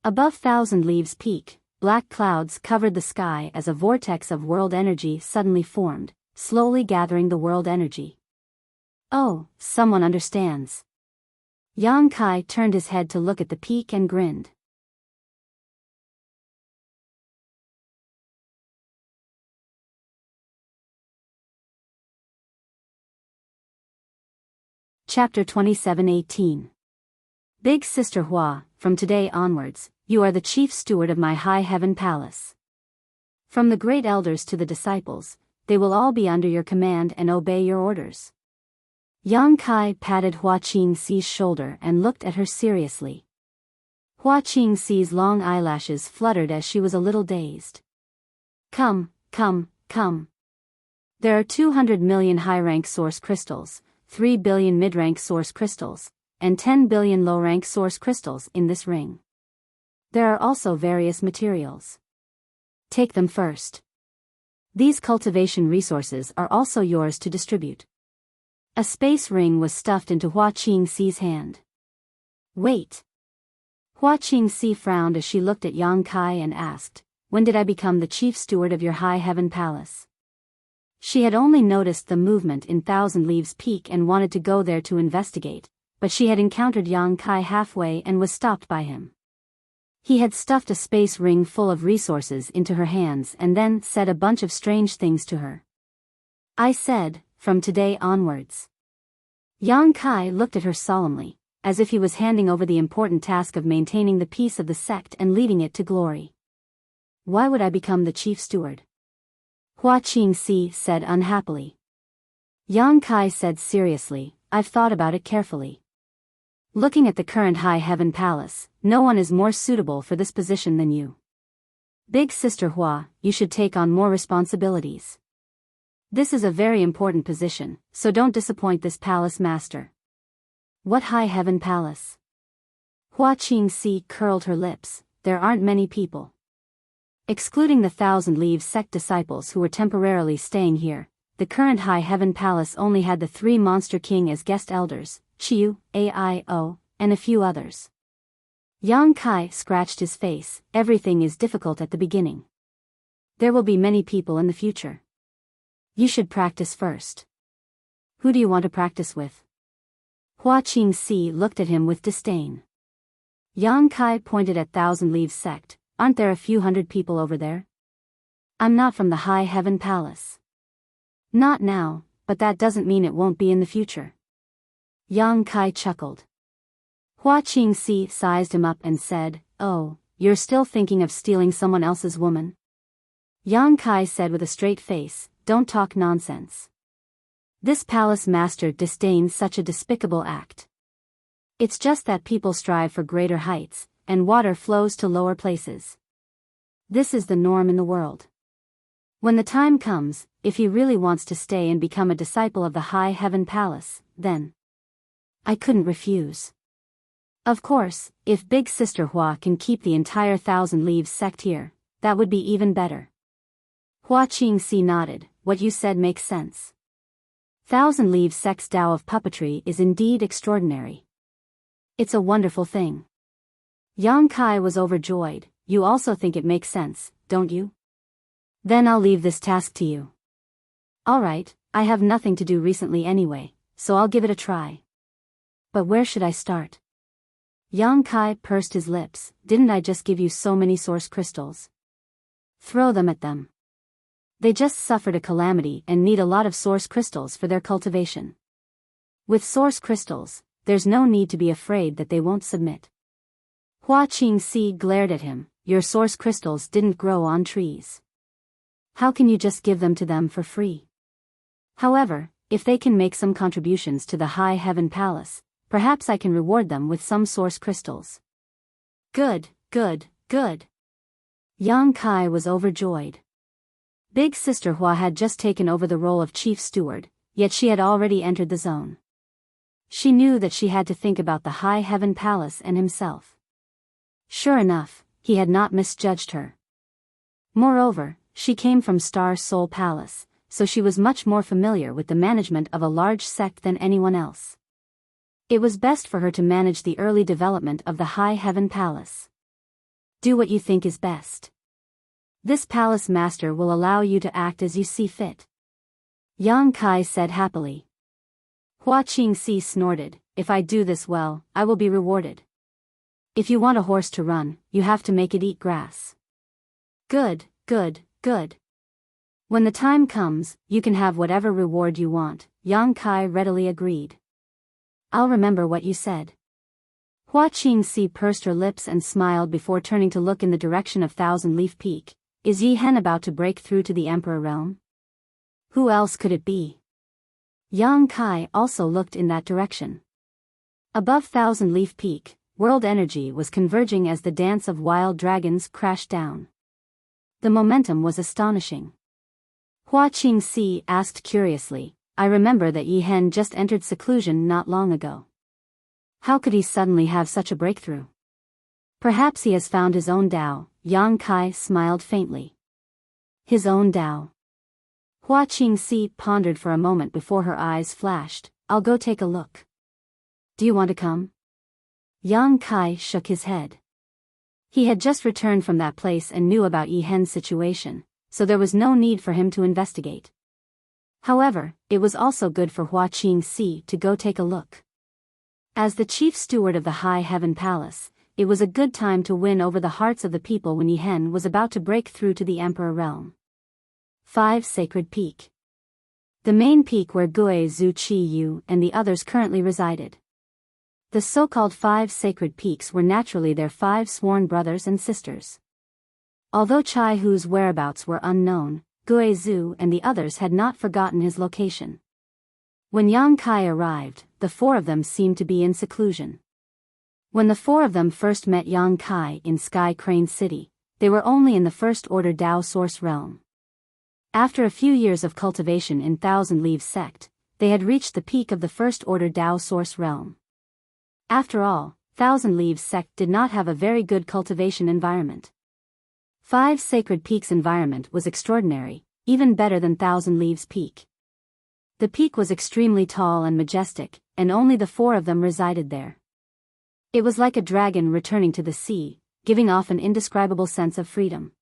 Above Thousand Leaves Peak, black clouds covered the sky as a vortex of world energy suddenly formed, slowly gathering the world energy. Oh, someone understands. Yang Kai turned his head to look at the peak and grinned. Chapter 27:18. Big Sister Hua, from today onwards, you are the chief steward of my high heaven palace. From the great elders to the disciples, they will all be under your command and obey your orders. Yang Kai patted Hua Qingxi's shoulder and looked at her seriously. Hua Qingxi's long eyelashes fluttered as she was a little dazed. Come. There are 200 million high-rank source crystals, 3 billion mid-rank source crystals, and 10 billion low-rank source crystals in this ring. There are also various materials. Take them first. These cultivation resources are also yours to distribute. A space ring was stuffed into Hua Qingxi's hand. Wait. Hua Qingxi frowned as she looked at Yang Kai and asked, when did I become the chief steward of your high heaven palace? She had only noticed the movement in Thousand Leaves Peak and wanted to go there to investigate, but she had encountered Yang Kai halfway and was stopped by him. He had stuffed a space ring full of resources into her hands and then said a bunch of strange things to her. I said, from today onwards. Yang Kai looked at her solemnly, as if he was handing over the important task of maintaining the peace of the sect and leading it to glory. Why would I become the chief steward? Hua Qingxi said unhappily. Yang Kai said seriously, I've thought about it carefully. Looking at the current high heaven palace, no one is more suitable for this position than you. Big Sister Hua, you should take on more responsibilities. This is a very important position, so don't disappoint this palace master. What high heaven palace? Hua Qingxi curled her lips. There aren't many people. Excluding the Thousand Leaves sect disciples who were temporarily staying here, the current high heaven palace only had the 3 Monster King as guest elders, Chiu, Aio, and a few others. Yang Kai scratched his face. Everything is difficult at the beginning. There will be many people in the future. You should practice first. Who do you want to practice with? Hua Qingxi looked at him with disdain. Yang Kai pointed at Thousand Leaves sect. Aren't there a few hundred people over there? I'm not from the high heaven palace. Not now, but that doesn't mean it won't be in the future. Yang Kai chuckled. Hua Qingxi sized him up and said, oh, you're still thinking of stealing someone else's woman? Yang Kai said with a straight face, don't talk nonsense. This palace master disdains such a despicable act. It's just that people strive for greater heights, and water flows to lower places. This is the norm in the world. When the time comes, if he really wants to stay and become a disciple of the high heaven palace, then I couldn't refuse. Of course, if Big Sister Hua can keep the entire Thousand Leaves sect here, that would be even better. Hua Qingxi nodded. What you said makes sense. Thousand Leaves sect's Tao of puppetry is indeed extraordinary. It's a wonderful thing. Yang Kai was overjoyed. You also think it makes sense, don't you? Then I'll leave this task to you. Alright, I have nothing to do recently anyway, so I'll give it a try. But where should I start? Yang Kai pursed his lips. Didn't I just give you so many source crystals? Throw them at them. They just suffered a calamity and need a lot of source crystals for their cultivation. With source crystals, there's no need to be afraid that they won't submit. Hua Qingxi glared at him. Your source crystals didn't grow on trees. How can you just give them to them for free? However, if they can make some contributions to the high heaven palace, perhaps I can reward them with some source crystals. Good. Yang Kai was overjoyed. Big Sister Hua had just taken over the role of chief steward, yet she had already entered the zone. She knew that she had to think about the high heaven palace and himself. Sure enough, he had not misjudged her. Moreover, she came from Star Soul Palace, so she was much more familiar with the management of a large sect than anyone else. It was best for her to manage the early development of the high heaven palace. Do what you think is best. This palace master will allow you to act as you see fit. Yang Kai said happily. Hua Qingxi snorted, if I do this well, I will be rewarded. If you want a horse to run, you have to make it eat grass. Good, good, good. When the time comes, you can have whatever reward you want, Yang Kai readily agreed. I'll remember what you said. Hua Qingxi pursed her lips and smiled before turning to look in the direction of Thousand Leaf Peak. Is Yi Hen about to break through to the Emperor realm? Who else could it be? Yang Kai also looked in that direction. Above Thousand Leaf Peak, world energy was converging as the dance of wild dragons crashed down. The momentum was astonishing. Hua Qingxi asked curiously, I remember that Yi Hen just entered seclusion not long ago. How could he suddenly have such a breakthrough? Perhaps he has found his own Tao, Yang Kai smiled faintly. His own Tao. Hua Qingxi pondered for a moment before her eyes flashed, I'll go take a look. Do you want to come? Yang Kai shook his head. He had just returned from that place and knew about Yi Hen's situation, so there was no need for him to investigate. However, it was also good for Hua Qingxi to go take a look. As the chief steward of the High Heaven Palace, it was a good time to win over the hearts of the people when Yi Hen was about to break through to the Emperor realm. 5 Sacred Peak. The main peak where Gue Zhu Qi Yu and the others currently resided. The so-called 5 sacred peaks were naturally their 5 sworn brothers and sisters. Although Chai Hu's whereabouts were unknown, Gue Zhu and the others had not forgotten his location. When Yang Kai arrived, the 4 of them seemed to be in seclusion. When the 4 of them first met Yang Kai in Sky Crane City, they were only in the First Order Tao Source realm. After a few years of cultivation in Thousand Leaves Sect, they had reached the peak of the First Order Tao Source realm. After all, Thousand Leaves Sect did not have a very good cultivation environment. 5 Sacred Peaks' environment was extraordinary, even better than Thousand Leaves Peak. The peak was extremely tall and majestic, and only the 4 of them resided there. It was like a dragon returning to the sea, giving off an indescribable sense of freedom.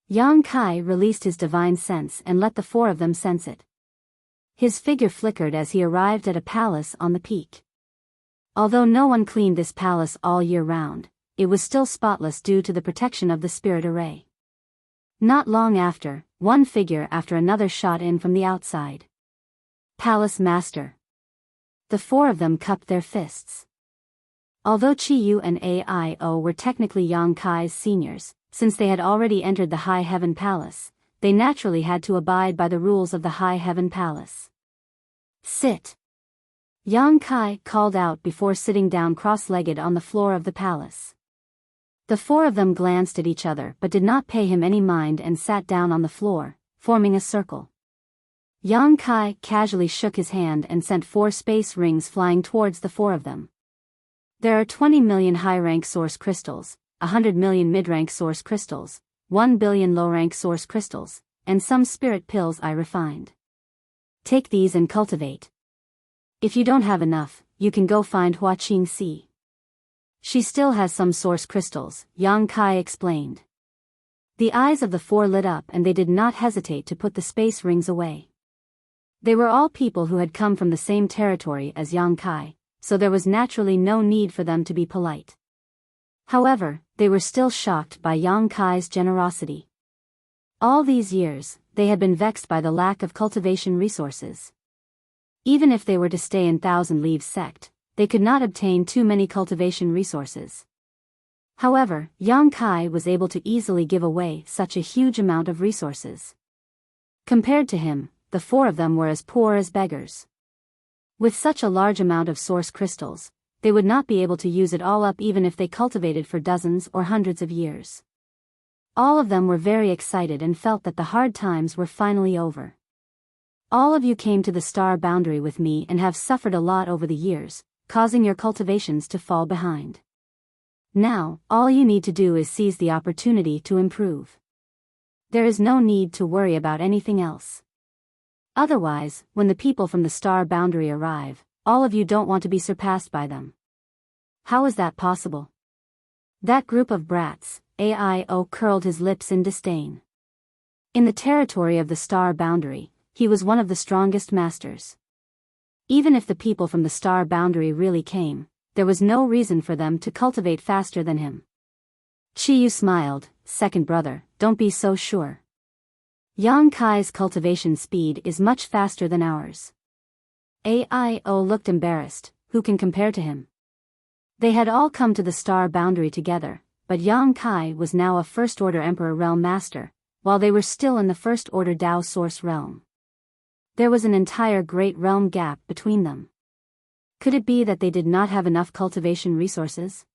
Yang Kai released his divine sense and let the 4 of them sense it. His figure flickered as he arrived at a palace on the peak. Although no one cleaned this palace all year round, it was still spotless due to the protection of the spirit array. Not long after, one figure after another shot in from the outside. Palace Master. The 4 of them cupped their fists. Although Chi Yu and Aio were technically Yang Kai's seniors, since they had already entered the High Heaven Palace, they naturally had to abide by the rules of the High Heaven Palace. Sit. Yang Kai called out before sitting down cross-legged on the floor of the palace. The 4 of them glanced at each other but did not pay him any mind and sat down on the floor, forming a circle. Yang Kai casually shook his hand and sent 4 space rings flying towards the 4 of them. There are 20 million high-rank source crystals, 100 million mid-rank source crystals, 1 billion low-rank source crystals, and some spirit pills I refined. Take these and cultivate. If you don't have enough, you can go find Hua Qingxi. She still has some source crystals, Yang Kai explained. The eyes of the 4 lit up and they did not hesitate to put the space rings away. They were all people who had come from the same territory as Yang Kai, so there was naturally no need for them to be polite. However, they were still shocked by Yang Kai's generosity. All these years, they had been vexed by the lack of cultivation resources. Even if they were to stay in Thousand Leaves Sect, they could not obtain too many cultivation resources. However, Yang Kai was able to easily give away such a huge amount of resources. Compared to him, the 4 of them were as poor as beggars. With such a large amount of source crystals, they would not be able to use it all up even if they cultivated for dozens or hundreds of years. All of them were very excited and felt that the hard times were finally over. All of you came to the star boundary with me and have suffered a lot over the years, causing your cultivations to fall behind. Now, all you need to do is seize the opportunity to improve. There is no need to worry about anything else. Otherwise, when the people from the star boundary arrive, all of you don't want to be surpassed by them. How is that possible? That group of brats, Aio curled his lips in disdain. In the territory of the star boundary, he was one of the strongest masters. Even if the people from the star boundary really came, there was no reason for them to cultivate faster than him. Chiyu smiled, second brother, don't be so sure. Yang Kai's cultivation speed is much faster than ours. Aio looked embarrassed, who can compare to him? They had all come to the star boundary together, but Yang Kai was now a first-order Emperor Realm Master, while they were still in the first-order Dao Source Realm. There was an entire Great Realm gap between them. Could it be that they did not have enough cultivation resources?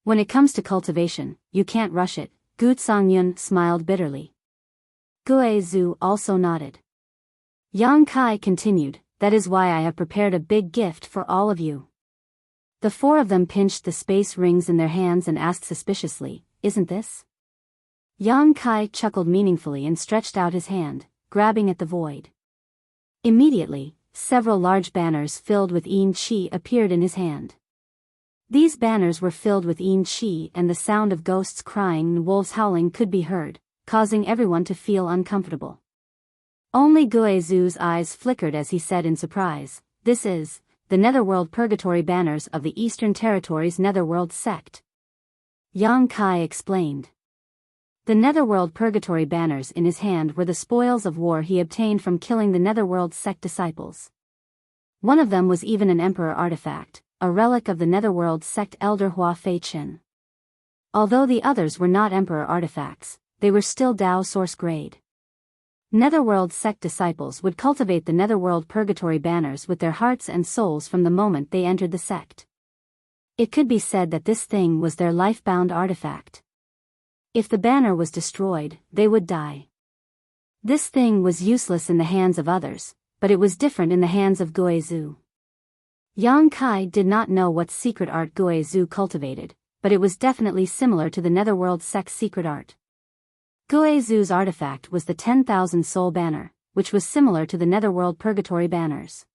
When it comes to cultivation, you can't rush it, Gu Songyun smiled bitterly. Gue Zhu also nodded. Yang Kai continued, that is why I have prepared a big gift for all of you. The four of them pinched the space rings in their hands and asked suspiciously, isn't this? Yang Kai chuckled meaningfully and stretched out his hand, grabbing at the void. Immediately, several large banners filled with Yin Qi appeared in his hand. These banners were filled with Yin Qi and the sound of ghosts crying and wolves howling could be heard, causing everyone to feel uncomfortable. Only Gue Zhu's eyes flickered as he said in surprise, this is the Netherworld Purgatory banners of the Eastern Territories Netherworld sect. Yang Kai explained. The Netherworld Purgatory banners in his hand were the spoils of war he obtained from killing the Netherworld sect disciples. One of them was even an Emperor artifact, a relic of the Netherworld sect elder Hua Fei Chen. Although the others were not Emperor artifacts, they were still Dao Source grade. Netherworld sect disciples would cultivate the Netherworld Purgatory banners with their hearts and souls from the moment they entered the sect. It could be said that this thing was their life-bound artifact. If the banner was destroyed, they would die. This thing was useless in the hands of others, but it was different in the hands of Gue Zhu. Yang Kai did not know what secret art Gue Zhu cultivated, but it was definitely similar to the Netherworld sect's secret art. Gue Zhu's artifact was the 10,000 soul banner, which was similar to the Netherworld Purgatory banners.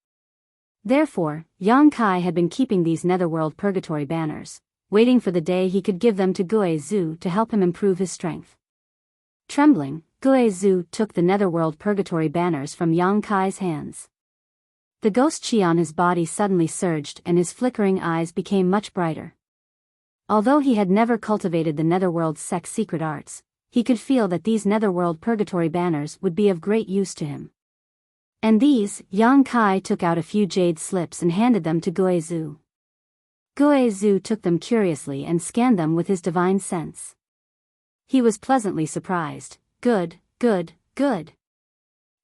Therefore, Yang Kai had been keeping these Netherworld Purgatory banners, waiting for the day he could give them to Gue Zhu to help him improve his strength. Trembling, Gue Zhu took the Netherworld Purgatory banners from Yang Kai's hands. The ghost chi on his body suddenly surged and his flickering eyes became much brighter. Although he had never cultivated the Netherworld sect's secret arts, he could feel that these Netherworld Purgatory banners would be of great use to him. And these, Yang Kai took out a few jade slips and handed them to Gue Zhu. Gue Zhu took them curiously and scanned them with his divine sense. He was pleasantly surprised. Good, good, good.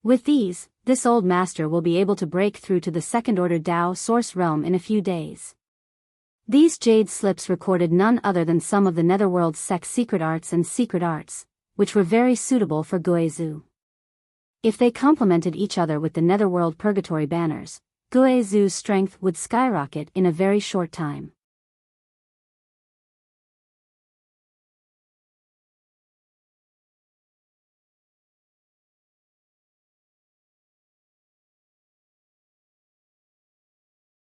With these, this old master will be able to break through to the second-order Dao Source realm in a few days. These jade slips recorded none other than some of the Netherworld sect's secret arts and secret arts, which were very suitable for Gue Zhu. If they complemented each other with the Netherworld Purgatory banners, Gue Zhu's strength would skyrocket in a very short time.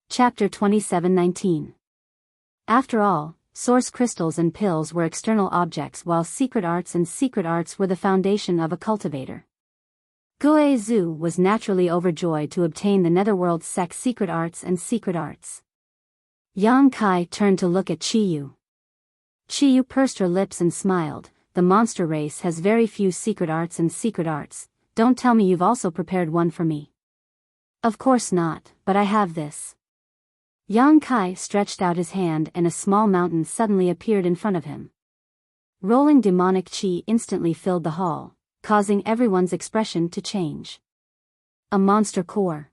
Chapter 27:19. After all, source crystals and pills were external objects while secret arts and secret arts were the foundation of a cultivator. Gue Zhu was naturally overjoyed to obtain the Netherworld sect's secret arts and secret arts. Yang Kai turned to look at Chiyu. Chiyu pursed her lips and smiled, the monster race has very few secret arts and secret arts, don't tell me you've also prepared one for me. Of course not, but I have this. Yang Kai stretched out his hand and a small mountain suddenly appeared in front of him. Rolling demonic chi instantly filled the hall, causing everyone's expression to change. A monster core.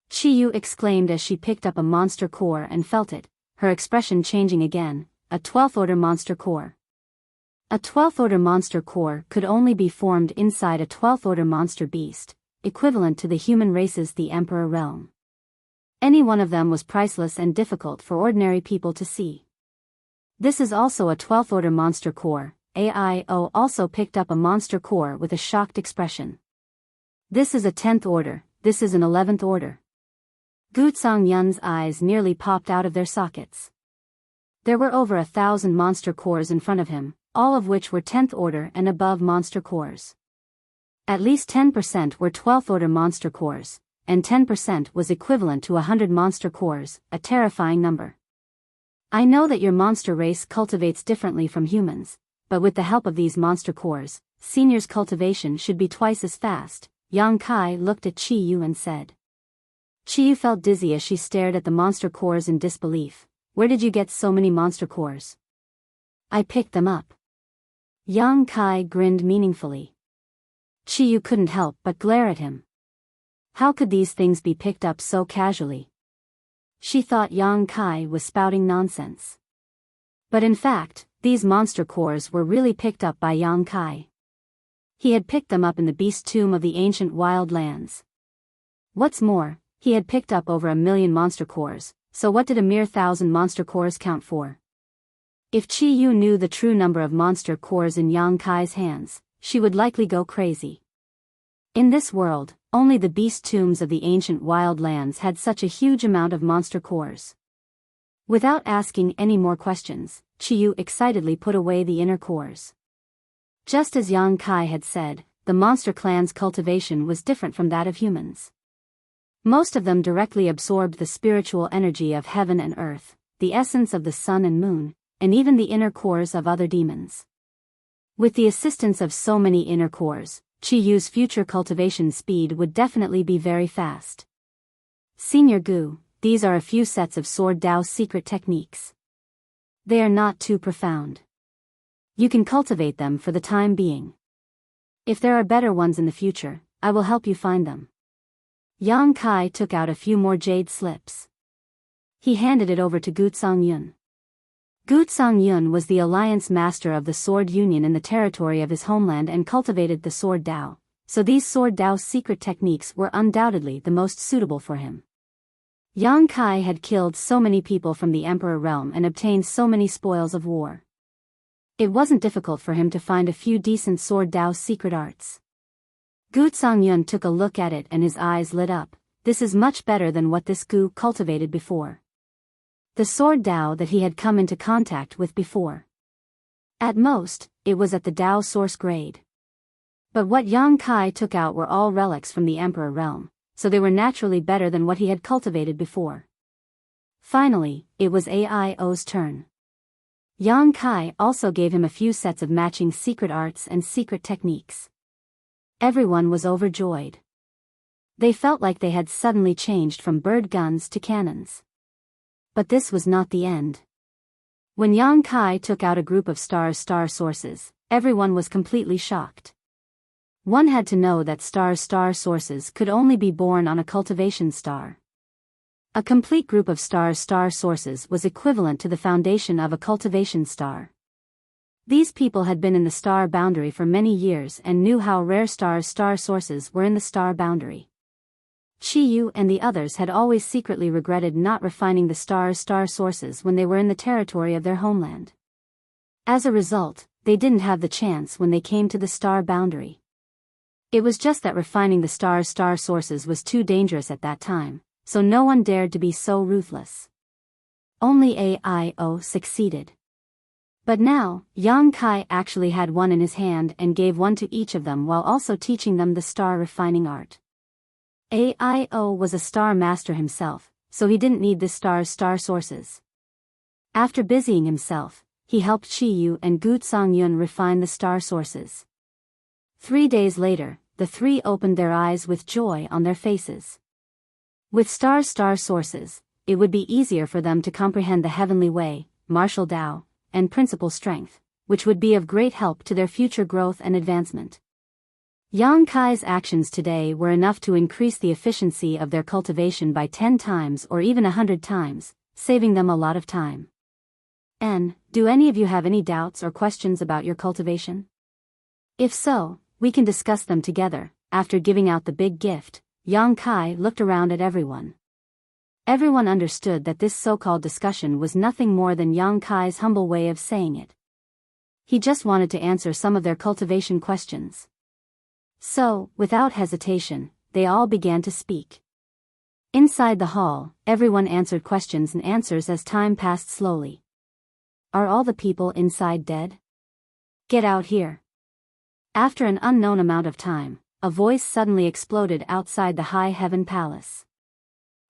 Chiyu exclaimed as she picked up a monster core and felt it, her expression changing again, a 12th order monster core. A 12th order monster core could only be formed inside a 12th order monster beast, equivalent to the human race's the Emperor realm. Any one of them was priceless and difficult for ordinary people to see. This is also a 12th order monster core. Aio also picked up a monster core with a shocked expression. This is a 10th order, this is an 11th order. Gu Songyun's eyes nearly popped out of their sockets. There were over 1,000 monster cores in front of him, all of which were 10th order and above monster cores. At least 10% were 12th order monster cores, and 10% was equivalent to 100 monster cores, a terrifying number. I know that your monster race cultivates differently from humans, but with the help of these monster cores, Senior's cultivation should be twice as fast. Yang Kai looked at Chi Yu and said. Chi Yu felt dizzy as she stared at the monster cores in disbelief. Where did you get so many monster cores? I picked them up. Yang Kai grinned meaningfully. Chi Yu couldn't help but glare at him. How could these things be picked up so casually? She thought Yang Kai was spouting nonsense. But in fact, these monster cores were really picked up by Yang Kai. He had picked them up in the beast tomb of the ancient wild lands. What's more, he had picked up over 1,000,000 monster cores, so what did a mere 1,000 monster cores count for? If Chi Yu knew the true number of monster cores in Yang Kai's hands, she would likely go crazy. In this world, only the beast tombs of the ancient wild lands had such a huge amount of monster cores. Without asking any more questions, Chi Yu excitedly put away the inner cores. Just as Yang Kai had said, the monster clan's cultivation was different from that of humans. Most of them directly absorbed the spiritual energy of heaven and earth, the essence of the sun and moon, and even the inner cores of other demons. With the assistance of so many inner cores, Chi Yu's future cultivation speed would definitely be very fast. Senior Gu, these are a few sets of Sword Dao's secret techniques. They are not too profound. You can cultivate them for the time being. If there are better ones in the future, I will help you find them. Yang Kai took out a few more jade slips. He handed it over to Gutsang Yun. Gutsang Yun was the alliance master of the Sword Union in the territory of his homeland and cultivated the Sword Dao, so these Sword Dao's secret techniques were undoubtedly the most suitable for him. Yang Kai had killed so many people from the Emperor realm and obtained so many spoils of war. It wasn't difficult for him to find a few decent Sword Dao's secret arts. Gutsang Yun took a look at it and his eyes lit up. This is much better than what this Gu cultivated before. The Sword Dao that he had come into contact with before. At most, it was at the Dao source grade. But what Yang Kai took out were all relics from the Emperor realm, so they were naturally better than what he had cultivated before. Finally, it was Aio's turn. Yang Kai also gave him a few sets of matching secret arts and secret techniques. Everyone was overjoyed. They felt like they had suddenly changed from bird guns to cannons. But this was not the end. When Yang Kai took out a group of star sources, everyone was completely shocked. One had to know that star sources could only be born on a cultivation star. A complete group of star sources was equivalent to the foundation of a cultivation star. These people had been in the star boundary for many years and knew how rare star sources were in the star boundary. Chi Yu and the others had always secretly regretted not refining the star sources when they were in the territory of their homeland. As a result, they didn't have the chance when they came to the star boundary. It was just that refining the star sources was too dangerous at that time, so no one dared to be so ruthless. Only Aio succeeded. But now, Yang Kai actually had one in his hand and gave one to each of them while also teaching them the star refining art. Aio was a star master himself, so he didn't need the star sources. After busying himself, he helped Chi Yu and Gutsang Yun refine the star sources. 3 days later, the three opened their eyes with joy on their faces. With star sources, it would be easier for them to comprehend the heavenly way, martial Dao, and principal strength, which would be of great help to their future growth and advancement. Yang Kai's actions today were enough to increase the efficiency of their cultivation by 10 times or even 100 times, saving them a lot of time. Do any of you have any doubts or questions about your cultivation? If so, we can discuss them together. After giving out the big gift, Yang Kai looked around at everyone. Everyone understood that this so-called discussion was nothing more than Yang Kai's humble way of saying it. He just wanted to answer some of their cultivation questions. So, without hesitation, they all began to speak. Inside the hall, everyone answered questions and answers as time passed slowly. Are all the people inside dead? Get out here. After an unknown amount of time, a voice suddenly exploded outside the high heaven palace.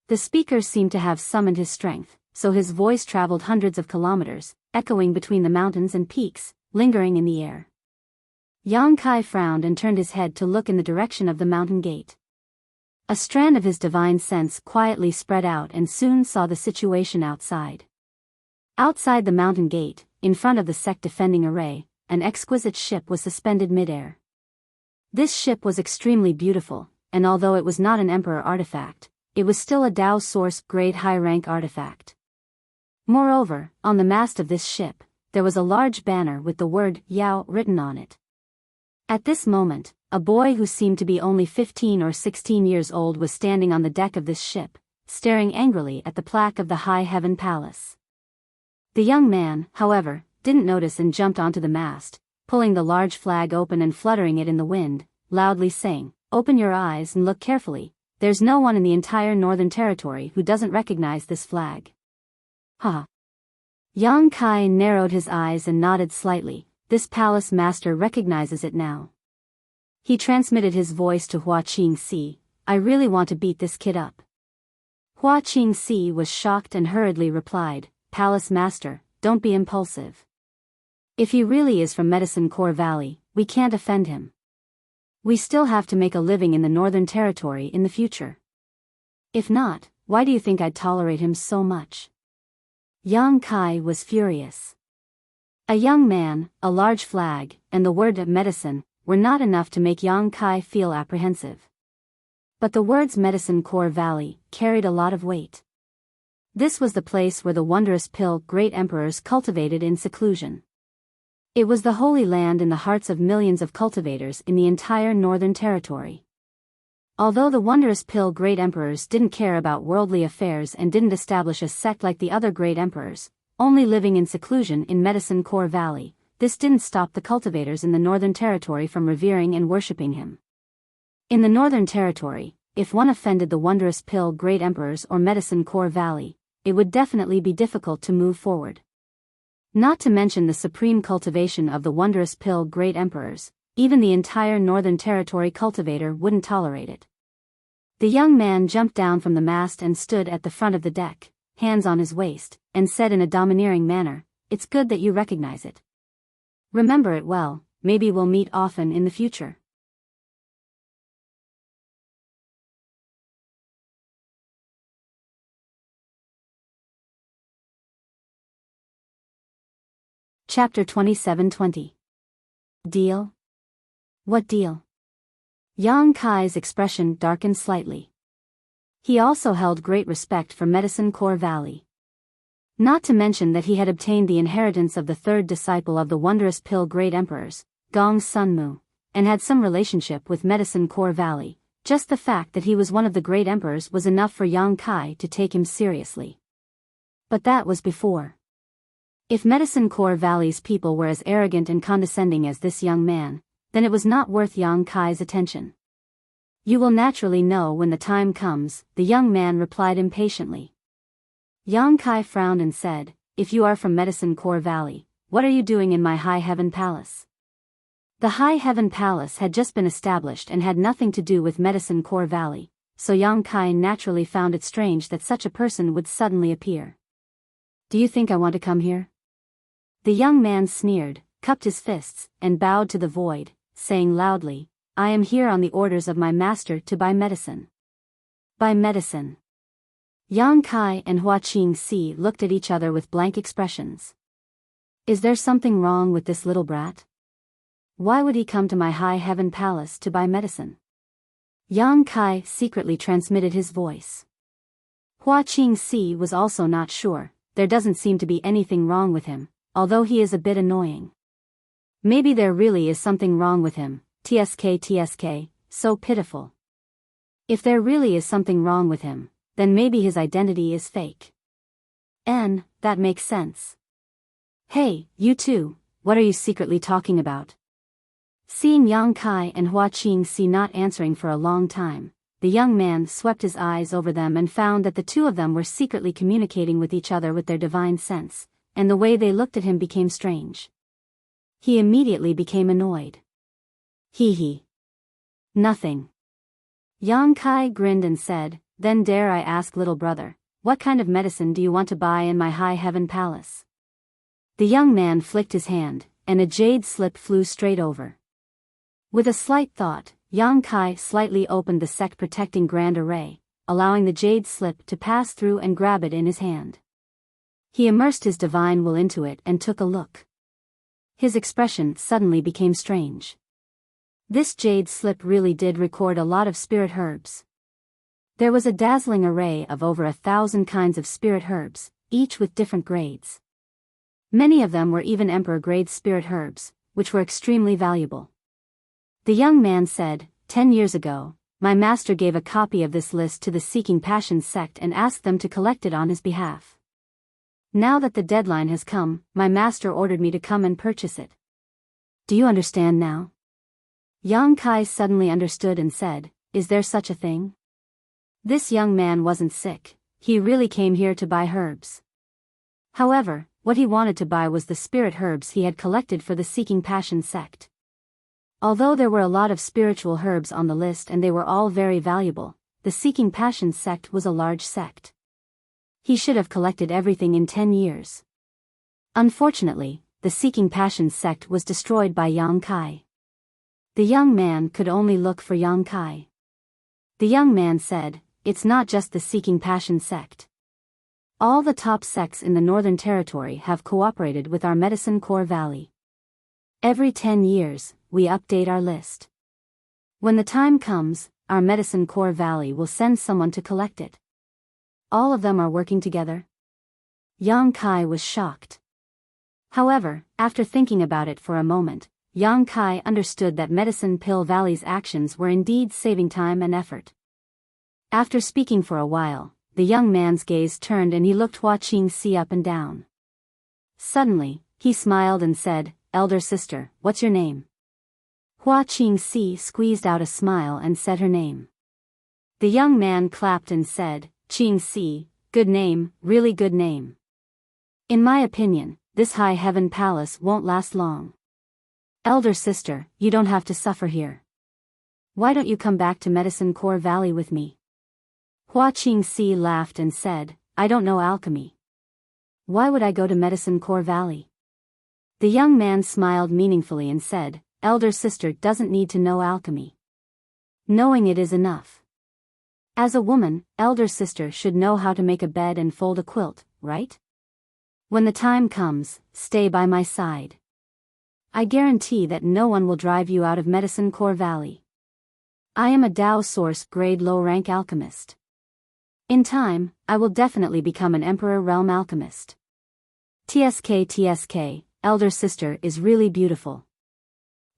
The speaker seemed to have summoned his strength, so his voice traveled hundreds of kilometers, echoing between the mountains and peaks, lingering in the air. Yang Kai frowned and turned his head to look in the direction of the mountain gate. A strand of his divine sense quietly spread out and soon saw the situation outside. Outside the mountain gate, in front of the sect defending array, an exquisite ship was suspended midair. This ship was extremely beautiful, and although it was not an emperor artifact, it was still a Dao Source grade high-rank artifact. Moreover, on the mast of this ship, there was a large banner with the word Yao written on it. At this moment, a boy who seemed to be only 15 or 16 years old was standing on the deck of this ship, staring angrily at the plaque of the High Heaven Palace. The young man, however, didn't notice and jumped onto the mast, pulling the large flag open and fluttering it in the wind, loudly saying, "Open your eyes and look carefully, there's no one in the entire Northern Territory who doesn't recognize this flag." Ha! Yang Kai narrowed his eyes and nodded slightly. This palace master recognizes it now. He transmitted his voice to Hua Qingxi, "I really want to beat this kid up." Hua Qingxi was shocked and hurriedly replied, "Palace master, don't be impulsive. If he really is from Medicine Core Valley, we can't offend him. We still have to make a living in the Northern Territory in the future. If not, why do you think I'd tolerate him so much?" Yang Kai was furious. A young man, a large flag, and the word medicine were not enough to make Yang Kai feel apprehensive. But the words Medicine Core Valley carried a lot of weight. This was the place where the wondrous pill great emperors cultivated in seclusion. It was the holy land in the hearts of millions of cultivators in the entire Northern Territory. Although the wondrous pill great emperors didn't care about worldly affairs and didn't establish a sect like the other great emperors, only living in seclusion in Medicine Core Valley, this didn't stop the cultivators in the Northern Territory from revering and worshipping him. In the Northern Territory, if one offended the wondrous pill great emperors or Medicine Core Valley, it would definitely be difficult to move forward. Not to mention the supreme cultivation of the wondrous pill great emperors, even the entire Northern Territory cultivator wouldn't tolerate it. The young man jumped down from the mast and stood at the front of the deck, hands on his waist, and said in a domineering manner, "It's good that you recognize it. Remember it well, maybe we'll meet often in the future." Chapter 27:20. Deal? What deal? Yang Kai's expression darkened slightly. He also held great respect for Medicine Core Valley. Not to mention that he had obtained the inheritance of the third disciple of the wondrous pill great emperors, Gong Sunmu, and had some relationship with Medicine Core Valley. Just the fact that he was one of the great emperors was enough for Yang Kai to take him seriously. But that was before. If Medicine Core Valley's people were as arrogant and condescending as this young man, then it was not worth Yang Kai's attention. "You will naturally know when the time comes," the young man replied impatiently. Yang Kai frowned and said, "If you are from Medicine Core Valley, what are you doing in my High Heaven Palace?" The High Heaven Palace had just been established and had nothing to do with Medicine Core Valley, so Yang Kai naturally found it strange that such a person would suddenly appear. "Do you think I want to come here?" The young man sneered, cupped his fists, and bowed to the void, saying loudly, "I am here on the orders of my master to buy medicine." Buy medicine. Yang Kai and Hua Qingxi looked at each other with blank expressions. Is there something wrong with this little brat? Why would he come to my High Heaven Palace to buy medicine? Yang Kai secretly transmitted his voice. Hua Qingxi was also not sure. There doesn't seem to be anything wrong with him, although he is a bit annoying. Maybe there really is something wrong with him. TSK, so pitiful. If there really is something wrong with him, then maybe his identity is fake. That makes sense. Hey, you two, what are you secretly talking about? Seeing Yang Kai and Hua Qingxi not answering for a long time, the young man swept his eyes over them and found that the two of them were secretly communicating with each other with their divine sense, and the way they looked at him became strange. He immediately became annoyed. Hee. Nothing. Yang Kai grinned and said, "Then dare I ask, little brother, what kind of medicine do you want to buy in my high heaven palace?" The young man flicked his hand, and a jade slip flew straight over. With a slight thought, Yang Kai slightly opened the sect-protecting grand array, allowing the jade slip to pass through and grab it in his hand. He immersed his divine will into it and took a look. His expression suddenly became strange. This jade slip really did record a lot of spirit herbs. There was a dazzling array of over 1,000 kinds of spirit herbs, each with different grades. Many of them were even emperor-grade spirit herbs, which were extremely valuable. The young man said, 10 years ago, my master gave a copy of this list to the Seeking Passion sect and asked them to collect it on his behalf. Now that the deadline has come, my master ordered me to come and purchase it. Do you understand now? Yang Kai suddenly understood and said, "Is there such a thing?" This young man wasn't sick, he really came here to buy herbs. However, what he wanted to buy was the spirit herbs he had collected for the Seeking Passion sect. Although there were a lot of spiritual herbs on the list and they were all very valuable, the Seeking Passion sect was a large sect. He should have collected everything in 10 years. Unfortunately, the Seeking Passion sect was destroyed by Yang Kai. The young man could only look for Yang Kai. The young man said, "It's not just the Seeking Passion sect. All the top sects in the Northern Territory have cooperated with our Medicine Core Valley. Every 10 years, we update our list. When the time comes, our Medicine Core Valley will send someone to collect it. All of them are working together." Yang Kai was shocked. However, after thinking about it for a moment, Yang Kai understood that Medicine Pill Valley's actions were indeed saving time and effort. After speaking for a while, the young man's gaze turned and he looked Hua Qingxi up and down. Suddenly, he smiled and said, "Elder sister, what's your name?" Hua Qingxi squeezed out a smile and said her name. The young man clapped and said, "Qingxi, good name, really good name. In my opinion, this high heaven palace won't last long. Elder sister, you don't have to suffer here. Why don't you come back to Medicine Core Valley with me?" Hua Qingxi laughed and said, "I don't know alchemy. Why would I go to Medicine Core Valley?" The young man smiled meaningfully and said, "Elder sister doesn't need to know alchemy. Knowing it is enough. As a woman, elder sister should know how to make a bed and fold a quilt, right? When the time comes, stay by my side. I guarantee that no one will drive you out of Medicine Core Valley. I am a Dao Source grade low-rank alchemist. In time, I will definitely become an Emperor Realm alchemist. TSK, elder sister is really beautiful.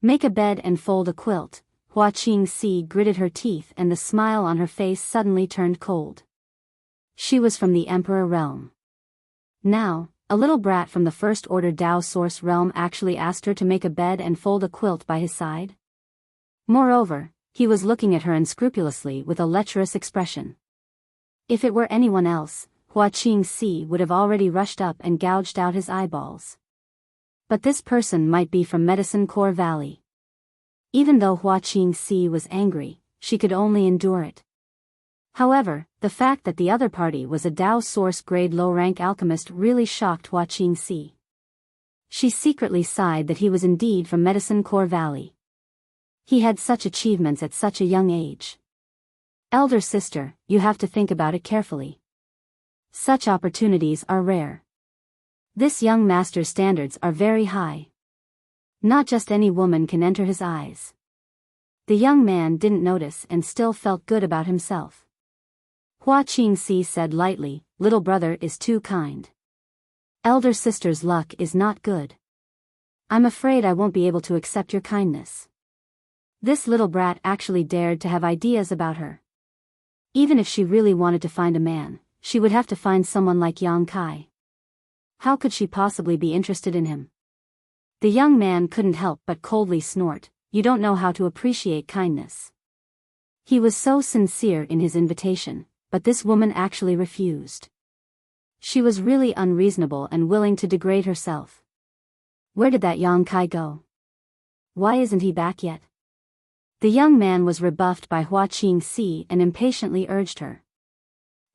Make a bed and fold a quilt." Hua Qingxi gritted her teeth and the smile on her face suddenly turned cold. She was from the Emperor Realm. Now, a little brat from the First Order Dao Source Realm actually asked her to make a bed and fold a quilt by his side? Moreover, he was looking at her unscrupulously with a lecherous expression. If it were anyone else, Hua Qingxi would have already rushed up and gouged out his eyeballs. But this person might be from Medicine Core Valley. Even though Hua Qingxi was angry, she could only endure it. However, the fact that the other party was a Dao Source grade low-rank alchemist really shocked Hua Qingxi. She secretly sighed that he was indeed from Medicine Core Valley. He had such achievements at such a young age. Elder sister, you have to think about it carefully. Such opportunities are rare. This young master's standards are very high. Not just any woman can enter his eyes. The young man didn't notice and still felt good about himself. Hua Qingxi said lightly, "Little brother is too kind. Elder sister's luck is not good. I'm afraid I won't be able to accept your kindness." This little brat actually dared to have ideas about her. Even if she really wanted to find a man, she would have to find someone like Yang Kai. How could she possibly be interested in him? The young man couldn't help but coldly snort, "You don't know how to appreciate kindness." He was so sincere in his invitation, but this woman actually refused. She was really unreasonable and willing to degrade herself. Where did that Yang Kai go? Why isn't he back yet? The young man was rebuffed by Hua Qingxi and impatiently urged her.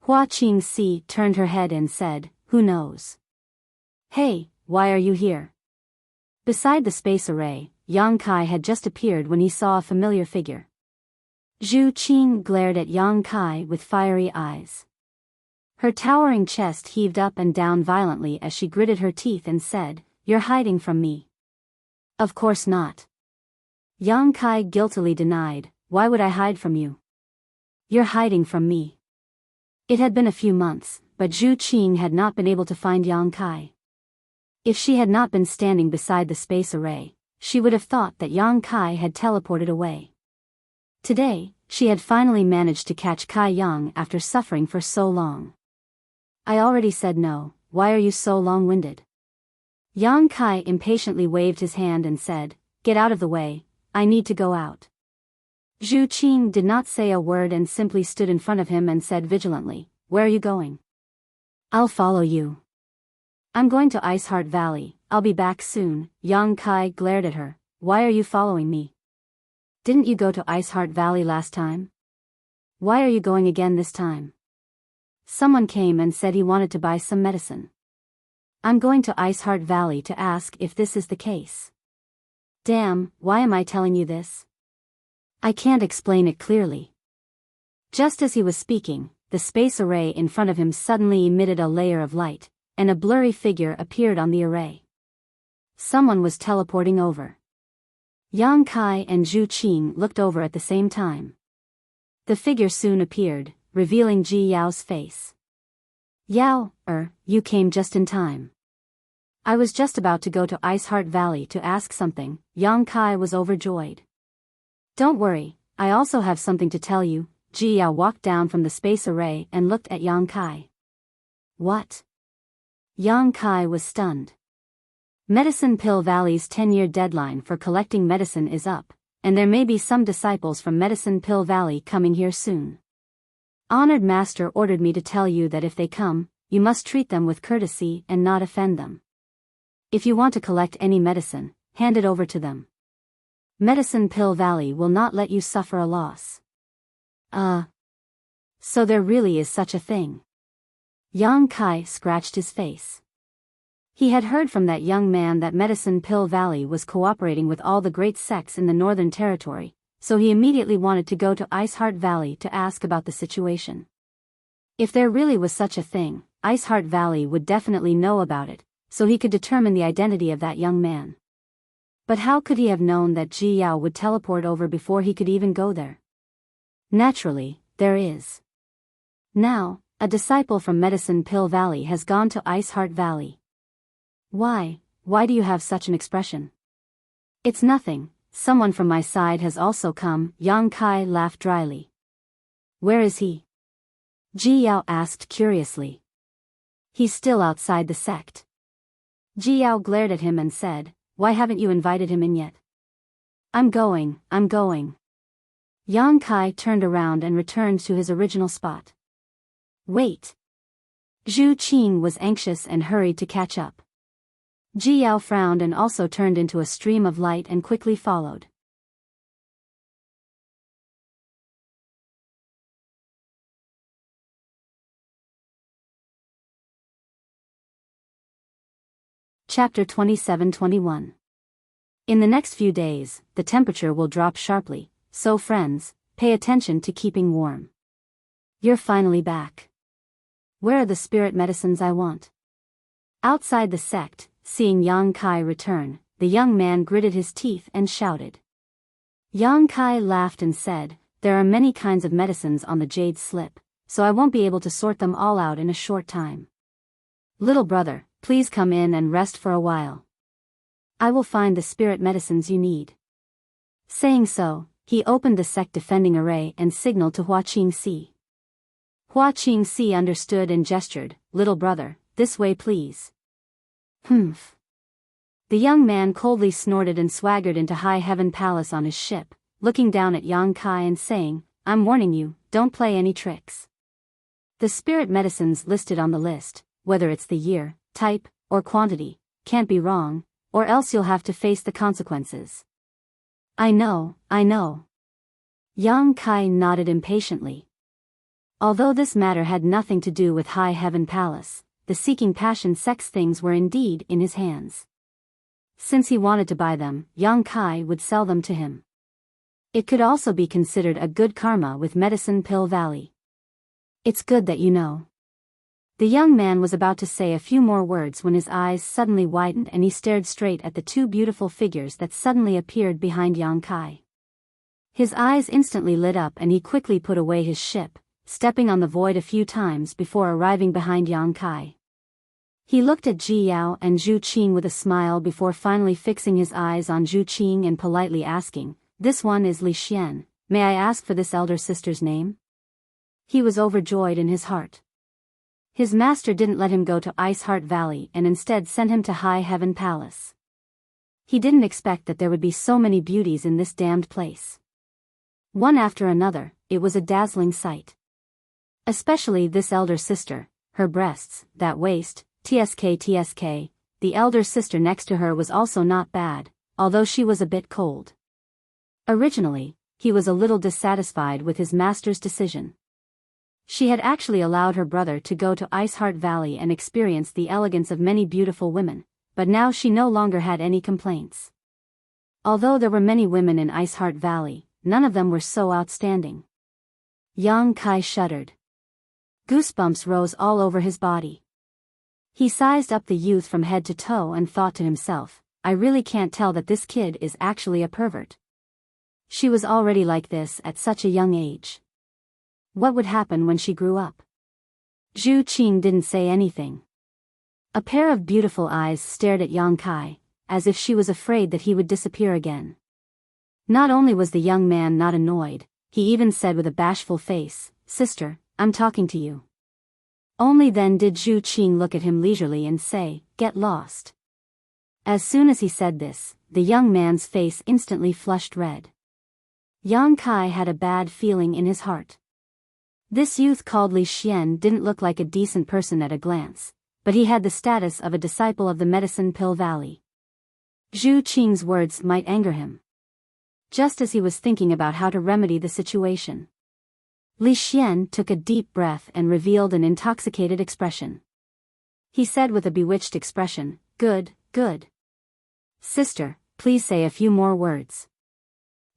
Hua Qingxi turned her head and said, "Who knows? Hey, why are you here?" Beside the space array, Yang Kai had just appeared when he saw a familiar figure. Zhu Qing glared at Yang Kai with fiery eyes. Her towering chest heaved up and down violently as she gritted her teeth and said, "You're hiding from me." "Of course not." Yang Kai guiltily denied, "Why would I hide from you?" "You're hiding from me." It had been a few months, but Zhu Qing had not been able to find Yang Kai. If she had not been standing beside the space array, she would have thought that Yang Kai had teleported away. Today, she had finally managed to catch Kai Yang after suffering for so long. "I already said no, why are you so long-winded?" Yang Kai impatiently waved his hand and said, "Get out of the way, I need to go out." Zhu Qing did not say a word and simply stood in front of him and said vigilantly, "Where are you going?" "I'll follow you." "I'm going to Ice Heart Valley, I'll be back soon." Yang Kai glared at her, "Why are you following me? Didn't you go to Ice Heart Valley last time? Why are you going again this time?" "Someone came and said he wanted to buy some medicine. I'm going to Ice Heart Valley to ask if this is the case." "Damn, why am I telling you this? I can't explain it clearly." Just as he was speaking, the space array in front of him suddenly emitted a layer of light, and a blurry figure appeared on the array. Someone was teleporting over. Yang Kai and Zhu Qing looked over at the same time. The figure soon appeared, revealing Ji Yao's face. "Yao, you came just in time. I was just about to go to Ice Heart Valley to ask something." Yang Kai was overjoyed. "Don't worry, I also have something to tell you." Ji Yao walked down from the space array and looked at Yang Kai. "What?" Yang Kai was stunned. Medicine Pill Valley's 10-year deadline for collecting medicine is up, and there may be some disciples from Medicine Pill Valley coming here soon. Honored Master ordered me to tell you that if they come, you must treat them with courtesy and not offend them. If you want to collect any medicine, hand it over to them. Medicine Pill Valley will not let you suffer a loss." So there really is such a thing. Yang Kai scratched his face. He had heard from that young man that Medicine Pill Valley was cooperating with all the great sects in the Northern Territory, so he immediately wanted to go to Ice Heart Valley to ask about the situation. If there really was such a thing, Ice Heart Valley would definitely know about it, so he could determine the identity of that young man. But how could he have known that Ji Yao would teleport over before he could even go there? Naturally, there is. Now, a disciple from Medicine Pill Valley has gone to Ice Heart Valley. Why do you have such an expression?" "It's nothing, someone from my side has also come." Yang Kai laughed dryly. "Where is he?" Ji Yao asked curiously. "He's still outside the sect." Ji Yao glared at him and said, "Why haven't you invited him in yet?" I'm going. Yang Kai turned around and returned to his original spot. "Wait." Zhu Qing was anxious and hurried to catch up. Ji Yao frowned and also turned into a stream of light and quickly followed. Chapter 27-21. In the next few days, the temperature will drop sharply, so friends, pay attention to keeping warm. You're finally back. Where are the spirit medicines I want? Outside the sect, seeing Yang Kai return, the young man gritted his teeth and shouted. Yang Kai laughed and said, "There are many kinds of medicines on the jade slip, so I won't be able to sort them all out in a short time. Little brother, please come in and rest for a while. I will find the spirit medicines you need." Saying so, he opened the sect defending array and signaled to Hua Qingxi. Hua Qingxi understood and gestured, "Little brother, this way please." "Humph." The young man coldly snorted and swaggered into High Heaven Palace on his ship, looking down at Yang Kai and saying, "I'm warning you, don't play any tricks. The spirit medicines listed on the list, whether it's the year, type, or quantity, can't be wrong, or else you'll have to face the consequences." I know. Yang Kai nodded impatiently. Although this matter had nothing to do with High Heaven Palace, the seeking passion sex things were indeed in his hands. Since he wanted to buy them, Yang Kai would sell them to him. It could also be considered a good karma with Medicine Pill Valley. It's good that you know. The young man was about to say a few more words when his eyes suddenly widened and he stared straight at the two beautiful figures that suddenly appeared behind Yang Kai. His eyes instantly lit up and he quickly put away his ship, stepping on the void a few times before arriving behind Yang Kai. He looked at Biyao and Zhu Qing with a smile before finally fixing his eyes on Zhu Qing and politely asking, "This one is Li Xian, may I ask for this elder sister's name?" He was overjoyed in his heart. His master didn't let him go to Ice Heart Valley and instead sent him to High Heaven Palace. He didn't expect that there would be so many beauties in this damned place. One after another, it was a dazzling sight. Especially this elder sister, her breasts, that waist, tsk. The elder sister next to her was also not bad, although she was a bit cold. Originally, he was a little dissatisfied with his master's decision. She had actually allowed her brother to go to Ice Heart Valley and experience the elegance of many beautiful women, but now she no longer had any complaints. Although there were many women in Ice Heart Valley, none of them were so outstanding. Yang Kai shuddered. Goosebumps rose all over his body. He sized up the youth from head to toe and thought to himself, I really can't tell that this kid is actually a pervert. She was already like this at such a young age. What would happen when she grew up? Zhu Qing didn't say anything. A pair of beautiful eyes stared at Yang Kai, as if she was afraid that he would disappear again. Not only was the young man not annoyed, he even said with a bashful face, "Sister, I'm talking to you." Only then did Zhu Qing look at him leisurely and say, "Get lost." As soon as he said this, the young man's face instantly flushed red. Yang Kai had a bad feeling in his heart. This youth called Li Xian didn't look like a decent person at a glance, but he had the status of a disciple of the Medicine Pill Valley. Zhu Qing's words might anger him. Just as he was thinking about how to remedy the situation, Li Xian took a deep breath and revealed an intoxicated expression. He said with a bewitched expression, "Good, good. Sister, please say a few more words."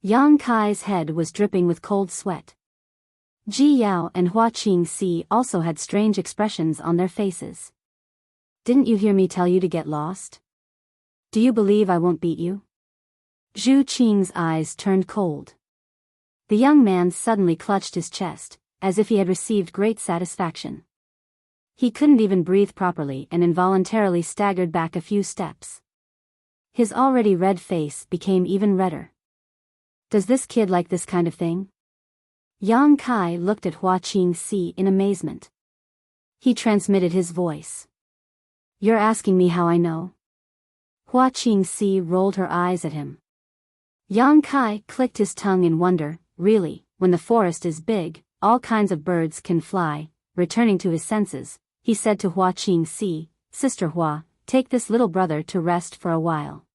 Yang Kai's head was dripping with cold sweat. Biyao and Hua Qingxi also had strange expressions on their faces. "Didn't you hear me tell you to get lost? Do you believe I won't beat you?" Zhu Qing's eyes turned cold. The young man suddenly clutched his chest, as if he had received great satisfaction. He couldn't even breathe properly and involuntarily staggered back a few steps. His already red face became even redder. Does this kid like this kind of thing? Yang Kai looked at Hua Qingxi in amazement. He transmitted his voice. "You're asking me how I know?" Hua Qingxi rolled her eyes at him. Yang Kai clicked his tongue in wonder. Really, when the forest is big, all kinds of birds can fly. Returning to his senses, he said to Hua Qingxi, "Sister Hua, take this little brother to rest for a while.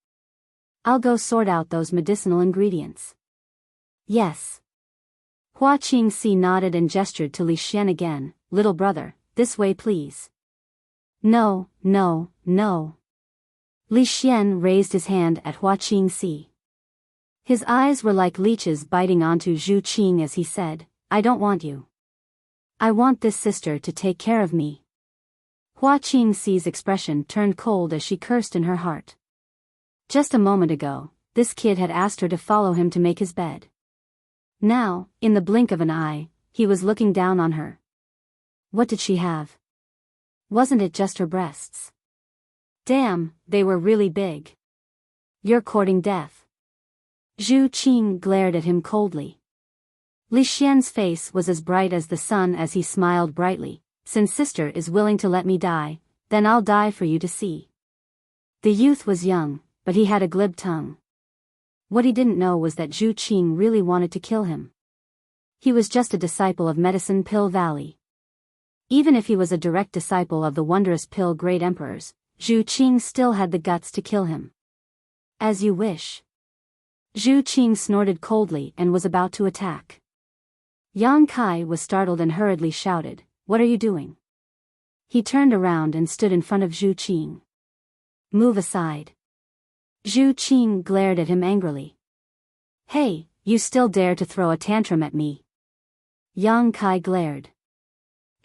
I'll go sort out those medicinal ingredients." "Yes." Hua Qingxi nodded and gestured to Li Xian again, "Little brother, this way please." "No, no, no." Li Xian raised his hand at Hua Qingxi. His eyes were like leeches biting onto Zhu Qing as he said, "I don't want you. I want this sister to take care of me." Hua Qingxi's expression turned cold as she cursed in her heart. Just a moment ago, this kid had asked her to follow him to make his bed. Now, in the blink of an eye, he was looking down on her. What did she have? Wasn't it just her breasts? Damn, they were really big. "You're courting death." Zhu Qing glared at him coldly. Li Xian's face was as bright as the sun as he smiled brightly. "Since sister is willing to let me die, then I'll die for you to see." The youth was young, but he had a glib tongue. What he didn't know was that Zhu Qing really wanted to kill him. He was just a disciple of Medicine Pill Valley. Even if he was a direct disciple of the wondrous pill great emperors, Zhu Qing still had the guts to kill him. "As you wish." Zhu Qing snorted coldly and was about to attack. Yang Kai was startled and hurriedly shouted, "What are you doing?" He turned around and stood in front of Zhu Qing. "Move aside." Zhu Qing glared at him angrily. "Hey, you still dare to throw a tantrum at me?" Yang Kai glared.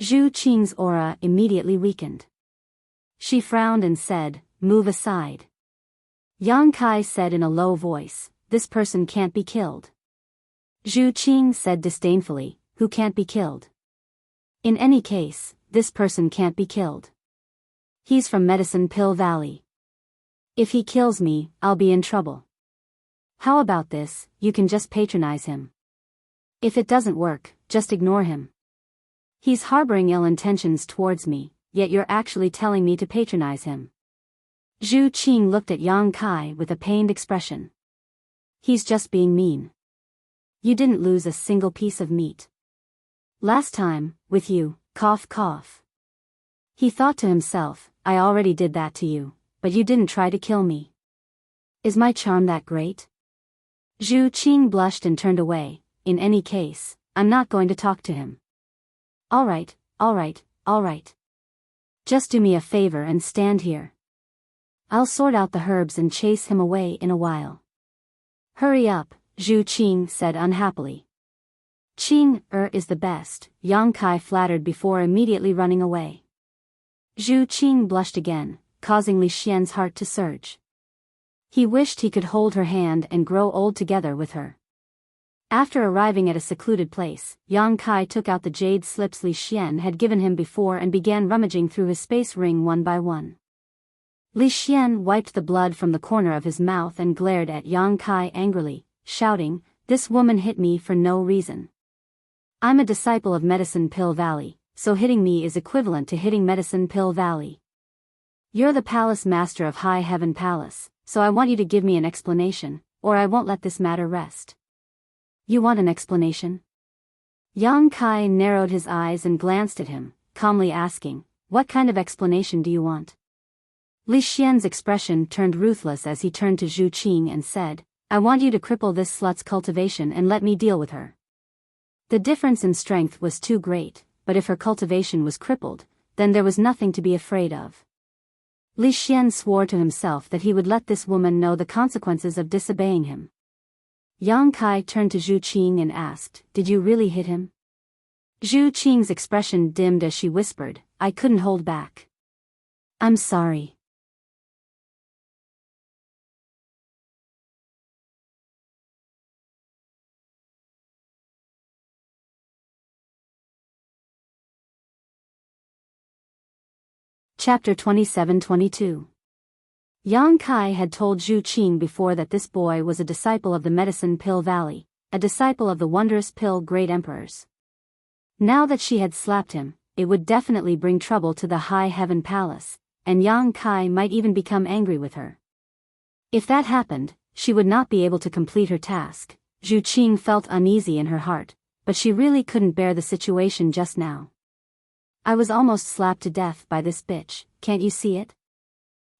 Zhu Qing's aura immediately weakened. She frowned and said, "Move aside." Yang Kai said in a low voice, "This person can't be killed." Zhu Qing said disdainfully, "Who can't be killed?" "In any case, this person can't be killed. He's from Medicine Pill Valley. If he kills me, I'll be in trouble. How about this, you can just patronize him. If it doesn't work, just ignore him. He's harboring ill intentions towards me, yet you're actually telling me to patronize him." Zhu Qing looked at Yang Kai with a pained expression. "He's just being mean. You didn't lose a single piece of meat. Last time, with you, cough cough." He thought to himself, "I already did that to you, but you didn't try to kill me. Is my charm that great?" Zhu Qing blushed and turned away. "In any case, I'm not going to talk to him." All right. Just do me a favor and stand here. I'll sort out the herbs and chase him away in a while." "Hurry up," Zhu Qing said unhappily. "Qing is the best," Yang Kai flattered before immediately running away. Zhu Qing blushed again, causing Li Xian's heart to surge. He wished he could hold her hand and grow old together with her. After arriving at a secluded place, Yang Kai took out the jade slips Li Xian had given him before and began rummaging through his space ring one by one. Li Xian wiped the blood from the corner of his mouth and glared at Yang Kai angrily, shouting, "This woman hit me for no reason. I'm a disciple of Medicine Pill Valley, so hitting me is equivalent to hitting Medicine Pill Valley. You're the palace master of High Heaven Palace, so I want you to give me an explanation, or I won't let this matter rest." "You want an explanation?" Yang Kai narrowed his eyes and glanced at him, calmly asking, "What kind of explanation do you want?" Li Xian's expression turned ruthless as he turned to Zhu Qing and said, "I want you to cripple this slut's cultivation and let me deal with her." The difference in strength was too great, but if her cultivation was crippled, then there was nothing to be afraid of. Li Xian swore to himself that he would let this woman know the consequences of disobeying him. Yang Kai turned to Zhu Qing and asked, "Did you really hit him?" Zhu Qing's expression dimmed as she whispered, "I couldn't hold back. I'm sorry." Chapter 27-22. Yang Kai had told Zhu Qing before that this boy was a disciple of the Medicine Pill Valley, a disciple of the wondrous pill great emperors. Now that she had slapped him, it would definitely bring trouble to the High Heaven Palace, and Yang Kai might even become angry with her. If that happened, she would not be able to complete her task. Zhu Qing felt uneasy in her heart, but she really couldn't bear the situation just now. "I was almost slapped to death by this bitch, can't you see it?"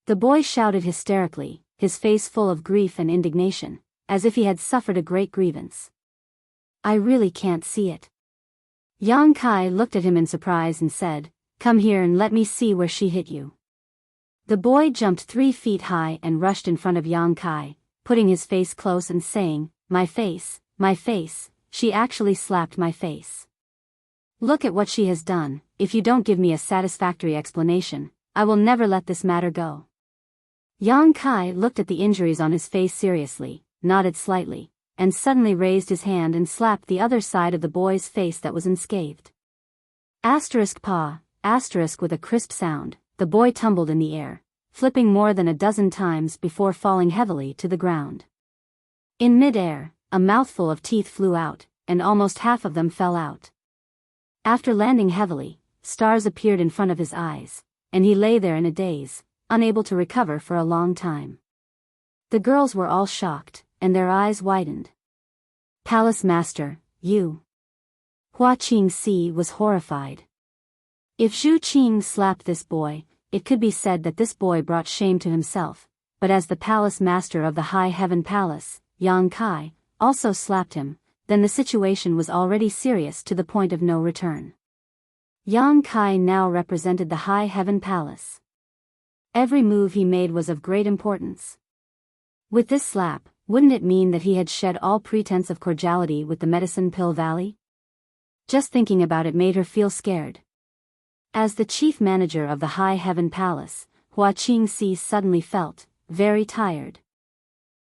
The boy shouted hysterically, his face full of grief and indignation, as if he had suffered a great grievance. "I really can't see it." Yang Kai looked at him in surprise and said, "Come here and let me see where she hit you." The boy jumped 3 feet high and rushed in front of Yang Kai, putting his face close and saying, my face, she actually slapped my face. Look at what she has done. If you don't give me a satisfactory explanation, I will never let this matter go." Yang Kai looked at the injuries on his face seriously, nodded slightly, and suddenly raised his hand and slapped the other side of the boy's face that was unscathed. **** with a crisp sound, the boy tumbled in the air, flipping more than a dozen times before falling heavily to the ground. In mid-air, a mouthful of teeth flew out, and almost half of them fell out. After landing heavily, stars appeared in front of his eyes, and he lay there in a daze, unable to recover for a long time. The girls were all shocked, and their eyes widened. "Palace Master, you..." Hua Qingxi was horrified. If Zhu Qing slapped this boy, it could be said that this boy brought shame to himself, but as the Palace Master of the High Heaven Palace, Yang Kai, also slapped him, then the situation was already serious to the point of no return. Yang Kai now represented the High Heaven Palace. Every move he made was of great importance. With this slap, wouldn't it mean that he had shed all pretense of cordiality with the Medicine Pill Valley? Just thinking about it made her feel scared. As the chief manager of the High Heaven Palace, Hua Qingxi suddenly felt very tired.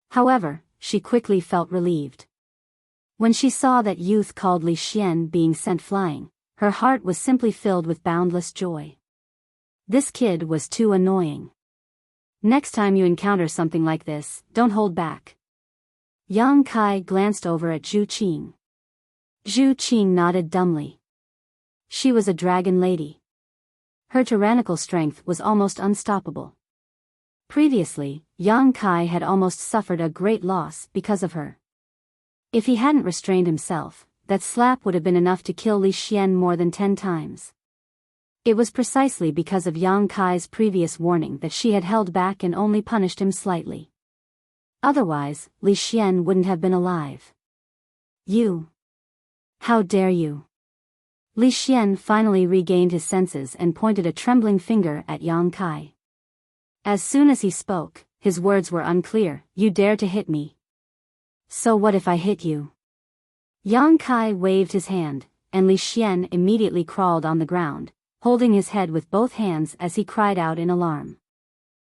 However, she quickly felt relieved. When she saw that youth called Li Xian being sent flying, her heart was simply filled with boundless joy. This kid was too annoying. Next time you encounter something like this, don't hold back. Yang Kai glanced over at Zhu Qing. Zhu Qing nodded dumbly. She was a dragon lady. Her tyrannical strength was almost unstoppable. Previously, Yang Kai had almost suffered a great loss because of her. If he hadn't restrained himself, that slap would have been enough to kill Li Xian more than 10 times. It was precisely because of Yang Kai's previous warning that she had held back and only punished him slightly. Otherwise, Li Xian wouldn't have been alive. You! How dare you! Li Xian finally regained his senses and pointed a trembling finger at Yang Kai. As soon as he spoke, his words were unclear. You dare to hit me? So what if I hit you? Yang Kai waved his hand, and Li Xian immediately crawled on the ground, holding his head with both hands as he cried out in alarm.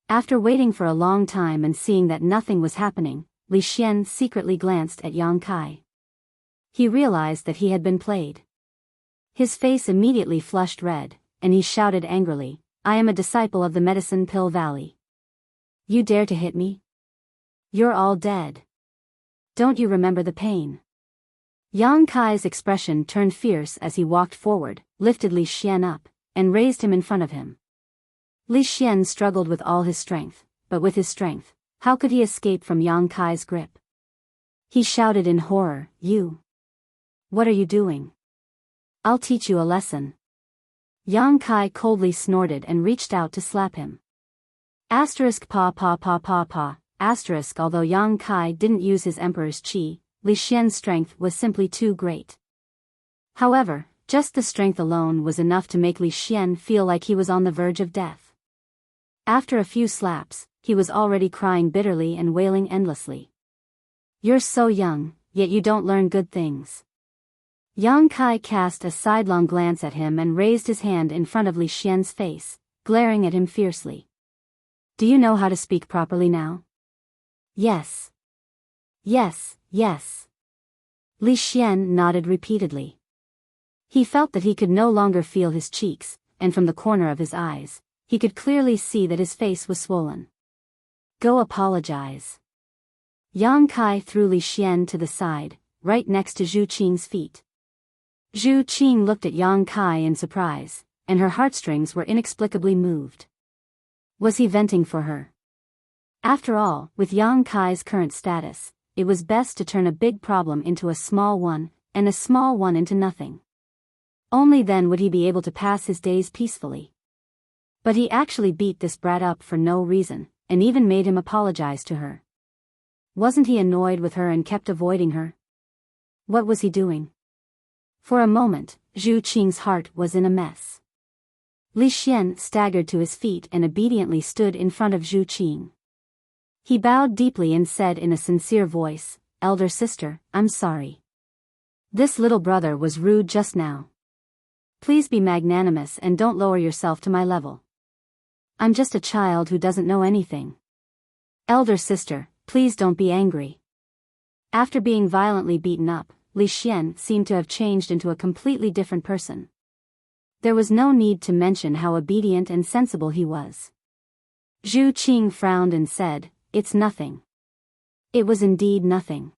After waiting for a long time and seeing that nothing was happening, Li Xian secretly glanced at Yang Kai. He realized that he had been played. His face immediately flushed red, and he shouted angrily, I am a disciple of the Medicine Pill Valley. You dare to hit me? You're all dead. Don't you remember the pain? Yang Kai's expression turned fierce as he walked forward, lifted Li Xian up, and raised him in front of him. Li Xian struggled with all his strength, but with his strength, how could he escape from Yang Kai's grip? He shouted in horror, You! What are you doing? I'll teach you a lesson. Yang Kai coldly snorted and reached out to slap him. Asterisk pa pa pa pa pa, asterisk although Yang Kai didn't use his emperor's qi, Li Xian's strength was simply too great. However, just the strength alone was enough to make Li Xian feel like he was on the verge of death. After a few slaps, he was already crying bitterly and wailing endlessly. You're so young, yet you don't learn good things. Yang Kai cast a sidelong glance at him and raised his hand in front of Li Xian's face, glaring at him fiercely. Do you know how to speak properly now? Yes. Yes, yes. Li Xian nodded repeatedly. He felt that he could no longer feel his cheeks, and from the corner of his eyes, he could clearly see that his face was swollen. Go apologize. Yang Kai threw Li Xian to the side, right next to Zhu Qing's feet. Zhu Qing looked at Yang Kai in surprise, and her heartstrings were inexplicably moved. Was he venting for her? After all, with Yang Kai's current status, it was best to turn a big problem into a small one, and a small one into nothing. Only then would he be able to pass his days peacefully. But he actually beat this brat up for no reason, and even made him apologize to her. Wasn't he annoyed with her and kept avoiding her? What was he doing? For a moment, Zhu Qing's heart was in a mess. Li Xian staggered to his feet and obediently stood in front of Zhu Qing. He bowed deeply and said in a sincere voice, Elder sister, I'm sorry. This little brother was rude just now. Please be magnanimous and don't lower yourself to my level. I'm just a child who doesn't know anything. Elder sister, please don't be angry. After being violently beaten up, Li Xian seemed to have changed into a completely different person. There was no need to mention how obedient and sensible he was. Zhu Qing frowned and said, It's nothing. It was indeed nothing.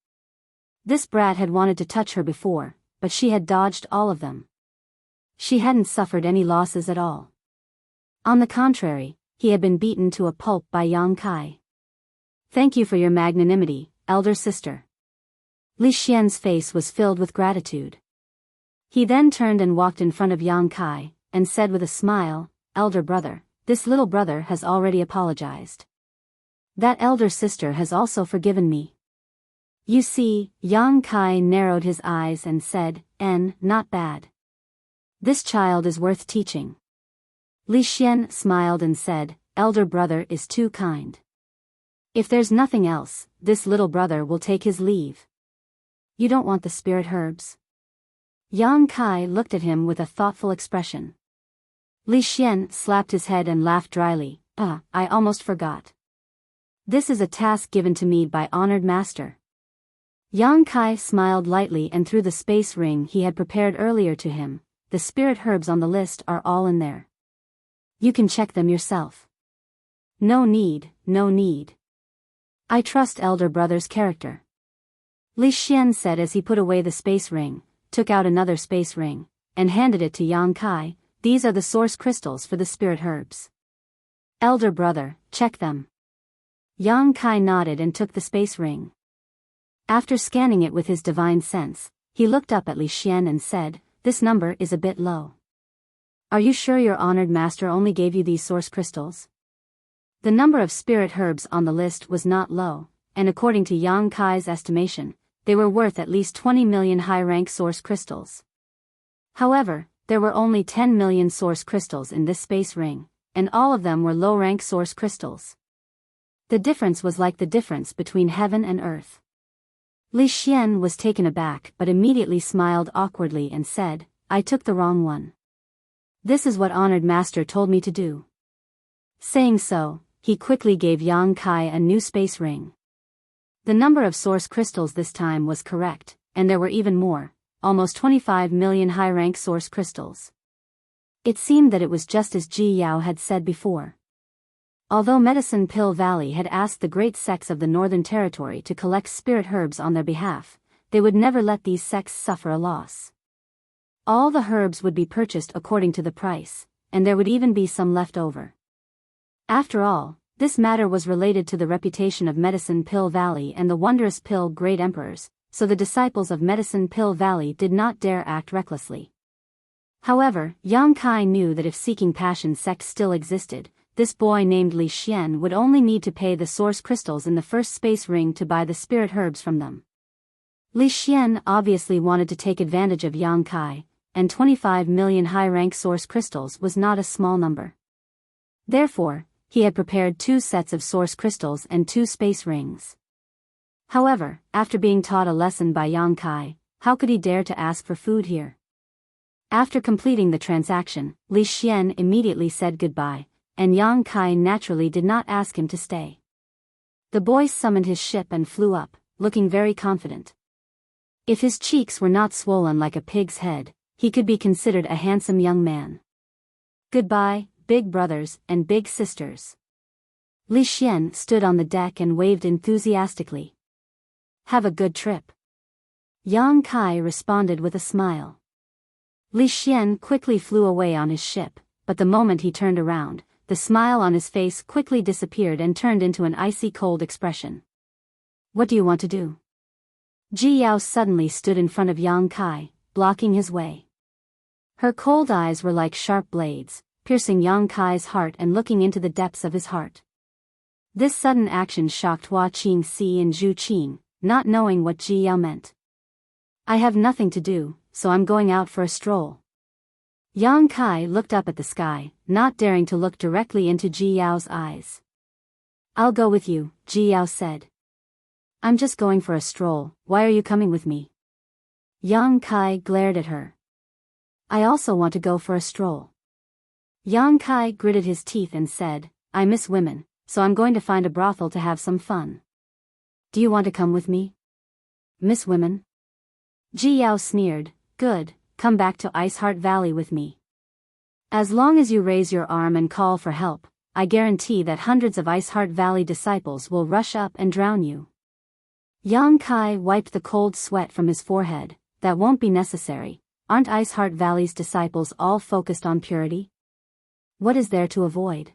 This brat had wanted to touch her before, but she had dodged all of them. She hadn't suffered any losses at all. On the contrary, he had been beaten to a pulp by Yang Kai. Thank you for your magnanimity, elder sister. Li Xian's face was filled with gratitude. He then turned and walked in front of Yang Kai, and said with a smile, Elder brother, this little brother has already apologized. That elder sister has also forgiven me. You see, Yang Kai narrowed his eyes and said, Not bad. This child is worth teaching. Li Xian smiled and said, elder brother is too kind. If there's nothing else, this little brother will take his leave. You don't want the spirit herbs? Yang Kai looked at him with a thoughtful expression. Li Xian slapped his head and laughed dryly. I almost forgot. This is a task given to me by honored master. Yang Kai smiled lightly and threw the space ring he had prepared earlier to him. The spirit herbs on the list are all in there. You can check them yourself. No need. I trust elder brother's character. Li Xian said as he put away the space ring, took out another space ring, and handed it to Yang Kai. These are the source crystals for the spirit herbs. Elder brother, check them. Yang Kai nodded and took the space ring. After scanning it with his divine sense, he looked up at Li Xian and said, this number is a bit low. Are you sure your honored master only gave you these source crystals? The number of spirit herbs on the list was not low, and according to Yang Kai's estimation, they were worth at least 20 million high-rank source crystals. However, there were only 10 million source crystals in this space ring, and all of them were low-rank source crystals. The difference was like the difference between heaven and earth. Li Xian was taken aback but immediately smiled awkwardly and said, I took the wrong one. This is what honored master told me to do. Saying so, he quickly gave Yang Kai a new space ring. The number of source crystals this time was correct, and there were even more, almost 25 million high-rank source crystals. It seemed that it was just as Biyao had said before. Although Medicine Pill Valley had asked the great sects of the Northern Territory to collect spirit herbs on their behalf, they would never let these sects suffer a loss. All the herbs would be purchased according to the price, and there would even be some left over. After all, this matter was related to the reputation of Medicine Pill Valley and the Wondrous Pill Great Emperors, so the disciples of Medicine Pill Valley did not dare act recklessly. However, Yang Kai knew that if Seeking Passion sect still existed, this boy named Li Xian would only need to pay the source crystals in the first space ring to buy the spirit herbs from them. Li Xian obviously wanted to take advantage of Yang Kai, and 25 million high-rank source crystals was not a small number. Therefore, he had prepared 2 sets of source crystals and 2 space rings. However, after being taught a lesson by Yang Kai, how could he dare to ask for food here? After completing the transaction, Li Xian immediately said goodbye, and Yang Kai naturally did not ask him to stay. The boy summoned his ship and flew up, looking very confident. If his cheeks were not swollen like a pig's head, he could be considered a handsome young man. Goodbye, big brothers and big sisters. Li Xian stood on the deck and waved enthusiastically. Have a good trip. Yang Kai responded with a smile. Li Xian quickly flew away on his ship, but the moment he turned around, the smile on his face quickly disappeared and turned into an icy cold expression. What do you want to do? Biyao suddenly stood in front of Yang Kai, blocking his way. Her cold eyes were like sharp blades, piercing Yang Kai's heart and looking into the depths of his heart. This sudden action shocked Hua Qingxi and Zhu Qing, not knowing what Biyao meant. I have nothing to do, so I'm going out for a stroll. Yang Kai looked up at the sky, not daring to look directly into Biyao's eyes. I'll go with you, Biyao said. I'm just going for a stroll, why are you coming with me? Yang Kai glared at her. I also want to go for a stroll. Yang Kai gritted his teeth and said, I miss women, so I'm going to find a brothel to have some fun. Do you want to come with me? Miss women? Biyao sneered, good, come back to Iceheart Valley with me. As long as you raise your arm and call for help, I guarantee that hundreds of Iceheart Valley disciples will rush up and drown you. Yang Kai wiped the cold sweat from his forehead. That won't be necessary, aren't Iceheart Valley's disciples all focused on purity? What is there to avoid?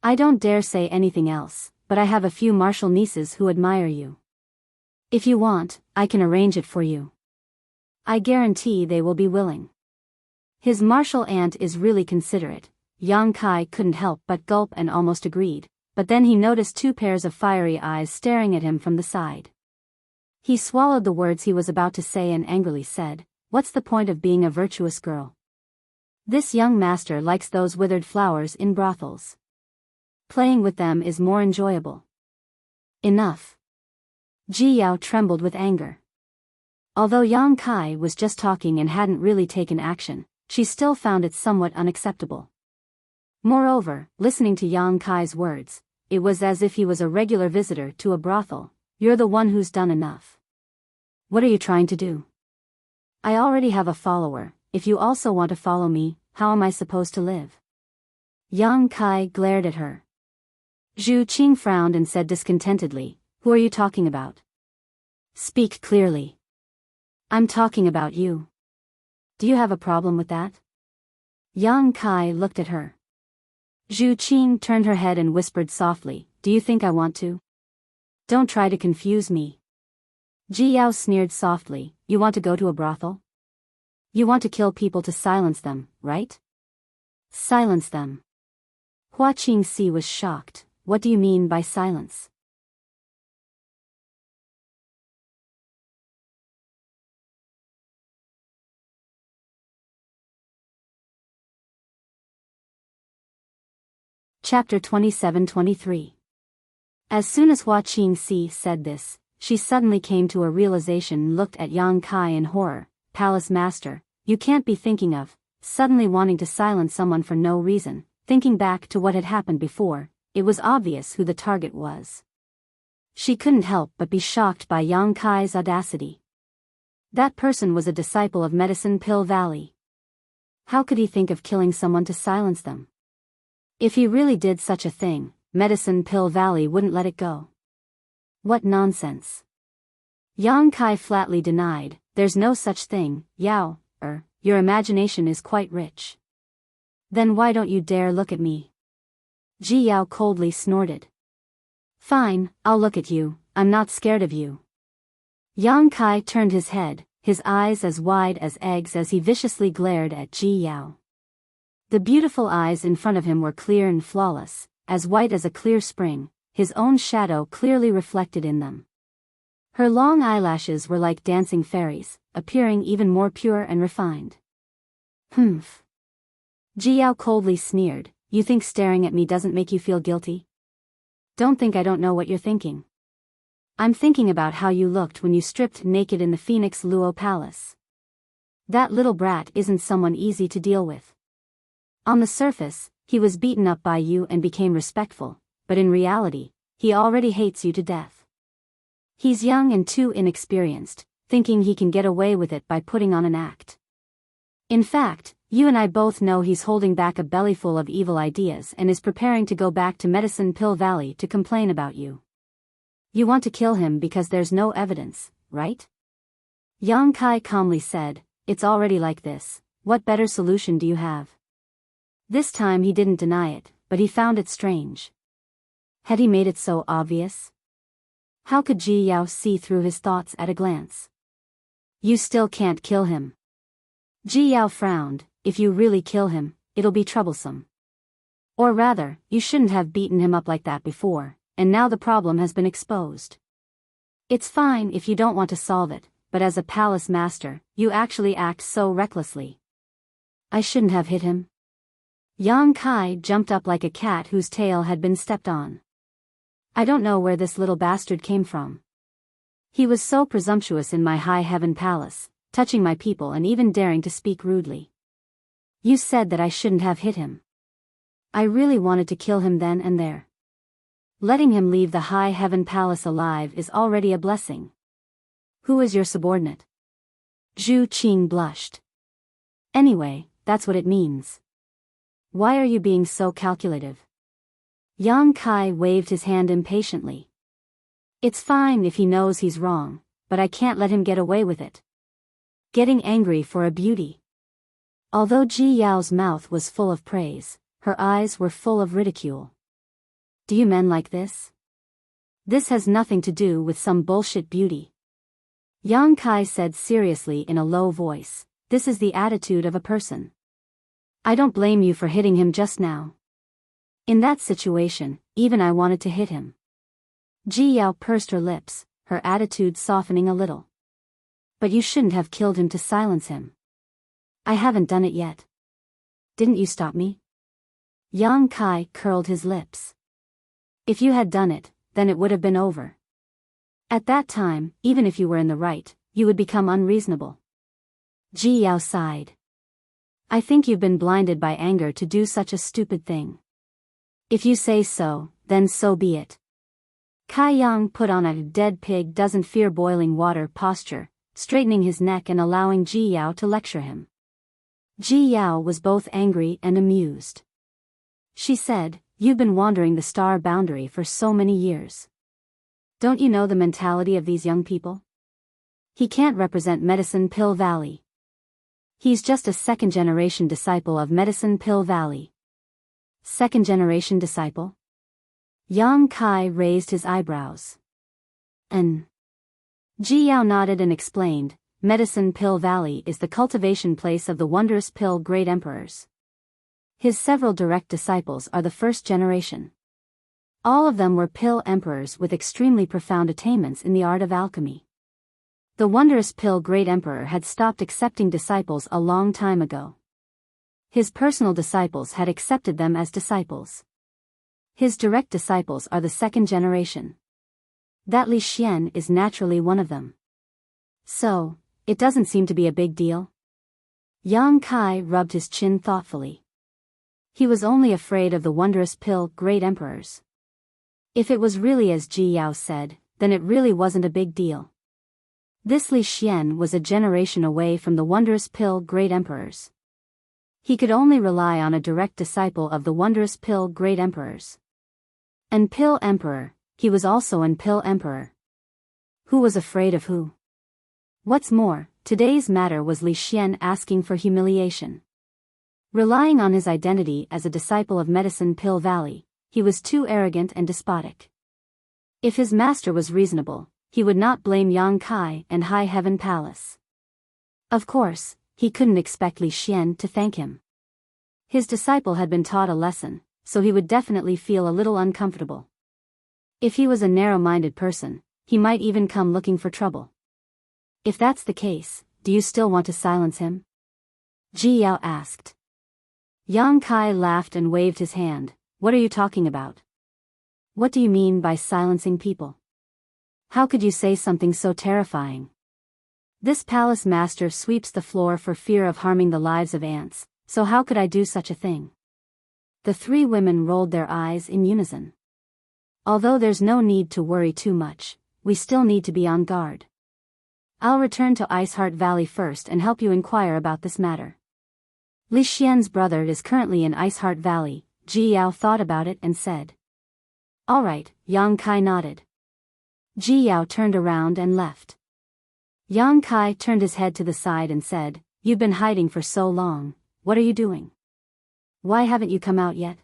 I don't dare say anything else, but I have a few martial nieces who admire you. If you want, I can arrange it for you. I guarantee they will be willing. His martial aunt is really considerate. Yang Kai couldn't help but gulp and almost agreed, but then he noticed 2 pairs of fiery eyes staring at him from the side. He swallowed the words he was about to say and angrily said, "What's the point of being a virtuous girl? This young master likes those withered flowers in brothels. Playing with them is more enjoyable." Enough. Biyao trembled with anger. Although Yang Kai was just talking and hadn't really taken action, she still found it somewhat unacceptable. Moreover, listening to Yang Kai's words, it was as if he was a regular visitor to a brothel. "You're the one who's done enough. What are you trying to do? I already have a follower. If you also want to follow me, how am I supposed to live?" Yang Kai glared at her. Zhu Qing frowned and said discontentedly, "Who are you talking about? Speak clearly." "I'm talking about you. Do you have a problem with that?" Yang Kai looked at her. Zhu Qing turned her head and whispered softly, "Do you think I want to? Don't try to confuse me." Biyao sneered softly, "You want to go to a brothel? You want to kill people to silence them, right?" "Silence them?" Hua Qingxi was shocked. "What do you mean by silence?" Chapter 27-23. As soon as Hua Qingxi said this, she suddenly came to a realization and looked at Yang Kai in horror. "Palace Master, you can't be thinking of suddenly wanting to silence someone for no reason." Thinking back to what had happened before, it was obvious who the target was. She couldn't help but be shocked by Yang Kai's audacity. That person was a disciple of Medicine Pill Valley. How could he think of killing someone to silence them? If he really did such a thing, Medicine Pill Valley wouldn't let it go. What nonsense. Yang Kai flatly denied, "There's no such thing, Yao, your imagination is quite rich." "Then why don't you dare look at me?" Biyao coldly snorted. "Fine, I'll look at you, I'm not scared of you." Yang Kai turned his head, his eyes as wide as eggs as he viciously glared at Biyao. The beautiful eyes in front of him were clear and flawless, as white as a clear spring, his own shadow clearly reflected in them. Her long eyelashes were like dancing fairies, appearing even more pure and refined. "Humph." Biyao coldly sneered, "You think staring at me doesn't make you feel guilty? Don't think I don't know what you're thinking. I'm thinking about how you looked when you stripped naked in the Phoenix Luo Palace. That little brat isn't someone easy to deal with. On the surface, he was beaten up by you and became respectful, but in reality, he already hates you to death. He's young and too inexperienced, thinking he can get away with it by putting on an act. In fact, you and I both know he's holding back a bellyful of evil ideas and is preparing to go back to Medicine Pill Valley to complain about you. You want to kill him because there's no evidence, right?" Yang Kai calmly said, "It's already like this. What better solution do you have?" This time he didn't deny it, but he found it strange. Had he made it so obvious? How could Biyao see through his thoughts at a glance? "You still can't kill him." Biyao frowned, "If you really kill him, it'll be troublesome. Or rather, you shouldn't have beaten him up like that before, and now the problem has been exposed. It's fine if you don't want to solve it, but as a palace master, you actually act so recklessly." "I shouldn't have hit him." Yang Kai jumped up like a cat whose tail had been stepped on. "I don't know where this little bastard came from. He was so presumptuous in my high heaven palace, touching my people and even daring to speak rudely. You said that I shouldn't have hit him. I really wanted to kill him then and there. Letting him leave the high heaven palace alive is already a blessing. Who is your subordinate?" Zhu Qing blushed. "Anyway, that's what it means. Why are you being so calculative?" Yang Kai waved his hand impatiently. "It's fine if he knows he's wrong, but I can't let him get away with it. Getting angry for a beauty." Although Biyao's mouth was full of praise, her eyes were full of ridicule. "Do you men like this? This has nothing to do with some bullshit beauty." Yang Kai said seriously in a low voice, "This is the attitude of a person. I don't blame you for hitting him just now. In that situation, even I wanted to hit him." Biyao pursed her lips, her attitude softening a little. But you shouldn't have killed him to silence him. I haven't done it yet. Didn't you stop me? Yang Kai curled his lips. If you had done it, then it would have been over. At that time, even if you were in the right, you would become unreasonable. Biyao sighed. I think you've been blinded by anger to do such a stupid thing. If you say so, then so be it. Kai Yang put on a dead pig doesn't fear boiling water posture, straightening his neck and allowing Biyao to lecture him. Biyao was both angry and amused. She said, You've been wandering the star boundary for so many years. Don't you know the mentality of these young people? He can't represent Medicine Pill Valley. He's just a second-generation disciple of Medicine Pill Valley. Second-generation disciple? Yang Kai raised his eyebrows. Biyao nodded and explained, Medicine Pill Valley is the cultivation place of the wondrous pill great emperors. His several direct disciples are the first generation. All of them were pill emperors with extremely profound attainments in the art of alchemy. The wondrous pill great emperor had stopped accepting disciples a long time ago. His personal disciples had accepted them as disciples. His direct disciples are the second generation. That Li Xian is naturally one of them. So, it doesn't seem to be a big deal. Yang Kai rubbed his chin thoughtfully. He was only afraid of the wondrous pill great emperors. If it was really as Biyao said, then it really wasn't a big deal. This Li Xian was a generation away from the wondrous pill great emperors. He could only rely on a direct disciple of the wondrous pill great emperors. And pill emperor, he was also an pill emperor. Who was afraid of who? What's more, today's matter was Li Xian asking for humiliation. Relying on his identity as a disciple of Medicine Pill Valley, he was too arrogant and despotic. If his master was reasonable, he would not blame Yang Kai and High Heaven Palace. Of course, he couldn't expect Li Xian to thank him. His disciple had been taught a lesson, so he would definitely feel a little uncomfortable. If he was a narrow-minded person, he might even come looking for trouble. If that's the case, do you still want to silence him? Biyao asked. Yang Kai laughed and waved his hand. What are you talking about? What do you mean by silencing people? How could you say something so terrifying? This palace master sweeps the floor for fear of harming the lives of ants, so how could I do such a thing? The three women rolled their eyes in unison. Although there's no need to worry too much, we still need to be on guard. I'll return to Iceheart Valley first and help you inquire about this matter. Li Xian's brother is currently in Iceheart Valley. Biyao thought about it and said. All right, Yang Kai nodded. Biyao turned around and left. Yang Kai turned his head to the side and said, You've been hiding for so long, what are you doing? Why haven't you come out yet?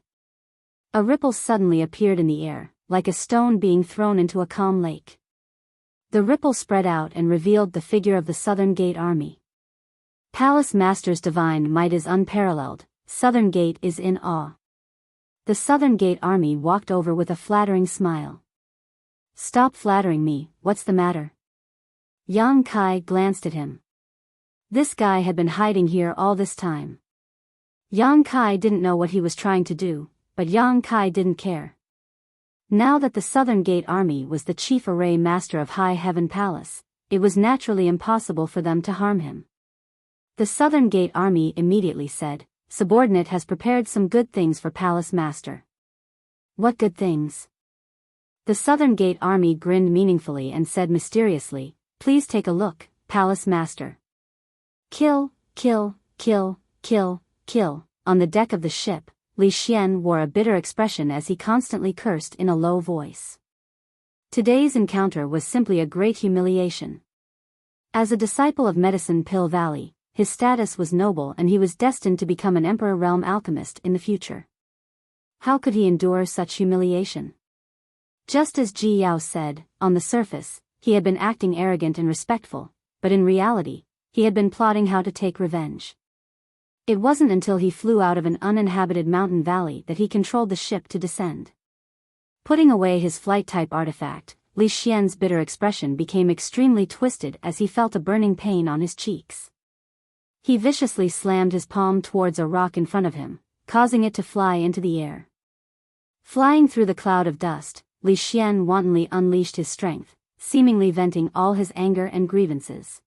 A ripple suddenly appeared in the air, like a stone being thrown into a calm lake. The ripple spread out and revealed the figure of the Southern Gate Army. Palace Master's divine might is unparalleled, Southern Gate is in awe. The Southern Gate Army walked over with a flattering smile. Stop flattering me, what's the matter? Yang Kai glanced at him. This guy had been hiding here all this time. Yang Kai didn't know what he was trying to do, but Yang Kai didn't care. Now that the Southern Gate Army was the chief array master of High Heaven Palace, it was naturally impossible for them to harm him. The Southern Gate Army immediately said, Subordinate has prepared some good things for Palace Master. What good things? The Southern Gate Army grinned meaningfully and said mysteriously, Please take a look, Palace Master. Kill, kill, kill, kill, kill. On the deck of the ship, Li Xian wore a bitter expression as he constantly cursed in a low voice. Today's encounter was simply a great humiliation. As a disciple of Medicine Pill Valley, his status was noble and he was destined to become an Emperor Realm alchemist in the future. How could he endure such humiliation? Just as Biyao said, on the surface, he had been acting arrogant and respectful, but in reality, he had been plotting how to take revenge. It wasn't until he flew out of an uninhabited mountain valley that he controlled the ship to descend. Putting away his flight-type artifact, Li Xian's bitter expression became extremely twisted as he felt a burning pain on his cheeks. He viciously slammed his palm towards a rock in front of him, causing it to fly into the air. Flying through the cloud of dust, Li Xian wantonly unleashed his strength, seemingly venting all his anger and grievances.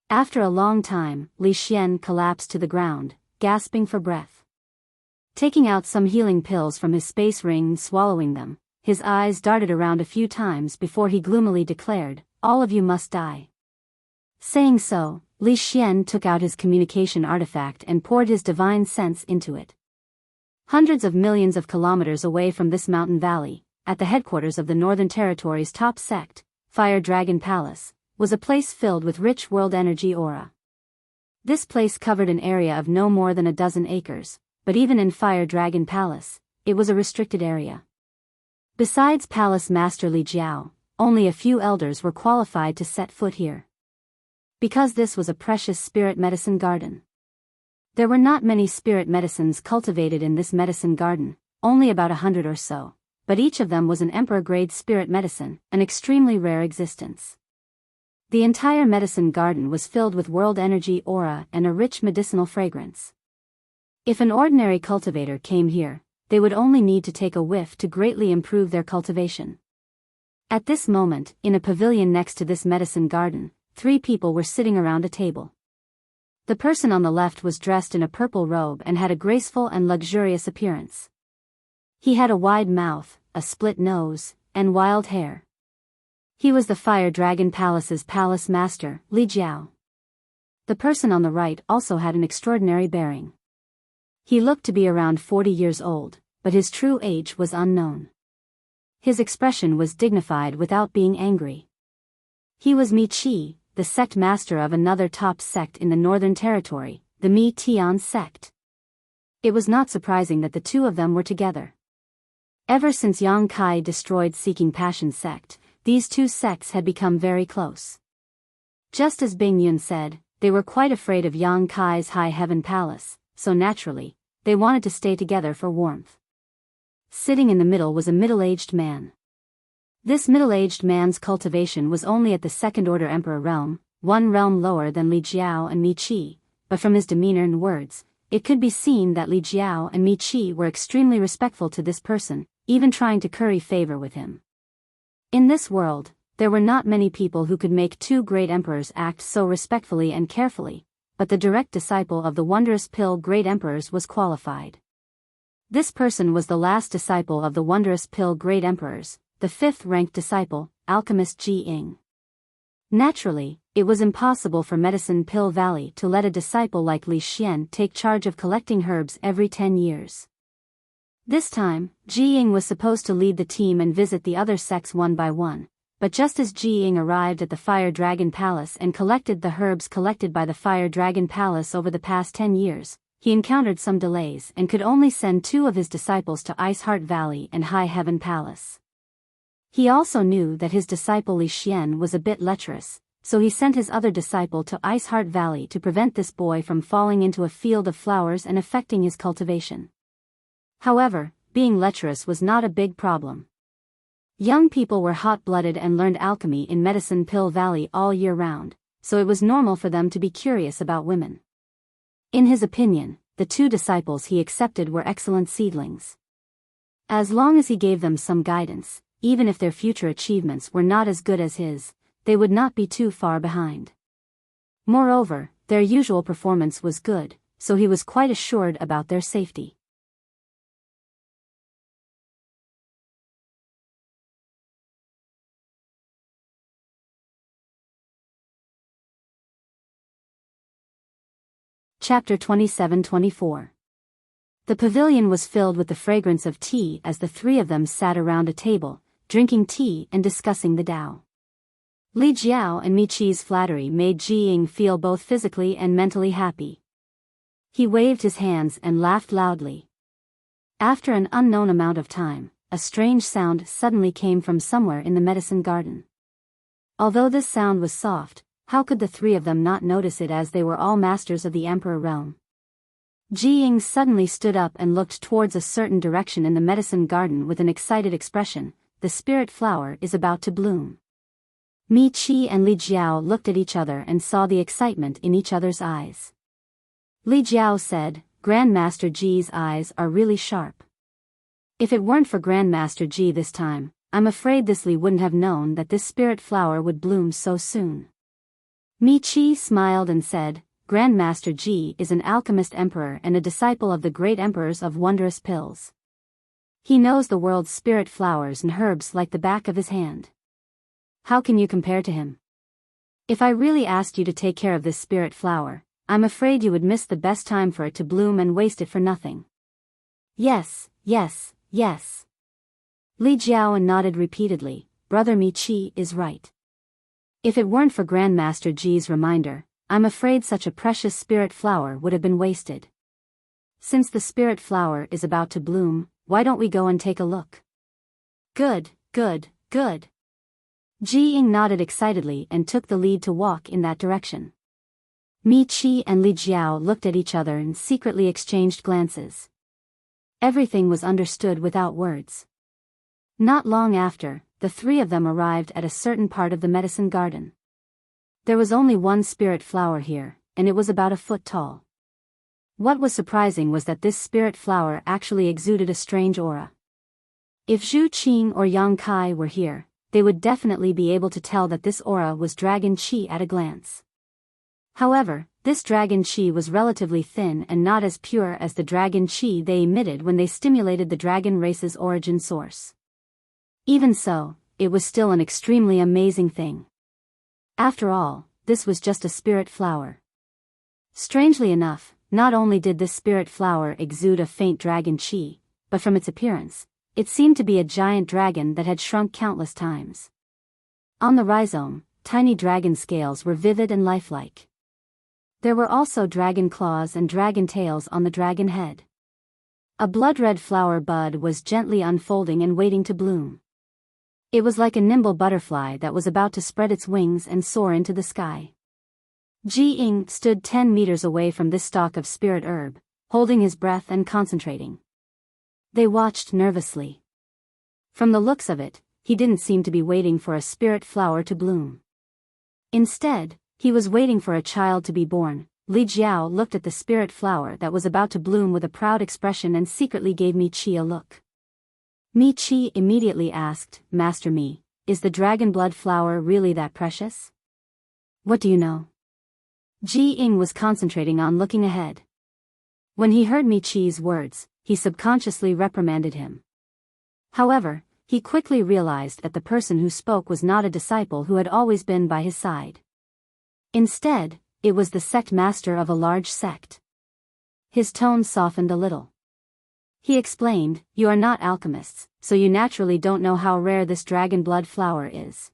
After a long time, Li Xian collapsed to the ground, gasping for breath. Taking out some healing pills from his space ring and swallowing them, his eyes darted around a few times before he gloomily declared, "All of you must die." Saying so, Li Xian took out his communication artifact and poured his divine sense into it. Hundreds of millions of kilometers away from this mountain valley, at the headquarters of the Northern Territory's top sect, Fire Dragon Palace, was a place filled with rich world energy aura. This place covered an area of no more than a dozen acres, but even in Fire Dragon Palace, it was a restricted area. Besides Palace Master Li Jiao, only a few elders were qualified to set foot here. Because this was a precious spirit medicine garden. There were not many spirit medicines cultivated in this medicine garden, only about 100 or so, but each of them was an emperor-grade spirit medicine, an extremely rare existence. The entire medicine garden was filled with world energy aura and a rich medicinal fragrance. If an ordinary cultivator came here, they would only need to take a whiff to greatly improve their cultivation. At this moment, in a pavilion next to this medicine garden, 3 people were sitting around a table. The person on the left was dressed in a purple robe and had a graceful and luxurious appearance. He had a wide mouth, a split nose, and wild hair. He was the Fire Dragon Palace's palace master, Li Jiao. The person on the right also had an extraordinary bearing. He looked to be around 40 years old, but his true age was unknown. His expression was dignified without being angry. He was Mi Qi, the sect master of another top sect in the Northern Territory, the Mi Tian sect. It was not surprising that the two of them were together. Ever since Yang Kai destroyed Seeking Passion sect, these two sects had become very close. Just as Bing Yun said, they were quite afraid of Yang Kai's High Heaven Palace, so naturally, they wanted to stay together for warmth. Sitting in the middle was a middle-aged man. This middle-aged man's cultivation was only at the second-order emperor realm, one realm lower than Li Jiao and Mi Qi, but from his demeanor and words, it could be seen that Li Jiao and Mi Qi were extremely respectful to this person, even trying to curry favor with him. In this world, there were not many people who could make 2 great emperors act so respectfully and carefully, but the direct disciple of the wondrous pill great emperors was qualified. This person was the last disciple of the wondrous pill great emperors, the 5th-ranked disciple, alchemist Ji Ying. Naturally, it was impossible for Medicine Pill Valley to let a disciple like Li Xian take charge of collecting herbs every 10 years. This time, Ji Ying was supposed to lead the team and visit the other sects one by one, but just as Ji Ying arrived at the Fire Dragon Palace and collected the herbs collected by the Fire Dragon Palace over the past 10 years, he encountered some delays and could only send 2 of his disciples to Ice Heart Valley and High Heaven Palace. He also knew that his disciple Li Xian was a bit lecherous, so he sent his other disciple to Ice Heart Valley to prevent this boy from falling into a field of flowers and affecting his cultivation. However, being lecherous was not a big problem. Young people were hot-blooded and learned alchemy in Medicine Pill Valley all year round, so it was normal for them to be curious about women. In his opinion, the 2 disciples he accepted were excellent seedlings. As long as he gave them some guidance, even if their future achievements were not as good as his, they would not be too far behind. Moreover, their usual performance was good, so he was quite assured about their safety. Chapter 27-24. The pavilion was filled with the fragrance of tea as the 3 of them sat around a table, drinking tea and discussing the Tao. Li Jiao and Mi Qi's flattery made Ji Ying feel both physically and mentally happy. He waved his hands and laughed loudly. After an unknown amount of time, a strange sound suddenly came from somewhere in the medicine garden. Although this sound was soft, how could the 3 of them not notice it as they were all masters of the Emperor realm? Ji Ying suddenly stood up and looked towards a certain direction in the medicine garden with an excited expression, the spirit flower is about to bloom. Mi Qi and Li Jiao looked at each other and saw the excitement in each other's eyes. Li Jiao said, Grandmaster Ji's eyes are really sharp. If it weren't for Grandmaster Ji this time, I'm afraid this Li wouldn't have known that this spirit flower would bloom so soon. Mi Qi smiled and said, Grandmaster Ji is an alchemist emperor and a disciple of the great emperors of wondrous pills. He knows the world's spirit flowers and herbs like the back of his hand. How can you compare to him? If I really asked you to take care of this spirit flower, I'm afraid you would miss the best time for it to bloom and waste it for nothing. Yes, yes, yes. Li Jiao nodded repeatedly. Brother Mi Qi is right. If it weren't for Grandmaster Ji's reminder, I'm afraid such a precious spirit flower would have been wasted. Since the spirit flower is about to bloom, why don't we go and take a look? Good, good, good. Ji Ying nodded excitedly and took the lead to walk in that direction. Mi Qi and Li Jiao looked at each other and secretly exchanged glances. Everything was understood without words. Not long after, the three of them arrived at a certain part of the medicine garden. There was only one spirit flower here, and it was about a foot tall. What was surprising was that this spirit flower actually exuded a strange aura. If Zhu Qing or Yang Kai were here, they would definitely be able to tell that this aura was dragon qi at a glance. However, this dragon qi was relatively thin and not as pure as the dragon qi they emitted when they stimulated the dragon race's origin source. Even so, it was still an extremely amazing thing. After all, this was just a spirit flower. Strangely enough, not only did this spirit flower exude a faint dragon qi, but from its appearance, it seemed to be a giant dragon that had shrunk countless times. On the rhizome, tiny dragon scales were vivid and lifelike. There were also dragon claws and dragon tails on the dragon head. A blood-red flower bud was gently unfolding and waiting to bloom. It was like a nimble butterfly that was about to spread its wings and soar into the sky. Ji Ying stood 10 meters away from this stalk of spirit herb, holding his breath and concentrating. They watched nervously. From the looks of it, he didn't seem to be waiting for a spirit flower to bloom. Instead, he was waiting for a child to be born. Li Jiao looked at the spirit flower that was about to bloom with a proud expression and secretly gave Mi Qi a look. Mi Qi immediately asked, Master Mi, is the dragon blood flower really that precious? What do you know? Ji Ying was concentrating on looking ahead. When he heard Mi Qi's words, he subconsciously reprimanded him. However, he quickly realized that the person who spoke was not a disciple who had always been by his side. Instead, it was the sect master of a large sect. His tone softened a little. He explained, You are not alchemists, so you naturally don't know how rare this dragon blood flower is.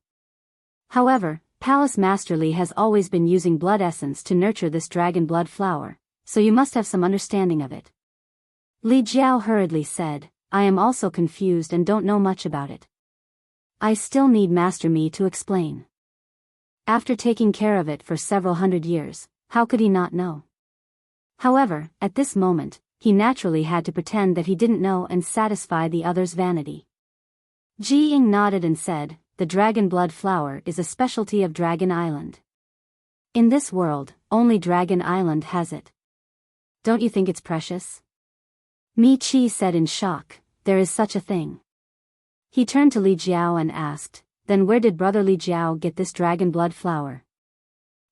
However, Palace Master Li has always been using blood essence to nurture this dragon blood flower, so you must have some understanding of it. Li Jiao hurriedly said, I am also confused and don't know much about it. I still need Master Mi to explain. After taking care of it for several hundred years, how could he not know? However, at this moment, he naturally had to pretend that he didn't know and satisfy the other's vanity. Ji Ying nodded and said, The dragon blood flower is a specialty of Dragon Island. In this world, only Dragon Island has it. Don't you think it's precious? Mi Qi said in shock, There is such a thing. He turned to Li Jiao and asked, Then where did brother Li Jiao get this dragon blood flower?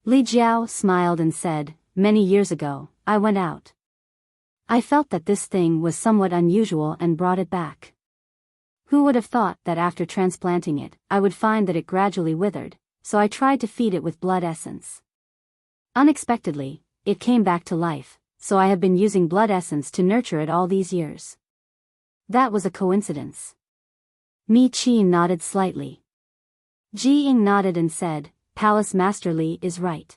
Li Jiao smiled and said, Many years ago, I went out. I felt that this thing was somewhat unusual and brought it back. Who would have thought that after transplanting it, I would find that it gradually withered, so I tried to feed it with blood essence. Unexpectedly, it came back to life, so I have been using blood essence to nurture it all these years. That was a coincidence. Mi Qi nodded slightly. Ji Ying nodded and said, Palace Master Li is right.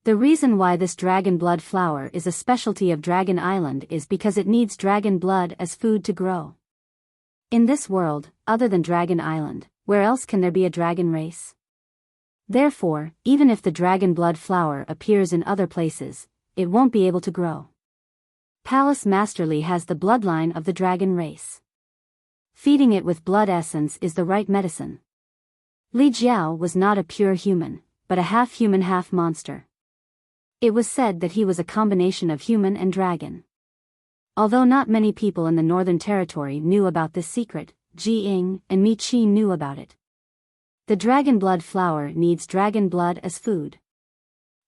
The reason why this dragon blood flower is a specialty of Dragon Island is because it needs dragon blood as food to grow. In this world, other than Dragon Island, where else can there be a dragon race? Therefore, even if the dragon blood flower appears in other places, it won't be able to grow. Palace Master Li has the bloodline of the dragon race. Feeding it with blood essence is the right medicine. Li Jiao was not a pure human, but a half-human half-monster. It was said that he was a combination of human and dragon. Although not many people in the Northern Territory knew about this secret, Ji Ying and Mi Qi knew about it. The dragon blood flower needs dragon blood as food.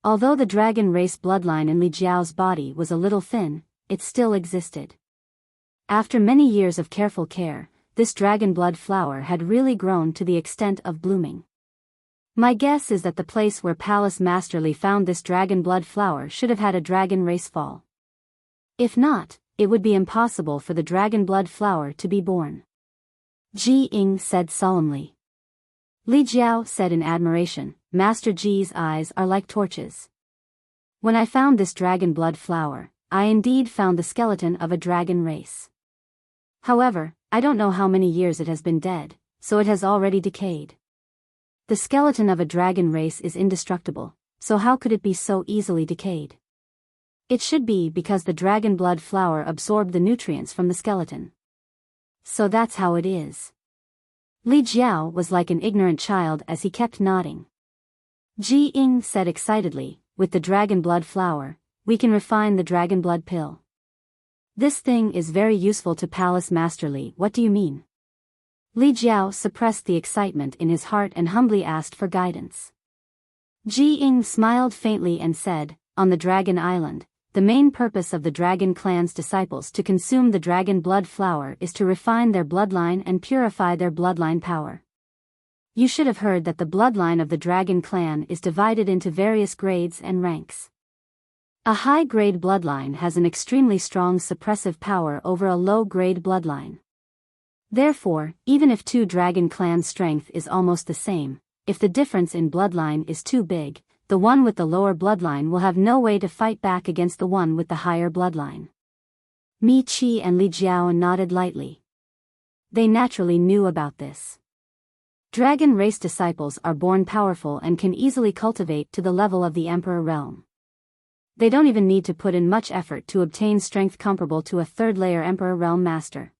Although the dragon race bloodline in Li Jiao's body was a little thin, it still existed. After many years of careful care, this dragon blood flower had really grown to the extent of blooming. My guess is that the place where Palace Master Li found this dragon blood flower should have had a dragon race fall. If not, it would be impossible for the dragon blood flower to be born. Ji Ying said solemnly. Li Jiao said in admiration, Master Ji's eyes are like torches. When I found this dragon blood flower, I indeed found the skeleton of a dragon race. However, I don't know how many years it has been dead, so it has already decayed. The skeleton of a dragon race is indestructible, so how could it be so easily decayed? It should be because the dragon blood flower absorbed the nutrients from the skeleton. So that's how it is. Li Jiao was like an ignorant child as he kept nodding. Ji Ying said excitedly, with the dragon blood flower, we can refine the dragon blood pill. This thing is very useful to Palace Master Li. What do you mean? Li Jiao suppressed the excitement in his heart and humbly asked for guidance. Ji Ying smiled faintly and said, on the Dragon Island, the main purpose of the Dragon Clan's disciples to consume the dragon blood flower is to refine their bloodline and purify their bloodline power. You should have heard that the bloodline of the Dragon Clan is divided into various grades and ranks. A high-grade bloodline has an extremely strong suppressive power over a low-grade bloodline. Therefore, even if two dragon clans' strength is almost the same, if the difference in bloodline is too big, the one with the lower bloodline will have no way to fight back against the one with the higher bloodline. Mi Qi and Li Jiao nodded lightly. They naturally knew about this. Dragon race disciples are born powerful and can easily cultivate to the level of the Emperor realm. They don't even need to put in much effort to obtain strength comparable to a third-layer Emperor realm master.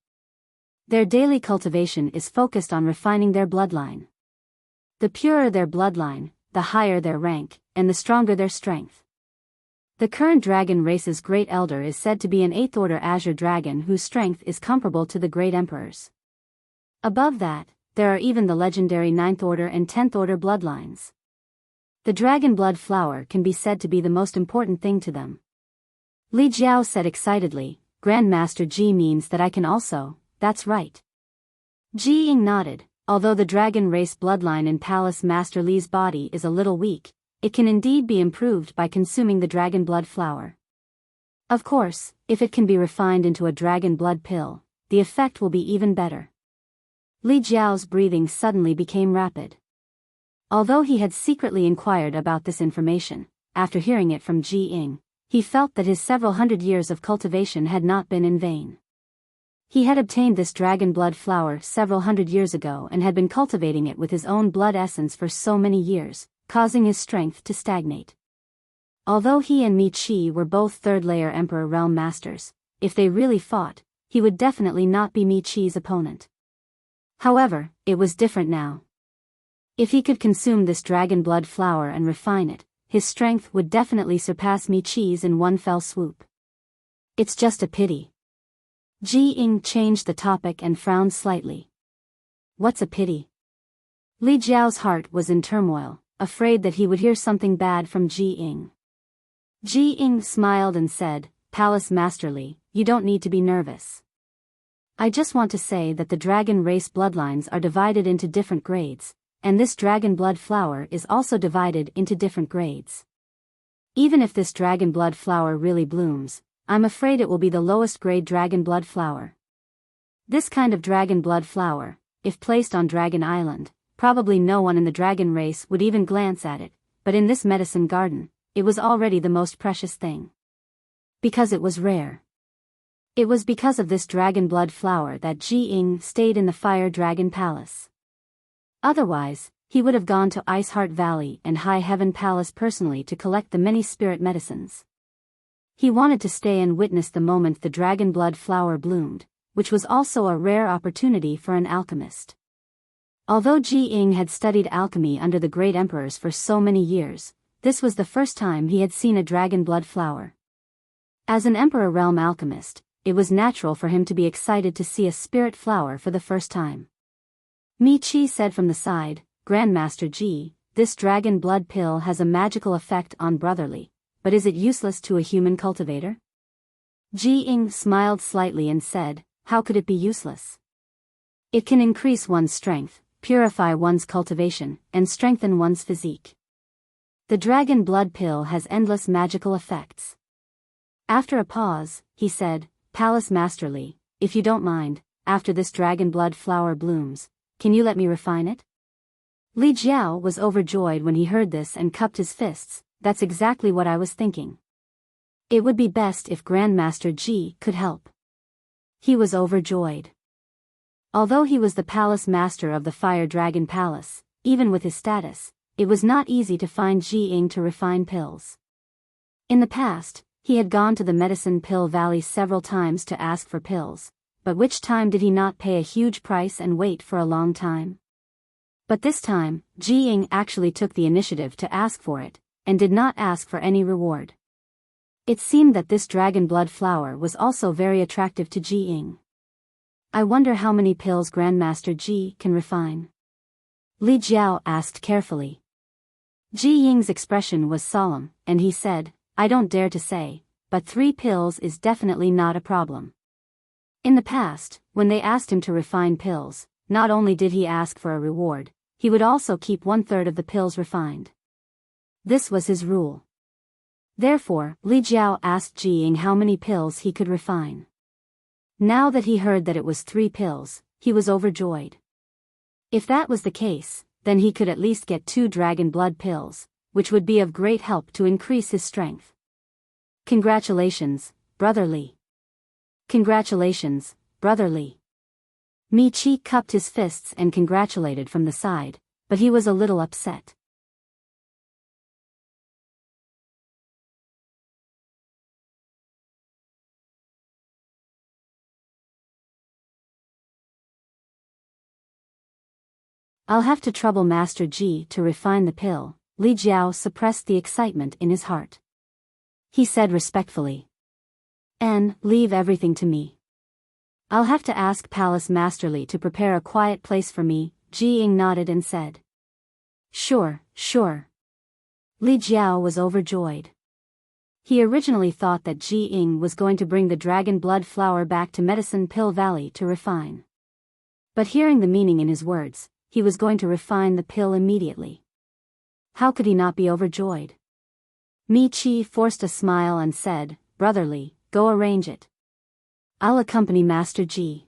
Their daily cultivation is focused on refining their bloodline. The purer their bloodline, the higher their rank, and the stronger their strength. The current dragon race's great elder is said to be an 8th order azure dragon whose strength is comparable to the great emperor's. Above that, there are even the legendary 9th order and 10th order bloodlines. The dragon blood flower can be said to be the most important thing to them. Li Jiao said excitedly, Grandmaster Ji means that I can also. That's right. Ji Ying nodded. Although the dragon race bloodline in Palace Master Li's body is a little weak, it can indeed be improved by consuming the dragon blood flower. Of course, if it can be refined into a dragon blood pill, the effect will be even better. Li Jiao's breathing suddenly became rapid. Although he had secretly inquired about this information, after hearing it from Ji Ying, he felt that his several hundred years of cultivation had not been in vain. He had obtained this dragon blood flower several hundred years ago and had been cultivating it with his own blood essence for so many years, causing his strength to stagnate. Although he and Mi Qi were both third-layer Emperor realm masters, if they really fought, he would definitely not be Mi Qi's opponent. However, it was different now. If he could consume this dragon blood flower and refine it, his strength would definitely surpass Mi Qi's in one fell swoop. It's just a pity. Ji Ying changed the topic and frowned slightly. What's a pity? Li Jiao's heart was in turmoil, afraid that he would hear something bad from Ji Ying. Ji Ying smiled and said, Palace Master Li, you don't need to be nervous. I just want to say that the dragon race bloodlines are divided into different grades, and this dragon blood flower is also divided into different grades. Even if this dragon blood flower really blooms, I'm afraid it will be the lowest grade dragon blood flower. This kind of dragon blood flower, if placed on Dragon Island, probably no one in the dragon race would even glance at it, but in this medicine garden, it was already the most precious thing. Because it was rare. It was because of this dragon blood flower that Ji Ying stayed in the Fire Dragon Palace. Otherwise, he would have gone to Iceheart Valley and High Heaven Palace personally to collect the many spirit medicines. He wanted to stay and witness the moment the dragon blood flower bloomed, which was also a rare opportunity for an alchemist. Although Ji Ying had studied alchemy under the great emperors for so many years, this was the first time he had seen a dragon blood flower. As an emperor realm alchemist, it was natural for him to be excited to see a spirit flower for the first time. Mi Qi said from the side, "Grandmaster Ji, this dragon blood pill has a magical effect on brotherly, but is it useless to a human cultivator?" Ji Ying smiled slightly and said, "How could it be useless? It can increase one's strength, purify one's cultivation, and strengthen one's physique. The dragon blood pill has endless magical effects." After a pause, he said, "Palace Masterly, if you don't mind, after this dragon blood flower blooms, can you let me refine it?" Li Jiao was overjoyed when he heard this and cupped his fists. "That's exactly what I was thinking. It would be best if Grandmaster Ji could help." He was overjoyed. Although he was the palace master of the Fire Dragon Palace, even with his status, it was not easy to find Ji Ying to refine pills. In the past, he had gone to the Medicine Pill Valley several times to ask for pills, but which time did he not pay a huge price and wait for a long time? But this time, Ji Ying actually took the initiative to ask for it, and did not ask for any reward. It seemed that this dragon blood flower was also very attractive to Ji Ying. "I wonder how many pills Grandmaster Ji can refine?" Li Jiao asked carefully. Ji Ying's expression was solemn, and he said, "I don't dare to say, but 3 pills is definitely not a problem." In the past, when they asked him to refine pills, not only did he ask for a reward, he would also keep 1/3 of the pills refined. This was his rule. Therefore, Li Jiao asked Ji Ying how many pills he could refine. Now that he heard that it was 3 pills, he was overjoyed. If that was the case, then he could at least get 2 dragon blood pills, which would be of great help to increase his strength. "Congratulations, Brother Li. Congratulations, Brother Li." Mi Qi cupped his fists and congratulated from the side, but he was a little upset. "I'll have to trouble Master Ji to refine the pill." Li Jiao suppressed the excitement in his heart. He said respectfully, "Leave everything to me. I'll have to ask Palace Masterly to prepare a quiet place for me." Ji Ying nodded and said, Sure. Li Jiao was overjoyed. He originally thought that Ji Ying was going to bring the dragon blood flower back to Medicine Pill Valley to refine. But hearing the meaning in his words, he was going to refine the pill immediately. How could he not be overjoyed? Mi Qi forced a smile and said, "Brotherly, go arrange it. I'll accompany Master Ji."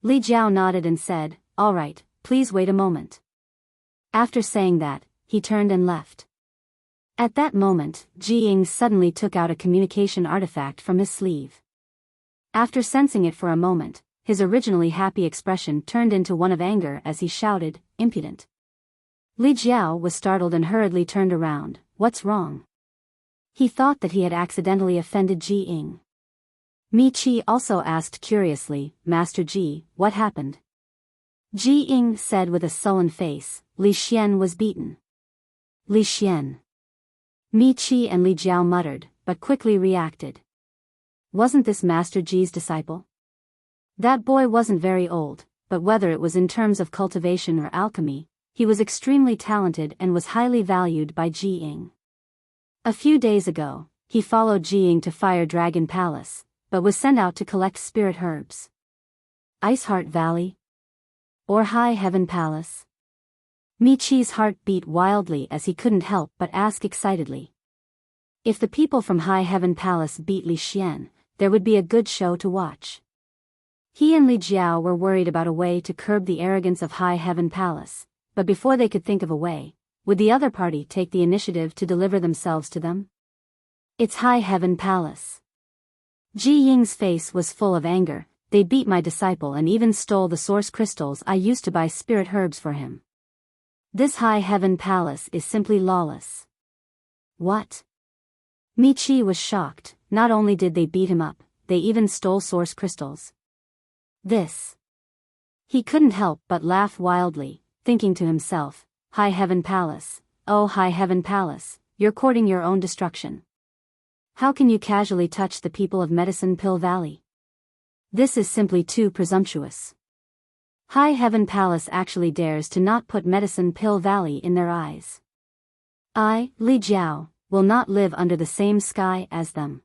Li Jiao nodded and said, "All right, please wait a moment." After saying that, he turned and left. At that moment, Ji Ying suddenly took out a communication artifact from his sleeve. After sensing it for a moment, his originally happy expression turned into one of anger as he shouted, "Impudent!" Li Jiao was startled and hurriedly turned around. "What's wrong?" He thought that he had accidentally offended Ji Ying. Mi Qi also asked curiously, "Master Ji, what happened?" Ji Ying said with a sullen face, "Li Xian was beaten." Li Xian. Mi Qi and Li Jiao muttered, but quickly reacted. Wasn't this Master Ji's disciple? That boy wasn't very old, but whether it was in terms of cultivation or alchemy, he was extremely talented and was highly valued by Ji Ying. A few days ago, he followed Ji Ying to Fire Dragon Palace, but was sent out to collect spirit herbs. Iceheart Valley? Or High Heaven Palace? Mi Qi's heart beat wildly as he couldn't help but ask excitedly. If the people from High Heaven Palace beat Li Xian, there would be a good show to watch. He and Li Jiao were worried about a way to curb the arrogance of High Heaven Palace, but before they could think of a way, would the other party take the initiative to deliver themselves to them? It's High Heaven Palace. Ji Ying's face was full of anger. "They beat my disciple and even stole the source crystals I used to buy spirit herbs for him. This High Heaven Palace is simply lawless." "What?" Mi Qi was shocked. Not only did they beat him up, they even stole source crystals. This. He couldn't help but laugh wildly, thinking to himself, High Heaven Palace, oh High Heaven Palace, you're courting your own destruction. How can you casually touch the people of Medicine Pill Valley? This is simply too presumptuous. High Heaven Palace actually dares to not put Medicine Pill Valley in their eyes. I, Li Jiao, will not live under the same sky as them.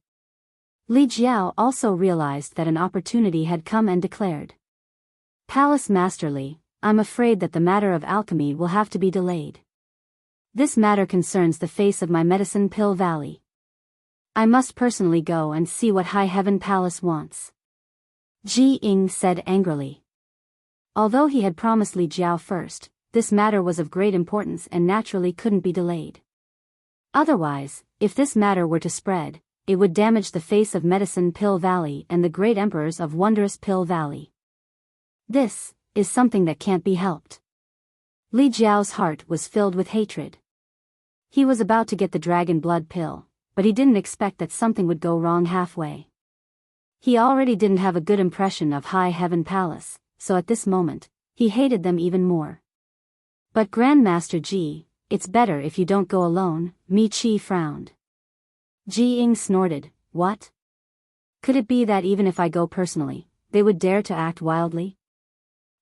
Li Jiao also realized that an opportunity had come and declared. Palace Master Li, I'm afraid that the matter of alchemy will have to be delayed. This matter concerns the face of my Medicine Pill Valley. I must personally go and see what High Heaven Palace wants. Ji Ying said angrily. Although he had promised Li Jiao first, this matter was of great importance and naturally couldn't be delayed. Otherwise, if this matter were to spread, it would damage the face of Medicine Pill Valley and the great emperors of Wondrous Pill Valley. This is something that can't be helped. Li Jiao's heart was filled with hatred. He was about to get the dragon blood pill, but he didn't expect that something would go wrong halfway. He already didn't have a good impression of High Heaven Palace, so at this moment, he hated them even more. But Grandmaster Ji, it's better if you don't go alone, Mi Qi frowned. Ji Ying snorted, what? Could it be that even if I go personally, they would dare to act wildly?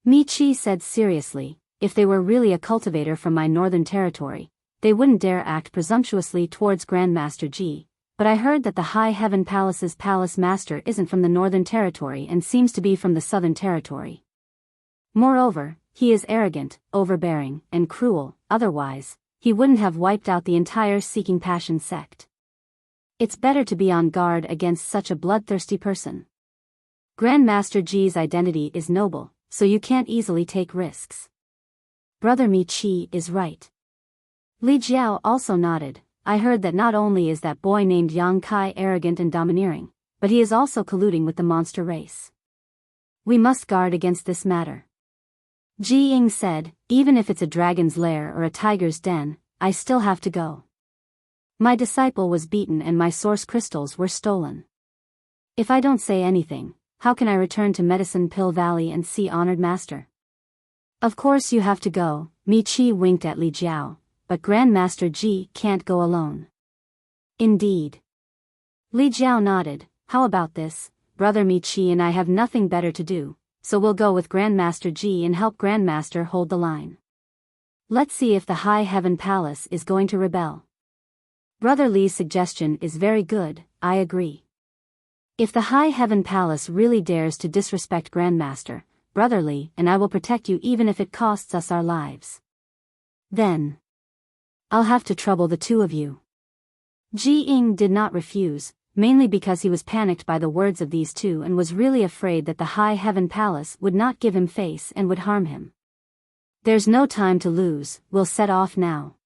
Mi Qi said seriously, if they were really a cultivator from my northern territory, they wouldn't dare act presumptuously towards Grandmaster Ji, but I heard that the High Heaven Palace's palace master isn't from the northern territory and seems to be from the southern territory. Moreover, he is arrogant, overbearing, and cruel, otherwise, he wouldn't have wiped out the entire Seeking Passion sect. It's better to be on guard against such a bloodthirsty person. Grandmaster Ji's identity is noble, so you can't easily take risks. Brother Mi Qi is right. Li Jiao also nodded. I heard that not only is that boy named Yang Kai arrogant and domineering, but he is also colluding with the monster race. We must guard against this matter. Ji Ying said, even if it's a dragon's lair or a tiger's den, I still have to go. My disciple was beaten and my source crystals were stolen. If I don't say anything, how can I return to Medicine Pill Valley and see Honored Master? Of course you have to go, Mi Qi winked at Li Jiao, but Grandmaster Ji can't go alone. Indeed. Li Jiao nodded, how about this, Brother Mi Qi and I have nothing better to do, so we'll go with Grandmaster Ji and help Grandmaster hold the line. Let's see if the High Heaven Palace is going to rebel. Brother Li's suggestion is very good, I agree. If the High Heaven Palace really dares to disrespect Grandmaster, Brother Li and I will protect you even if it costs us our lives. Then I'll have to trouble the two of you. Ji Ying did not refuse, mainly because he was panicked by the words of these two and was really afraid that the High Heaven Palace would not give him face and would harm him. There's no time to lose, we'll set off now.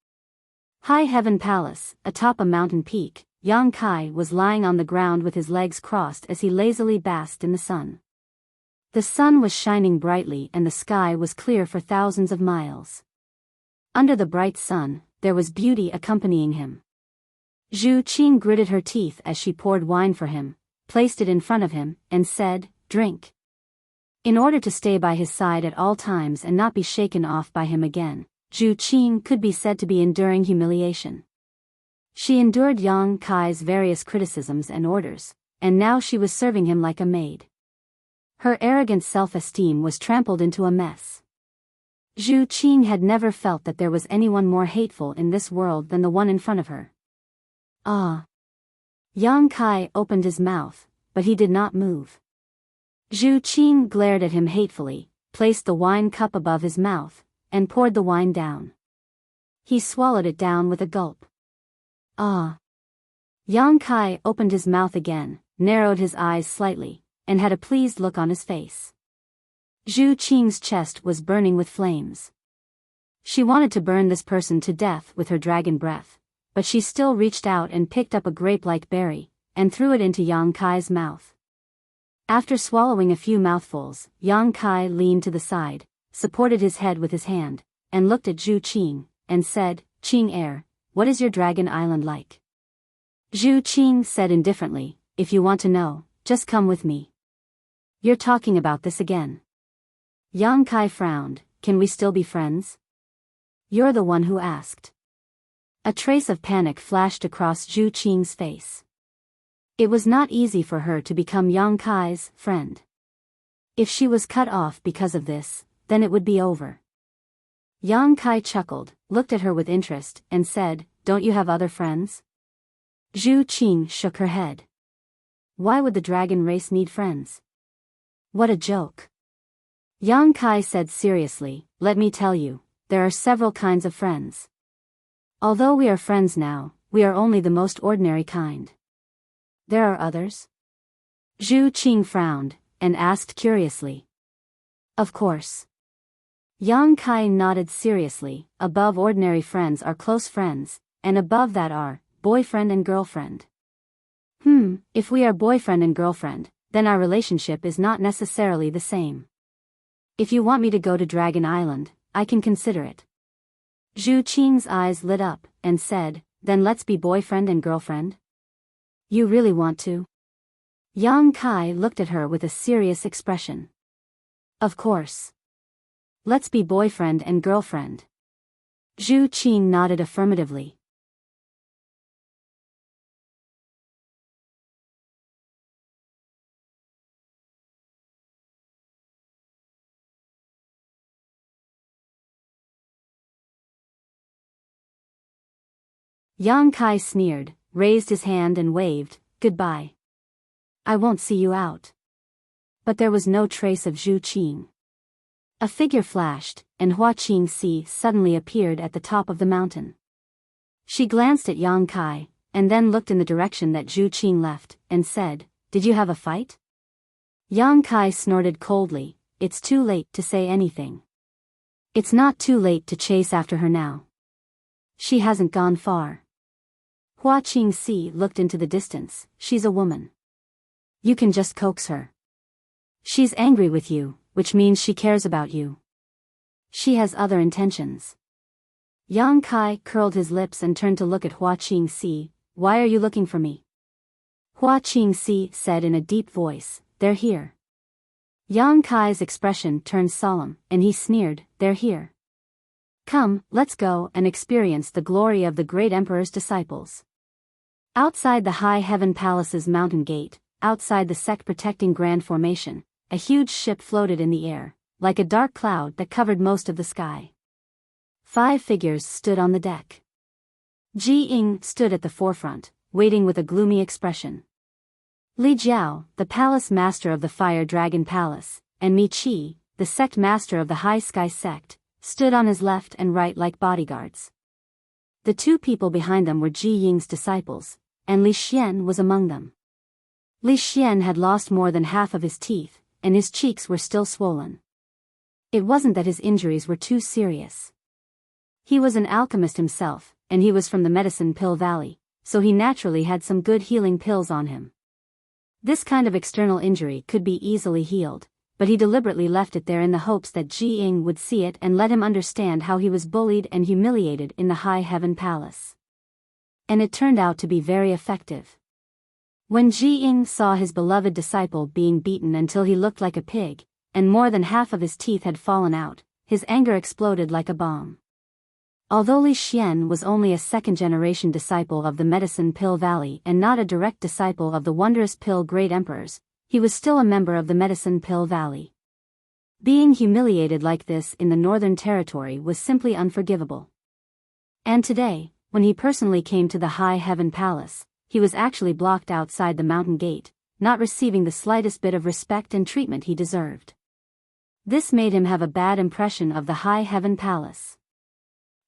High Heaven Palace, atop a mountain peak, Yang Kai was lying on the ground with his legs crossed as he lazily basked in the sun. The sun was shining brightly and the sky was clear for thousands of miles. Under the bright sun, there was beauty accompanying him. Zhu Qing gritted her teeth as she poured wine for him, placed it in front of him, and said, drink. In order to stay by his side at all times and not be shaken off by him again, Zhu Qing could be said to be enduring humiliation. She endured Yang Kai's various criticisms and orders, and now she was serving him like a maid. Her arrogant self-esteem was trampled into a mess. Zhu Qing had never felt that there was anyone more hateful in this world than the one in front of her. Ah! Yang Kai opened his mouth, but he did not move. Zhu Qing glared at him hatefully, placed the wine cup above his mouth, and poured the wine down. He swallowed it down with a gulp. Ah! Yang Kai opened his mouth again, narrowed his eyes slightly, and had a pleased look on his face. Zhu Qing's chest was burning with flames. She wanted to burn this person to death with her dragon breath, but she still reached out and picked up a grape-like berry, and threw it into Yang Kai's mouth. After swallowing a few mouthfuls, Yang Kai leaned to the side, supported his head with his hand, and looked at Zhu Qing, and said, Qing what is your dragon island like? Zhu Qing said indifferently, if you want to know, just come with me. You're talking about this again. Yang Kai frowned. Can we still be friends? You're the one who asked. A trace of panic flashed across Zhu Qing's face. It was not easy for her to become Yang Kai's friend. If she was cut off because of this, then it would be over. Yang Kai chuckled, looked at her with interest, and said, "Don't you have other friends?" Zhu Qing shook her head. Why would the dragon race need friends? What a joke. Yang Kai said seriously, "Let me tell you, there are several kinds of friends. Although we are friends now, we are only the most ordinary kind. There are others?" Zhu Qing frowned, and asked curiously. Of course. Yang Kai nodded seriously. Above ordinary friends are close friends, and above that are boyfriend and girlfriend. If we are boyfriend and girlfriend, then our relationship is not necessarily the same. If you want me to go to Dragon Island, I can consider it. Zhu Qing's eyes lit up, and said, "Then let's be boyfriend and girlfriend?" You really want to? Yang Kai looked at her with a serious expression. Of course. Let's be boyfriend and girlfriend. Zhu Qing nodded affirmatively. Yang Kai sneered, raised his hand and waved, "Goodbye. I won't see you out." But there was no trace of Zhu Qing. A figure flashed, and Hua Qingxi suddenly appeared at the top of the mountain. She glanced at Yang Kai, and then looked in the direction that Zhu Qing left, and said, "Did you have a fight?" Yang Kai snorted coldly. It's too late to say anything. It's not too late to chase after her now. She hasn't gone far. Hua Qingxi looked into the distance. She's a woman. You can just coax her. She's angry with you, which means she cares about you. She has other intentions. Yang Kai curled his lips and turned to look at Hua Qingxi. Why are you looking for me? Hua Qingxi said in a deep voice, "They're here." Yang Kai's expression turned solemn, and he sneered, "They're here. Come, let's go and experience the glory of the great emperor's disciples." Outside the High Heaven Palace's mountain gate, outside the sect-protecting Grand Formation, a huge ship floated in the air, like a dark cloud that covered most of the sky. 5 figures stood on the deck. Ji Ying stood at the forefront, waiting with a gloomy expression. Li Jiao, the palace master of the Fire Dragon Palace, and Mi Qi, the sect master of the High Sky Sect, stood on his left and right like bodyguards. The 2 people behind them were Ji Ying's disciples, and Li Xian was among them. Li Xian had lost more than half of his teeth, and his cheeks were still swollen. It wasn't that his injuries were too serious. He was an alchemist himself, and he was from the Medicine Pill Valley, so he naturally had some good healing pills on him. This kind of external injury could be easily healed, but he deliberately left it there in the hopes that Ji Ying would see it and let him understand how he was bullied and humiliated in the High Heaven Palace. And it turned out to be very effective. When Ji Ying saw his beloved disciple being beaten until he looked like a pig, and more than half of his teeth had fallen out, his anger exploded like a bomb. Although Li Xian was only a second-generation disciple of the Medicine Pill Valley and not a direct disciple of the Wondrous Pill Great Emperors, he was still a member of the Medicine Pill Valley. Being humiliated like this in the Northern Territory was simply unforgivable. And today, when he personally came to the High Heaven Palace, he was actually blocked outside the mountain gate, not receiving the slightest bit of respect and treatment he deserved. This made him have a bad impression of the High Heaven Palace.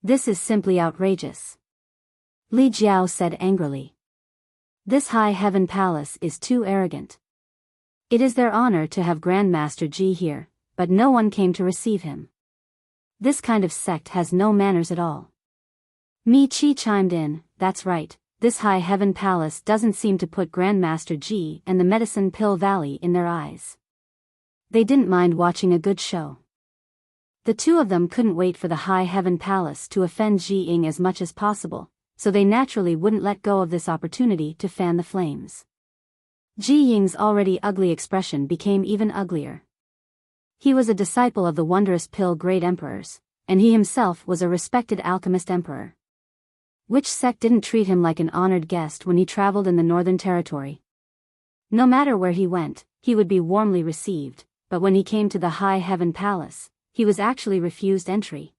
This is simply outrageous. Li Jiao said angrily. This High Heaven Palace is too arrogant. It is their honor to have Grandmaster Ji here, but no one came to receive him. This kind of sect has no manners at all. Mi Qi chimed in, that's right, this High Heaven Palace doesn't seem to put Grandmaster Ji and the Medicine Pill Valley in their eyes. They didn't mind watching a good show. The 2 of them couldn't wait for the High Heaven Palace to offend Ji Ying as much as possible, so they naturally wouldn't let go of this opportunity to fan the flames. Ji Ying's already ugly expression became even uglier. He was a disciple of the wondrous pill great emperors, and he himself was a respected alchemist emperor. Which sect didn't treat him like an honored guest when he traveled in the Northern Territory? No matter where he went, he would be warmly received, but when he came to the High Heaven Palace, he was actually refused entry.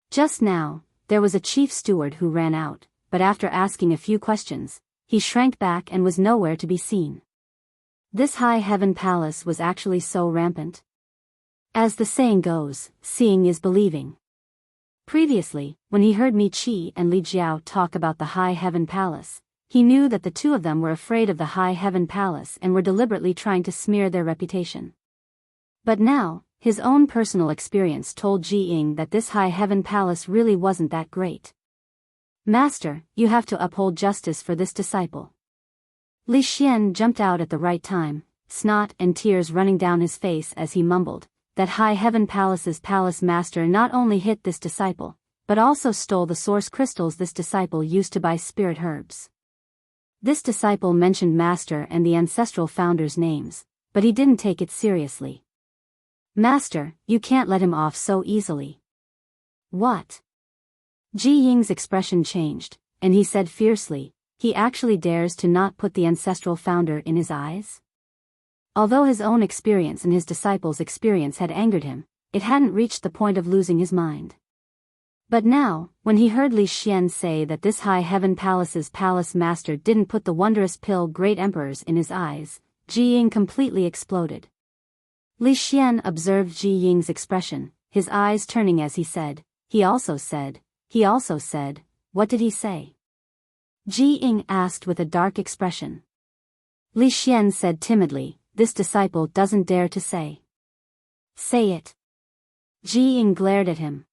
Just now, there was a chief steward who ran out, but after asking a few questions, he shrank back and was nowhere to be seen. This High Heaven Palace was actually so rampant. As the saying goes, seeing is believing. Previously, when he heard Mi Qi and Li Jiao talk about the High Heaven Palace, he knew that the two of them were afraid of the High Heaven Palace and were deliberately trying to smear their reputation. But now, his own personal experience told Ji Ying that this High Heaven Palace really wasn't that great. Master, you have to uphold justice for this disciple. Li Xian jumped out at the right time, snot and tears running down his face as he mumbled, that High Heaven Palace's palace master not only hit this disciple, but also stole the source crystals this disciple used to buy spirit herbs. This disciple mentioned Master and the ancestral founder's names, but he didn't take it seriously. Master, you can't let him off so easily. What? Ji Ying's expression changed, and he said fiercely, he actually dares to not put the ancestral founder in his eyes? Although his own experience and his disciples' experience had angered him, it hadn't reached the point of losing his mind. But now, when he heard Li Xian say that this High Heaven Palace's palace master didn't put the wondrous pill great emperors in his eyes, Ji Ying completely exploded. Li Xian observed Ji Ying's expression, his eyes turning as he said, he also said, what did he say? Ji Ying asked with a dark expression. Li Xian said timidly, this disciple doesn't dare to say. Say it. Ji Ying glared at him.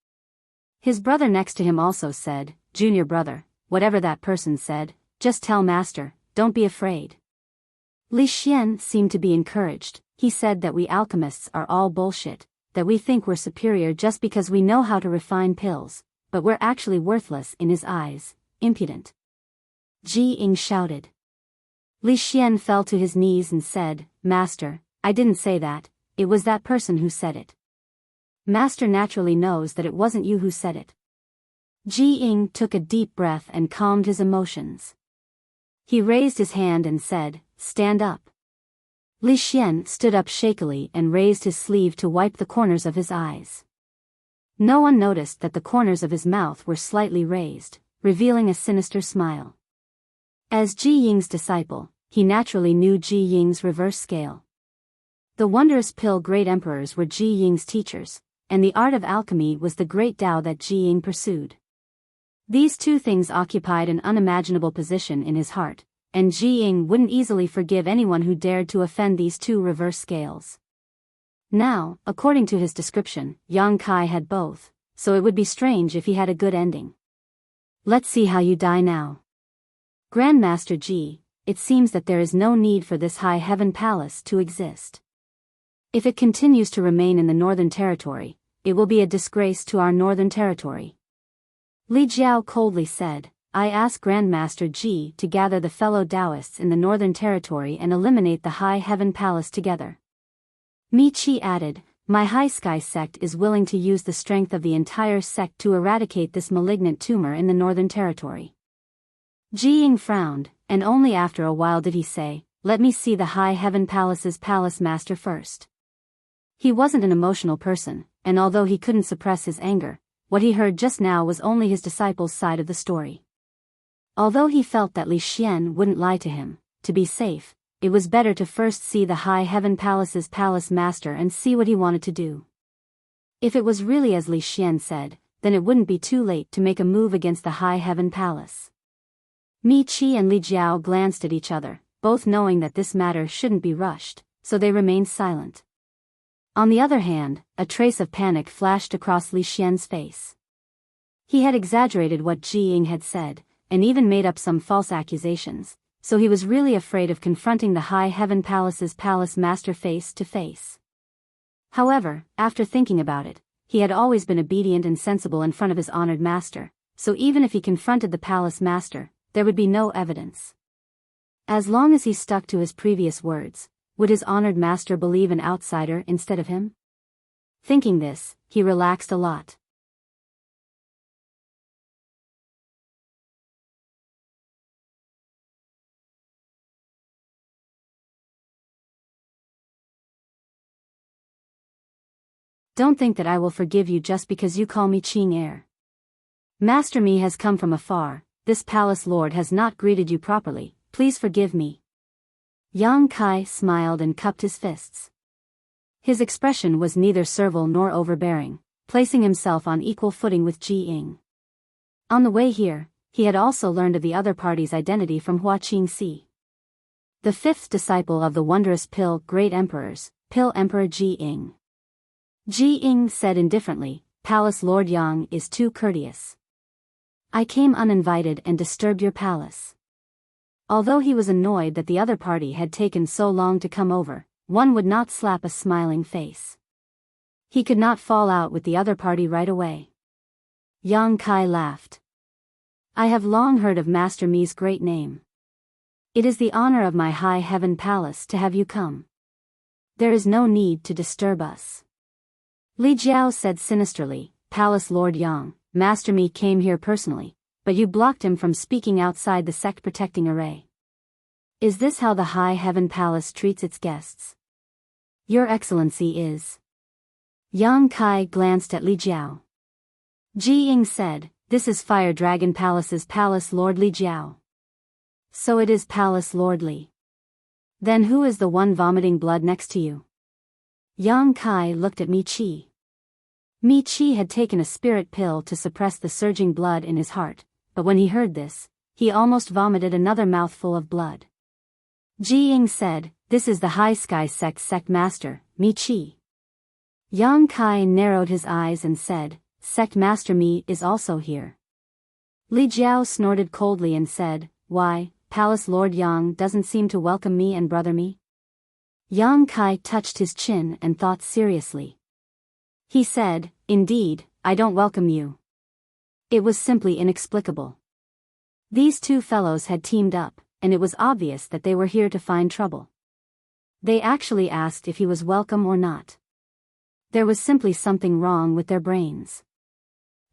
His brother next to him also said, Junior brother, whatever that person said, just tell Master, don't be afraid. Li Xian seemed to be encouraged. He said that we alchemists are all bullshit, that we think we're superior just because we know how to refine pills, but we're actually worthless in his eyes, impudent. Ji Ying shouted. Li Xian fell to his knees and said, Master, I didn't say that, it was that person who said it. Master naturally knows that it wasn't you who said it. Ji Ying took a deep breath and calmed his emotions. He raised his hand and said, stand up. Li Xian stood up shakily and raised his sleeve to wipe the corners of his eyes. No one noticed that the corners of his mouth were slightly raised, revealing a sinister smile. As Ji Ying's disciple, he naturally knew Ji Ying's reverse scale. The wondrous pill great emperors were Ji Ying's teachers, and the art of alchemy was the great Tao that Ji Ying pursued. These two things occupied an unimaginable position in his heart, and Ji Ying wouldn't easily forgive anyone who dared to offend these two reverse scales. Now, according to his description, Yang Kai had both, so it would be strange if he had a good ending. Let's see how you die now. Grandmaster Ji, it seems that there is no need for this High Heaven Palace to exist. If it continues to remain in the Northern Territory, it will be a disgrace to our Northern Territory. Li Jiao coldly said, I ask Grandmaster Ji to gather the fellow Taoists in the Northern Territory and eliminate the High Heaven Palace together. Mi Qi added, my High Sky sect is willing to use the strength of the entire sect to eradicate this malignant tumor in the Northern Territory. Ji Ying frowned, and only after a while did he say, let me see the High Heaven Palace's palace master first. He wasn't an emotional person, and although he couldn't suppress his anger, what he heard just now was only his disciple's side of the story. Although he felt that Li Xian wouldn't lie to him, to be safe, it was better to first see the High Heaven Palace's palace master and see what he wanted to do. If it was really as Li Xian said, then it wouldn't be too late to make a move against the High Heaven Palace. Mi Qi and Li Jiao glanced at each other, both knowing that this matter shouldn't be rushed, so they remained silent. On the other hand, a trace of panic flashed across Li Xian's face. He had exaggerated what Ji Ying had said, and even made up some false accusations, so he was really afraid of confronting the High Heaven Palace's palace master face to face. However, after thinking about it, he had always been obedient and sensible in front of his honored master, so even if he confronted the palace master, there would be no evidence. As long as he stuck to his previous words, would his honored master believe an outsider instead of him? Thinking this, he relaxed a lot. Don't think that I will forgive you just because you call me Qing heir. Master Mi has come from afar, this palace lord has not greeted you properly, please forgive me. Yang Kai smiled and cupped his fists. His expression was neither servile nor overbearing, placing himself on equal footing with Ji Ying. On the way here, he had also learned of the other party's identity from Hua Qingxi, the fifth disciple of the wondrous Pill Great Emperors, Pill Emperor Ji Ying. Ji Ying said indifferently, Palace Lord Yang is too courteous. I came uninvited and disturbed your palace. Although he was annoyed that the other party had taken so long to come over, one would not slap a smiling face. He could not fall out with the other party right away. Yang Kai laughed. I have long heard of Master Mi's great name. It is the honor of my high heaven palace to have you come. There is no need to disturb us. Li Jiao said sinisterly, Palace Lord Yang, Master Mi came here personally, but you blocked him from speaking outside the sect protecting array. Is this how the high heaven palace treats its guests? Your Excellency is. Yang Kai glanced at Li Jiao. Ji Ying said, this is Fire Dragon Palace's Palace Lord Li Jiao. So it is Palace Lord Li. Then who is the one vomiting blood next to you? Yang Kai looked at Mi Qi. Mi Qi had taken a spirit pill to suppress the surging blood in his heart, but when he heard this, he almost vomited another mouthful of blood. Ji Ying said, this is the High Sky Sect Master, Mi Qi. Yang Kai narrowed his eyes and said, Sect Master Mi is also here. Li Jiao snorted coldly and said, why, Palace Lord Yang doesn't seem to welcome me and brother Mi? Yang Kai touched his chin and thought seriously. He said, indeed, I don't welcome you. It was simply inexplicable. These two fellows had teamed up, and it was obvious that they were here to find trouble. They actually asked if he was welcome or not. There was simply something wrong with their brains.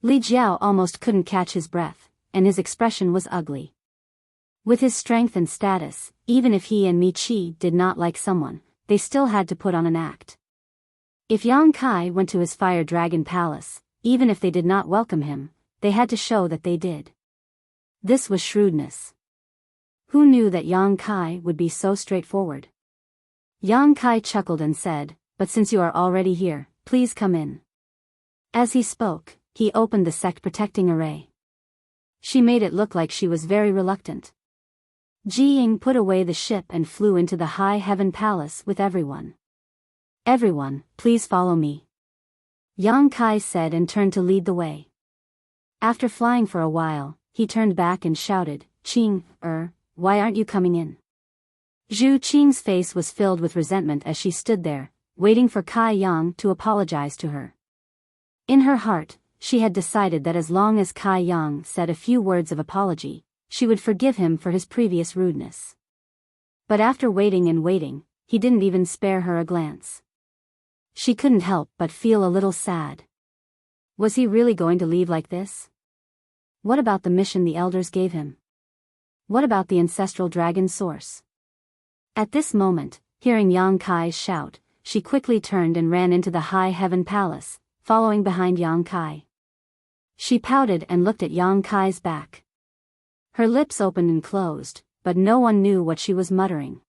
Li Jiao almost couldn't catch his breath, and his expression was ugly. With his strength and status, even if he and Mi Qi did not like someone, they still had to put on an act. If Yang Kai went to his Fire Dragon Palace, even if they did not welcome him, they had to show that they did. This was shrewdness. Who knew that Yang Kai would be so straightforward? Yang Kai chuckled and said, but since you are already here, please come in. As he spoke, he opened the sect protecting array. She made it look like she was very reluctant. Ji Ying put away the ship and flew into the High Heaven Palace with everyone. Everyone, please follow me. Yang Kai said and turned to lead the way. After flying for a while, he turned back and shouted, Qing, why aren't you coming in? Zhu Qing's face was filled with resentment as she stood there, waiting for Kai Yang to apologize to her. In her heart, she had decided that as long as Kai Yang said a few words of apology, she would forgive him for his previous rudeness. But after waiting and waiting, he didn't even spare her a glance. She couldn't help but feel a little sad. Was he really going to leave like this? What about the mission the elders gave him? What about the ancestral dragon source? At this moment, hearing Yang Kai's shout, she quickly turned and ran into the High Heaven Palace, following behind Yang Kai. She pouted and looked at Yang Kai's back. Her lips opened and closed, but no one knew what she was muttering.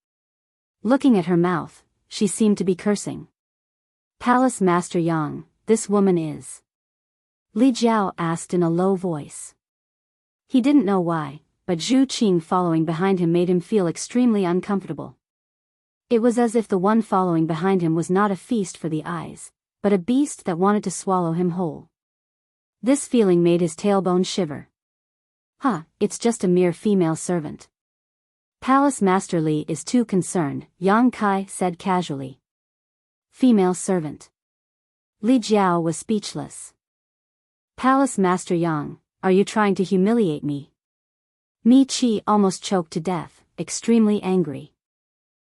Looking at her mouth, she seemed to be cursing. Palace Master Yang, this woman is. Li Jiao asked in a low voice. He didn't know why, but Zhu Qing following behind him made him feel extremely uncomfortable. It was as if the one following behind him was not a feast for the eyes, but a beast that wanted to swallow him whole. This feeling made his tailbone shiver. It's just a mere female servant. Palace Master Li is too concerned, Yang Kai said casually. Female servant. Li Jiao was speechless. Palace Master Yang, are you trying to humiliate me? Mi Qi almost choked to death, extremely angry.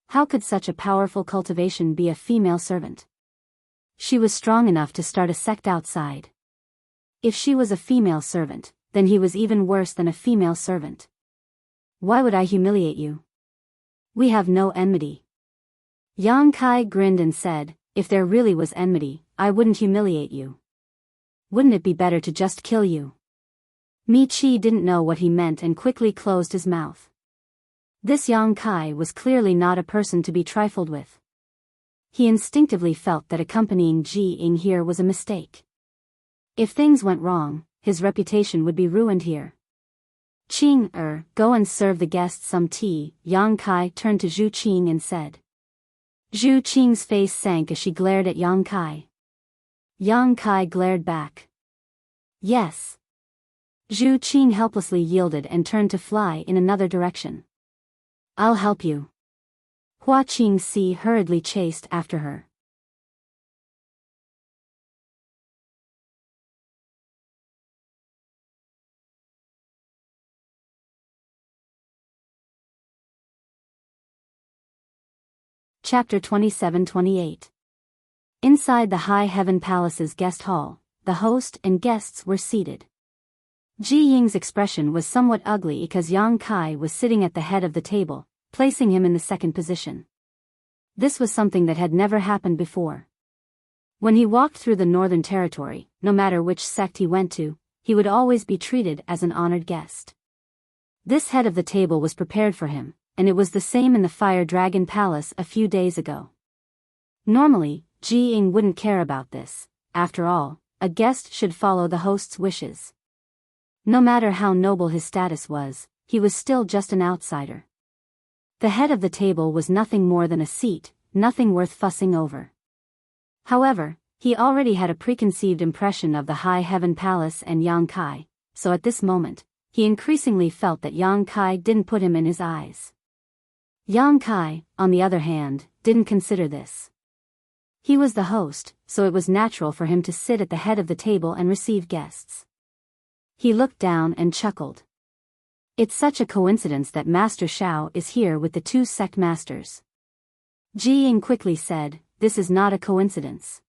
How could such a powerful cultivation be a female servant? She was strong enough to start a sect outside. If she was a female servant, then he was even worse than a female servant. Why would I humiliate you? We have no enmity. Yang Kai grinned and said, if there really was enmity, I wouldn't humiliate you. Wouldn't it be better to just kill you? Mi Chi didn't know what he meant and quickly closed his mouth. This Yang Kai was clearly not a person to be trifled with. He instinctively felt that accompanying Ji Ying here was a mistake. If things went wrong, his reputation would be ruined here. Go and serve the guests some tea. Yang Kai turned to Zhu Qing and said. Zhu Qing's face sank as she glared at Yang Kai. Yang Kai glared back. Yes. Zhu Qing helplessly yielded and turned to fly in another direction. I'll help you. Hua Qingxi hurriedly chased after her. Chapter 27-28. Inside the High Heaven Palace's guest hall, the host and guests were seated. Ji Ying's expression was somewhat ugly because Yang Kai was sitting at the head of the table, placing him in the second position. This was something that had never happened before. When he walked through the Northern Territory, no matter which sect he went to, he would always be treated as an honored guest. This head of the table was prepared for him, and it was the same in the Fire Dragon Palace a few days ago. Normally, Ji Ying wouldn't care about this. After all, a guest should follow the host's wishes. No matter how noble his status was, he was still just an outsider. The head of the table was nothing more than a seat, nothing worth fussing over. However, he already had a preconceived impression of the High Heaven Palace and Yang Kai, so at this moment, he increasingly felt that Yang Kai didn't put him in his eyes. Yang Kai, on the other hand, didn't consider this. He was the host, so it was natural for him to sit at the head of the table and receive guests. He looked down and chuckled. It's such a coincidence that Master Shao is here with the two sect masters. Ji Ying quickly said, this is not a coincidence.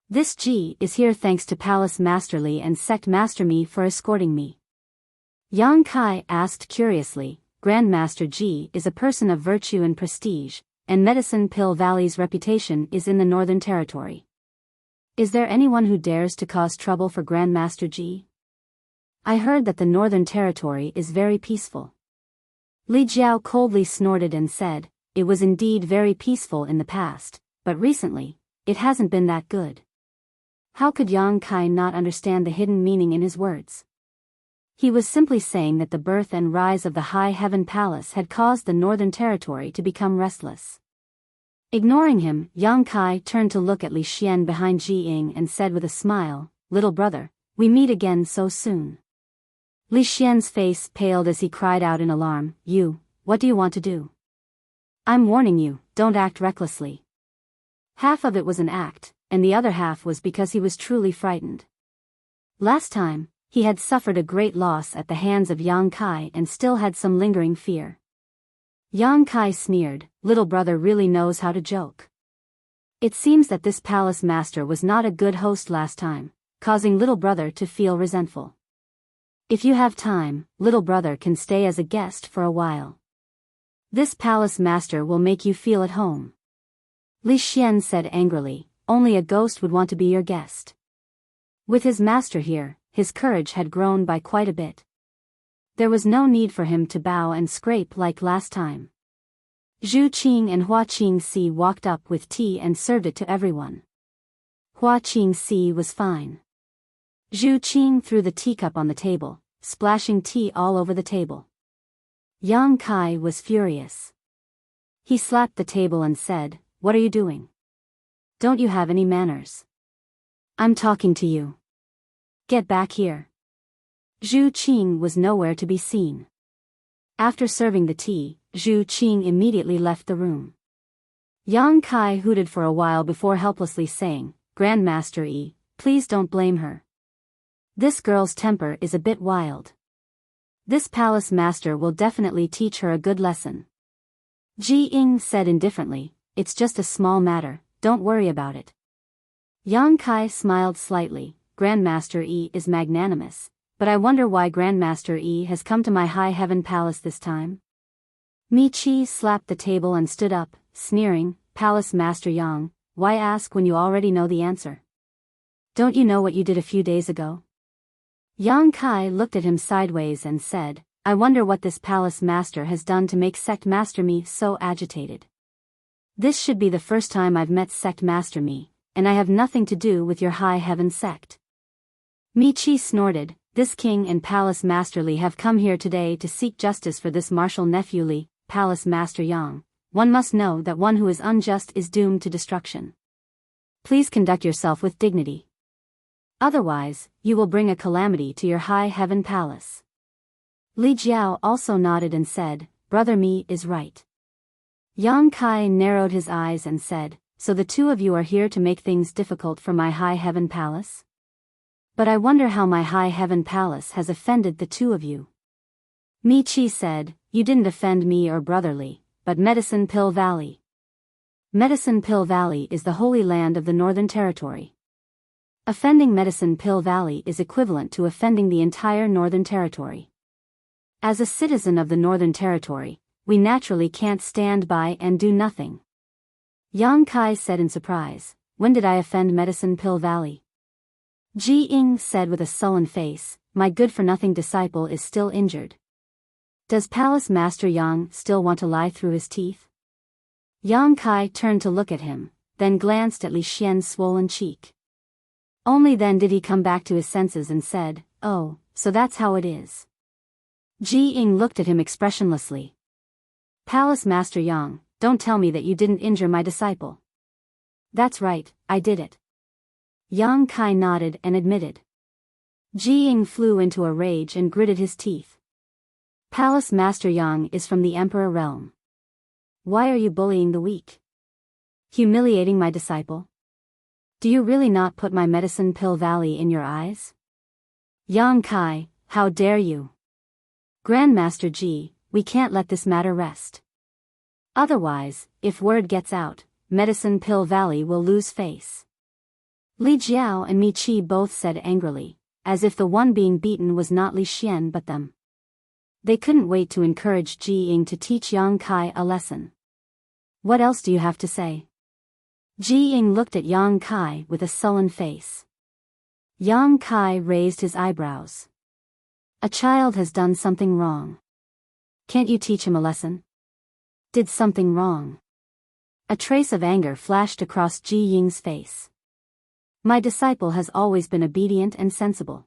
This Ji is here thanks to Palace Master Li and Sect Master Mi for escorting me. Yang Kai asked curiously, Grandmaster Ji is a person of virtue and prestige, and Medicine Pill Valley's reputation is in the Northern Territory. Is there anyone who dares to cause trouble for Grandmaster Ji? I heard that the Northern Territory is very peaceful. Li Jiao coldly snorted and said, it was indeed very peaceful in the past, but recently, it hasn't been that good. How could Yang Kai not understand the hidden meaning in his words? He was simply saying that the birth and rise of the High Heaven Palace had caused the Northern Territory to become restless. Ignoring him, Yang Kai turned to look at Li Xian behind Ji Ying and said with a smile, little brother, we meet again so soon. Li Xian's face paled as he cried out in alarm, what do you want to do? I'm warning you, don't act recklessly. Half of it was an act, and the other half was because he was truly frightened. Last time, he had suffered a great loss at the hands of Yang Kai and still had some lingering fear. Yang Kai sneered, little brother really knows how to joke. It seems that this palace master was not a good host last time, causing little brother to feel resentful. If you have time, little brother can stay as a guest for a while. This palace master will make you feel at home. Li Xian said angrily, only a ghost would want to be your guest. With his master here, his courage had grown by quite a bit. There was no need for him to bow and scrape like last time. Zhu Qing and Hua Qingxi walked up with tea and served it to everyone. Hua Qingxi was fine. Zhu Qing threw the teacup on the table, splashing tea all over the table. Yang Kai was furious. He slapped the table and said, what are you doing? Don't you have any manners? I'm talking to you. Get back here. Zhu Qing was nowhere to be seen. After serving the tea, Zhu Qing immediately left the room. Yang Kai hooted for a while before helplessly saying, Grandmaster Yi, please don't blame her. This girl's temper is a bit wild. This palace master will definitely teach her a good lesson. Ji Ying said indifferently, it's just a small matter, don't worry about it. Yang Kai smiled slightly, Grandmaster Yi is magnanimous, but I wonder why Grandmaster Yi has come to my high heaven palace this time? Mi Chi slapped the table and stood up, sneering, Palace Master Yang, why ask when you already know the answer? Don't you know what you did a few days ago? Yang Kai looked at him sideways and said, I wonder what this palace master has done to make Sect Master Mi so agitated. This should be the first time I've met Sect Master Mi, and I have nothing to do with your high heaven sect. Mi Chi snorted, this king and palace master Li have come here today to seek justice for this martial nephew Li, Palace Master Yang. One must know that one who is unjust is doomed to destruction. Please conduct yourself with dignity. Otherwise, you will bring a calamity to your high heaven palace. Li Jiao also nodded and said, Brother Mi is right. Yang Kai narrowed his eyes and said, so the two of you are here to make things difficult for my high heaven palace? But I wonder how my high heaven palace has offended the two of you. Mi Chi said, you didn't offend me or Brother Li, but Medicine Pill Valley. Medicine Pill Valley is the holy land of the Northern Territory. Offending Medicine Pill Valley is equivalent to offending the entire Northern Territory. As a citizen of the Northern Territory, we naturally can't stand by and do nothing. Yang Kai said in surprise, when did I offend Medicine Pill Valley? Ji Ying said with a sullen face, my good-for-nothing disciple is still injured. Does Palace Master Yang still want to lie through his teeth? Yang Kai turned to look at him, then glanced at Li Xian's swollen cheek. Only then did he come back to his senses and said, oh, so that's how it is. Ji Ying looked at him expressionlessly. Palace Master Yang, don't tell me that you didn't injure my disciple. That's right, I did it. Yang Kai nodded and admitted. Ji Ying flew into a rage and gritted his teeth. Palace Master Yang is from the Emperor realm. Why are you bullying the weak? Humiliating my disciple? Do you really not put my Medicine Pill Valley in your eyes? Yang Kai, how dare you? Grandmaster Ji, we can't let this matter rest. Otherwise, if word gets out, Medicine Pill Valley will lose face. Li Jiao and Mi Chi both said angrily, as if the one being beaten was not Li Xian but them. They couldn't wait to encourage Ji Ying to teach Yang Kai a lesson. What else do you have to say? Ji Ying looked at Yang Kai with a sullen face. Yang Kai raised his eyebrows. A child has done something wrong. Can't you teach him a lesson? Did something wrong. A trace of anger flashed across Ji Ying's face. My disciple has always been obedient and sensible.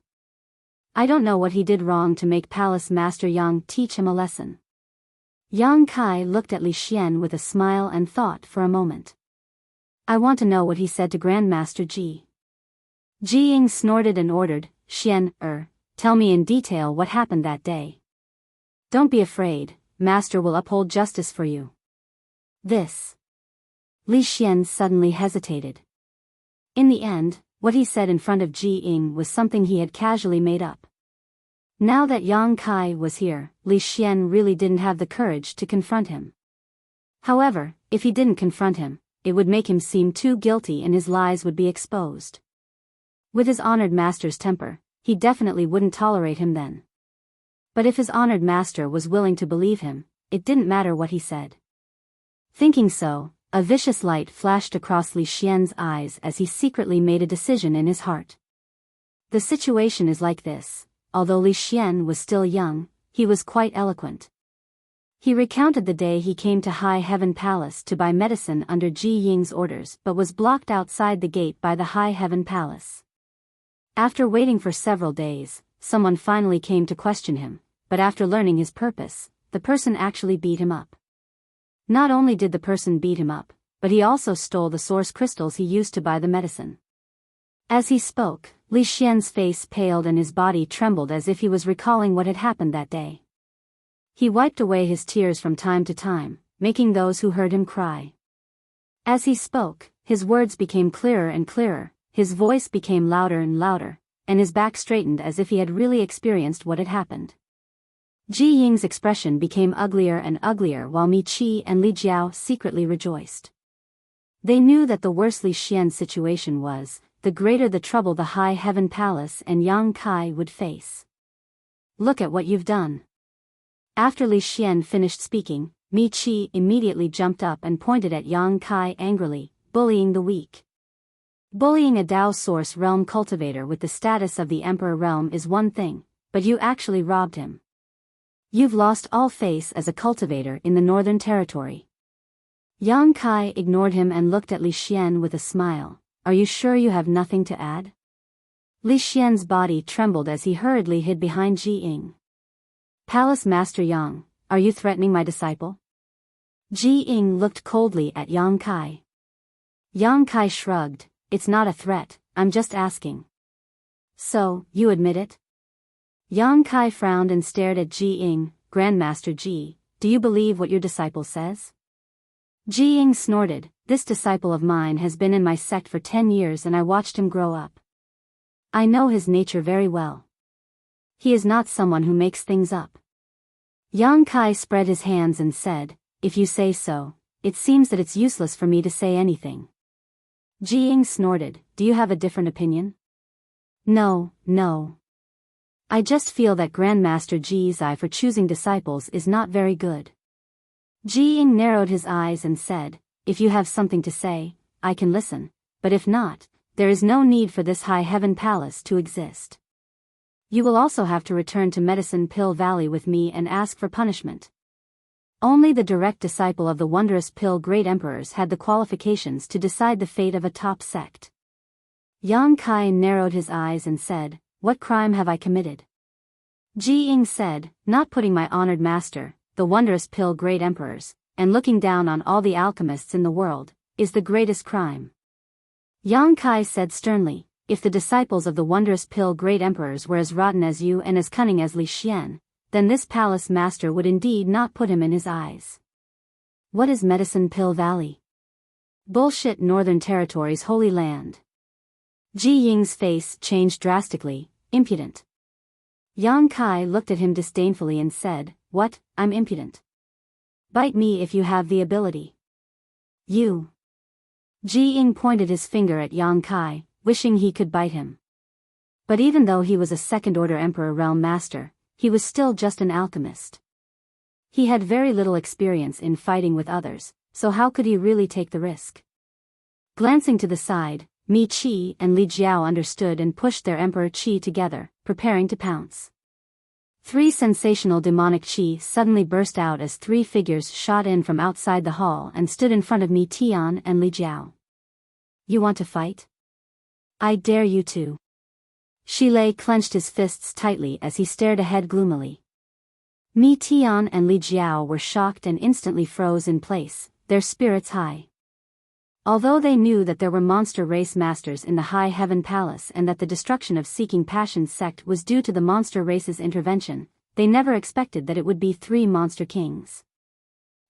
I don't know what he did wrong to make Palace Master Yang teach him a lesson. Yang Kai looked at Li Xian with a smile and thought for a moment. I want to know what he said to Grandmaster Ji. Ji Ying snorted and ordered, Xian, tell me in detail what happened that day. Don't be afraid, Master will uphold justice for you. This. Li Xian suddenly hesitated. In the end, what he said in front of Ji Ying was something he had casually made up. Now that Yang Kai was here, Li Xian really didn't have the courage to confront him. However, if he didn't confront him, it would make him seem too guilty and his lies would be exposed. With his honored master's temper, he definitely wouldn't tolerate him then. But if his honored master was willing to believe him, it didn't matter what he said. Thinking so, a vicious light flashed across Li Xian's eyes as he secretly made a decision in his heart. The situation is like this. Although Li Xian was still young, he was quite eloquent. He recounted the day he came to High Heaven Palace to buy medicine under Ji Ying's orders but was blocked outside the gate by the High Heaven Palace. After waiting for several days, someone finally came to question him, but after learning his purpose, the person actually beat him up. Not only did the person beat him up, but he also stole the source crystals he used to buy the medicine. As he spoke, Li Xian's face paled and his body trembled as if he was recalling what had happened that day. He wiped away his tears from time to time, making those who heard him cry. As he spoke, his words became clearer and clearer, his voice became louder and louder, and his back straightened as if he had really experienced what had happened. Ji Ying's expression became uglier and uglier while Mi Qi and Li Jiao secretly rejoiced. They knew that the worse Li Xian's situation was, the greater the trouble the High Heaven Palace and Yang Kai would face. Look at what you've done. After Li Xian finished speaking, Mi Qi immediately jumped up and pointed at Yang Kai angrily, bullying the weak. Bullying a Dao Source Realm cultivator with the status of the Emperor Realm is one thing, but you actually robbed him. You've lost all face as a cultivator in the Northern Territory. Yang Kai ignored him and looked at Li Xian with a smile. Are you sure you have nothing to add? Li Xian's body trembled as he hurriedly hid behind Ji Ying. Palace Master Yang, are you threatening my disciple? Ji Ying looked coldly at Yang Kai. Yang Kai shrugged. It's not a threat, I'm just asking. So, you admit it? Yang Kai frowned and stared at Ji Ying. Grandmaster Ji, do you believe what your disciple says? Ji Ying snorted. This disciple of mine has been in my sect for 10 years and I watched him grow up. I know his nature very well. He is not someone who makes things up. Yang Kai spread his hands and said, if you say so, it seems that it's useless for me to say anything. Ji Ying snorted. Do you have a different opinion? No. I just feel that Grandmaster Ji's eye for choosing disciples is not very good. Ji Ying narrowed his eyes and said, if you have something to say, I can listen, but if not, there is no need for this High Heaven Palace to exist. You will also have to return to Medicine Pill Valley with me and ask for punishment. Only the direct disciple of the Wondrous Pill Great Emperors had the qualifications to decide the fate of a top sect. Yang Kai narrowed his eyes and said, what crime have I committed? Ji Ying said, not putting my honored master, the Wondrous Pill Great Emperors, and looking down on all the alchemists in the world, is the greatest crime. Yang Kai said sternly, if the disciples of the Wondrous Pill Great Emperors were as rotten as you and as cunning as Li Xian, then this palace master would indeed not put him in his eyes. What is Medicine Pill Valley? Bullshit Northern Territory's holy land. Ji Ying's face changed drastically. Impudent. Yang Kai looked at him disdainfully and said, what, I'm impudent? Bite me if you have the ability. You. Ji Ying pointed his finger at Yang Kai, wishing he could bite him. But even though he was a second-order Emperor Realm Master, he was still just an alchemist. He had very little experience in fighting with others, so how could he really take the risk? Glancing to the side, Mi Qi and Li Jiao understood and pushed their Emperor Qi together, preparing to pounce. 3 sensational demonic Qi suddenly burst out as 3 figures shot in from outside the hall and stood in front of Mi Tian and Li Jiao. You want to fight? I dare you to. Shi Lei clenched his fists tightly as he stared ahead gloomily. Mi Tian and Li Jiao were shocked and instantly froze in place, their spirits high. Although they knew that there were monster race masters in the High Heaven Palace and that the destruction of Seeking Passion's sect was due to the monster race's intervention, they never expected that it would be 3 monster kings.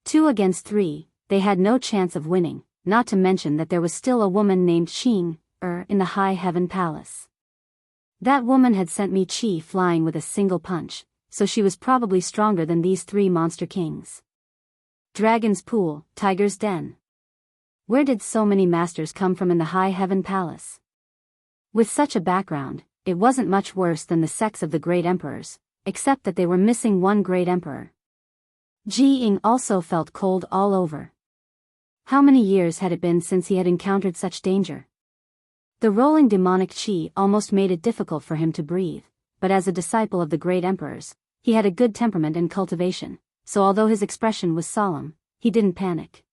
2 against 3, they had no chance of winning, not to mention that there was still a woman named Xing in the High Heaven Palace. That woman had sent Mi Qi flying with a single punch, so she was probably stronger than these 3 monster kings. Dragon's Pool, Tiger's Den. Where did so many masters come from in the High Heaven Palace? With such a background, it wasn't much worse than the sects of the Great Emperors, except that they were missing one Great Emperor. Ji Ying also felt cold all over. How many years had it been since he had encountered such danger? The rolling demonic Qi almost made it difficult for him to breathe, but as a disciple of the Great Emperors, he had a good temperament and cultivation, so although his expression was solemn, he didn't panic.